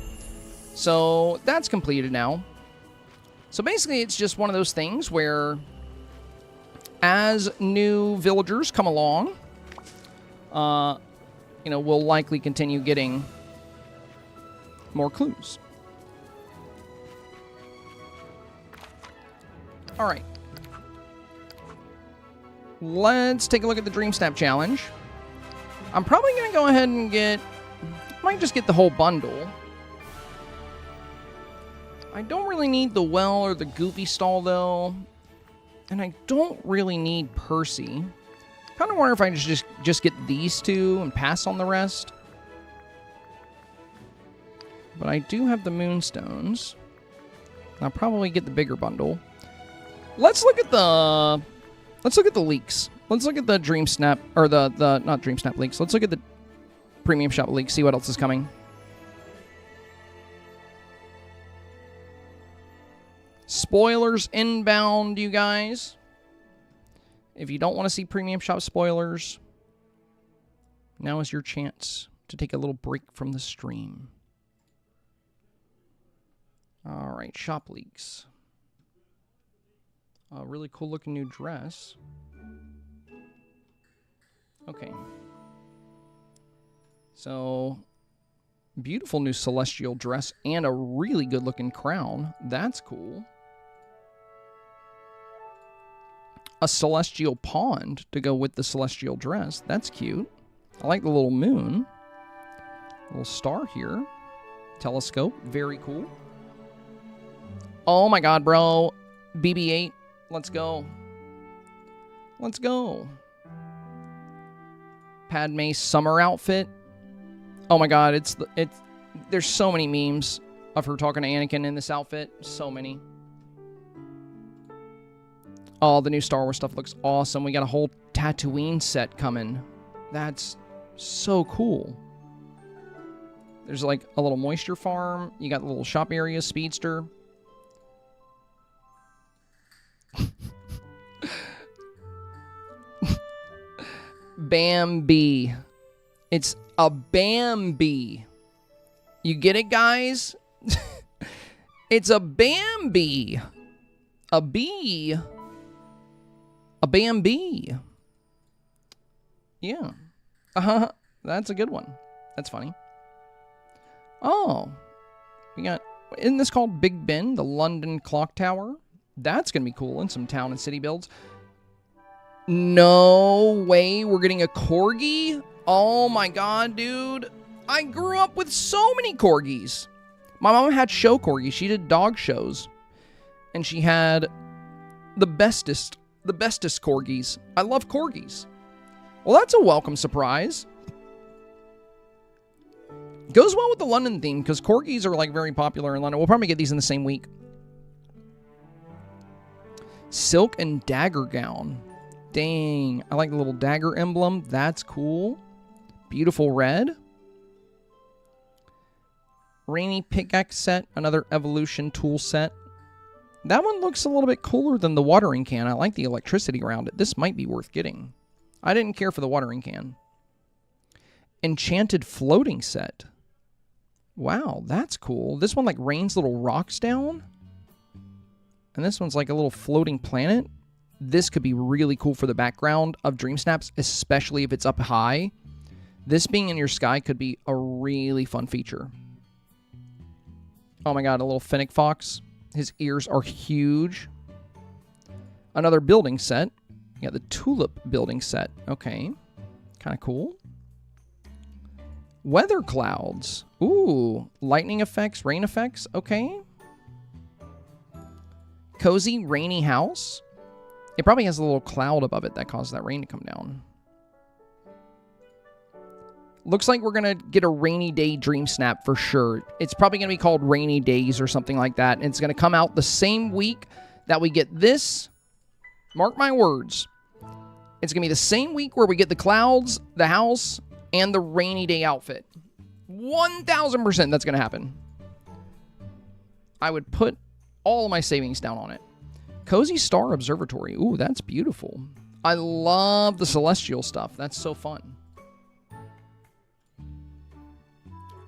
[SPEAKER 1] so that's completed now. So basically, it's just one of those things where as new villagers come along, you know, we'll likely continue getting more clues. All right. Let's take a look at the Dreamsnap Challenge. I'm probably going to go ahead and might just get the whole bundle. I don't really need the well or the Goofy stall, though. And I don't really need Percy. Kind of wonder if I just get these two and pass on the rest. But I do have the Moonstones. I'll probably get the bigger bundle. Let's look at the leaks. Let's look at the Dreamsnap, or the not Dreamsnap leaks. Let's look at the Premium Shop leaks, see what else is coming. Spoilers inbound, you guys. If you don't want to see Premium Shop spoilers, now is your chance to take a little break from the stream. All right, shop leaks. A really cool looking new dress. Okay. So, beautiful new celestial dress and a really good looking crown. That's cool. A celestial pond to go with the celestial dress. That's cute. I like the little moon. Little star here. Telescope. Very cool. Oh my god, bro. BB-8. Let's go. Let's go. Padme's summer outfit. Oh my god, there's so many memes of her talking to Anakin in this outfit. So many. Oh, the new Star Wars stuff looks awesome. We got a whole Tatooine set coming. That's so cool. There's like a little moisture farm. You got the little shop area, speedster. Bambi. It's a Bambi. You get it, guys? It's a Bambi. A bee. A Bambi. Yeah. That's a good one. That's funny. Oh. We got... Isn't this called Big Ben? The London Clock Tower? That's going to be cool in some town and city builds. No way we're getting a Corgi? Oh my god, dude. I grew up with so many Corgis. My mom had show Corgis. She did dog shows. And she had the bestest Corgis. I love Corgis. Well, that's a welcome surprise. Goes well with the London theme, because Corgis are like very popular in London. We'll probably get these in the same week. Silk and dagger gown. Dang. I like the little dagger emblem. That's cool. Beautiful red. Rainy pickaxe set. Another evolution tool set. That one looks a little bit cooler than the watering can. I like the electricity around it. This might be worth getting. I didn't care for the watering can. Enchanted floating set. Wow, that's cool. This one like rains little rocks down. And this one's like a little floating planet. This could be really cool for the background of Dreamsnaps, especially if it's up high. This being in your sky could be a really fun feature. Oh my god, a little fennec fox. His ears are huge. Another building set. You got the tulip building set. Okay. Kind of cool. Weather clouds. Ooh. Lightning effects, rain effects. Okay. Cozy rainy house. It probably has a little cloud above it that causes that rain to come down. Looks like we're going to get a rainy day Dreamsnap for sure. It's probably going to be called Rainy Days or something like that. And it's going to come out the same week that we get this. Mark my words. It's going to be the same week where we get the clouds, the house, and the rainy day outfit. 1,000% that's going to happen. I would put all of my savings down on it. Cozy Star Observatory. Ooh, that's beautiful. I love the celestial stuff. That's so fun.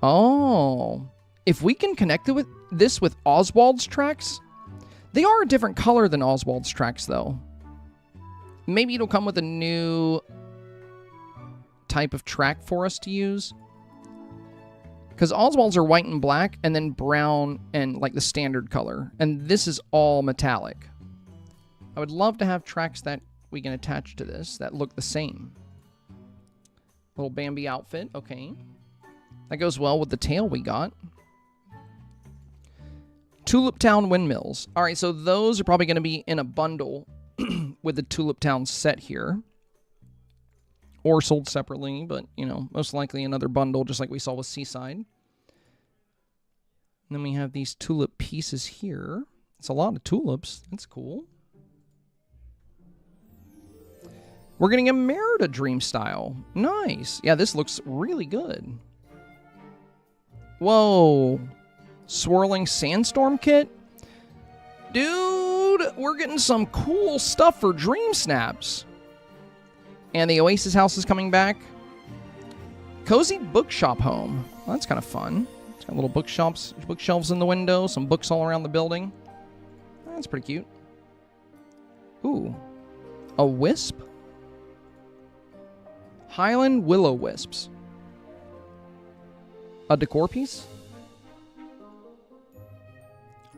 [SPEAKER 1] Oh, if we can connect it with this with Oswald's tracks, they are a different color than Oswald's tracks, though. Maybe it'll come with a new type of track for us to use. Because Oswald's are white and black, and then brown and like the standard color. And this is all metallic. I would love to have tracks that we can attach to this that look the same. Little Bambi outfit, okay. That goes well with the tail we got. Tulip Town Windmills. All right, so those are probably going to be in a bundle with the Tulip Town set here. Or sold separately, but, you know, most likely another bundle, just like we saw with Seaside. And then we have these tulip pieces here. It's a lot of tulips. That's cool. We're getting a Merida Dream style. Nice. Yeah, this looks really good. Whoa. Swirling Sandstorm kit? Dude, we're getting some cool stuff for Dreamsnaps. And the Oasis house is coming back. Cozy Bookshop Home. Well, that's kind of fun. It's got little bookshelves in the window, some books all around the building. That's pretty cute. Ooh. A wisp? Highland Willow Wisps. A decor piece?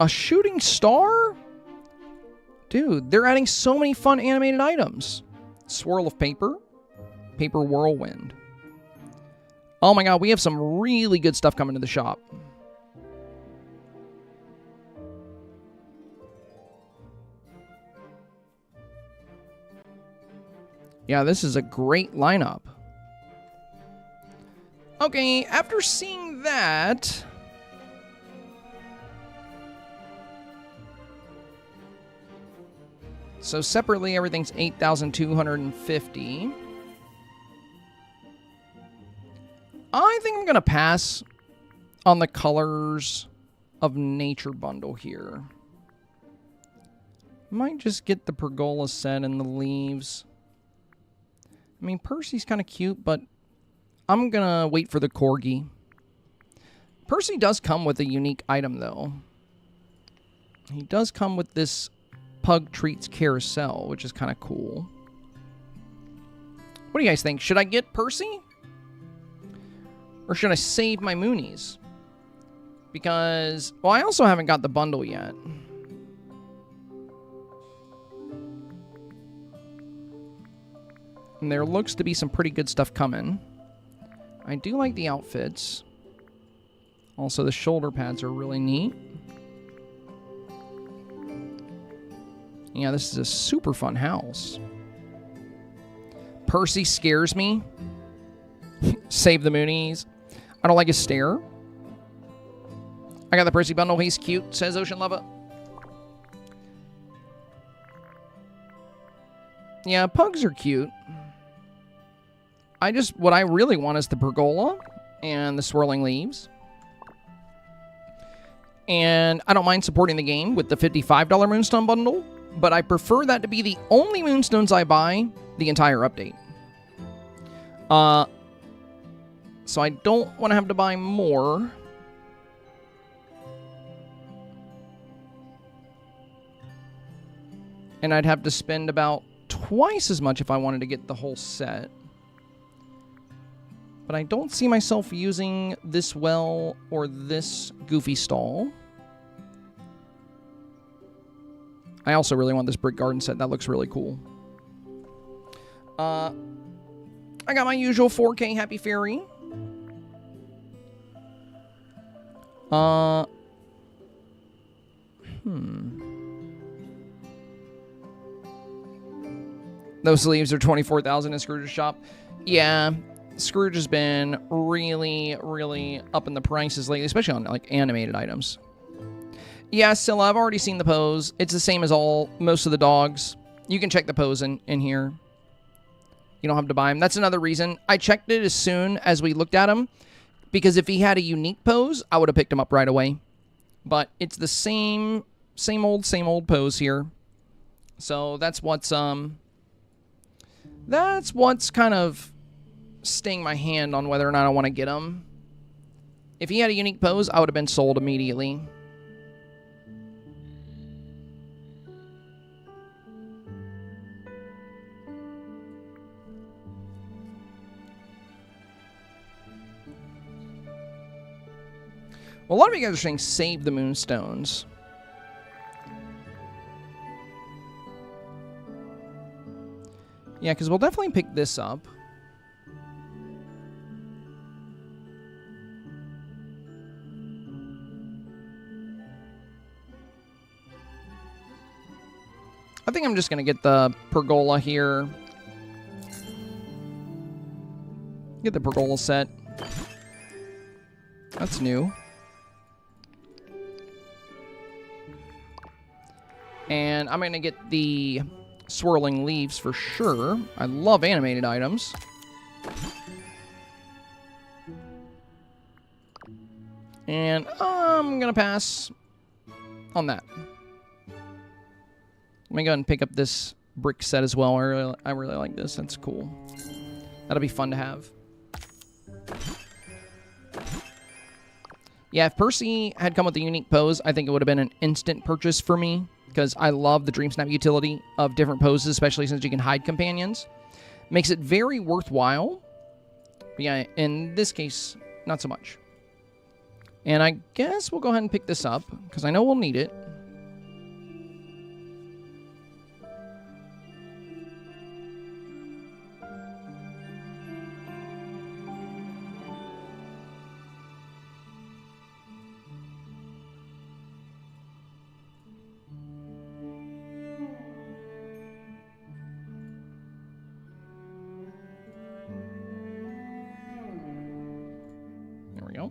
[SPEAKER 1] A shooting star? Dude, they're adding so many fun animated items. Swirl of paper. Paper whirlwind. Oh my god, we have some really good stuff coming to the shop. Yeah, this is a great lineup. Okay, after seeing that... So separately, everything's $8,250. I think I'm going to pass on the Colors of Nature bundle here. Might just get the pergola set and the leaves. I mean, Percy's kind of cute, but I'm going to wait for the Corgi. Percy does come with a unique item, though. He does come with this Pug Treats Carousel, which is kind of cool. What do you guys think? Should I get Percy? Or should I save my Moonies? Because, well, I also haven't got the bundle yet. And there looks to be some pretty good stuff coming. I do like the outfits. Also, the shoulder pads are really neat. Yeah, this is a super fun house. Percy scares me. Save the Moonies. I don't like his stare. I got the Percy bundle. He's cute, says Ocean Lava. Yeah, pugs are cute. What I really want is the pergola and the swirling leaves. And I don't mind supporting the game with the $55 Moonstone bundle, but I prefer that to be the only Moonstones I buy the entire update. So I don't want to have to buy more. And I'd have to spend about twice as much if I wanted to get the whole set. But I don't see myself using this well or this Goofy stall. I also really want this Brick Garden set. That looks really cool. I got my usual 4K Happy Fairy. Those sleeves are $24,000 in Scrooge's shop. Yeah, Scrooge has been really, really up in the prices lately, especially on like animated items. Yeah, Scylla, I've already seen the pose. It's the same as most of the dogs. You can check the pose in here. You don't have to buy him. That's another reason. I checked it as soon as we looked at him, because if he had a unique pose, I would have picked him up right away. But it's the same old pose here. So that's what's kind of staying my hand on whether or not I want to get him. If he had a unique pose, I would have been sold immediately. Well, a lot of you guys are saying save the Moonstones. Yeah, because we'll definitely pick this up. I think I'm just going to get the pergola here. Get the pergola set. That's new. And I'm going to get the swirling leaves for sure. I love animated items. And I'm going to pass on that. Let me go ahead and pick up this brick set as well. I really like this. That's cool. That'll be fun to have. Yeah, if Percy had come with a unique pose, I think it would have been an instant purchase for me, because I love the Dreamsnap utility of different poses, especially since you can hide companions. Makes it very worthwhile. But yeah, in this case, not so much. And I guess we'll go ahead and pick this up, because I know we'll need it. There we go.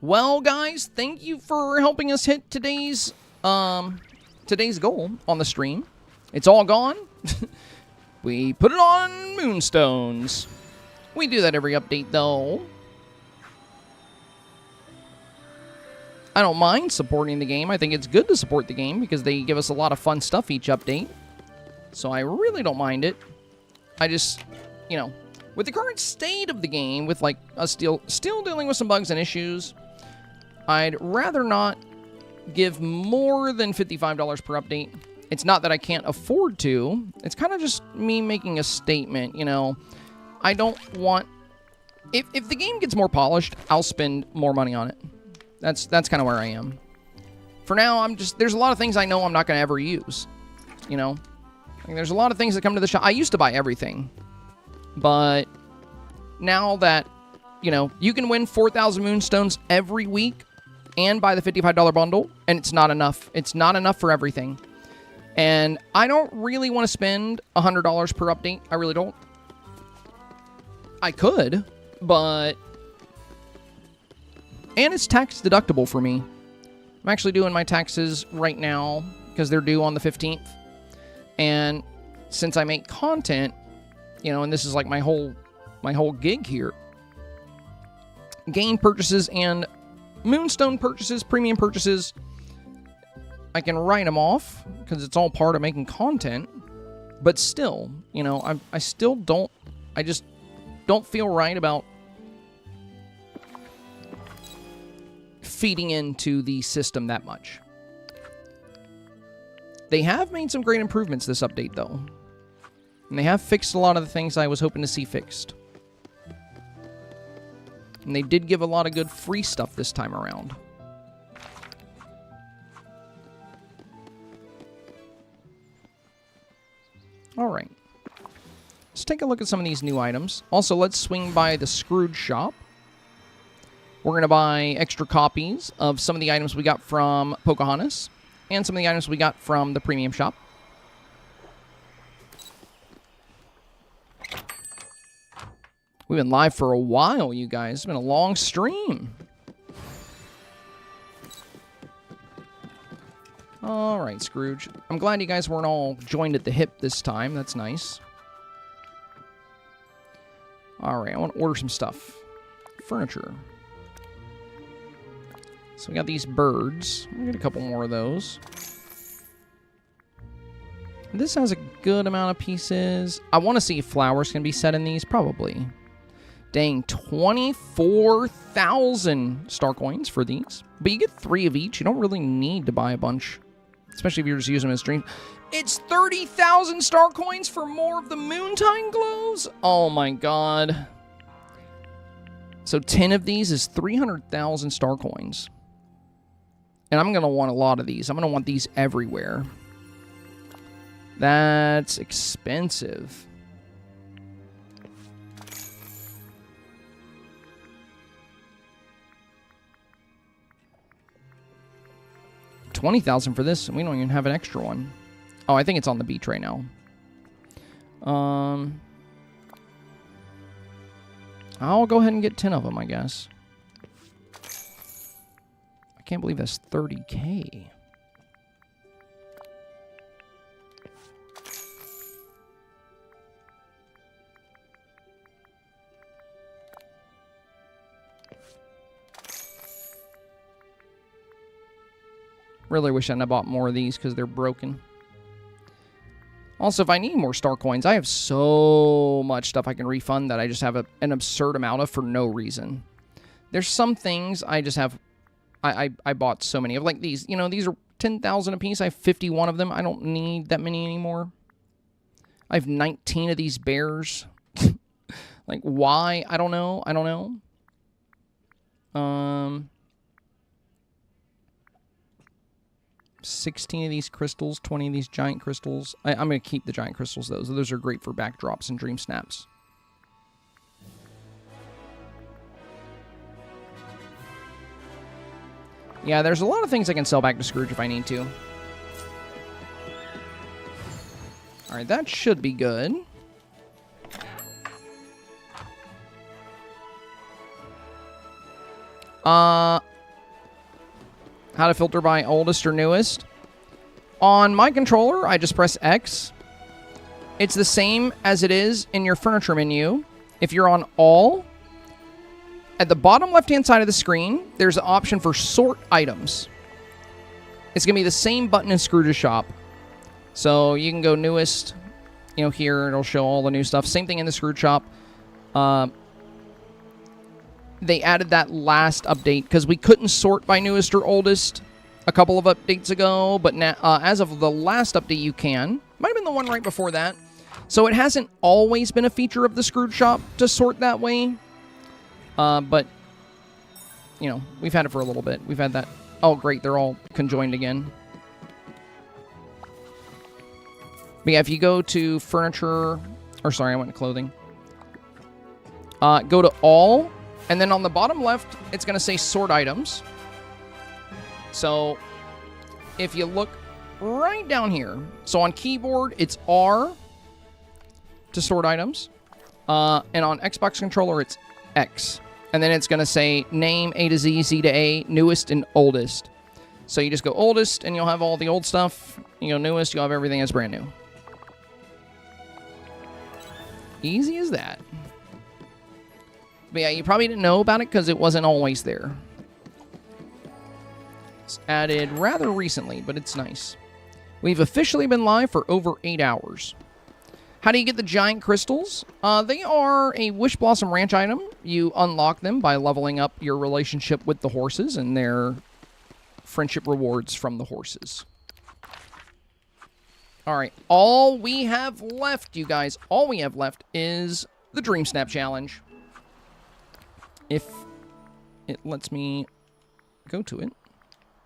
[SPEAKER 1] Well, guys, thank you for helping us hit today's goal on the stream. It's all gone. We put it on Moonstones. We do that every update, though. I don't mind supporting the game. I think it's good to support the game because they give us a lot of fun stuff each update. So I really don't mind it. I just, you know, with the current state of the game, with like us still dealing with some bugs and issues, I'd rather not give more than $55 per update. It's not that I can't afford to. It's kind of just me making a statement, you know. I don't want... If the game gets more polished, I'll spend more money on it. That's kind of where I am. For now, I'm just... There's a lot of things I know I'm not going to ever use. You know? Like, there's a lot of things that come to the shop. I used to buy everything. But now that, you know, you can win 4,000 Moonstones every week and buy the $55 bundle, and it's not enough. It's not enough for everything. And I don't really want to spend $100 per update. I really don't. I could, but... And it's tax deductible for me. I'm actually doing my taxes right now because they're due on the 15th. And since I make content, you know, and this is like my whole gig here. Game purchases and Moonstone purchases, premium purchases, I can write them off because it's all part of making content. But still, you know, I still don't... I just don't feel right about feeding into the system that much. They have made some great improvements this update, though. And they have fixed a lot of the things I was hoping to see fixed. And they did give a lot of good free stuff this time around. All right. Let's take a look at some of these new items. Also, let's swing by the Scrooge shop. We're going to buy extra copies of some of the items we got from Pocahontas and some of the items we got from the premium shop. We've been live for a while, you guys. It's been a long stream. All right, Scrooge. I'm glad you guys weren't all joined at the hip this time. That's nice. All right, I want to order some stuff. Furniture. So we got these birds. We'll get a couple more of those. This has a good amount of pieces. I want to see if flowers can be set in these. Probably. Dang, 24,000 star coins for these. But you get 3 of each. You don't really need to buy a bunch. Especially if you're just using them as dream. It's 30,000 star coins for more of the Moontime Glows? Oh my god. So 10 of these is 300,000 star coins. And I'm going to want a lot of these. I'm going to want these everywhere. That's expensive. $20,000 for this, and we don't even have an extra one. Oh, I think it's on the beach right now. I'll go ahead and get 10 of them, I guess. I can't believe that's 30K. Really wish I hadn't bought more of these because they're broken. Also, if I need more star coins, I have so much stuff I can refund that I just have an absurd amount of for no reason. There's some things I just have... I bought so many of. Like these. You know, these are 10,000 a piece. I have 51 of them. I don't need that many anymore. I have 19 of these bears. Like, why? I don't know. I don't know. 16 of these crystals, 20 of these giant crystals. I'm going to keep the giant crystals, though. Those are great for backdrops and dream snaps. Yeah, there's a lot of things I can sell back to Scrooge if I need to. Alright, that should be good. How to filter by oldest or newest. On my controller, I just press X. It's the same as it is in your furniture menu. If you're on all, at the bottom left-hand side of the screen, there's an option for sort items. It's going to be the same button in Scrooge's shop. So you can go newest, you know, here. It'll show all the new stuff. Same thing in the Scrooge shop. They added that last update because we couldn't sort by newest or oldest a couple of updates ago, but now, as of the last update, you can. Might have been the one right before that. So it hasn't always been a feature of the Scrooge shop to sort that way. But, you know, we've had it for a little bit. We've had that. Oh, great. They're all conjoined again. But yeah, if you go to furniture, or sorry, I went to clothing. Go to all. And then on the bottom left, it's going to say sort items. So if you look right down here, so on keyboard, it's R to sort items. And on Xbox controller, it's X. And then it's going to say name, A to Z, Z to A, newest and oldest. So you just go oldest, and you'll have all the old stuff. You go newest, you'll have everything that's brand new. Easy as that. But yeah, you probably didn't know about it because it wasn't always there. It's added rather recently, but it's nice. We've officially been live for over 8 hours. How do you get the giant crystals? They are a Wish Blossom Ranch item. You unlock them by leveling up your relationship with the horses and their friendship rewards from the horses. Alright, all we have left, you guys, all we have left is the Dreamsnap Challenge. If it lets me go to it.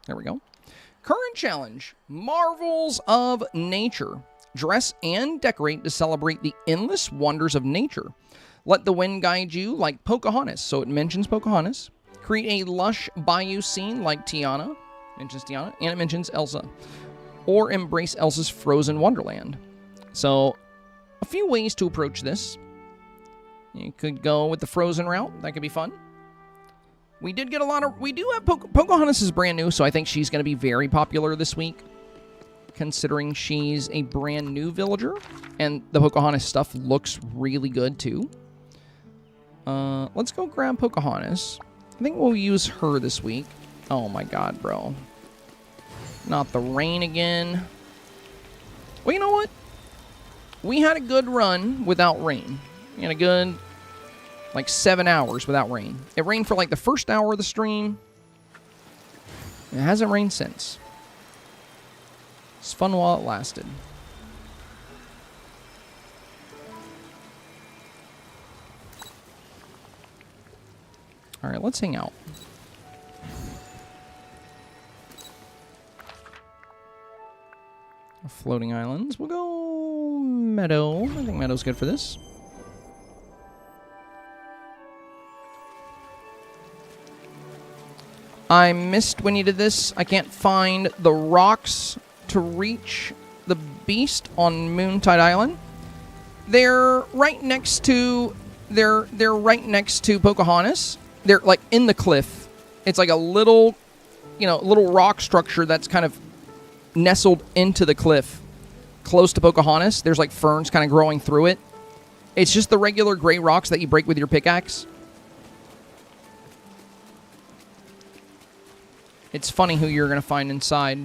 [SPEAKER 1] There we go. Current challenge, Marvels of Nature. Dress and decorate to celebrate the endless wonders of nature. Let the wind guide you like Pocahontas. So it mentions Pocahontas. Create a lush bayou scene like Tiana. Mentions Tiana. And it mentions Elsa. Or embrace Elsa's frozen wonderland. So, a few ways to approach this. You could go with the frozen route. That could be fun. We did get a lot of... We do have... Pocahontas is brand new, so I think she's going to be very popular this week. Considering she's a brand new villager. And the Pocahontas stuff looks really good, too. Let's go grab Pocahontas. I think we'll use her this week. Oh my god, bro. Not the rain again. Well, you know what? We had a good run without rain. We had a good, like, 7 hours without rain. It rained for, like, the first hour of the stream. It hasn't rained since. It's fun while it lasted. Alright, let's hang out. Floating islands. We'll go Meadow. I think Meadow's good for this. I missed when you did this. I can't find the rocks to reach the beast on Moontide Island. They're right next to... They're right next to Pocahontas. They're, like, in the cliff. It's like a little, you know, little rock structure that's kind of nestled into the cliff close to Pocahontas. There's like ferns kind of growing through it. It's just the regular gray rocks that you break with your pickaxe. It's funny who you're going to find inside.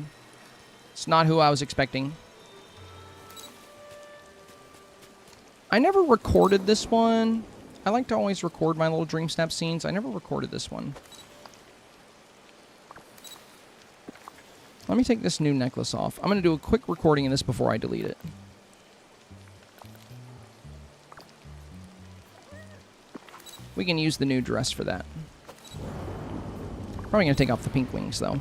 [SPEAKER 1] It's not who I was expecting. I never recorded this one. I like to always record my little Dreamsnap scenes. I never recorded this one. Let me take this new necklace off. I'm going to do a quick recording of this before I delete it. We can use the new dress for that. Probably going to take off the pink wings, though.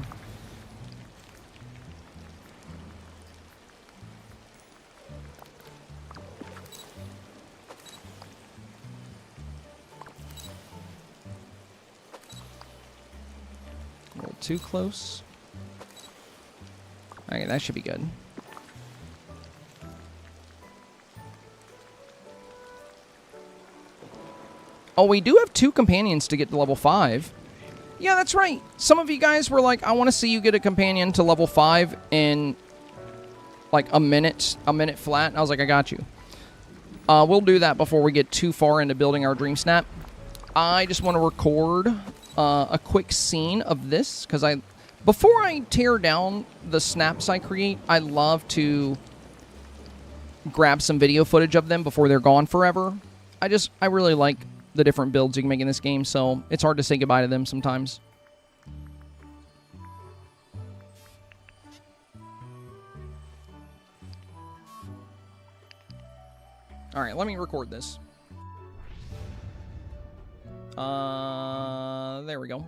[SPEAKER 1] A little too close. Okay, that should be good. Oh, we do have 2 companions to get to level 5. Yeah, that's right. Some of you guys were like, I want to see you get a companion to level 5 in like a minute flat. And I was like, I got you. We'll do that before we get too far into building our Dreamsnap. I just want to record a quick scene of this because before I tear down the snaps I create, I love to grab some video footage of them before they're gone forever. I really like the different builds you can make in this game, so it's hard to say goodbye to them sometimes. Alright, let me record this. There we go.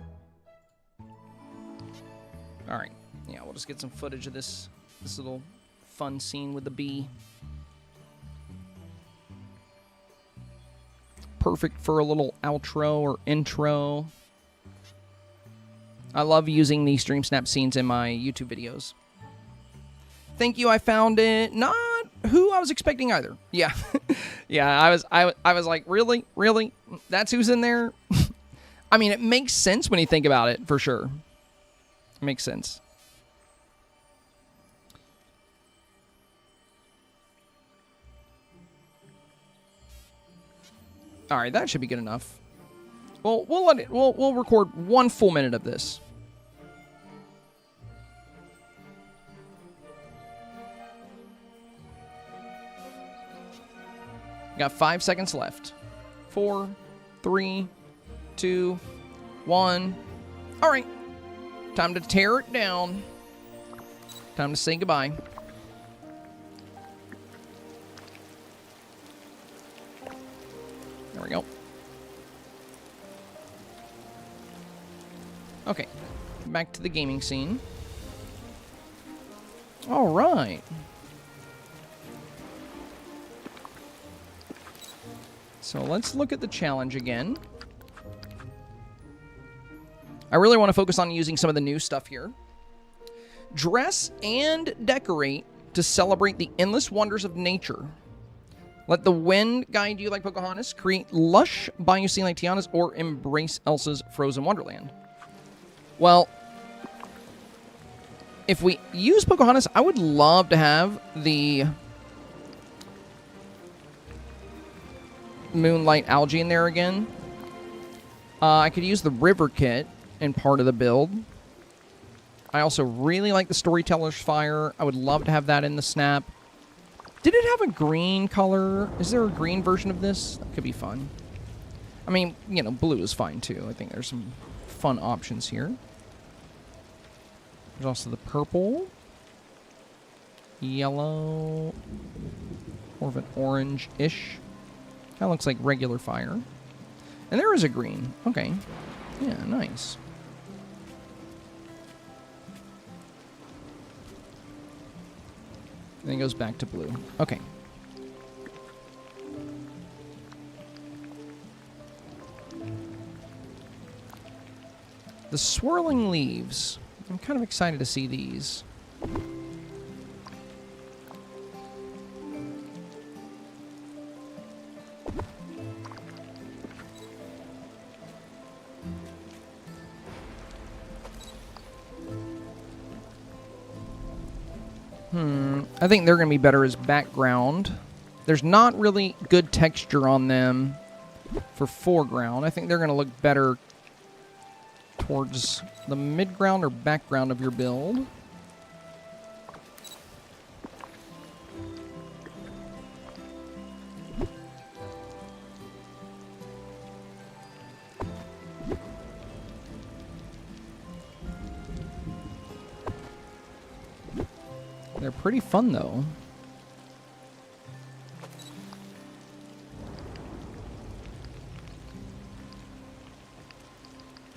[SPEAKER 1] Alright, yeah, we'll just get some footage of this little fun scene with the bee. Perfect for a little outro or intro. I love using these Dreamsnap scenes in my YouTube videos. Thank you, I found it. Not who I was expecting either. Yeah. Yeah, I was like, really? Really? That's who's in there? I mean, it makes sense when you think about it, for sure. It makes sense. All right, that should be good enough. Well, we'll record 1 full minute of this. Got 5 seconds left. 4, 3, 2, 1. All right. Time to tear it down. Time to say goodbye. There we go. Okay. Back to the gaming scene. All right. So let's look at the challenge again. I really want to focus on using some of the new stuff here. Dress and decorate to celebrate the endless wonders of nature. Let the wind guide you like Pocahontas. Create lush bayou scene like Tiana's, or embrace Elsa's frozen wonderland. Well, if we use Pocahontas, I would love to have the Moonlight algae in there again. I could use the river kit in part of the build. I also really like the Storyteller's Fire. I would love to have that in the snap. Did it have a green color? Is there a green version of this? That could be fun. I mean, you know, blue is fine too. I think there's some fun options here. There's also the purple. Yellow. More of an orange-ish. Kind of looks like regular fire. And there is a green. Okay. Yeah, nice. And then it goes back to blue. Okay. The swirling leaves. I'm kind of excited to see these. I think they're going to be better as background. There's not really good texture on them for foreground. I think they're going to look better towards the midground or background of your build. They're pretty fun, though.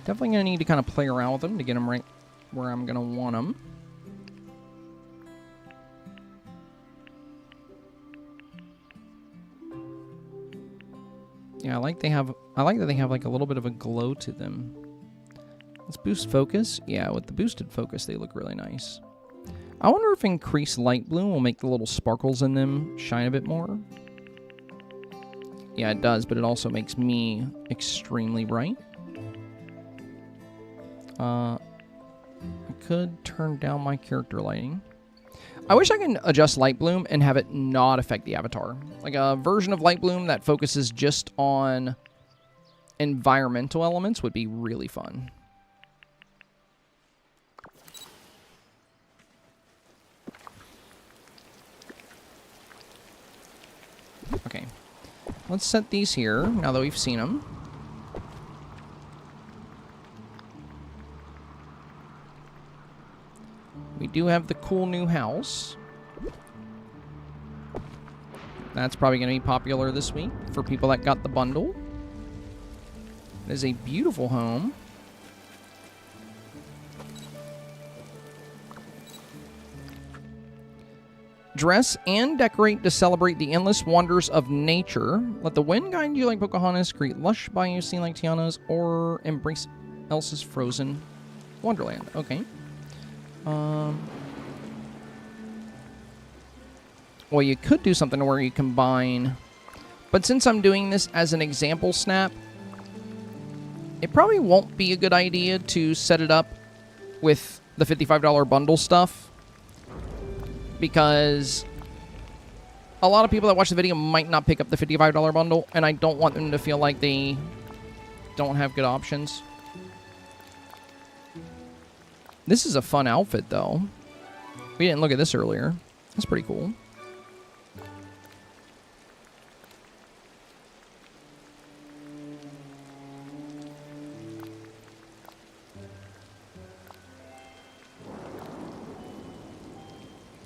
[SPEAKER 1] Definitely going to need to kind of play around with them to get them right where I'm going to want them. Yeah, I like that they have like a little bit of a glow to them. Let's boost focus. Yeah, with the boosted focus, they look really nice. I wonder if increased light bloom will make the little sparkles in them shine a bit more. Yeah, it does, but it also makes me extremely bright. I could turn down my character lighting. I wish I could adjust light bloom and have it not affect the avatar. Like a version of light bloom that focuses just on environmental elements would be really fun. Okay, let's set these here now that we've seen them. We do have the cool new house. That's probably going to be popular this week for people that got the bundle. It is a beautiful home. Dress and decorate to celebrate the endless wonders of nature. Let the wind guide you like Pocahontas, create lush bayou scene like Tiana's, or embrace Elsa's frozen wonderland. Okay. Well, you could do something where you combine... But since I'm doing this as an example snap, it probably won't be a good idea to set it up with the $55 bundle stuff. Because a lot of people that watch the video might not pick up the $55 bundle, and I don't want them to feel like they don't have good options. This is a fun outfit, though. We didn't look at this earlier. That's pretty cool.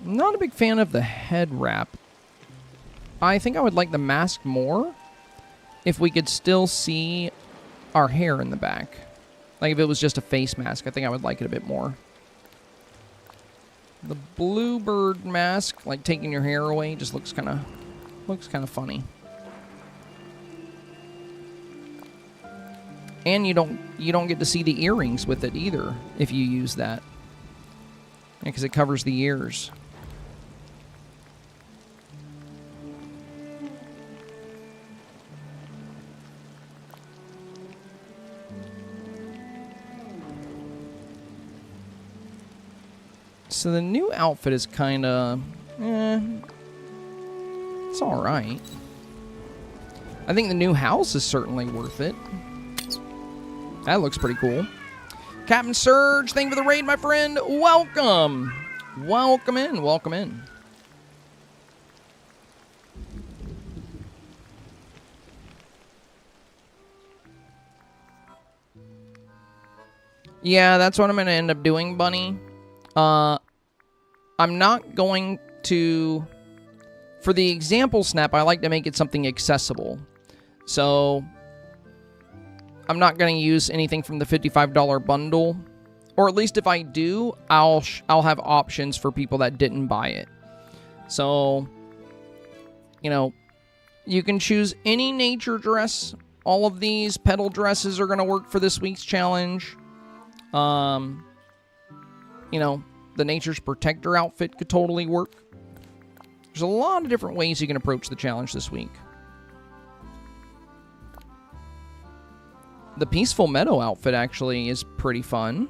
[SPEAKER 1] I'm not a big fan of the head wrap. I think I would like the mask more if we could still see our hair in the back. Like if it was just a face mask, I think I would like it a bit more. The bluebird mask, like taking your hair away, just looks kind of funny. And you don't get to see the earrings with it either if you use that. Because it covers the ears. So the new outfit is kind of, it's all right. I think the new house is certainly worth it. That looks pretty cool. Captain Surge, thank you for the raid, my friend. Welcome. Welcome in. Welcome in. Yeah, that's what I'm going to end up doing, Bunny. I'm not going to... For the example snap, I like to make it something accessible. So... I'm not going to use anything from the $55 bundle. Or at least if I do, I'll have options for people that didn't buy it. So... You know... You can choose any nature dress. All of these petal dresses are going to work for this week's challenge. You know, the Nature's Protector outfit could totally work. There's a lot of different ways you can approach the challenge this week. The Peaceful Meadow outfit actually is pretty fun.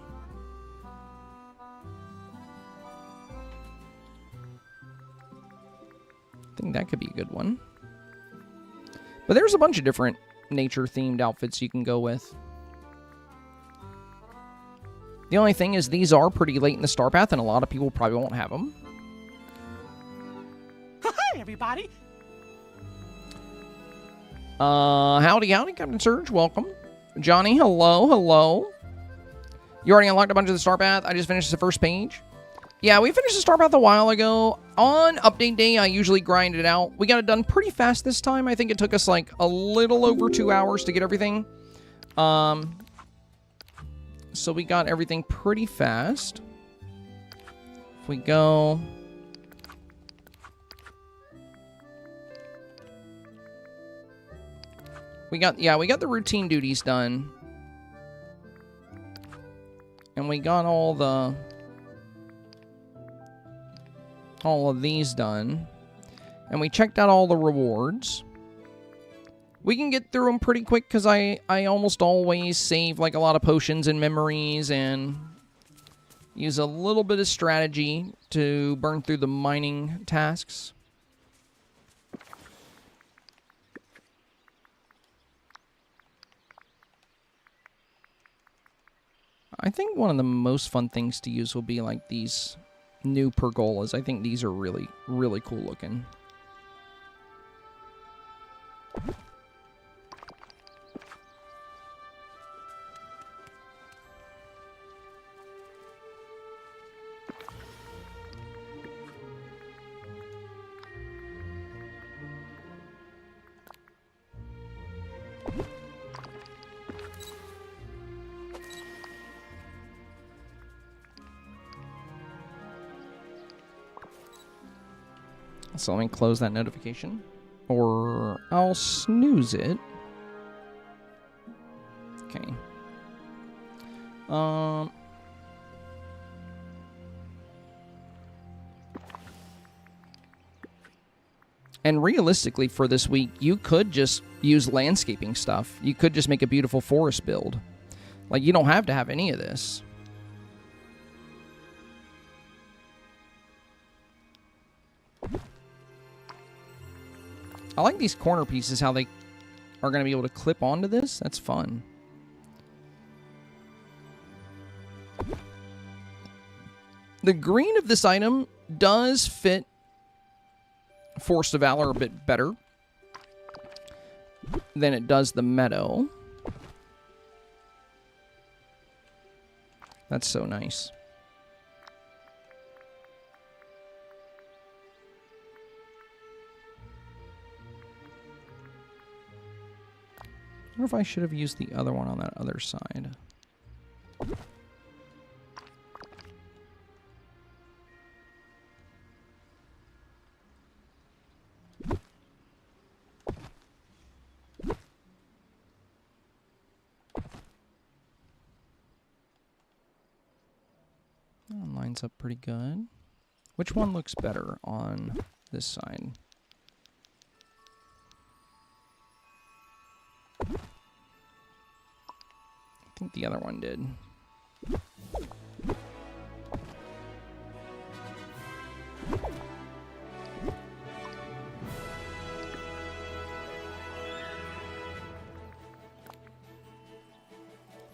[SPEAKER 1] I think that could be a good one. But there's a bunch of different nature-themed outfits you can go with. The only thing is these are pretty late in the StarPath, and a lot of people probably won't have them.
[SPEAKER 3] Hi, everybody.
[SPEAKER 1] Howdy, Captain Surge. Welcome. Johnny, hello, hello. You already unlocked a bunch of the StarPath? I just finished the first page. Yeah, we finished the StarPath a while ago. On update day, I usually grind it out. We got it done pretty fast this time. I think it took us like a little over 2 hours to get everything. So we got everything pretty fast. If we go... We got the routine duties done. And we got all of these done. And we checked out all the rewards. We can get through them pretty quick because I almost always save like a lot of potions and memories and use a little bit of strategy to burn through the mining tasks. I think one of the most fun things to use will be like these new pergolas. I think these are really, really cool looking. So let me close that notification, or I'll snooze it. Okay. And realistically for this week, you could just use landscaping stuff. You could just make a beautiful forest build. Like, you don't have to have any of this. I like these corner pieces, how they are going to be able to clip onto this. That's fun. The green of this item does fit Force of Valor a bit better than it does the meadow. That's so nice. I wonder if I should have used the other one on that other side. That lines up pretty good. Which one looks better on this side? I think the other one did.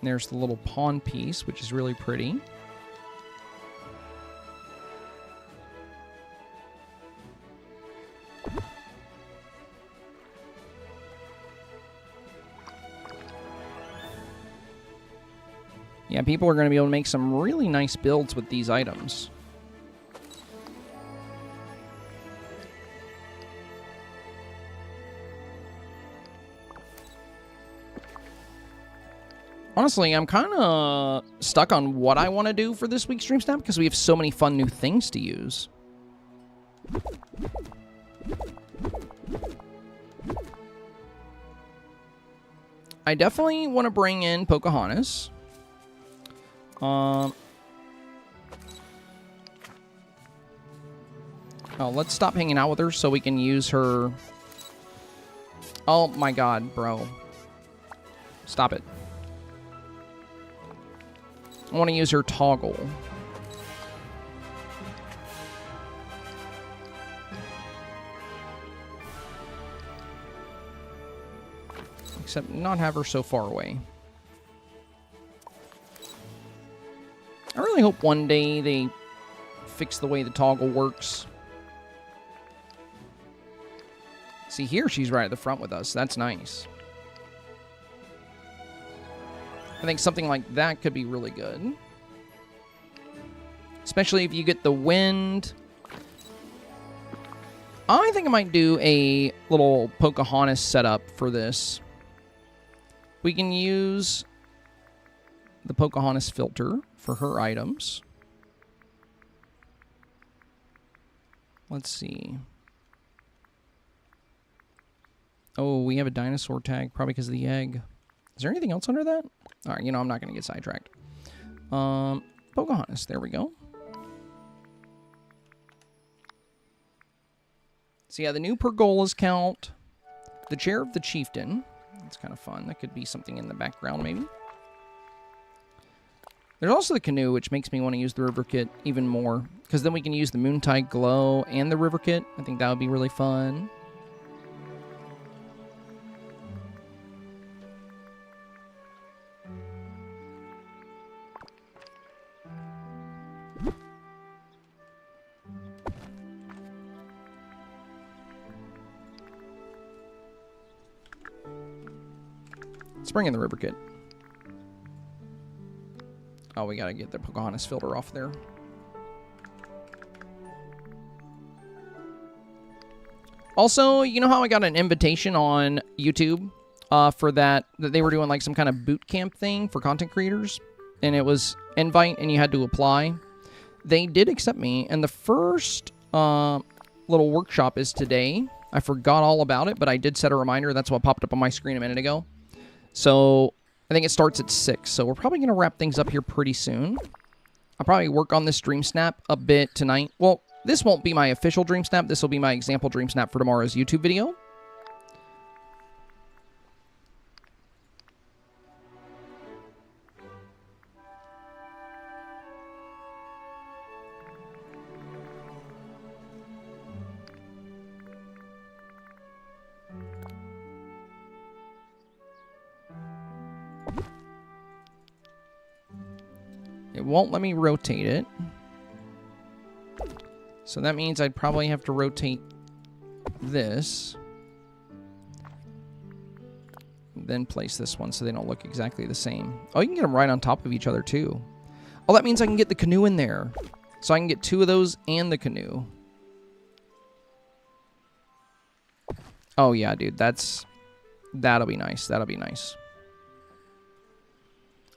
[SPEAKER 1] And there's the little pawn piece, which is really pretty. Yeah, people are going to be able to make some really nice builds with these items. Honestly, I'm kind of stuck on what I want to do for this week's Dreamsnap because we have so many fun new things to use. I definitely want to bring in Pocahontas. Oh, let's stop hanging out with her so we can use her. Oh my god, bro. Stop it. I want to use her toggle. Except not have her so far away. I really hope one day they fix the way the toggle works. See, here she's right at the front with us. That's nice. I think something like that could be really good. Especially if you get the wind. I think I might do a little Pocahontas setup for this. We can use the Pocahontas filter for her items. Let's see. Oh, we have a dinosaur tag, probably because of the egg. Is there anything else under that? All right, you know, I'm not going to get sidetracked. Pocahontas, there we go. So yeah, the new pergolas count. The chair of the chieftain. That's kind of fun. That could be something in the background, maybe. There's also the canoe, which makes me want to use the river kit even more. Because then we can use the Moontide Glow and the river kit. I think that would be really fun. Let's bring in the river kit. Oh, we gotta get the Pocahontas filter off there. Also, you know how I got an invitation on YouTube for that they were doing like some kind of boot camp thing for content creators? And it was invite and you had to apply. They did accept me, and the first little workshop is today. I forgot all about it, but I did set a reminder. That's what popped up on my screen a minute ago. So I think it starts at 6, so we're probably going to wrap things up here pretty soon. I'll probably work on this Dreamsnap a bit tonight. Well, this won't be my official Dreamsnap. This will be my example Dreamsnap for tomorrow's YouTube video. It won't let me rotate it. So that means I'd probably have to rotate this. Then place this one so they don't look exactly the same. Oh, you can get them right on top of each other too. Oh, that means I can get the canoe in there. So I can get 2 of those and the canoe. Oh yeah, dude, that'll be nice. That'll be nice.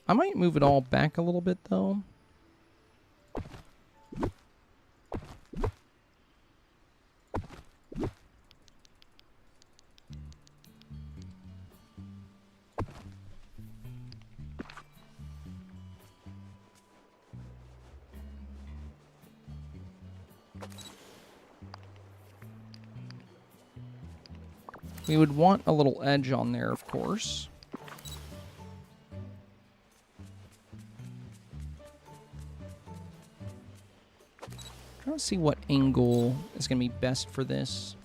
[SPEAKER 1] I might move it all back a little bit, though. We would want a little edge on there, of course. Trying to see what angle is going to be best for this.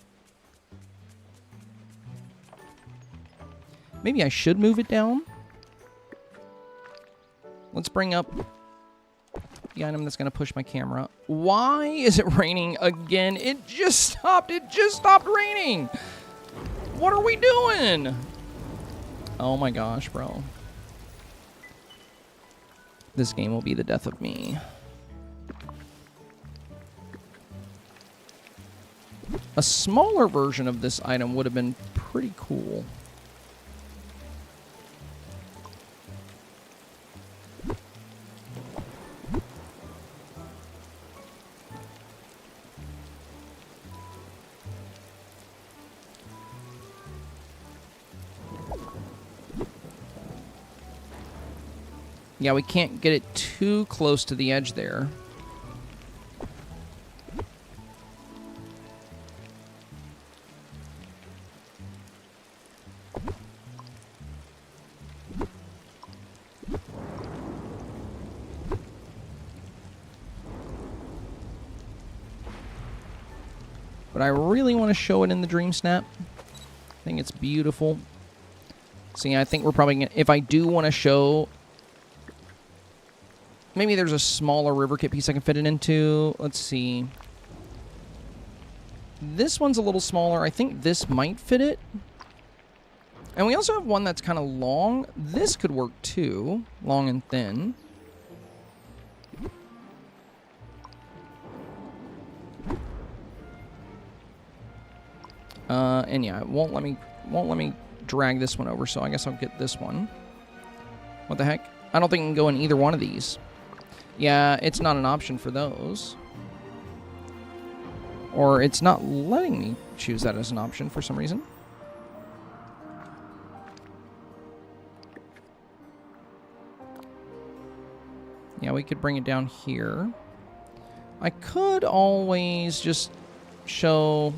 [SPEAKER 1] Maybe I should move it down. Let's bring up the item that's going to push my camera. Why is it raining again? It just stopped. It just stopped raining. What are we doing? Oh my gosh, bro. This game will be the death of me. A smaller version of this item would have been pretty cool. Yeah, we can't get it too close to the edge there. But I really want to show it in the Dreamsnap. I think it's beautiful. See, I think we're probably gonna, if I do want to show, maybe there's a smaller river kit piece I can fit it into. Let's see. This one's a little smaller. I think this might fit it. And we also have one that's kind of long. This could work too, long and thin. And yeah, it won't let me drag this one over, so I guess I'll get this one. What the heck? I don't think I can go in either one of these. Yeah, it's not an option for those. Or it's not letting me choose that as an option for some reason. Yeah, we could bring it down here. I could always just show...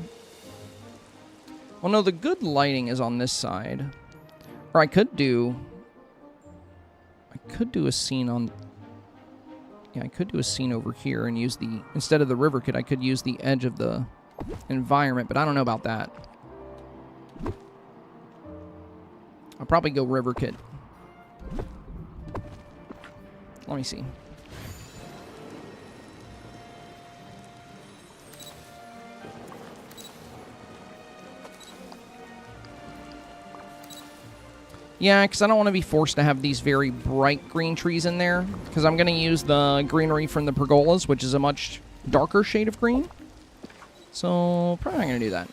[SPEAKER 1] Well, no, the good lighting is on this side. Or I could do a scene on... Yeah, I could do a scene over here and use the... Instead of the river kit, I could use the edge of the environment, but I don't know about that. I'll probably go river kit. Let me see. Yeah, because I don't want to be forced to have these very bright green trees in there, because I'm going to use the greenery from the pergolas, which is a much darker shade of green. So, probably not going to do that.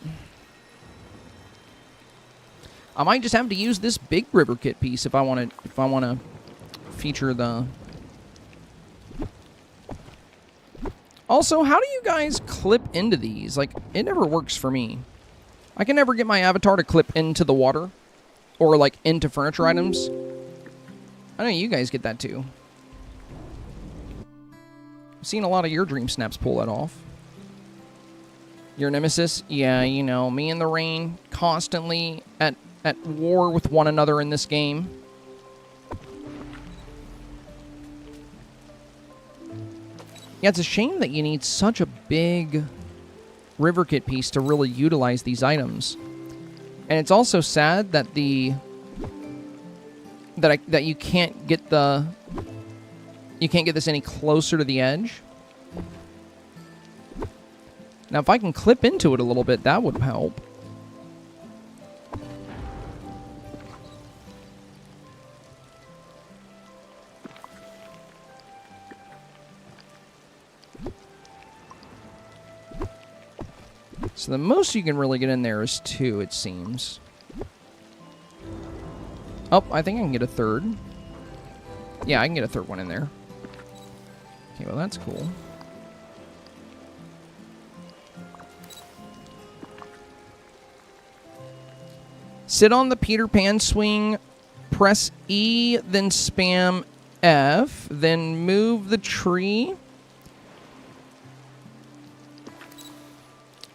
[SPEAKER 1] I might just have to use this big river kit piece if I want to feature the... Also, how do you guys clip into these? Like, it never works for me. I can never get my avatar to clip into the water. Or, like, into furniture items. I know you guys get that, too. I've seen a lot of your Dreamsnaps pull that off. Your nemesis? Yeah, you know, me and the rain constantly at war with one another in this game. Yeah, it's a shame that you need such a big river kit piece to really utilize these items. And it's also sad that that you can't get this any closer to the edge. Now, if I can clip into it a little bit, that would help. So the most you can really get in there is 2, it seems. Oh, I think I can get a third. Yeah, I can get a third one in there. Okay, well, that's cool. Sit on the Peter Pan swing, press E, then spam F, then move the tree.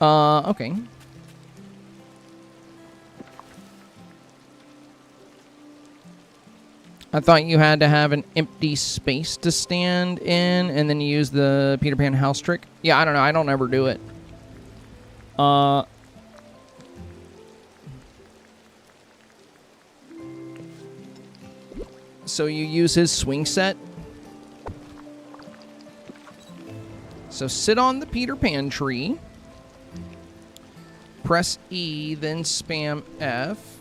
[SPEAKER 1] Okay. I thought you had to have an empty space to stand in, and then you use the Peter Pan house trick. Yeah, I don't know. I don't ever do it. So you use his swing set. So sit on the Peter Pan tree. Press E, then spam F.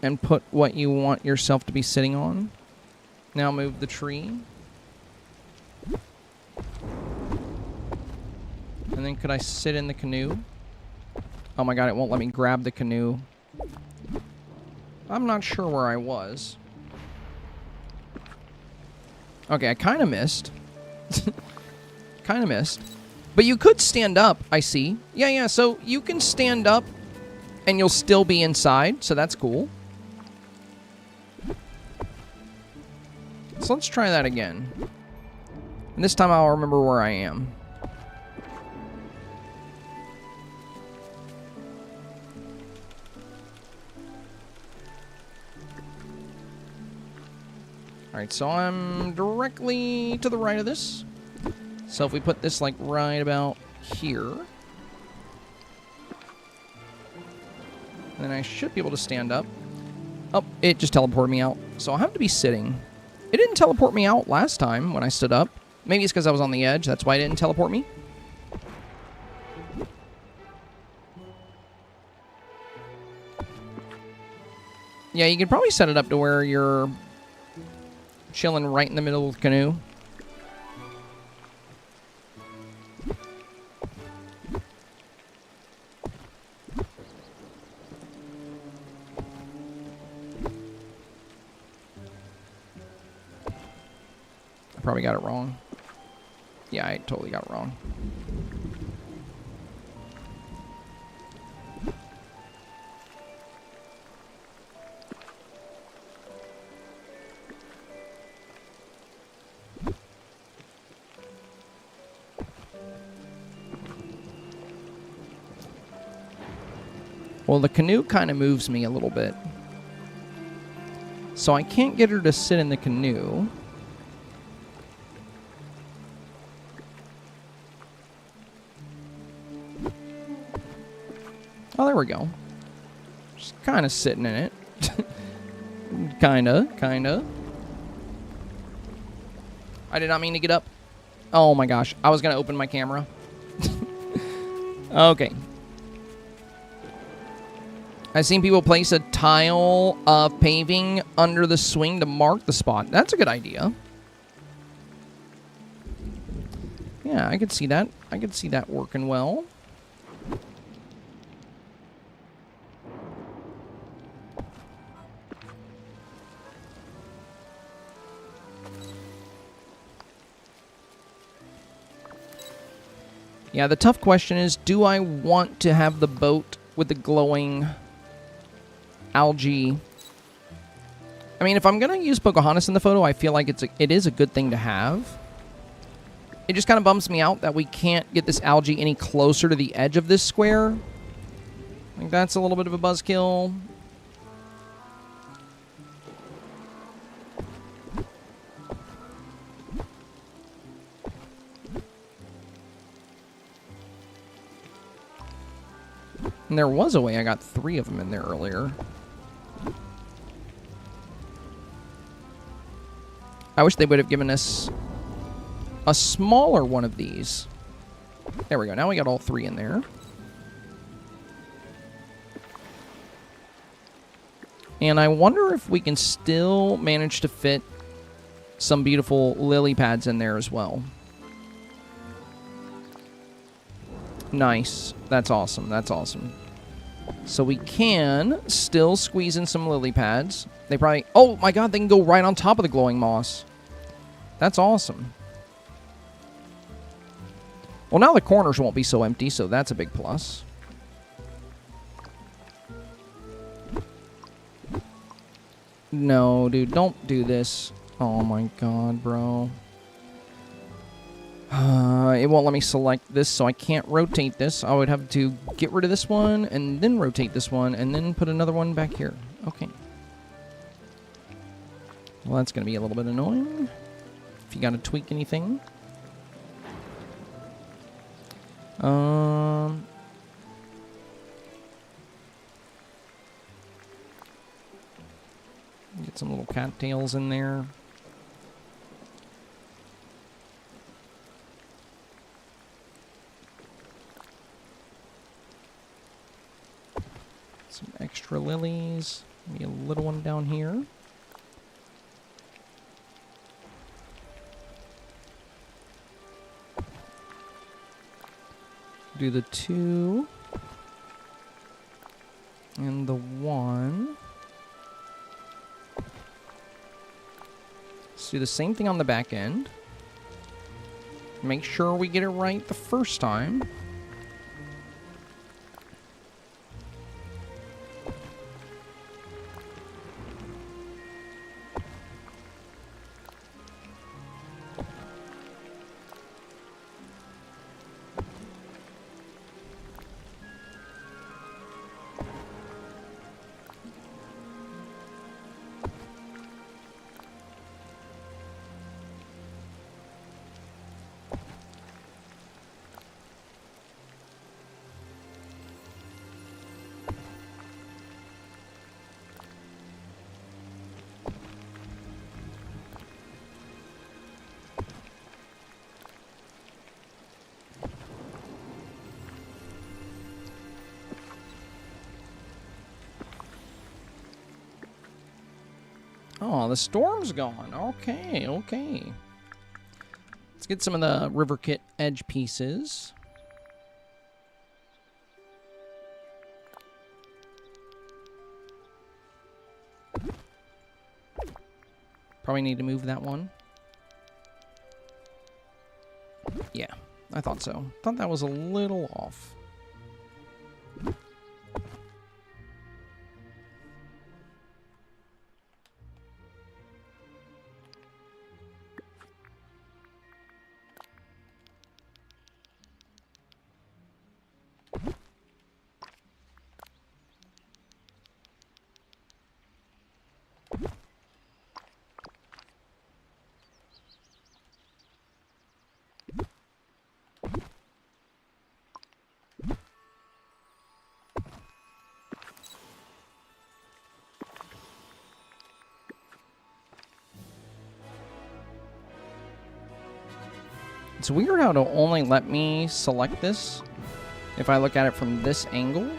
[SPEAKER 1] And put what you want yourself to be sitting on. Now move the tree. And then could I sit in the canoe? Oh my god, it won't let me grab the canoe. I'm not sure where I was. Okay, I kind of missed. Kind of missed. But you could stand up, I see. Yeah, so you can stand up and you'll still be inside, so that's cool. So let's try that again. And this time I'll remember where I am. Alright, so I'm directly to the right of this. So if we put this, like, right about here. Then I should be able to stand up. Oh, it just teleported me out. So I'll have to be sitting. It didn't teleport me out last time when I stood up. Maybe it's because I was on the edge. That's why it didn't teleport me. Yeah, you can probably set it up to where you're chilling right in the middle of the canoe. I probably got it wrong. Yeah, I totally got it wrong. Well, the canoe kind of moves me a little bit. So I can't get her to sit in the canoe. Oh, there we go. Just kind of sitting in it. Kinda. I did not mean to get up. Oh my gosh. I was going to open my camera. Okay. I've seen people place a tile of paving under the swing to mark the spot. That's a good idea. Yeah, I could see that. I could see that working well. Yeah, the tough question is, do I want to have the boat with the glowing algae? I mean, if I'm going to use Pocahontas in the photo, I feel like it is a good thing to have. It just kind of bums me out that we can't get this algae any closer to the edge of this square. I think that's a little bit of a buzzkill. And there was a way I got 3 of them in there earlier. I wish they would have given us a smaller one of these. There we go. Now we got all 3 in there. And I wonder if we can still manage to fit some beautiful lily pads in there as well. Nice. That's awesome. That's awesome. So we can still squeeze in some lily pads. They probably... Oh my god, they can go right on top of the glowing moss. That's awesome. Well, now the corners won't be so empty, so that's a big plus. No, dude, don't do this. Oh my god, bro. It won't let me select this, so I can't rotate this. I would have to get rid of this one, and then rotate this one, and then put another one back here. Okay. Well, that's going to be a little bit annoying. If you got to tweak anything. Get some little cattails in there. Some extra lilies. Maybe a little one down here. Do the 2. And the 1. Let's do the same thing on the back end. Make sure we get it right the first time. Oh, the storm's gone. Okay, okay. Let's get some of the river kit edge pieces. Probably need to move that one. Yeah, I thought so. Thought that was a little off. It's weird how it'll only let me select this if I look at it from this angle.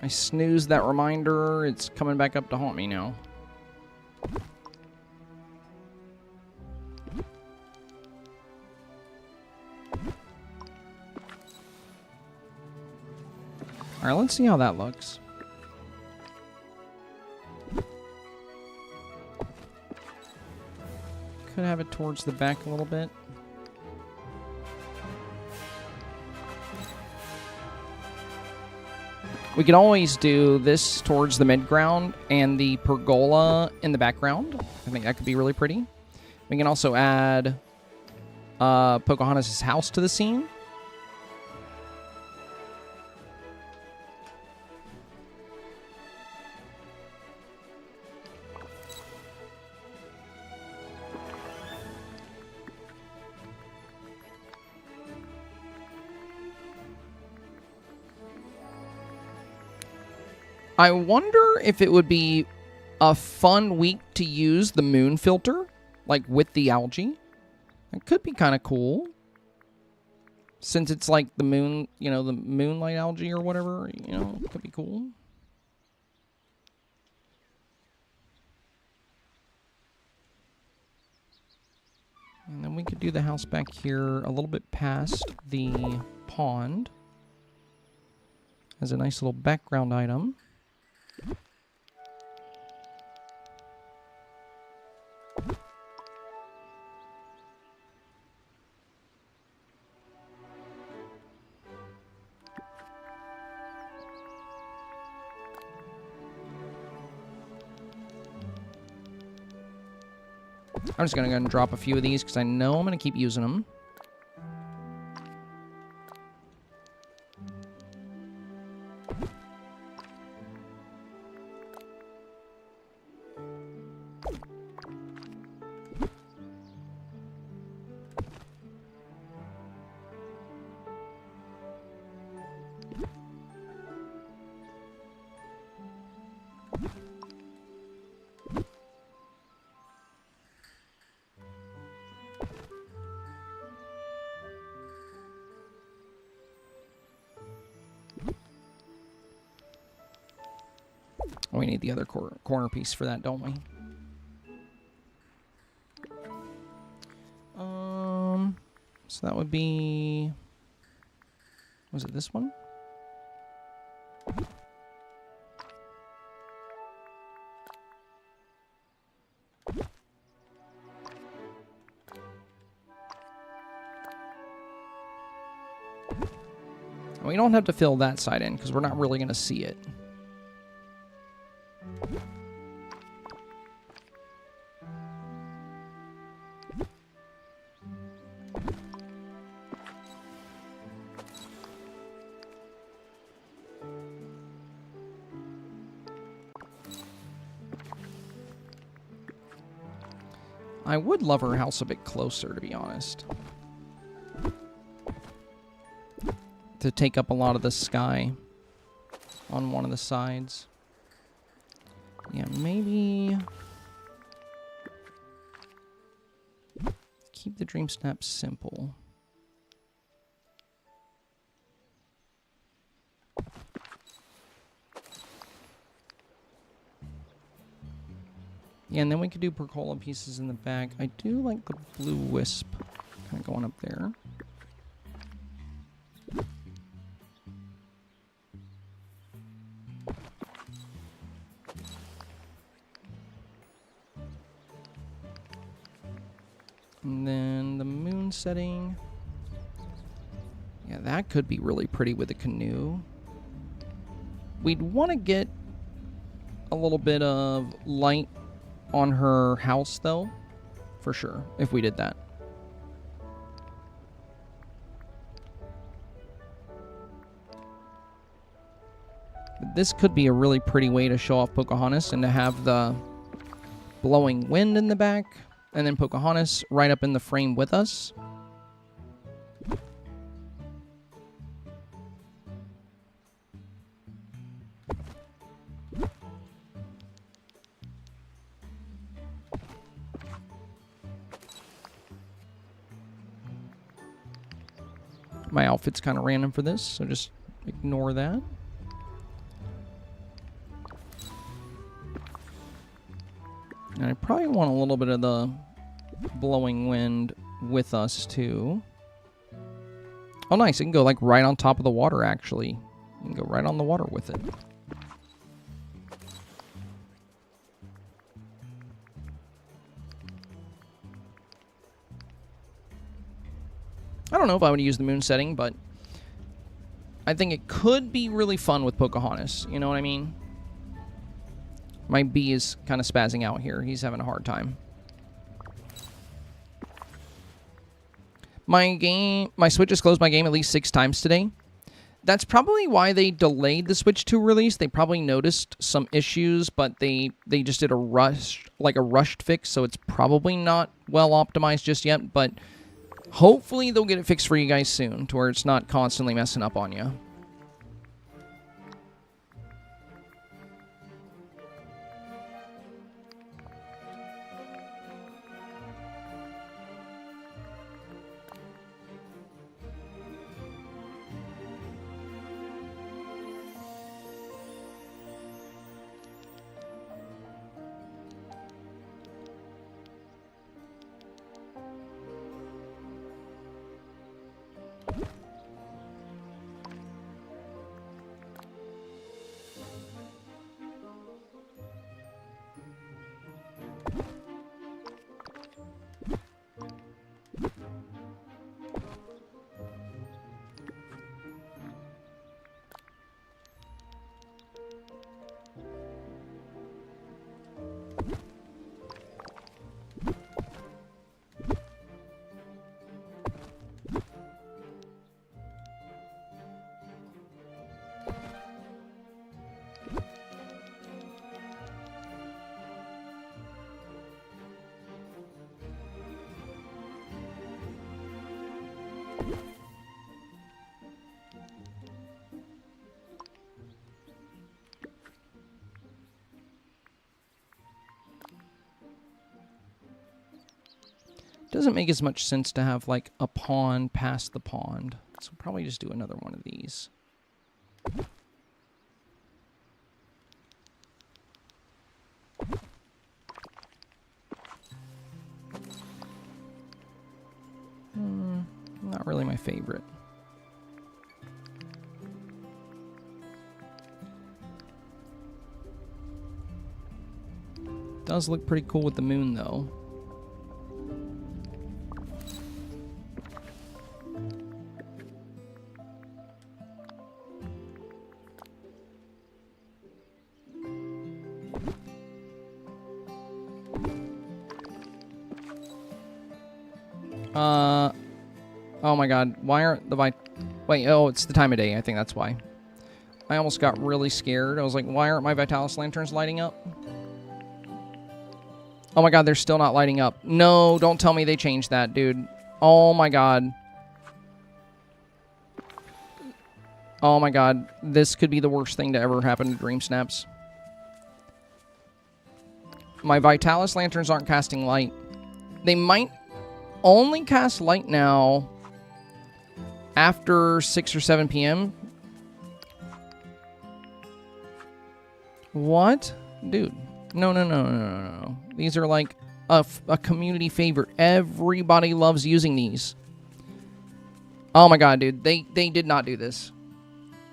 [SPEAKER 1] I snoozed that reminder. It's coming back up to haunt me now. Alright, let's see how that looks. Could have it towards the back a little bit. We can always do this towards the mid-ground and the pergola in the background. I think that could be really pretty. We can also add Pocahontas' house to the scene. I wonder if it would be a fun week to use the moon filter, like with the algae. It could be kind of cool. Since it's like the moon, you know, the moonlight algae or whatever, you know, could be cool. And then we could do the house back here a little bit past the pond as a nice little background item. I'm just going to go ahead and drop a few of these because I know I'm going to keep using them. We need the other corner piece for that, don't we? So that would be... Was it this one? We don't have to fill that side in because we're not really going to see it. I would love her house a bit closer, to be honest. To take up a lot of the sky on one of the sides. Yeah, maybe... Keep the Dreamsnap simple. Yeah, and then we could do pergola pieces in the back. I do like the blue wisp kind of going up there. And then the moon setting. Yeah, that could be really pretty with a canoe. We'd want to get a little bit of light on her house, though, for sure, if we did that. But this could be a really pretty way to show off Pocahontas and to have the blowing wind in the back, and then Pocahontas right up in the frame with us. My outfit's kind of random for this, so just ignore that. And I probably want a little bit of the blowing wind with us, too. Oh, nice. It can go, like, right on top of the water, actually. You can go right on the water with it. I don't know if I would use the moon setting, but I think it could be really fun with Pocahontas. You know what I mean? My bee is kind of spazzing out here. He's having a hard time. My Switch has closed my game at least 6 times today. That's probably why they delayed the Switch 2 release. They probably noticed some issues, but they just did a rushed fix, so it's probably not well optimized just yet, but hopefully they'll get it fixed for you guys soon, to where it's not constantly messing up on you. doesn't make as much sense to have, like, a pond past the pond. So we'll probably just do another one of these. Not really my favorite. Does look pretty cool with the moon, though. Oh my god, why aren't the wait, oh, it's the time of day, I think that's why. I almost got really scared. I was like, why aren't my Vitalis lanterns lighting up? Oh my god, they're still not lighting up. No, don't tell me they changed that, dude. Oh my god. Oh my god, this could be the worst thing to ever happen to Dreamsnaps. My Vitalis lanterns aren't casting light. They might only cast light now after 6 or 7 p.m. What? Dude. No. These are like a community favorite. Everybody loves using these. Oh my god, dude. They did not do this.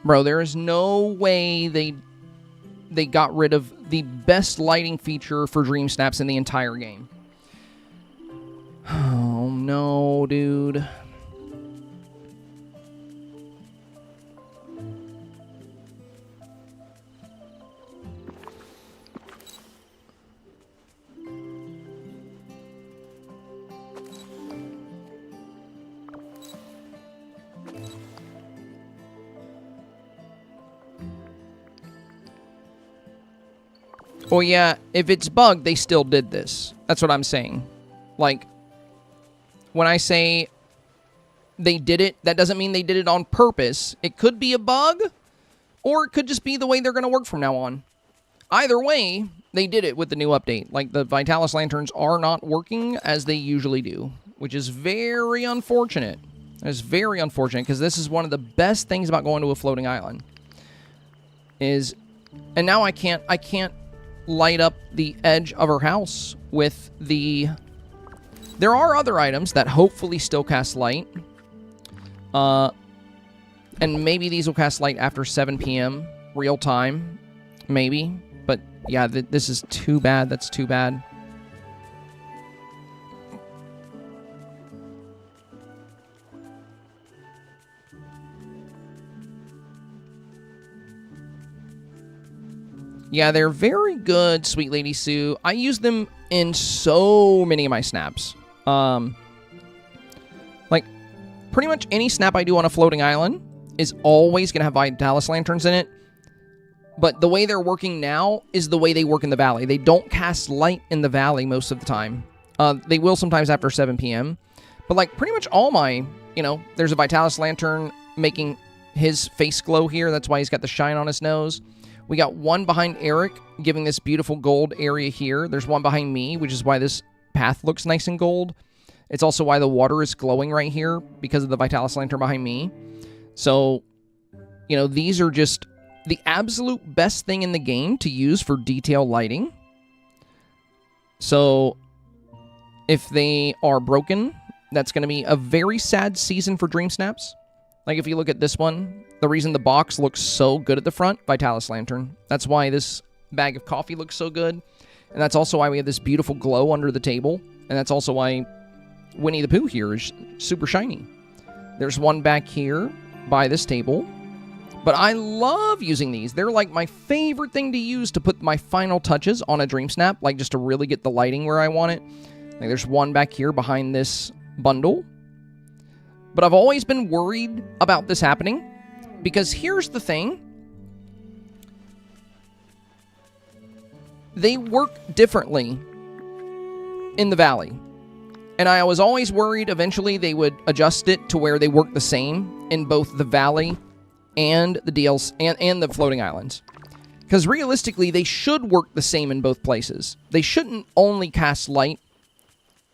[SPEAKER 1] Bro, there is no way they got rid of the best lighting feature for Dreamsnaps in the entire game. Oh no, dude. Well, yeah, if it's bugged, they still did this. That's what I'm saying. Like, when I say they did it, that doesn't mean they did it on purpose. It could be a bug, or it could just be the way they're going to work from now on. Either way, they did it with the new update. Like, the Vitalis lanterns are not working as they usually do, which is very unfortunate. It's very unfortunate, because this is one of the best things about going to a floating island. And now I can't light up the edge of her house with the... There are other items that hopefully still cast light. And maybe these will cast light after 7 p.m. real time. Maybe. But yeah, this is too bad. That's too bad. Yeah, they're very good, Sweet Lady Sue. I use them in so many of my snaps. Like, pretty much any snap I do on a floating island is always going to have Vitalis lanterns in it. But the way they're working now is the way they work in the valley. They don't cast light in the valley most of the time. They will sometimes after 7 p.m. But, like, pretty much all my, there's a Vitalis lantern making his face glow here. That's why he's got the shine on his nose. We got one behind Eric, giving this beautiful gold area here. There's one behind me, which is why this path looks nice and gold. It's also why the water is glowing right here, because of the Vitalis lantern behind me. So, these are just the absolute best thing in the game to use for detail lighting. So, if they are broken, that's going to be a very sad season for Dreamsnaps. Like, if you look at this one, the reason the box looks so good at the front, Vitalis lantern. That's why this bag of coffee looks so good. And that's also why we have this beautiful glow under the table. And that's also why Winnie the Pooh here is super shiny. There's one back here by this table. But I love using these. They're like my favorite thing to use to put my final touches on a Dreamsnap. Like, just to really get the lighting where I want it. Like, there's one back here behind this bundle. But I've always been worried about this happening, because here's the thing. They work differently in the valley. And I was always worried eventually they would adjust it to where they work the same in both the valley and the DLC and the floating islands. Because realistically, they should work the same in both places. They shouldn't only cast light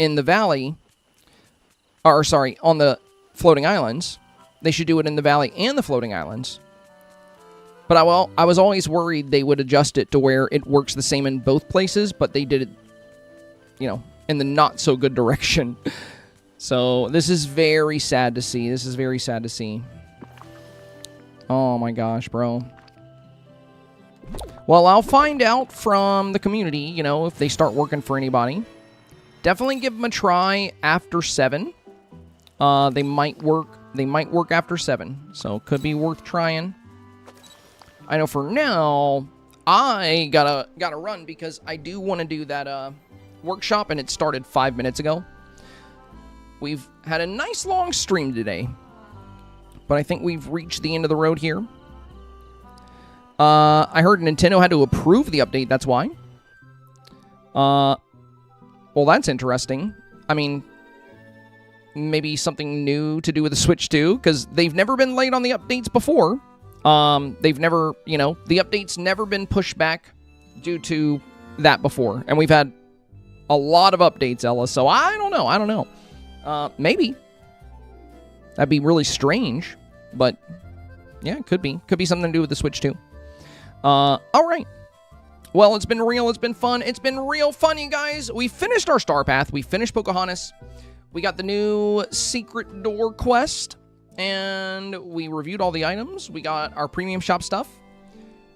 [SPEAKER 1] in the valley or sorry, on the floating islands. They should do it in the valley and the floating islands. But I was always worried they would adjust it to where it works the same in both places, but they did it, you know, in the not so good direction. So this is very sad to see. This is very sad to see. Oh my gosh, bro. Well, I'll find out from the community, you know, if they start working for anybody. Definitely give them a try after 7. They might work after 7, so it could be worth trying. I know for now, I gotta run because I do want to do that workshop, and it started 5 minutes ago. We've had a nice long stream today, but I think we've reached the end of the road here. I heard Nintendo had to approve the update, that's why. Well, that's interesting. I mean, maybe something new to do with the Switch 2, because they've never been late on the updates before. They've never, you know, the update's never been pushed back due to that before. And we've had a lot of updates, Ella, so I don't know. Maybe. That'd be really strange, but yeah, it could be. Could be something to do with the Switch 2. All right. Well, it's been real. It's been fun. It's been real fun, you guys. We finished our StarPath. We finished Pocahontas. We got the new secret door quest, and we reviewed all the items. We got our premium shop stuff.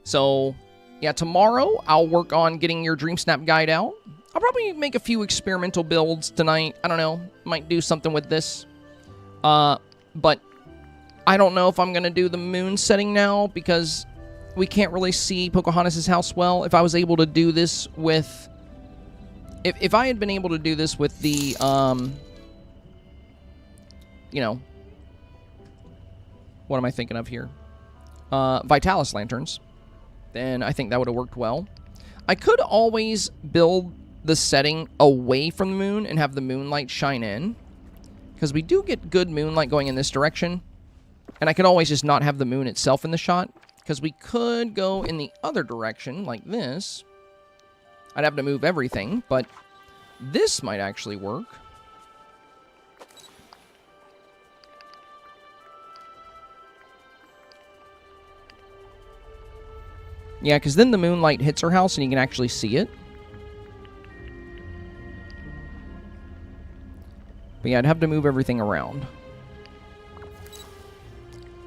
[SPEAKER 1] So, yeah, tomorrow I'll work on getting your Dreamsnap guide out. I'll probably make a few experimental builds tonight. I don't know. Might do something with this. But I don't know if I'm going to do the moon setting now because we can't really see Pocahontas' house well. If I was able to do this with... If I had been able to do this with the, you know... What am I thinking of here? Vitalis lanterns. Then I think that would have worked well. I could always build the setting away from the moon and have the moonlight shine in. Because we do get good moonlight going in this direction. And I could always just not have the moon itself in the shot. Because we could go in the other direction, like this. I'd have to move everything, but this might actually work. Yeah, because then the moonlight hits her house and you can actually see it. But yeah, I'd have to move everything around.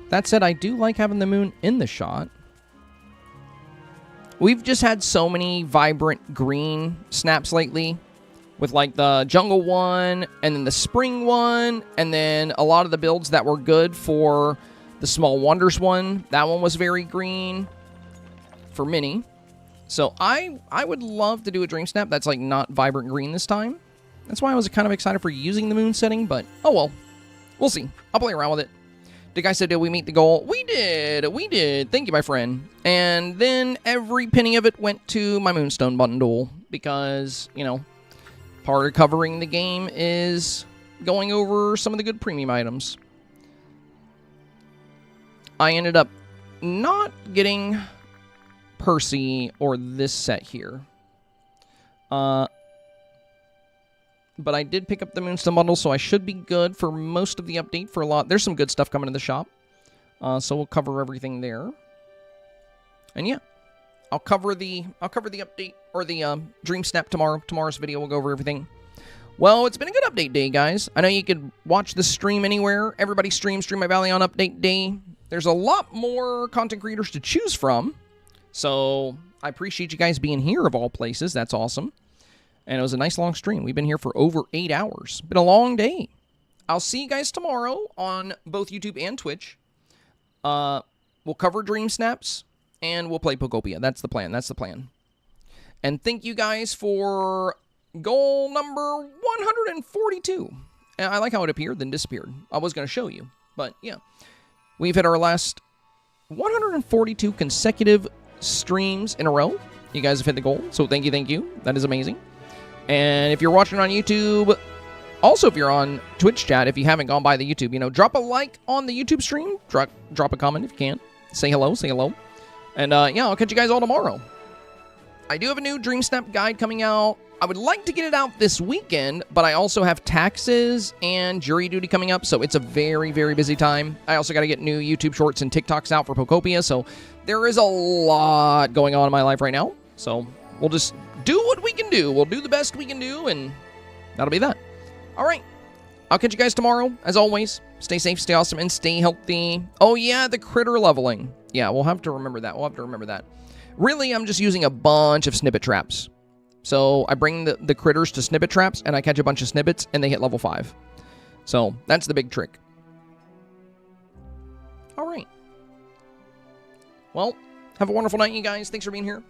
[SPEAKER 1] That said, I do like having the moon in the shot. We've just had so many vibrant green snaps lately. With like the jungle one, and then the spring one, and then a lot of the builds that were good for the Small Wonders one. That one was very green for Minnie. So I would love to do a Dream Snap that's like not vibrant green this time. That's why I was kind of excited for using the moon setting, but oh well. We'll see. I'll play around with it. The guy said, did we meet the goal? We did. We did. Thank you, my friend. And then every penny of it went to my Moonstone bundle because, you know, part of covering the game is going over some of the good premium items. I ended up not getting Percy or this set here. But I did pick up the Moonstone bundle, so I should be good for most of the update for a lot. There's some good stuff coming in the shop. So we'll cover everything there. And yeah, I'll cover the update or the Dream Snap tomorrow. Tomorrow's video we'll go over everything. Well, it's been a good update day, guys. I know you could watch the stream anywhere. Everybody streams Dream My Valley on update day. There's a lot more content creators to choose from. So I appreciate you guys being here of all places. That's awesome. And it was a nice long stream. We've been here for over 8 hours. Been a long day. I'll see you guys tomorrow on both YouTube and Twitch. We'll cover Dream Snaps, and we'll play Pokopia. That's the plan. That's the plan. And thank you guys for goal number 142. And I like how it appeared, then disappeared. I was going to show you. But, yeah. We've hit our last 142 consecutive streams in a row. You guys have hit the goal, so thank you, thank you. That is amazing. And if you're watching on YouTube, also if you're on Twitch chat, if you haven't gone by the YouTube, you know, drop a like on the YouTube stream. Drop a comment if you can. Say hello, say hello. And yeah, I'll catch you guys all tomorrow. I do have a new Dream Snap guide coming out. I would like to get it out this weekend, but I also have taxes and jury duty coming up, so it's a very, very busy time. I also got to get new YouTube shorts and TikToks out for Pocopia, so there is a lot going on in my life right now. So we'll just do what we can do. We'll do the best we can do, and that'll be that. All right. I'll catch you guys tomorrow. As always, stay safe, stay awesome, and stay healthy. Oh, yeah, the critter leveling. Yeah, we'll have to remember that. Really, I'm just using a bunch of snippet traps. So I bring the critters to snippet traps, and I catch a bunch of snippets, and they hit level 5. So that's the big trick. All right. Well, have a wonderful night, you guys. Thanks for being here.